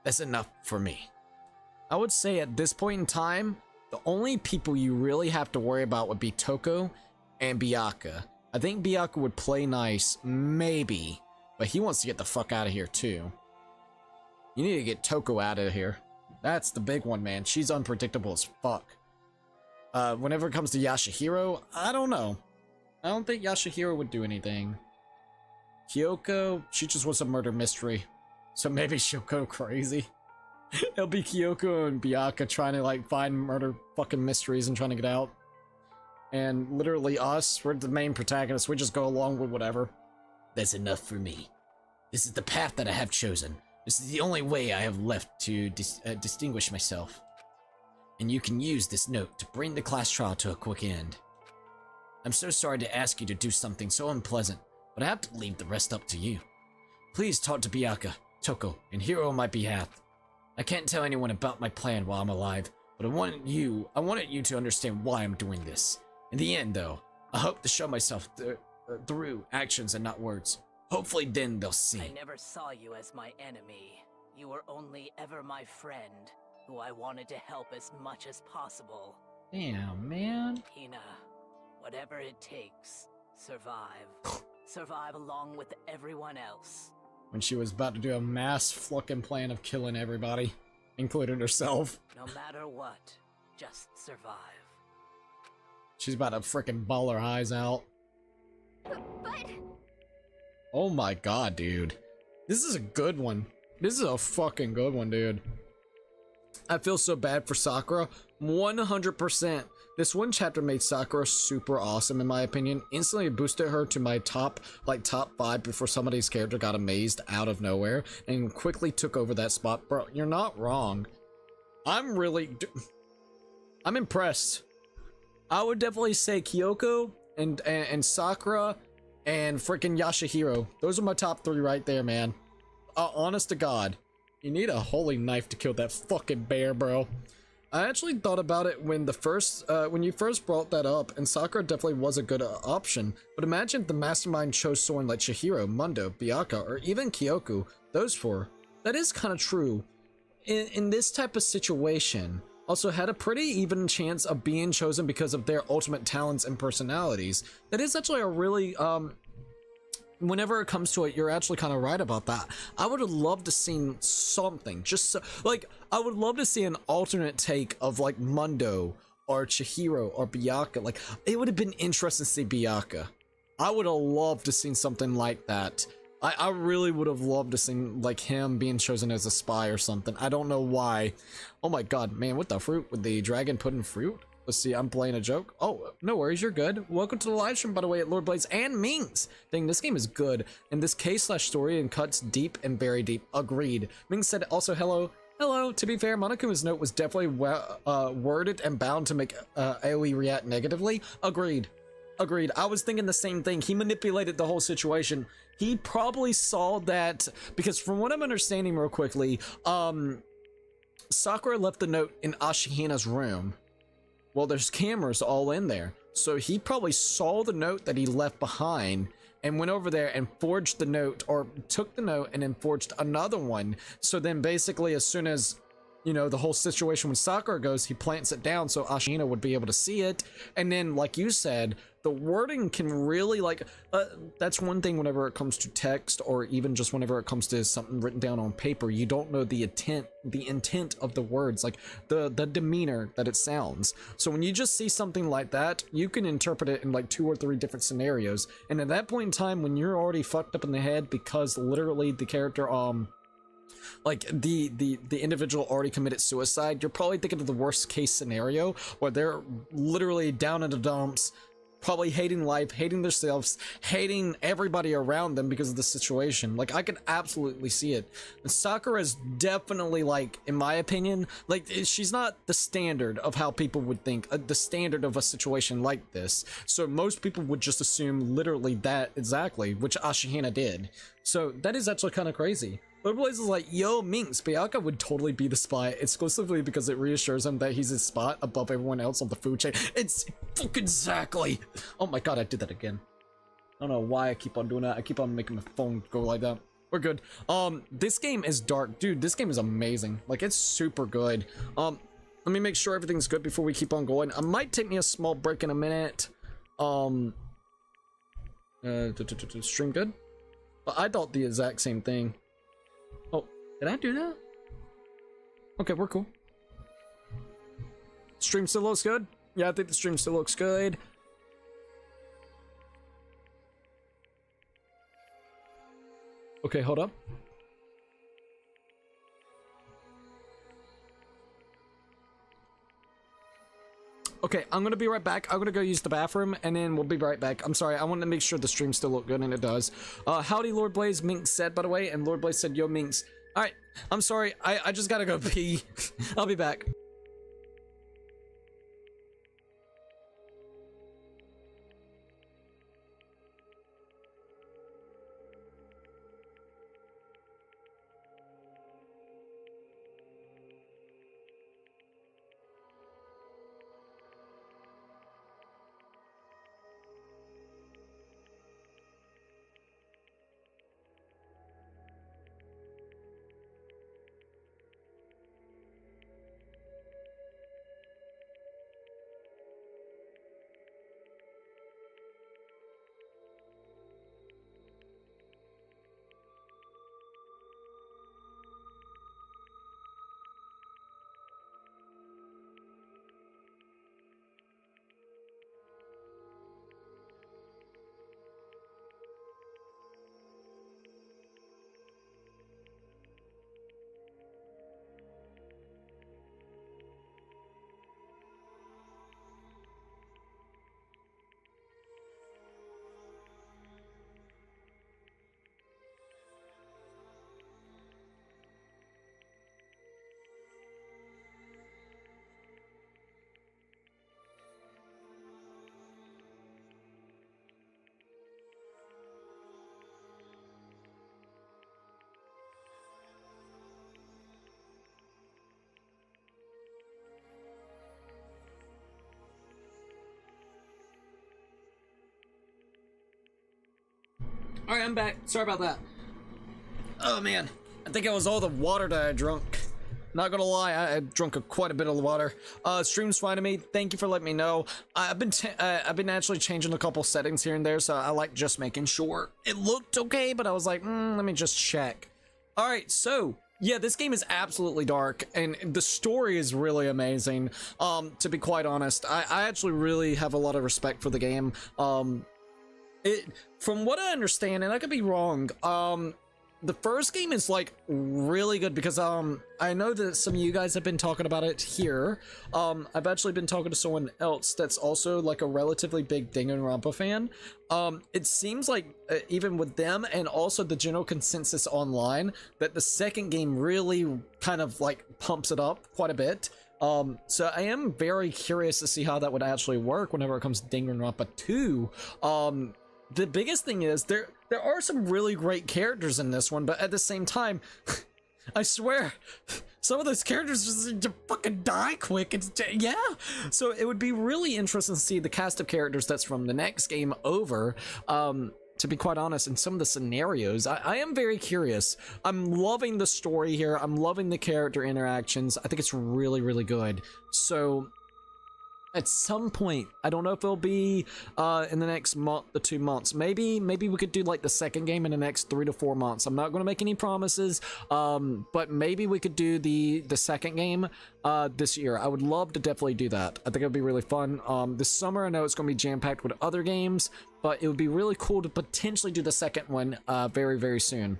that's enough for me. I would say at this point in time, the only people you really have to worry about would be Toko and Byakuya. I think Byakuya would play nice, maybe, but he wants to get the fuck out of here too. You need to get Toko out of here. That's the big one, man. She's unpredictable as fuck. Whenever it comes to Yashahiro, I don't know. I don't think Yashahiro would do anything. Kyoko, she just wants a murder mystery. So maybe she'll go crazy. It'll be Kyoko and Byakuya trying to like find murder fucking mysteries and trying to get out. And literally us, we're the main protagonists, we just go along with whatever. That's enough for me. This is the path that I have chosen. This is the only way I have left to distinguish myself. And you can use this note to bring the class trial to a quick end. I'm so sorry to ask you to do something so unpleasant, but I have to leave the rest up to you. Please talk to Byakuya, Toko, and Hiro on my behalf. I can't tell anyone about my plan while I'm alive, but I wanted you to understand why I'm doing this. In the end, though, I hope to show myself through actions and not words. Hopefully then they'll see. I never saw you as my enemy. You were only ever my friend, who I wanted to help as much as possible. Damn, man. Hina, whatever it takes, survive. Survive along with everyone else. When she was about to do a mass fucking plan of killing everybody, including herself. No matter what, just survive. She's about to freaking bawl her eyes out. But... Oh my god, dude. This is a good one. This is a fucking good one, dude. I feel so bad for Sakura. 100%. This one chapter made Sakura super awesome in my opinion. Instantly boosted her to my top 5 before somebody's character got amazed out of nowhere and quickly took over that spot. Bro, you're not wrong. I'm impressed. I would definitely say Kyoko and Sakura and freaking Yashahiro. Those are my top 3 right there, man. Honest to God. You need a holy knife to kill that fucking bear, bro. I actually thought about it when you first brought that up, and Sakura definitely was a good option. But imagine if the mastermind chose someone like Chihiro, Mundo, Byakuya, or even Kyoku. Those 4. That is kind of true. In this type of situation, also had a pretty even chance of being chosen because of their ultimate talents and personalities. That is actually a really, whenever it comes to it, you're actually kind of right about that. I would have loved to seen something, just so, like, I would love to see an alternate take of like Mundo or Chihiro or Byakuya. Like, it would have been interesting to see Byakuya. I would have loved to seen something like that. I really would have loved to see like him being chosen as a spy or something. I don't know why. Oh my god, man, what the fruit with the dragon pudding fruit? Let's see, I'm playing a joke. Oh, no worries, you're good. Welcome to the live stream, by the way, at Lord Blades and Mings. Dang, this game is good. And this case/story and cuts deep and very deep. Agreed. Mings said also hello. Hello. To be fair, Monokuma's note was definitely worded and bound to make AoE react negatively. Agreed. Agreed. I was thinking the same thing. He manipulated the whole situation. He probably saw that, because from what I'm understanding real quickly, Sakura left the note in Ashihina's room. Well, there's cameras all in there. So he probably saw the note that he left behind and went over there and forged the note, or took the note and then forged another one. So then basically as soon as, you know, the whole situation with Sakura goes, he plants it down so Ashihina would be able to see it. And then, like you said, the wording can really like that's one thing whenever it comes to text, or even just whenever it comes to something written down on paper. You don't know the intent of the words, like the demeanor that it sounds. So when you just see something like that, you can interpret it in like 2 or 3 different scenarios, and at that point in time, when you're already fucked up in the head because literally the character like the individual already committed suicide, you're probably thinking of the worst case scenario where they're literally down in the dumps, probably hating life, hating themselves, hating everybody around them because of the situation. Like, I can absolutely see it. And Sakura is definitely, like, in my opinion, like, she's not the standard of how people would think, the standard of a situation like this. So most people would just assume literally that exactly, which Ashihana did. So that is actually kind of crazy. But Blaze is like, yo, Minx, Byakuya would totally be the spy exclusively because it reassures him that he's his spot above everyone else on the food chain. It's fucking exactly. Oh my god, I did that again. I don't know why I keep on doing that. I keep on making my phone go like that. We're good. This game is dark. Dude, this game is amazing. Like, it's super good. Let me make sure everything's good before we keep on going. I might take me a small break in a minute. Stream good? But I thought the exact same thing. Oh, did I do that? Okay, we're cool. Stream still looks good? Yeah, I think the stream still looks good. Okay, hold up. Okay, I'm gonna be right back. I'm gonna go use the bathroom, and then we'll be right back. I'm sorry, I wanted to make sure the stream still looked good, and it does. Howdy, Lord Blaze, Minx said, by the way, and Lord Blaze said, yo, Minx. Alright, I'm sorry, I just gotta go pee. I'll be back. Alright, I'm back. Sorry about that. Oh man, I think it was all the water that I drunk. Not gonna lie, I drunk quite a bit of water. Stream's fine to me. Thank you for letting me know. I've been actually changing a couple settings here and there, so I like just making sure it looked okay, but I was like, let me just check. Alright, so yeah, this game is absolutely dark, and the story is really amazing. To be quite honest, I actually really have a lot of respect for the game. From what I understand, and I could be wrong, the first game is like really good because I know that some of you guys have been talking about it here. I've actually been talking to someone else that's also like a relatively big Danganronpa fan. It seems like even with them and also the general consensus online that the second game really kind of like pumps it up quite a bit. So I am very curious to see how that would actually work whenever it comes to Danganronpa 2. The biggest thing is there are some really great characters in this one, but at the same time, I swear, some of those characters just seem to fucking die quick. Yeah. So it would be really interesting to see the cast of characters that's from the next game over. To be quite honest, in some of the scenarios, I am very curious. I'm loving the story here. I'm loving the character interactions. I think it's really, really good. So at some point. I don't know if it'll be in the next month or 2 months. Maybe we could do like the second game in the next 3 to 4 months. I'm not going to make any promises, but maybe we could do the second game this year. I would love to definitely do that. I think it'd be really fun. This summer, I know it's going to be jam-packed with other games, but it would be really cool to potentially do the second one very, very soon.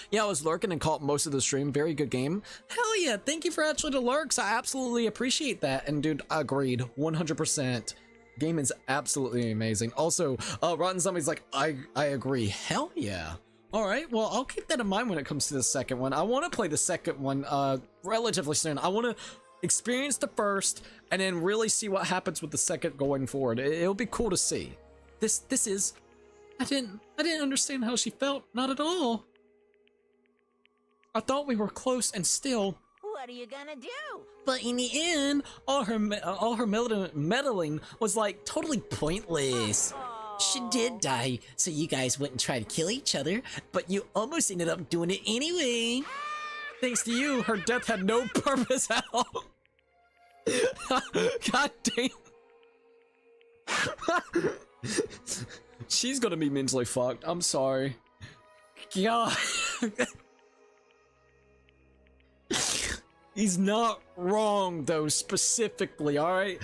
Yeah, I was lurking and caught most of the stream. Very good game. Hell yeah, thank you for actually the lurks. I absolutely appreciate that. And dude, agreed, 100%. Game is absolutely amazing. Also, Rotten Zombie's like, I agree. Hell yeah. All right, well, I'll keep that in mind when it comes to the second one. I want to play the second one relatively soon. I want to experience the first and then really see what happens with the second going forward. It'll be cool to see. This is, I didn't understand how she felt. Not at all. I thought we were close and still. What are you gonna do? But in the end, all her meddling was like totally pointless. She did die, so you guys wouldn't try to kill each other, but you almost ended up doing it anyway. Thanks to you, her death had no purpose at all. God damn. She's gonna be mentally fucked. I'm sorry. God. He's not wrong, though, specifically, alright?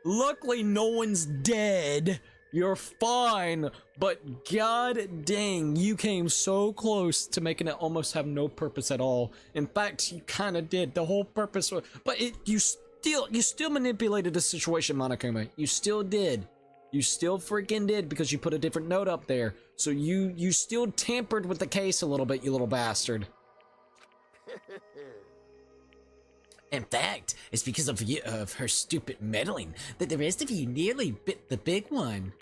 Luckily, no one's dead. You're fine. But god dang, you came so close to making it almost have no purpose at all. In fact, you kind of did. The whole purpose was... But you still manipulated the situation, Monokuma. You still did. You still freaking did, because you put a different note up there. So you still tampered with the case a little bit, you little bastard. In fact, it's because of her stupid meddling that the rest of you nearly bit the big one.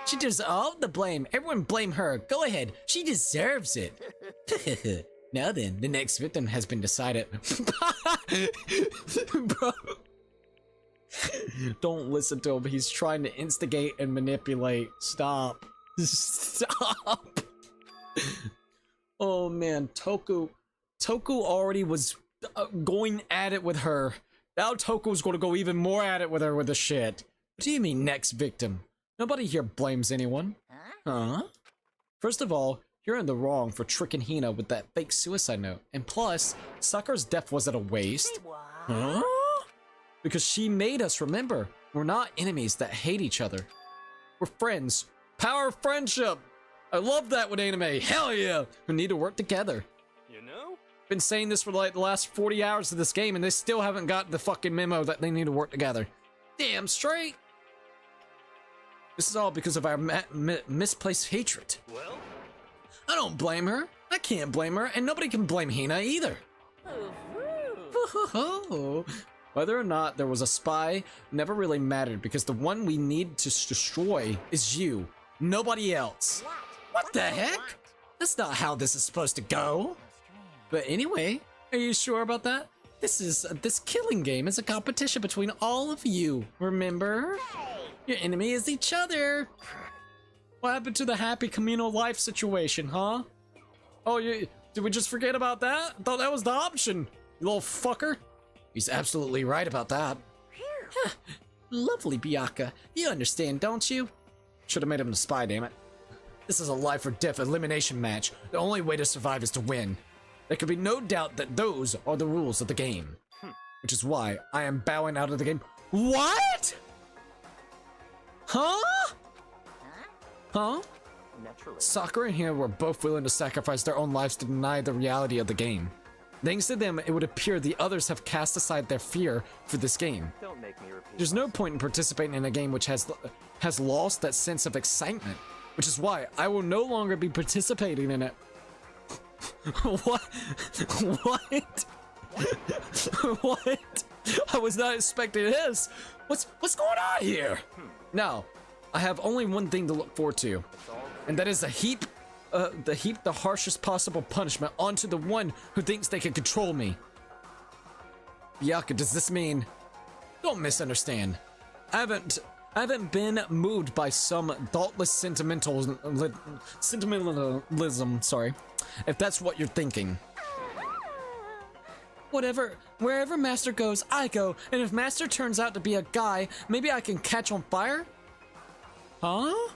She deserves all the blame. Everyone blame her. Go ahead. She deserves it. Now then, the next victim has been decided. Bro. Don't listen to him. He's trying to instigate and manipulate. Stop. Stop. Oh man, Toku already was going at it with her. Now Toku's gonna go even more at it with her with the shit. What do you mean next victim? Nobody here blames anyone. Huh? First of all, you're in the wrong for tricking Hina with that fake suicide note. And plus, Sakura's death wasn't a waste. Huh? Because she made us remember. We're not enemies that hate each other. We're friends. Power of friendship! I love that with anime. Hell yeah! We need to work together. You know? Been saying this for like the last 40 hours of this game and they still haven't got the fucking memo that they need to work together. Damn straight! This is all because of our misplaced hatred. Well? I don't blame her. I can't blame her, and nobody can blame Hina either. Whether or not there was a spy never really mattered because the one we need to destroy is you, nobody else. What the heck? That's not how this is supposed to go. But anyway, are you sure about that? This killing game is a competition between all of you, remember? Your enemy is each other. What happened to the happy communal life situation, huh? Oh, did we just forget about that? I thought that was the option, you little fucker. He's absolutely right about that. Lovely, Byakuya. You understand, don't you? Should have made him the spy, damn it. This is a life or death elimination match. The only way to survive is to win. There can be no doubt that those are the rules of the game. Which is why I am bowing out of the game. What? Huh? Huh? Naturally. Sakura and Hina were both willing to sacrifice their own lives to deny the reality of the game. Thanks to them, it would appear the others have cast aside their fear for this game. Don't make me repeat. There's no point in participating in a game which has lost that sense of excitement, which is why I will no longer be participating in it. What? What? What? I was not expecting this. What's going on here? Now, I have only one thing to look forward to, and that is to heap the harshest possible punishment onto the one who thinks they can control me. Byakuya, does this mean? Don't misunderstand. I haven't been moved by some thoughtless sentimentalism, sorry, if that's what you're thinking. Wherever Master goes, I go. And if Master turns out to be a guy, maybe I can catch on fire? Huh?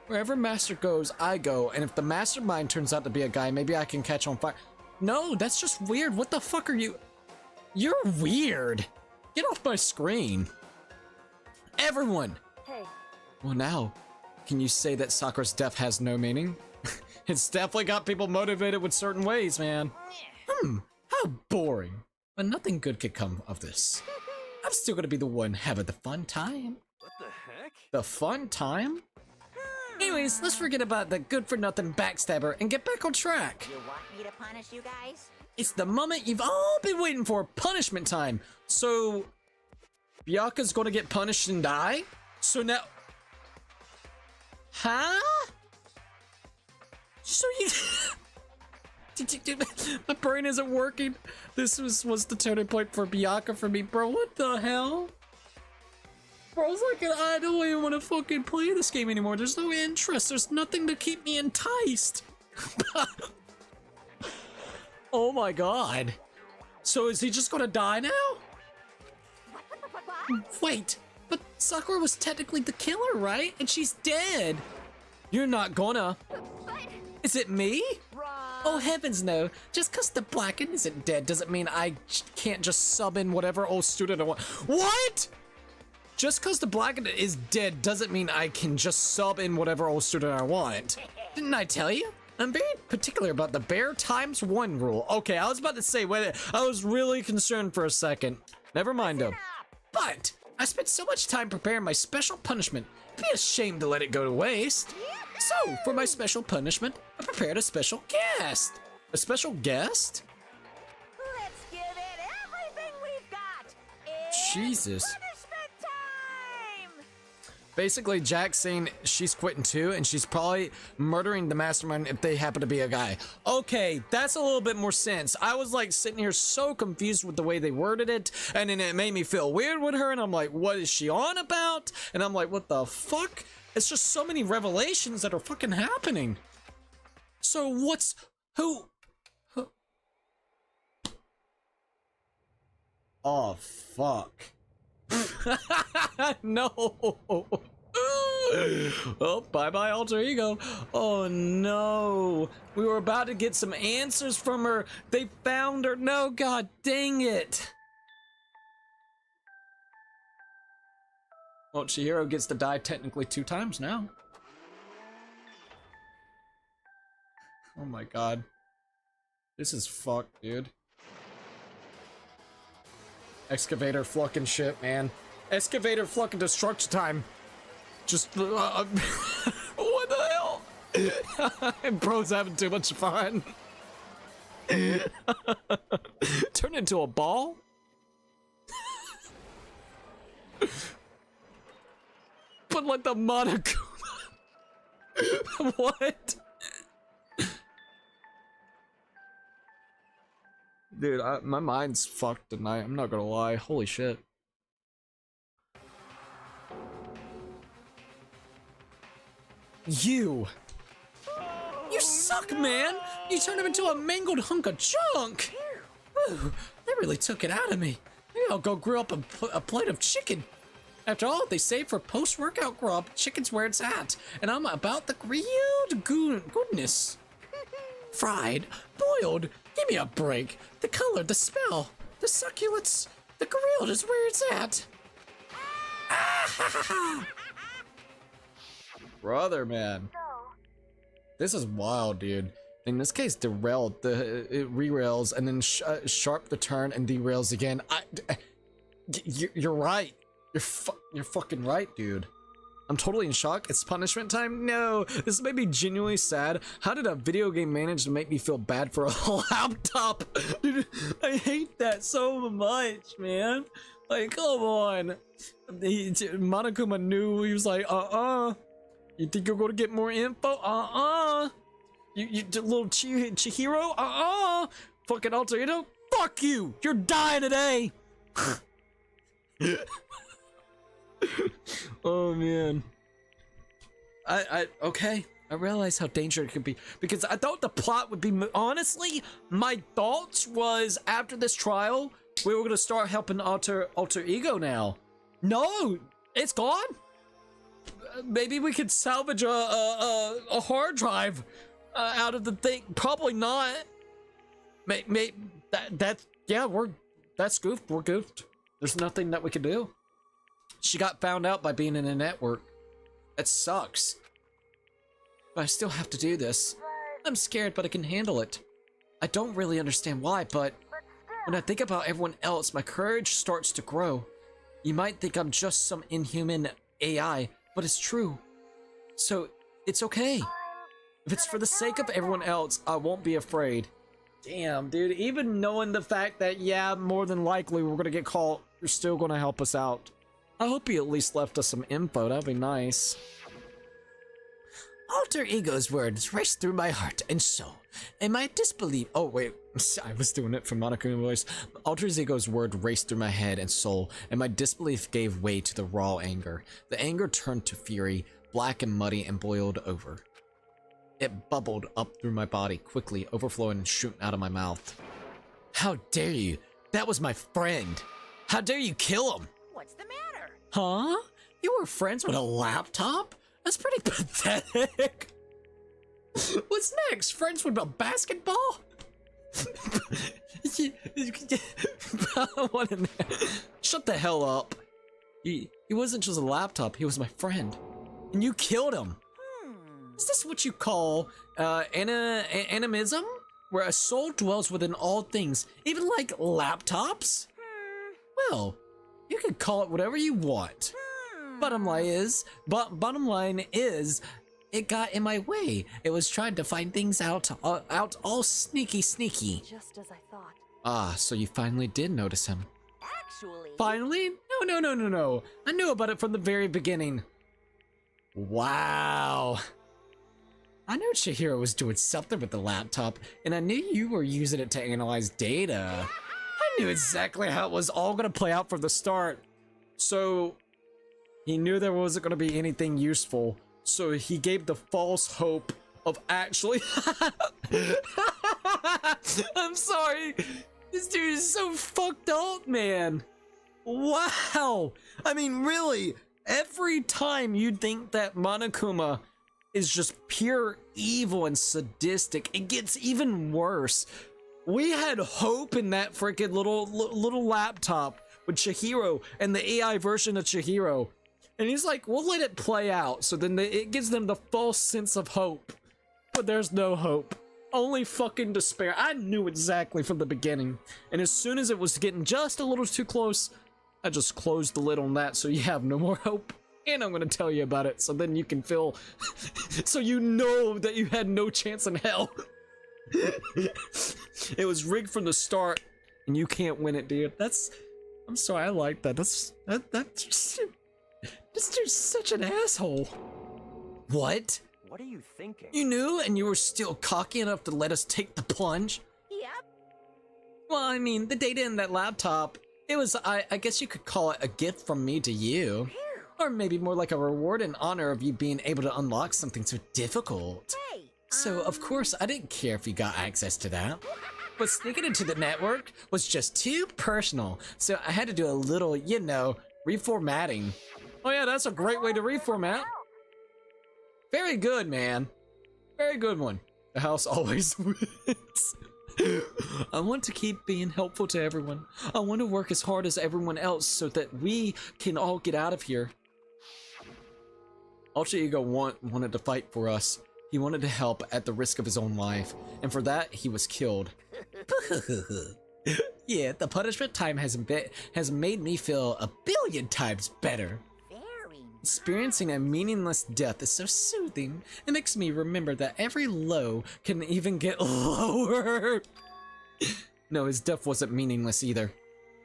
Wherever Master goes, I go. And if the mastermind turns out to be a guy, maybe I can catch on fire. No, that's just weird. What the fuck are you? You're weird. Get off my screen. Everyone. Hey. Well, now, can you say that Sakura's death has no meaning? It's definitely got people motivated with certain ways, man. How boring. But nothing good could come of this. I'm still gonna be the one having the fun time. What the heck? The fun time? Anyways, let's forget about the good-for-nothing backstabber and get back on track. You want me to punish you guys? It's the moment you've all been waiting for, punishment time. So, Byakuya's gonna get punished and die? So now... Huh? So you... My brain isn't working. This was the turning point for Byakuya for me, bro. What the hell? Bro, I was like, I don't even want to fucking play this game anymore. There's no interest. There's nothing to keep me enticed. Oh my god. So is he just gonna die now? Wait, but Sakura was technically the killer, right? And she's dead. You're not gonna. Is it me? Oh heavens no. Just cause the Blacken isn't dead doesn't mean I can't just sub in whatever old student I want. What? Just cause the Blacken is dead doesn't mean I can just sub in whatever old student I want. Didn't I tell you? I'm very particular about the bear times 1 rule. Okay, I was about to say, wait, I was really concerned for a second. Never mind though. But I spent so much time preparing my special punishment. It'd be a shame to let it go to waste. So, for my special punishment, I prepared a special guest. A special guest? Let's give it everything we've got. It's Jesus. punishment time! Basically, Jack's saying she's quitting too, and she's probably murdering the mastermind if they happen to be a guy. Okay, that's a little bit more sense. I was like sitting here so confused with the way they worded it, and then it made me feel weird with her, and I'm like, what is she on about? And I'm like, what the fuck? It's just so many revelations that are fucking happening. So what's... Who... Oh, fuck. No. Oh, bye-bye, alter ego. Oh, no. We were about to get some answers from her. They found her. No, god dang it. Well, Chihiro gets to die technically 2 times now. Oh my god. This is fucked, dude. Excavator fucking shit, man. Excavator fucking destruction time. Just, what the hell? Bro's having too much fun. Turn into a ball? But like the Monokuma. What? Dude, my mind's fucked tonight. I'm not gonna lie. Holy shit. You suck, man! You turned him into a mangled hunk of junk! Whew, that really took it out of me. Maybe I'll go grill up a plate of chicken. After all, they say for post-workout grub, chicken's where it's at. And I'm about the grilled goodness. Fried, boiled, give me a break. The color, the smell, the succulence, the grilled is where it's at. Brother, man. This is wild, dude. In this case, derailed. It re-rails and then sharp the turn and derails again. You're right. You're fucking right, dude. I'm totally in shock. It's punishment time? No, this made me genuinely sad. How did a video game manage to make me feel bad for a laptop? Dude, I hate that so much, man. Like, come on. Monokuma knew. He was like, You think you're gonna get more info? You little Chihiro? Fucking alter ego? Fuck you! You're dying today! Oh man. Okay. I realize how dangerous it could be because I thought the plot would be, honestly, my thoughts was after this trial, we were gonna start helping alter ego now. No, it's gone. Maybe we could salvage a hard drive out of the thing. Probably not. That's goofed. We're goofed. There's nothing that we can do. She got found out by being in a network. That sucks. But I still have to do this. I'm scared, but I can handle it. I don't really understand why, but when I think about everyone else, my courage starts to grow. You might think I'm just some inhuman AI, but it's true. So, it's okay. If it's for the sake of everyone else, I won't be afraid. Damn, dude, even knowing the fact that, yeah, more than likely we're gonna get caught, you're still gonna help us out. I hope you at least left us some info, that'd be nice. Alter ego's words race through my heart and soul, and my disbelief. Oh wait, I was doing it from Monokuma voice. Alter ego's word raced through my head and soul, and my disbelief gave way to the raw anger. The anger turned to fury, black and muddy, and boiled over. It bubbled up through my body, quickly overflowing and shooting out of my mouth. How dare you? That was my friend. How dare you kill him? What's the matter? Huh? You were friends with a laptop? That's pretty pathetic. What's next? Friends with a basketball? What in there? Shut the hell up. He wasn't just a laptop, he was my friend. And you killed him. Is this what you call animism? Where a soul dwells within all things, even like laptops? Well, you can call it whatever you want. Bottom line is, it got in my way. It was trying to find things out all sneaky. Just as I thought. Ah, so you finally did notice him. Actually... Finally? No. I knew about it from the very beginning. Wow. I knew Chihiro was doing something with the laptop, and I knew you were using it to analyze data. I knew exactly how it was all gonna play out from the start. So, he knew there wasn't gonna be anything useful, so he gave the false hope of actually... I'm sorry. This dude is so fucked up, man. Wow. I mean, really, every time you'd think that Monokuma is just pure evil and sadistic, it gets even worse. We had hope in that freaking little laptop with Chihiro and the AI version of Chihiro. And he's like, we'll let it play out. So then it gives them the false sense of hope. But there's no hope. Only fucking despair. I knew exactly from the beginning. And as soon as it was getting just a little too close, I just closed the lid on that so you have no more hope. And I'm gonna tell you about it so then you can feel... so you know that you had no chance in hell. It was rigged from the start. And you can't win it, dude. I'm sorry, I like that. That's just... This dude's such an asshole. What? What are you thinking? You knew and you were still cocky enough to let us take the plunge? Yep. Well, I mean, the data in that laptop, it was, I guess you could call it a gift from me to you. Or maybe more like a reward and honor of you being able to unlock something so difficult. Hey, So, of course, I didn't care if you got access to that. But sneaking into the network was just too personal, so I had to do a little, you know, reformatting. Oh yeah, that's a great way to reformat. Very good, man. Very good one. The house always wins. I want to keep being helpful to everyone. I want to work as hard as everyone else so that we can all get out of here. Alter Ego wanted to fight for us. He wanted to help at the risk of his own life, and for that, he was killed. Yeah, the punishment time has made me feel 1,000,000,000 times better. very Experiencing a meaningless death is so soothing. It makes me remember that every low can even get lower. No, his death wasn't meaningless either.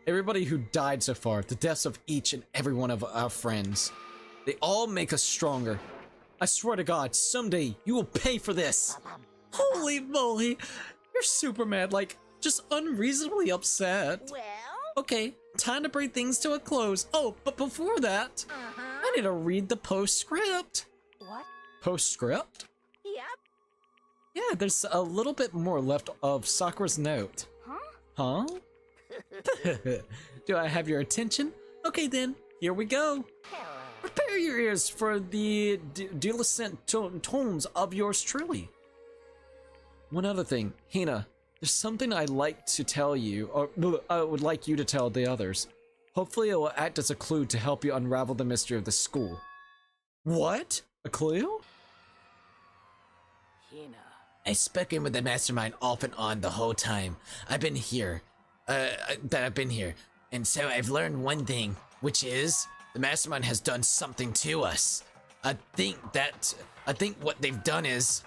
Everybody who died so far, the deaths of each and every one of our friends, they all make us stronger. I swear to God, someday you will pay for this. Holy moly, you're super mad, like, just unreasonably upset. well. Okay, time to bring things to a close. Oh, but before that, I need to read the postscript. What? Postscript? Yeah, there's a little bit more left of Sakura's note. Huh? Do I have your attention? Okay then, here we go. Prepare your ears for the dualiscent tones of yours truly. One other thing, Hina, there's something I'd like to tell you, or I would like you to tell the others. Hopefully it will act as a clue to help you unravel the mystery of the school. What? A clue? Hina. I've spoken with the mastermind off and on the whole time I've been here, and so I've learned one thing, which is the mastermind has done something to us. I think what they've done is...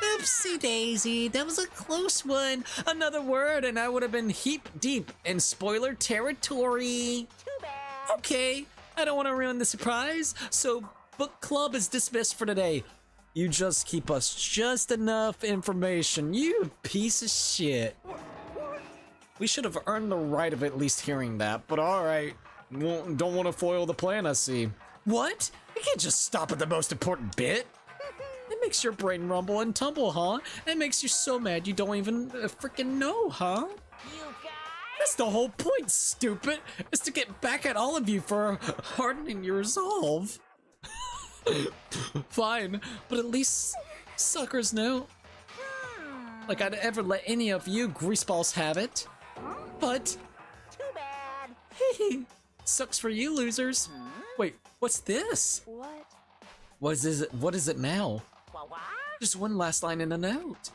Oopsie daisy, that was a close one. Another word and I would have been heap deep in spoiler territory. Too bad. Okay, I don't want to ruin the surprise, so book club is dismissed for today. You just keep us just enough information, you piece of shit. We should have earned the right of at least hearing that, but alright. Don't want to foil the plan, I see. What? You can't just stop at the most important bit. It makes your brain rumble and tumble, huh? It makes you so mad you don't even freaking know, huh? You guys. That's the whole point, stupid, is to get back at all of you for hardening your resolve. Fine, but at least suckers know. Like I'd ever let any of you greaseballs have it. But... Too bad. Hey, sucks for you losers. Wait, what's this? What? What is it now? What? Just one last line in the note.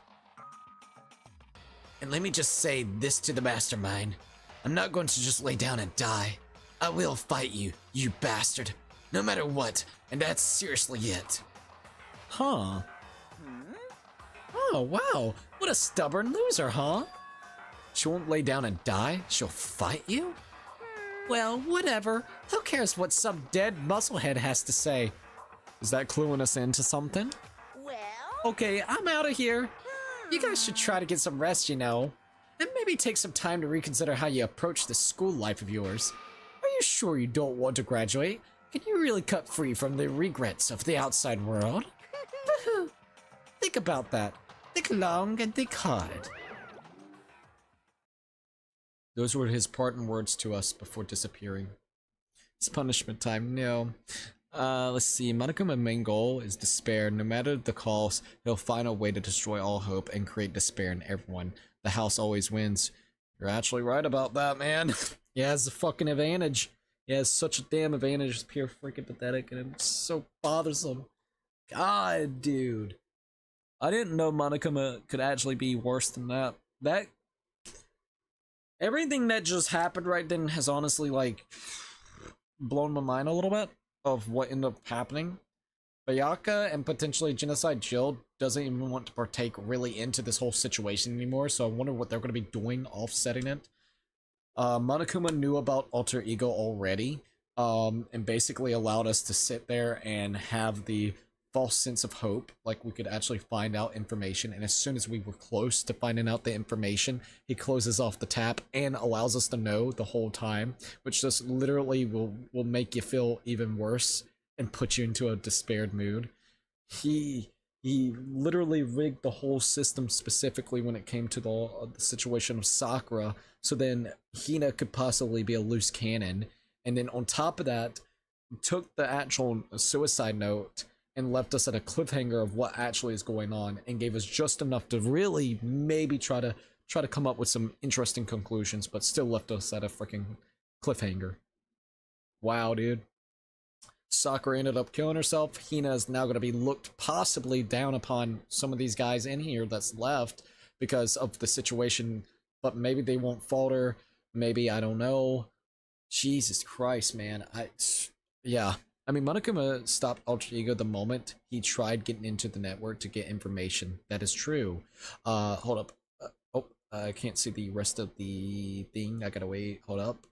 And let me just say this to the mastermind. I'm not going to just lay down and die. I will fight you, you bastard. No matter what, and that's seriously it. Huh. Oh, wow. What a stubborn loser, huh? She won't lay down and die? She'll fight you? Well, whatever. Who cares what some dead musclehead has to say? Is that cluing us into something? Well. Okay, I'm out of here. You guys should try to get some rest, you know. And maybe take some time to reconsider how you approach this school life of yours. Are you sure you don't want to graduate? Can you really cut free from the regrets of the outside world? Think about that. Think long and think hard. Those were his parting words to us before disappearing. It's punishment time. No. Let's see. Monokuma's main goal is despair. No matter the cost, he'll find a way to destroy all hope and create despair in everyone. The house always wins. You're actually right about that, man. He has a fucking advantage. He has such a damn advantage. It's pure freaking pathetic, and it's so bothersome. God, dude. I didn't know Monokuma could actually be worse than that. Everything that just happened right then has honestly, like, blown my mind a little bit of what ended up happening. Bayaka and potentially Genocide Jill doesn't even want to partake really into this whole situation anymore, so I wonder what they're going to be doing offsetting it. Monokuma knew about Alter Ego already, and basically allowed us to sit there and have the false sense of hope, like we could actually find out information, and as soon as we were close to finding out the information, he closes off the tap and allows us to know the whole time, which just literally will make you feel even worse and put you into a despaired mood. He literally rigged the whole system specifically when it came to the situation of Sakura, so then Hina could possibly be a loose cannon, and then on top of that, took the actual suicide note and left us at a cliffhanger of what actually is going on, and gave us just enough to really maybe try to come up with some interesting conclusions, but still left us at a freaking cliffhanger. Wow, dude. Sakura ended up killing herself. Hina is now going to be looked possibly down upon some of these guys in here that's left because of the situation, but maybe they won't falter. Maybe, I don't know. Jesus Christ, man. Yeah. I mean, Monokuma stopped Alter Ego the moment he tried getting into the network to get information. That is true. Hold up. I can't see the rest of the thing. I gotta wait. Hold up.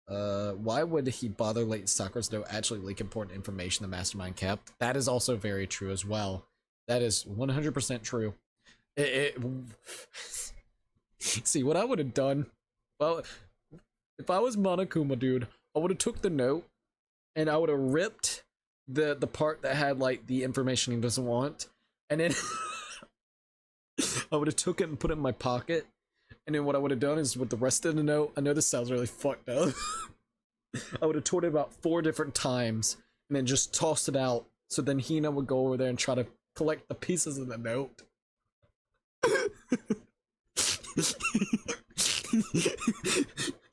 Why would he bother letting Sakura's note actually leak important information the mastermind kept? That is also very true as well. That is 100% true. See, what I would have done, well, if I was Monokuma, dude, I would have took the note, and I would have ripped the part that had, like, the information he doesn't want, and then I would have took it and put it in my pocket. And then what I would have done is with the rest of the note, I know this sounds really fucked up. I would have torn it about 4 different times and then just tossed it out. So then Hina would go over there and try to collect the pieces of the note.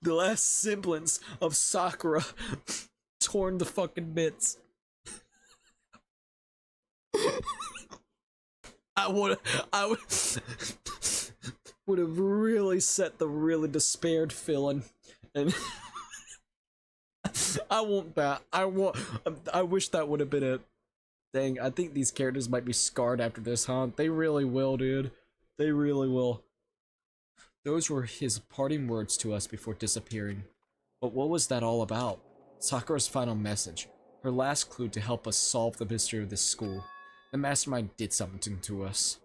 The last semblance of Sakura torn to fucking bits. I would have really set the really despaired feeling, and I want that. I wish that would have been it. Dang, I think these characters might be scarred after this, huh? They really will, dude. They really will. Those were his parting words to us before disappearing. But what was that all about? Sakura's final message. Her last clue to help us solve the mystery of this school. The mastermind did something to us.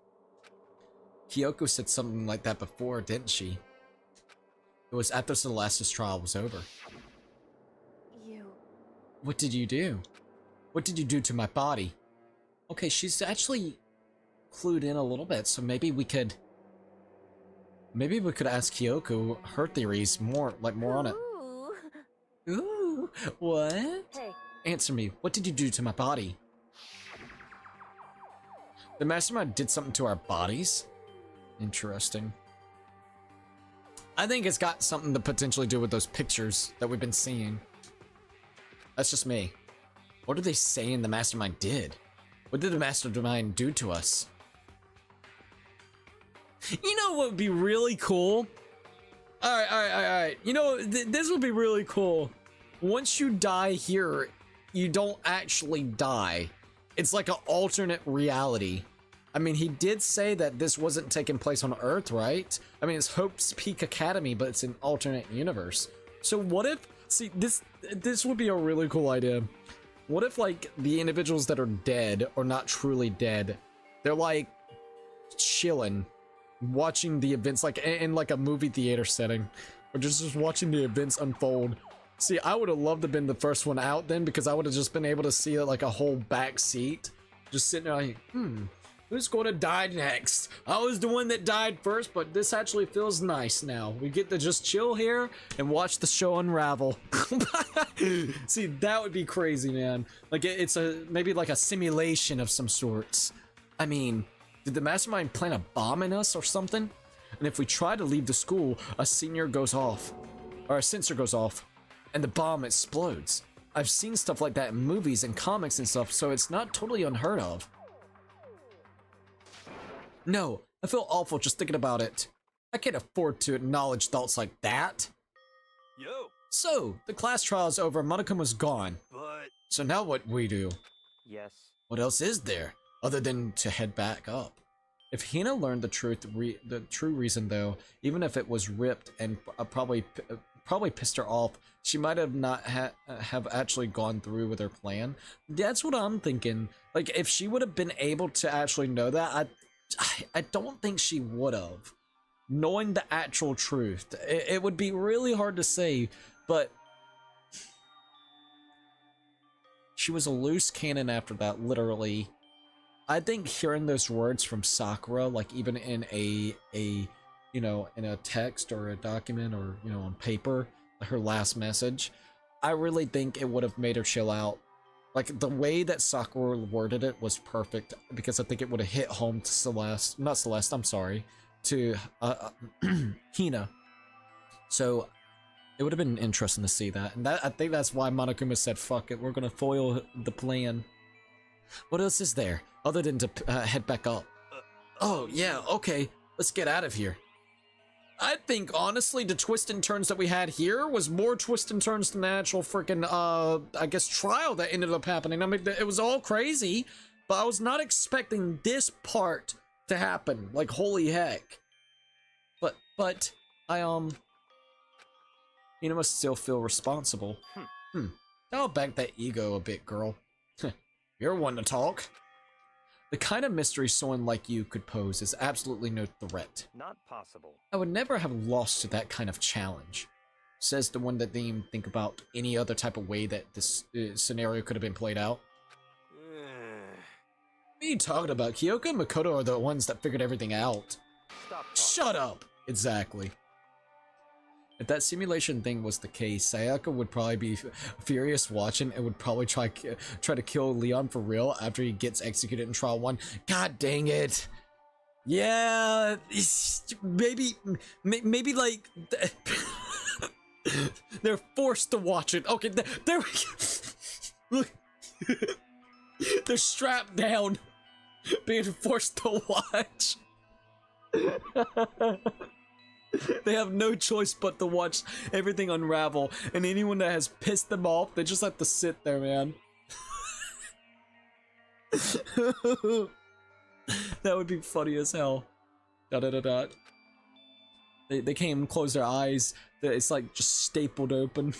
Kyoko said something like that before, didn't she? It was after Celeste's trial was over. You... What did you do? What did you do to my body? Okay, she's actually clued in a little bit, so maybe we could ask Kyoko her theories more on it. Ooh, what? Hey. Answer me. What did you do to my body? The mastermind did something to our bodies? Interesting. I think it's got something to potentially do with those pictures that we've been seeing. That's just me. What are they saying the mastermind did? What did the mastermind do to us? You know what would be really cool? Alright. You know, this would be really cool. Once you die here, you don't actually die. It's like an alternate reality. I mean, he did say that this wasn't taking place on Earth, right? I mean, it's Hope's Peak Academy, but it's an alternate universe. So what if... See, this would be a really cool idea. What if, like, the individuals that are dead or not truly dead, they're, like, chilling, watching the events, like, in, like, a movie theater setting, or just watching the events unfold. See, I would have loved to have been the first one out then, because I would have just been able to see, like, a whole back seat, just sitting there like, who's going to die next? I was the one that died first, but this actually feels nice now. We get to just chill here and watch the show unravel. See, that would be crazy, man. Like, it's maybe like a simulation of some sorts. I mean, did the mastermind plant a bomb in us or something? And if we try to leave the school, a sensor goes off, and the bomb explodes. I've seen stuff like that in movies and comics and stuff, so it's not totally unheard of. No, I feel awful just thinking about it. I can't afford to acknowledge thoughts like that. Yo. So, the class trial is over, Monokuma's gone. But... So now what we do? Yes. What else is there, other than to head back up? If Hina learned the true reason though, even if it was ripped and probably pissed her off, she might have not have actually gone through with her plan. That's what I'm thinking. Like, if she would have been able to actually know that, I don't think she would have. Knowing the actual truth. It would be really hard to say, but she was a loose cannon after that, literally. I think hearing those words from Sakura, like even in a you know, in a text or a document or, you know, on paper, her last message, I really think it would have made her chill out. Like, the way that Sakura worded it was perfect, because I think it would have hit home to Hina. So, it would have been interesting to see that. And I think that's why Monokuma said, fuck it, we're gonna foil the plan. What else is there, other than to head back up? Oh, yeah, okay, let's get out of here. I think, honestly, the twists and turns that we had here was more twists and turns than the actual freaking, I guess, trial that ended up happening. I mean, it was all crazy, but I was not expecting this part to happen. Like, holy heck. But, you must still feel responsible. Dial back that ego a bit, girl. You're one to talk. The kind of mystery someone like you could pose is absolutely no threat. Not possible. I would never have lost to that kind of challenge. Says the one that didn't even think about any other type of way that this scenario could have been played out. What are you talking about? Kyoko and Makoto are the ones that figured everything out. Stop talking. Shut up! Exactly. If that simulation thing was the case, Sayaka would probably be furious watching and would probably try to kill Leon for real after he gets executed in trial 1. God dang it! Yeah, maybe like they're forced to watch it. Okay, there we go. Look, they're strapped down, being forced to watch. They have no choice but to watch everything unravel, and anyone that has pissed them off, they just have to sit there, man. That would be funny as hell. They can't even close their eyes. It's like just stapled open.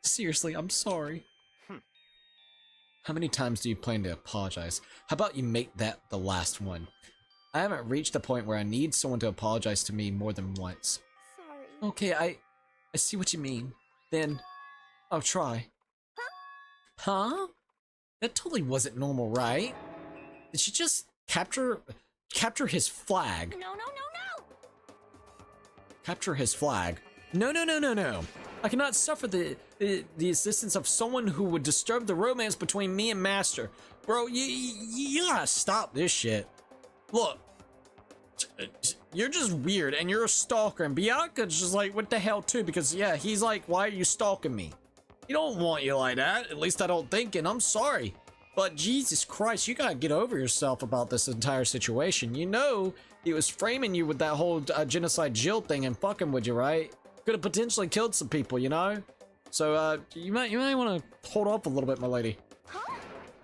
Seriously, I'm sorry. How many times do you plan to apologize? How about you make that the last one? I haven't reached the point where I need someone to apologize to me more than once. Sorry. Okay, I see what you mean. Then, I'll try. Huh? That totally wasn't normal, right? Did she just capture his flag? No. Capture his flag? No. I cannot suffer the existence of someone who would disturb the romance between me and Master. Bro, you gotta stop this shit. Look, you're just weird and you're a stalker, and Bianca's just like, what the hell too, because yeah, he's like, why are you stalking me? He don't want you like that, at least I don't think, and I'm sorry. But Jesus Christ, you gotta get over yourself about this entire situation. You know he was framing you with that whole genocide Jill thing and fucking with you, right? Could have potentially killed some people, you know? So, you might want to hold off a little bit, my lady.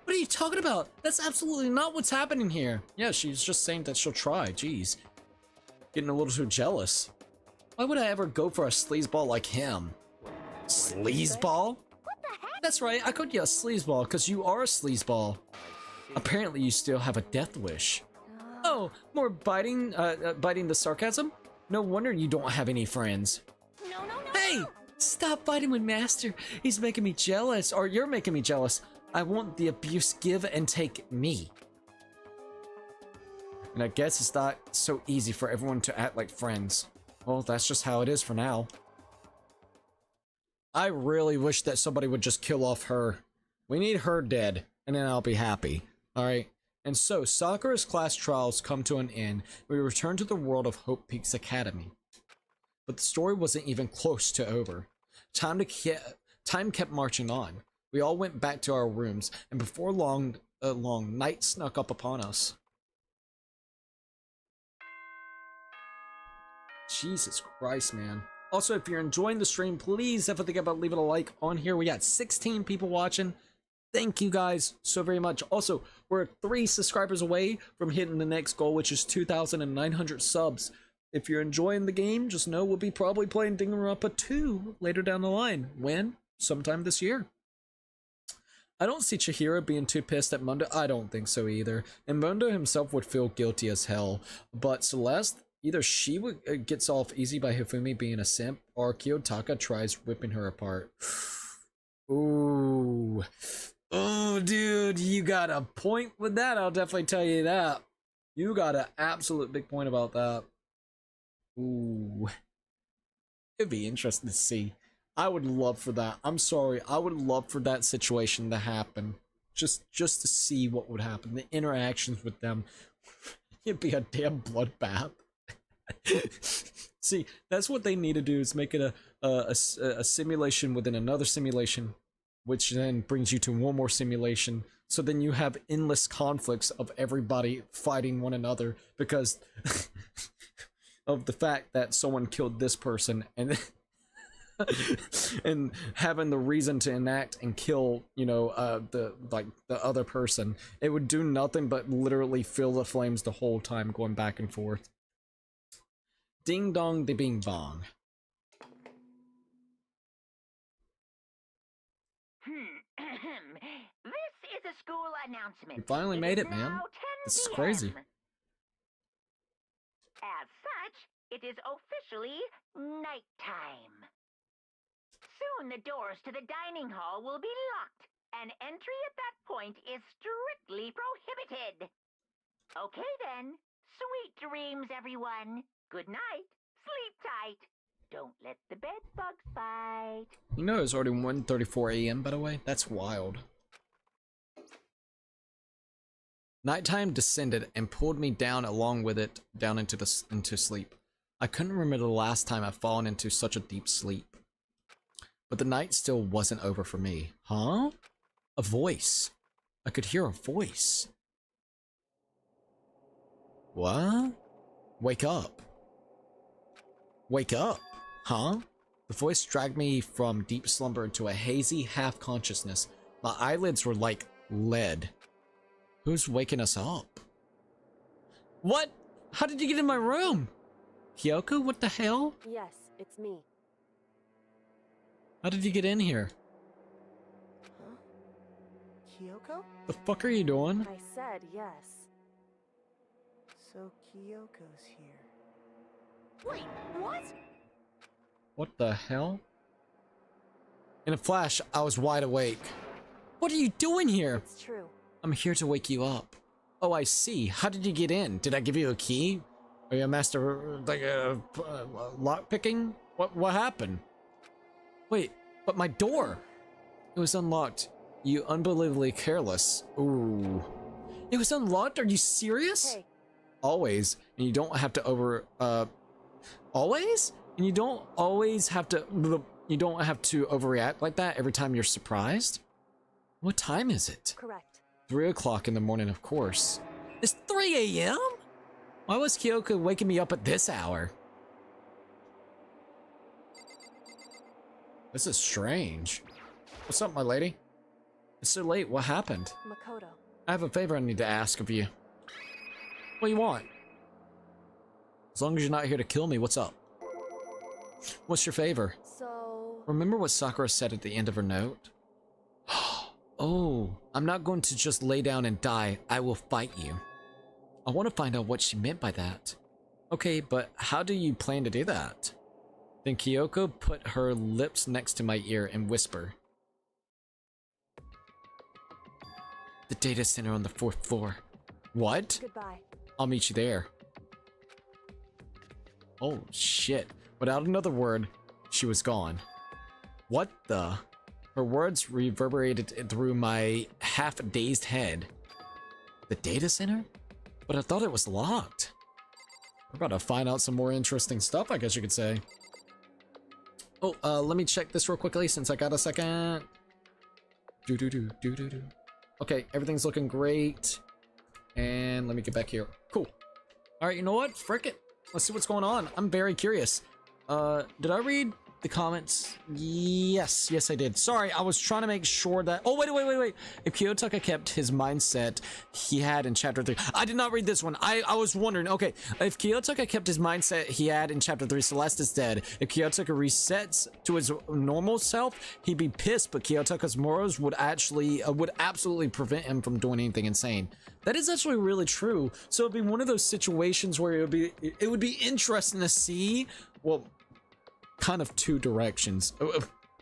What are you talking about? That's absolutely not what's happening here. Yeah, she's just saying that she'll try. Jeez. Getting a little too jealous. Why would I ever go for a sleazeball like him? Sleazeball? That's right, I called you a sleazeball because you are a sleazeball. Apparently you still have a death wish. Oh, more biting the sarcasm? No wonder you don't have any friends. No. Hey! Stop fighting with Master. He's making me jealous, or you're making me jealous. I want the abuse give and take me. And I guess it's not so easy for everyone to act like friends. Well, that's just how it is for now. I really wish that somebody would just kill off her. We need her dead, and then I'll be happy. Alright? And so, Sakura's class trials come to an end. We return to the world of Hope Peaks Academy. But the story wasn't even close to over. Time kept marching on. We all went back to our rooms, and before long, night snuck up upon us. Jesus Christ, man. Also, if you're enjoying the stream, please don't forget about leaving a like on here. We got 16 people watching. Thank you guys so very much. Also, we're 3 subscribers away from hitting the next goal, which is 2,900 subs. If you're enjoying the game, just know we'll be probably playing Danganronpa 2 later down the line. When? Sometime this year. I don't see Chihiro being too pissed at Mundo. I don't think so either. And Mundo himself would feel guilty as hell. But Celeste, either she gets off easy by Hifumi being a simp, or Kiyotaka tries ripping her apart. Ooh. Oh, dude, you got a point with that. I'll definitely tell you that. You got an absolute big point about that. Ooh. It'd be interesting to see. I would love for that. I'm sorry. I would love for that situation to happen. Just to see what would happen. The interactions with them. It'd be a damn bloodbath. See, that's what they need to do, is make it a simulation within another simulation, which then brings you to one more simulation. So then you have endless conflicts of everybody fighting one another because of the fact that someone killed this person, and and having the reason to enact and kill, you know, the other person. It would do nothing but literally fill the flames the whole time, going back and forth. Ding dong de bing bong. This is a school announcement. You finally made it, man. This is crazy. As such, it is officially nighttime. Soon the doors to the dining hall will be locked, and entry at that point is strictly prohibited. Okay then, Sweet dreams, everyone. Good night. Sleep tight. Don't let the bed bugs bite. You know it's already 1:34 a.m. by the way? That's wild. Nighttime descended and pulled me down along with it down into sleep. I couldn't remember the last time I've fallen into such a deep sleep. But the night still wasn't over for me. Huh? A voice. I could hear a voice. What? Wake up. Wake up. Huh? The voice dragged me from deep slumber into a hazy half-consciousness. My eyelids were like lead. Who's waking us up? What? How did you get in my room? Kyoko, what the hell? Yes, it's me. How did you get in here? Huh? Kyoko? The fuck are you doing? I said yes. So Kyoko's here. Wait, what? What the hell? In a flash, I was wide awake. What are you doing here? It's true. I'm here to wake you up. Oh, I see. How did you get in? Did I give you a key? Are you a master, like, lock picking? What happened? Wait, but my door! It was unlocked. You unbelievably careless. Ooh. It was unlocked? Are you serious? Hey. Always. And you don't have to always? And you don't always have to, you don't have to overreact like that every time you're surprised? What time is it? Correct. 3 o'clock in the morning, of course. It's 3 a.m.? Why was Kyoko waking me up at this hour? This is strange. What's up, my lady? It's so late, what happened? Makoto. I have a favor I need to ask of you. What do you want? As long as you're not here to kill me, what's up? What's your favor? So... Remember what Sakura said at the end of her note? Oh, I'm not going to just lay down and die. I will fight you. I want to find out what she meant by that. Okay, but how do you plan to do that? Then Kyoko put her lips next to my ear and whisper. The data center on the 4th floor. What? Goodbye. I'll meet you there. Oh, shit. Without another word, she was gone. What the? Her words reverberated through my half-dazed head. The data center? But I thought it was locked. We're about to find out some more interesting stuff, I guess you could say. Oh, let me check this real quickly since I got a second. Okay, everything's looking great. And let me get back here. Cool. Alright, you know what? Frick it. Let's see what's going on. I'm very curious. Did I read the comments? Yes, I did. Sorry, I was trying to make sure that... Oh, wait. If Kiyotaka kept his mindset he had in chapter 3... I did not read this one. I was wondering, okay, if Kiyotaka kept his mindset he had in chapter 3, Celeste is dead. If Kiyotaka resets to his normal self, he'd be pissed, but Kiyotaka's morals would absolutely prevent him from doing anything insane. That is actually really true. So it'd be one of those situations where it would be interesting to see, well, kind of two directions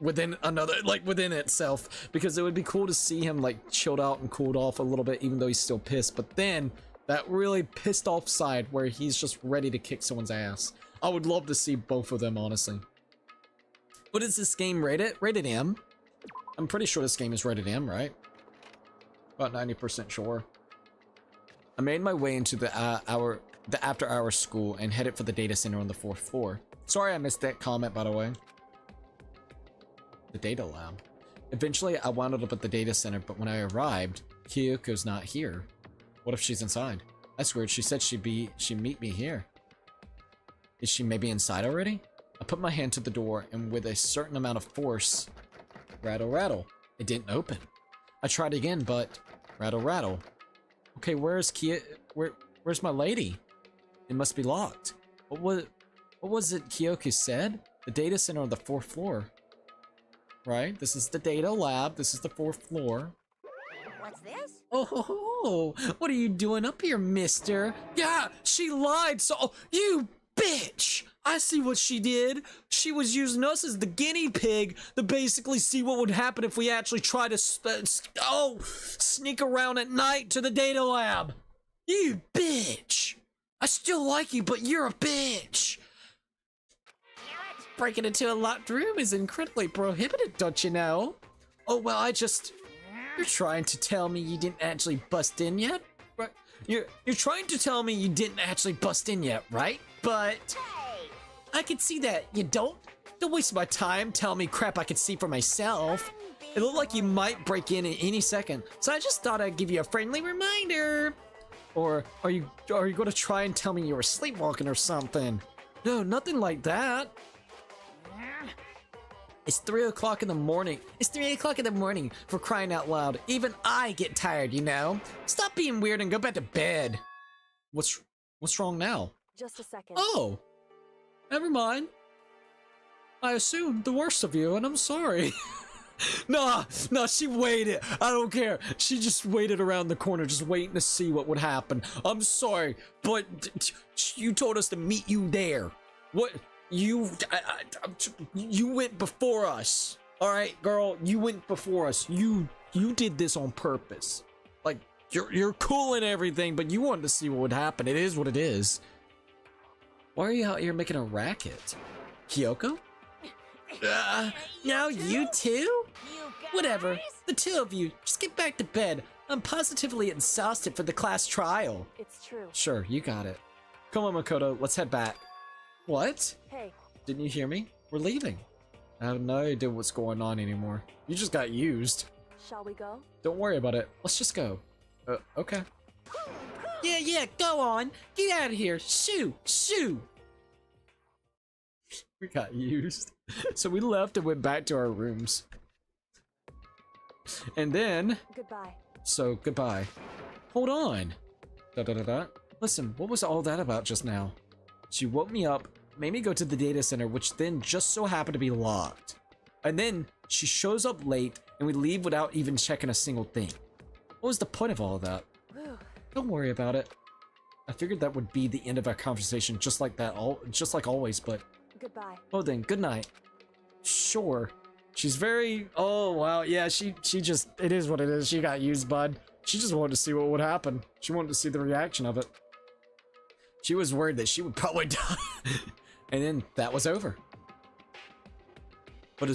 within another, like within itself, because it would be cool to see him like chilled out and cooled off a little bit, even though he's still pissed. But then that really pissed off side where he's just ready to kick someone's ass. I would love to see both of them, honestly. What is this game rated? Rated M? I'm pretty sure this game is rated M, right? About 90% sure. I made my way into the after-hour school and headed for the data center on the 4th floor. Sorry I missed that comment, by the way. The data lab. Eventually, I wound up at the data center, but when I arrived, Kyoko's not here. What if she's inside? That's weird. She said she'd meet me here. Is she maybe inside already? I put my hand to the door, and with a certain amount of force, rattle, rattle. It didn't open. I tried again, but rattle, rattle. Okay, where's my lady? It must be locked. What was it Kyoko said? The data center on the 4th floor. Right? This is the data lab. This is the 4th floor. What's this? Oh, what are you doing up here, mister? Yeah, she lied, so you bitch! I see what she did. She was using us as the guinea pig to basically see what would happen if we actually try to sneak around at night to the data lab. You bitch! I still like you, but you're a bitch. Breaking into a locked room is incredibly prohibited, don't you know? Oh, well, you're trying to tell me you didn't actually bust in yet? Right? You're trying to tell me you didn't actually bust in yet, right? But I can see that. You don't waste my time telling me crap I can see for myself. It looked like you might break in at any second, so I just thought I'd give you a friendly reminder. Or are you going to try and tell me you were sleepwalking or something? No, nothing like that. It's 3 o'clock in the morning. It's 3 o'clock in the morning, for crying out loud. Even I get tired, you know? Stop being weird and go back to bed. What's wrong now? Just a second. Oh, never mind. I assumed the worst of you, and I'm sorry. Nah, she waited. I don't care. She just waited around the corner, just waiting to see what would happen. I'm sorry, but you told us to meet you there. What? You went before us. All right, girl, you went before us. You did this on purpose. Like, you're cool and everything, but you wanted to see what would happen. It is what it is. Why are you out here making a racket? Kyoko? Now you too? Whatever. The two of you, just get back to bed. I'm positively exhausted for the class trial. It's true. Sure, you got it. Come on, Makoto, let's head back. What? Hey. Didn't you hear me? We're leaving. I have no idea what's going on anymore. You just got used. Shall we go? Don't worry about it. Let's just go. Okay. Yeah, go on. Get out of here. Shoo. We got used. So we left and went back to our rooms. And then... Goodbye. So, goodbye. Hold on. Listen, what was all that about just now? She woke me up, made me go to the data center, which then just so happened to be locked. And then she shows up late and we leave without even checking a single thing. What was the point of all of that? Whew. Don't worry about it. I figured that would be the end of our conversation, just like always, but... Goodbye. Oh then, good night. Sure. She's very... Oh, wow, yeah, she just... It is what it is. She got used, bud. She just wanted to see what would happen. She wanted to see the reaction of it. She was worried that she would probably die. And then that was over. But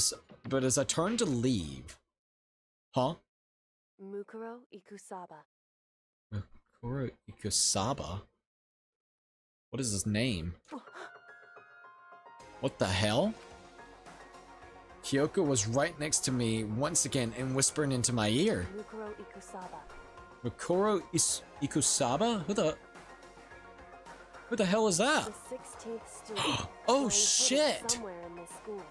as I turned to leave... Huh? Mukuro Ikusaba. Mukuro Ikusaba? What is his name? What the hell? Kyoko was right next to me once again and whispering into my ear. Mukuro Ikusaba. Mukuro Ikusaba? Who the hell is that? The 16th student. Oh hidden shit! Somewhere in this school.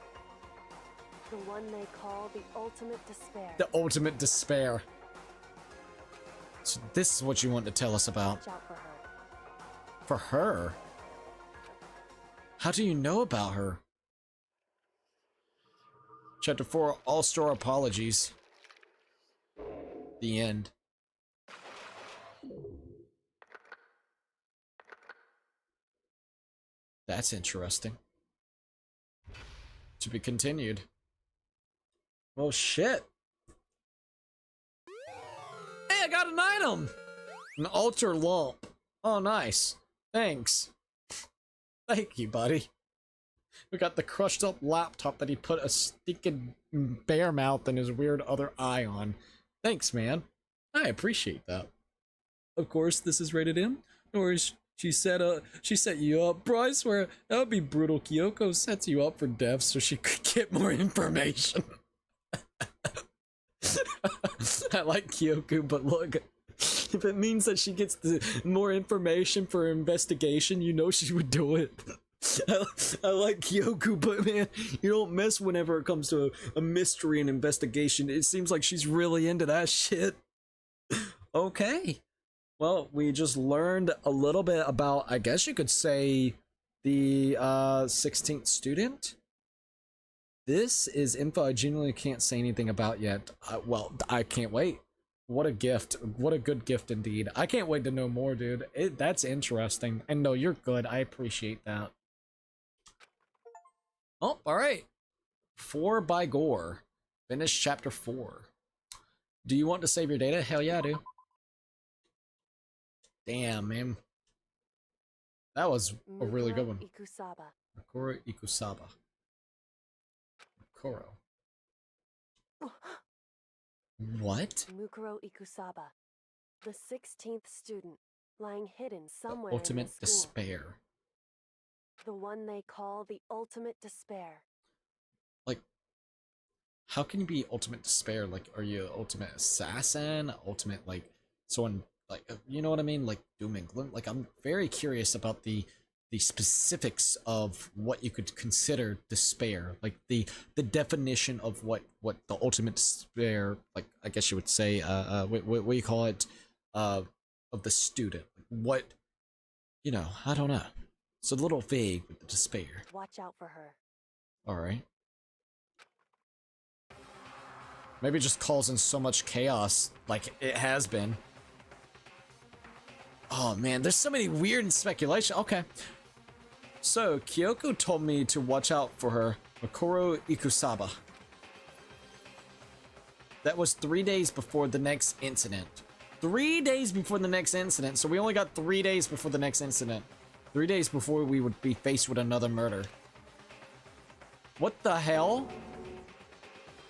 The one they call the ultimate despair. The ultimate despair. So this is what you want to tell us about. Watch out for her. For her? How do you know about her? Chapter 4, All-Star Apologies. The end. That's interesting. To be continued. Well, shit. Hey, I got an item! An altar lump. Oh, nice. Thanks. Thank you, buddy. We got the crushed up laptop that he put a stinking bear mouth and his weird other eye on. Thanks, man. I appreciate that. Of course, this is rated M. Or she set you up. Bro, I swear, that would be brutal. Kyoko sets you up for death so she could get more information. I like Kyoko, but look, if it means that she gets more information for her investigation, you know she would do it. I like Kyoko, but man, you don't mess whenever it comes to a mystery and investigation. It seems like she's really into that shit. Okay. Well, we just learned a little bit about, I guess you could say, the 16th student. This is info I genuinely can't say anything about yet. Well, I can't wait. What a gift. What a good gift indeed. I can't wait to know more, dude. That's interesting. And no, you're good. I appreciate that. Oh, alright. 4 by Gore. Finish chapter 4. Do you want to save your data? Hell yeah, I do. Damn, man. That was a really good one. Ikusaba. Makoro Ikusaba. Makoro. What? Mukuro Ikusaba, the 16th student, lying hidden The somewhere in ultimate the school. despair. The one they call the ultimate despair. Like, how can you be ultimate despair? Like, are you ultimate assassin? Ultimate, like, someone, like, you know what I mean? Like, doom and gloom? Like, I'm very curious about the specifics of what you could consider despair. Like, the definition of what the ultimate despair, like, I guess you would say, what do you call it? Of the student. What, you know, I don't know. It's a little vague with the despair. Watch out for her. Alright. Maybe it just causing so much chaos, like it has been. Oh man, there's so many weird speculation. Okay. So, Kyoko told me to watch out for her, Makoro Ikusaba. That was 3 days before the next incident. 3 days before the next incident, so we only got 3 days before the next incident. 3 days before we would be faced with another murder. What the hell?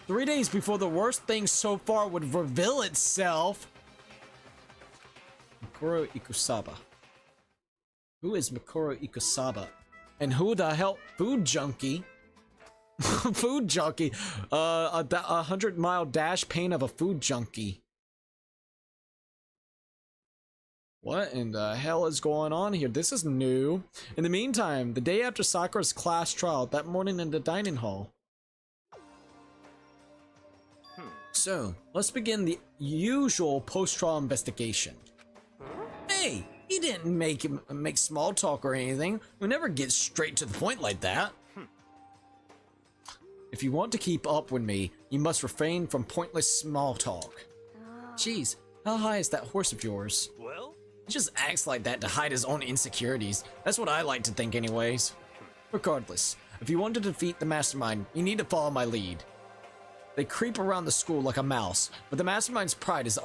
3 days before the worst thing so far would reveal itself. Makoro Ikusaba. Who is Makoro Ikusaba? And who the hell? Food junkie? Food junkie. A 100-mile dash pain of a food junkie. What in the hell is going on here? This is new. In the meantime, the day after Sakura's class trial, that morning in the dining hall. So, let's begin the usual post-trial investigation. Hey, he didn't make small talk or anything. We never get straight to the point like that. If you want to keep up with me, you must refrain from pointless small talk. Jeez, how high is that horse of yours? Well? He just acts like that to hide his own insecurities. That's what I like to think anyways. Regardless, if you want to defeat the mastermind, you need to follow my lead. They creep around the school like a mouse, but the mastermind's pride is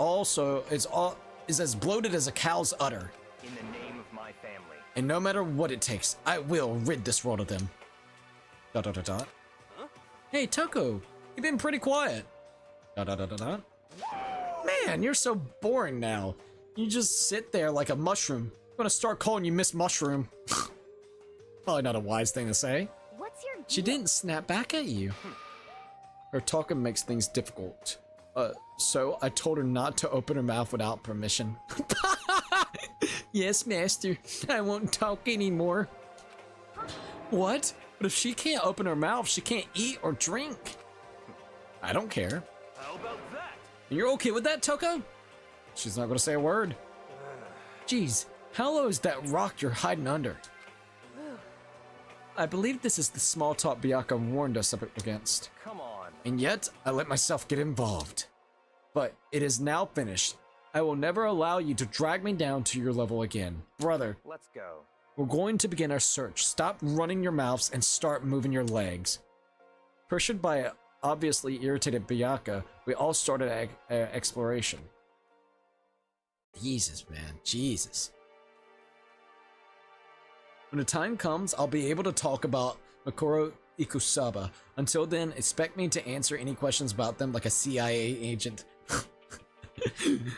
as bloated as a cow's udder. In the name of my family. And no matter what it takes, I will rid this world of them. ... Huh? Hey, Toko, you've been pretty quiet. ... Man, you're so boring now. You just sit there like a mushroom. I'm gonna start calling you Miss Mushroom. Probably not a wise thing to say. What's your deal? She didn't snap back at you. Her talking makes things difficult. So I told her not to open her mouth without permission. Yes, master. I won't talk anymore. What? But if she can't open her mouth, she can't eat or drink. I don't care. How about that? You're okay with that, Toko? She's not gonna say a word. Jeez, how low is that rock you're hiding under? I believe this is the small talk Byakuya warned us up against. Come on. And yet, I let myself get involved. But it is now finished. I will never allow you to drag me down to your level again. Brother, Let's go. we're going to begin our search. Stop running your mouths and start moving your legs. Pressured by an obviously irritated Byakuya, we all started exploration. Jesus, man. Jesus. When the time comes, I'll be able to talk about Makoro Ikusaba. Until then, expect me to answer any questions about them like a CIA agent.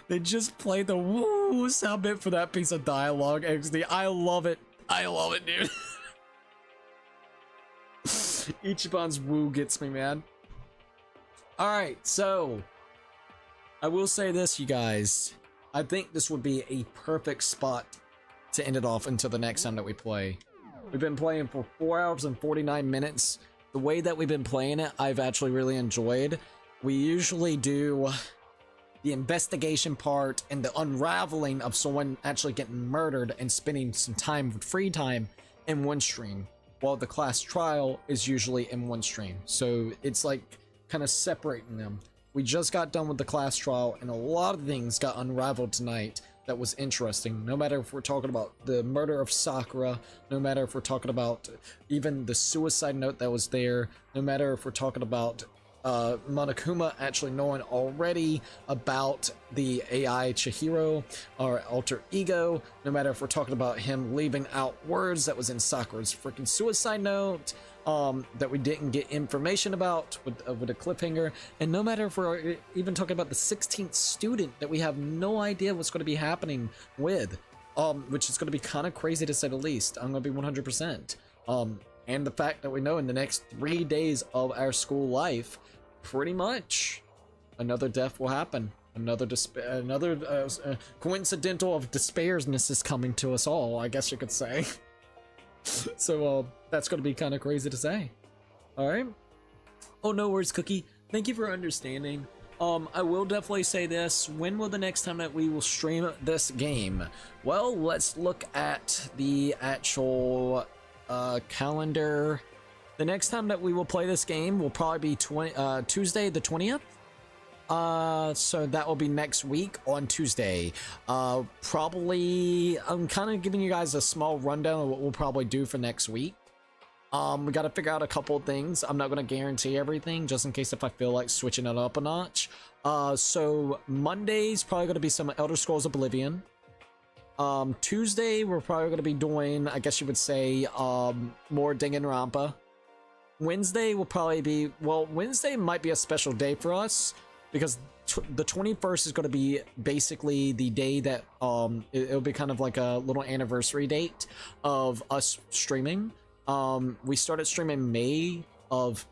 They just play the woo sound bit for that piece of dialogue, XD. I love it. I love it, dude. Ichiban's woo gets me, man. Alright, so I will say this, you guys. I think this would be a perfect spot to end it off until the next time that we play. We've been playing for 4 hours and 49 minutes. The way that we've been playing it, I've actually really enjoyed. We usually do the investigation part and the unraveling of someone actually getting murdered and spending some time with free time in one stream, while the class trial is usually in one stream. So it's like kind of separating them. We just got done with the class trial and a lot of things got unraveled tonight that was interesting. No matter if we're talking about the murder of Sakura, no matter if we're talking about even the suicide note that was there, no matter if we're talking about Monokuma actually knowing already about the AI Chihiro, our alter ego, no matter if we're talking about him leaving out words that was in Sakura's freaking suicide note, that we didn't get information about with a cliffhanger, and no matter if we're even talking about the 16th student that we have no idea what's going to be happening with, which is going to be kind of crazy to say the least. I'm going to be 100%. And the fact that we know in the next 3 days of our school life, pretty much another death will happen. Another coincidental of despairsness is coming to us all, I guess you could say. So that's going to be kind of crazy to say. All right. Oh, no worries, Cookie. Thank you for understanding. I will definitely say this. When will the next time that we will stream this game? Well, let's look at the actual calendar. The next time that we will play this game will probably be Tuesday the 20th. So that will be next week on Tuesday. Probably, I'm kind of giving you guys a small rundown of what we'll probably do for next week. We got to figure out a couple of things. I'm not going to guarantee everything, just in case if I feel like switching it up a notch. So Monday's probably going to be some Elder Scrolls Oblivion. Tuesday, we're probably going to be doing, I guess you would say, more Danganronpa. Wednesday will probably be, well, Wednesday might be a special day for us because the 21st is going to be basically the day that it'll be kind of like a little anniversary date of us streaming. We started streaming May of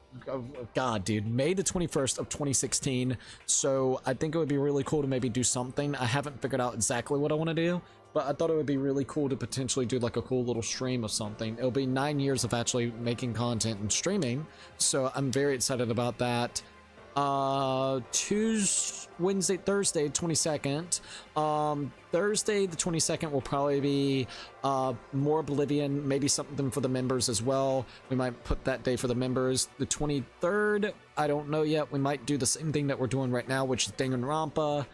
God, dude, May the 21st of 2016. So I think it would be really cool to maybe do something. I haven't figured out exactly what I want to do, but I thought it would be really cool to potentially do like a cool little stream of something. It'll be 9 years of actually making content and streaming, so I'm very excited about that. Wednesday, Thursday, 22nd. Thursday, the 22nd will probably be more Oblivion, maybe something for the members as well. We might put that day for the members. The 23rd, I don't know yet. We might do the same thing that we're doing right now, which is Danganronpa.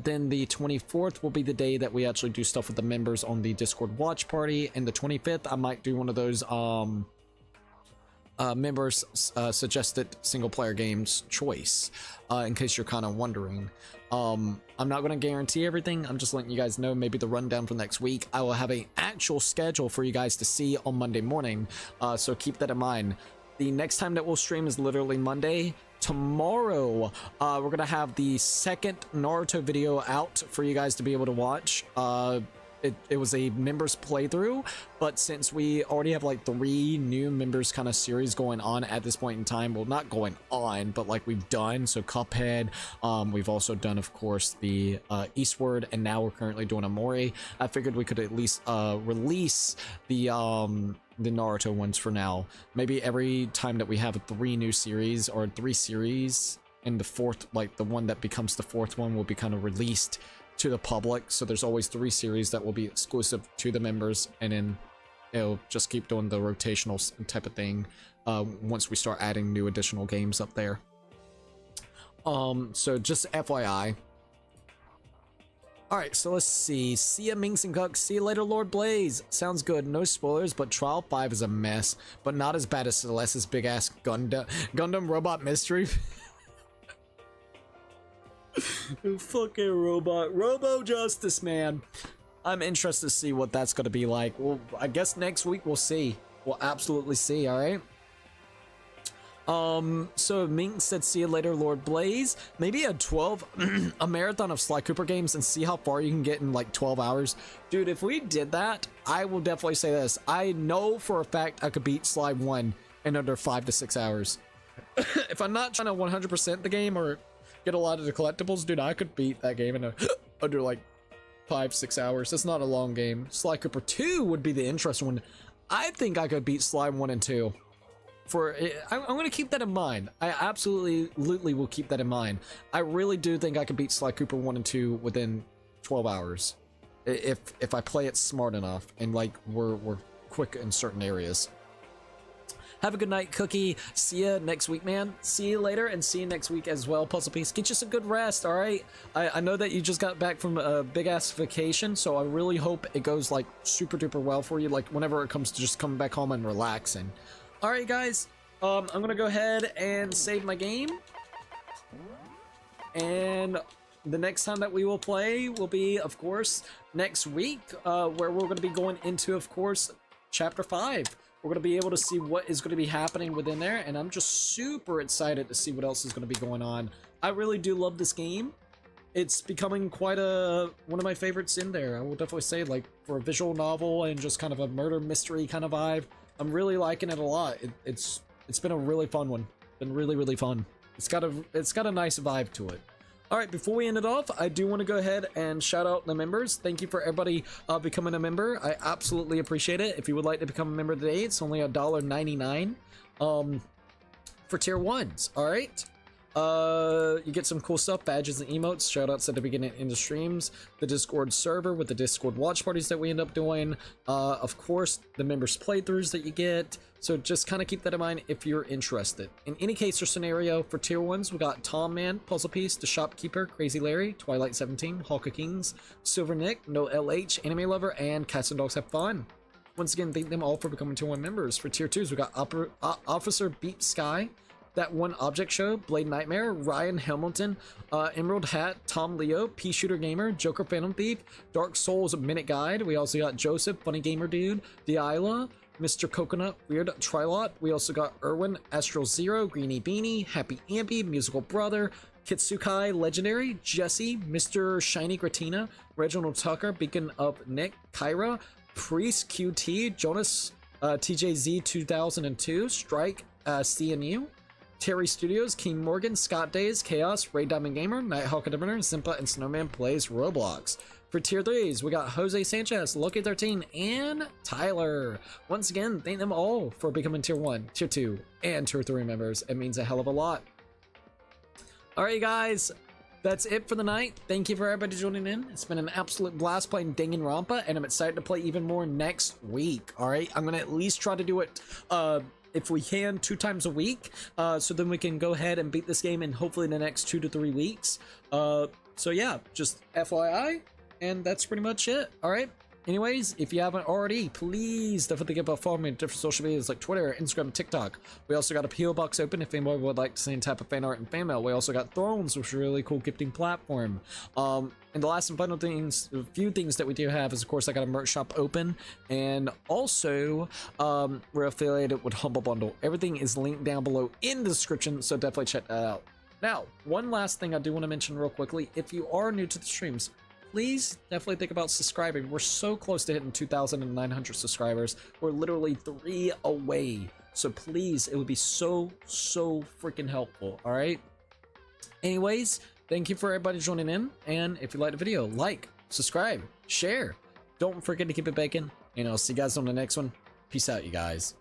Then the 24th will be the day that we actually do stuff with the members on the Discord watch party, and the 25th I might do one of those members suggested single player games choice, in case you're kind of wondering. I'm not going to guarantee everything. I'm just letting you guys know maybe the rundown for next week. I will have an actual schedule for you guys to see on Monday morning, so keep that in mind. The next time that we'll stream is literally Monday. Tomorrow, we're gonna have the second Naruto video out for you guys to be able to watch. It was a members playthrough, but since we already have like 3 new members kind of series going on at this point in time, well, not going on, but like we've done, so Cuphead, we've also done, of course, the Eastward, and now we're currently doing Amori. I figured we could at least release the Naruto ones for now. Maybe every time that we have 3 new series or 3 series, and the 4th, like the one that becomes the 4th one, will be kind of released to the public. So there's always 3 series that will be exclusive to the members, and then it'll just keep doing the rotational type of thing once we start adding new additional games up there. So just FYI. Alright, so let's see. See ya, Minx and Cuck. See you later, Lord Blaze. Sounds good. No spoilers, but Trial 5 is a mess, but not as bad as Celeste's big-ass Gundam Robot Mystery. Fucking robot. Robo Justice, man. I'm interested to see what that's going to be like. Well, I guess next week we'll see. We'll absolutely see, alright? So Mink said, see you later, Lord Blaze. Maybe a a marathon of Sly Cooper games and see how far you can get in like 12 hours. Dude, if we did that, I will definitely say this. I know for a fact I could beat Sly 1 in under 5 to 6 hours. If I'm not trying to 100% the game or get a lot of the collectibles, dude, I could beat that game in under like 5-6 hours. It's not a long game. Sly Cooper 2 would be the interesting one. I think I could beat Sly 1 and 2. I'm going to keep that in mind. I absolutely will keep that in mind. I really do think I could beat Sly Cooper 1 and 2 within 12 hours. If I play it smart enough and like we're quick in certain areas. Have a good night, Cookie. See ya next week, man. See you later, and see you next week as well, Puzzle Piece. Get you some good rest, all right? I know that you just got back from a big-ass vacation, so I really hope it goes like super-duper well for you, like whenever it comes to just coming back home and relaxing. All right, guys. I'm gonna go ahead and save my game. And the next time that we will play will be, of course, next week, where we're going to be going into, of course, Chapter 5. We're going to be able to see what is going to be happening within there, and I'm just super excited to see what else is going to be going on. I really do love this game. It's becoming quite one of my favorites in there. I will definitely say, like, for a visual novel and just kind of a murder mystery kind of vibe, I'm really liking it a lot. It's been a really fun one. Been really, really fun. It's got a nice vibe to it. All right, before we end it off, I do want to go ahead and shout out the members. Thank you for everybody becoming a member. I absolutely appreciate it. If you would like to become a member today, it's only $1.99 for tier 1s. All right. You get some cool stuff, badges and emotes, shoutouts at the beginning in the streams, the Discord server with the Discord watch parties that we end up doing, of course, the members playthroughs that you get. So just kind of keep that in mind if you're interested. In any case or scenario, for tier 1s, we got Tom Man, Puzzle Piece, The Shopkeeper, Crazy Larry, Twilight 17, Hulk of Kings, Silver Nick, No LH, Anime Lover, and Cats and Dogs Have Fun. Once again, thank them all for becoming tier 1 members. For tier 2s, we got Officer Beat Sky, That One Object Show, Blade Nightmare, Ryan Hamilton, Emerald Hat, Tom Leo, Pea Shooter Gamer, Joker Phantom Thief, Dark Souls Minute Guide. We also got Joseph, Funny Gamer Dude, Deila, Mr. Coconut, Weird Trilot. We also got Erwin, Astral Zero, Greeny Beanie, Happy Ampy, Musical Brother, Kitsukai Legendary, Jesse, Mr. Shiny Gratina, Reginald Tucker, Beacon of Nick, Kyra, Priest QT, Jonas, TJZ 2002, Strike, CNU, Terry Studios, King Morgan, Scott Days, Chaos, Ray Diamond Gamer, Nighthawk Diviner, Simpa, and Snowman Plays Roblox. For tier 3s, we got Jose Sanchez, Loki13, and Tyler. Once again, thank them all for becoming tier 1, tier 2, and tier 3 members. It means a hell of a lot. Alright guys, that's it for the night. Thank you for everybody joining in. It's been an absolute blast playing Danganronpa, and I'm excited to play even more next week. Alright, I'm gonna at least try to do it if we can 2 times a week, so then we can go ahead and beat this game in hopefully the next 2 to 3 weeks. So yeah, just FYI, and that's pretty much it. All right, anyways, if you haven't already, please definitely give a follow me on different social medias like Twitter, Instagram, TikTok. We also got a PO box open if anybody would like to see any type of fan art and fan mail. We also got Thrones, which is a really cool gifting platform. And the last and final things, a few things that we do have is, of course, I got a merch shop open, and also we're affiliated with Humble Bundle. Everything is linked down below in the description, so definitely check that out. Now, one last thing I do want to mention real quickly: if you are new to the streams, please definitely think about subscribing. We're so close to hitting 2,900 subscribers. We're literally 3 away. So please, it would be so freaking helpful. All right. Anyways, thank you for everybody joining in. And if you liked the video, like, subscribe, share. Don't forget to keep it baking. And I'll see you guys on the next one. Peace out, you guys.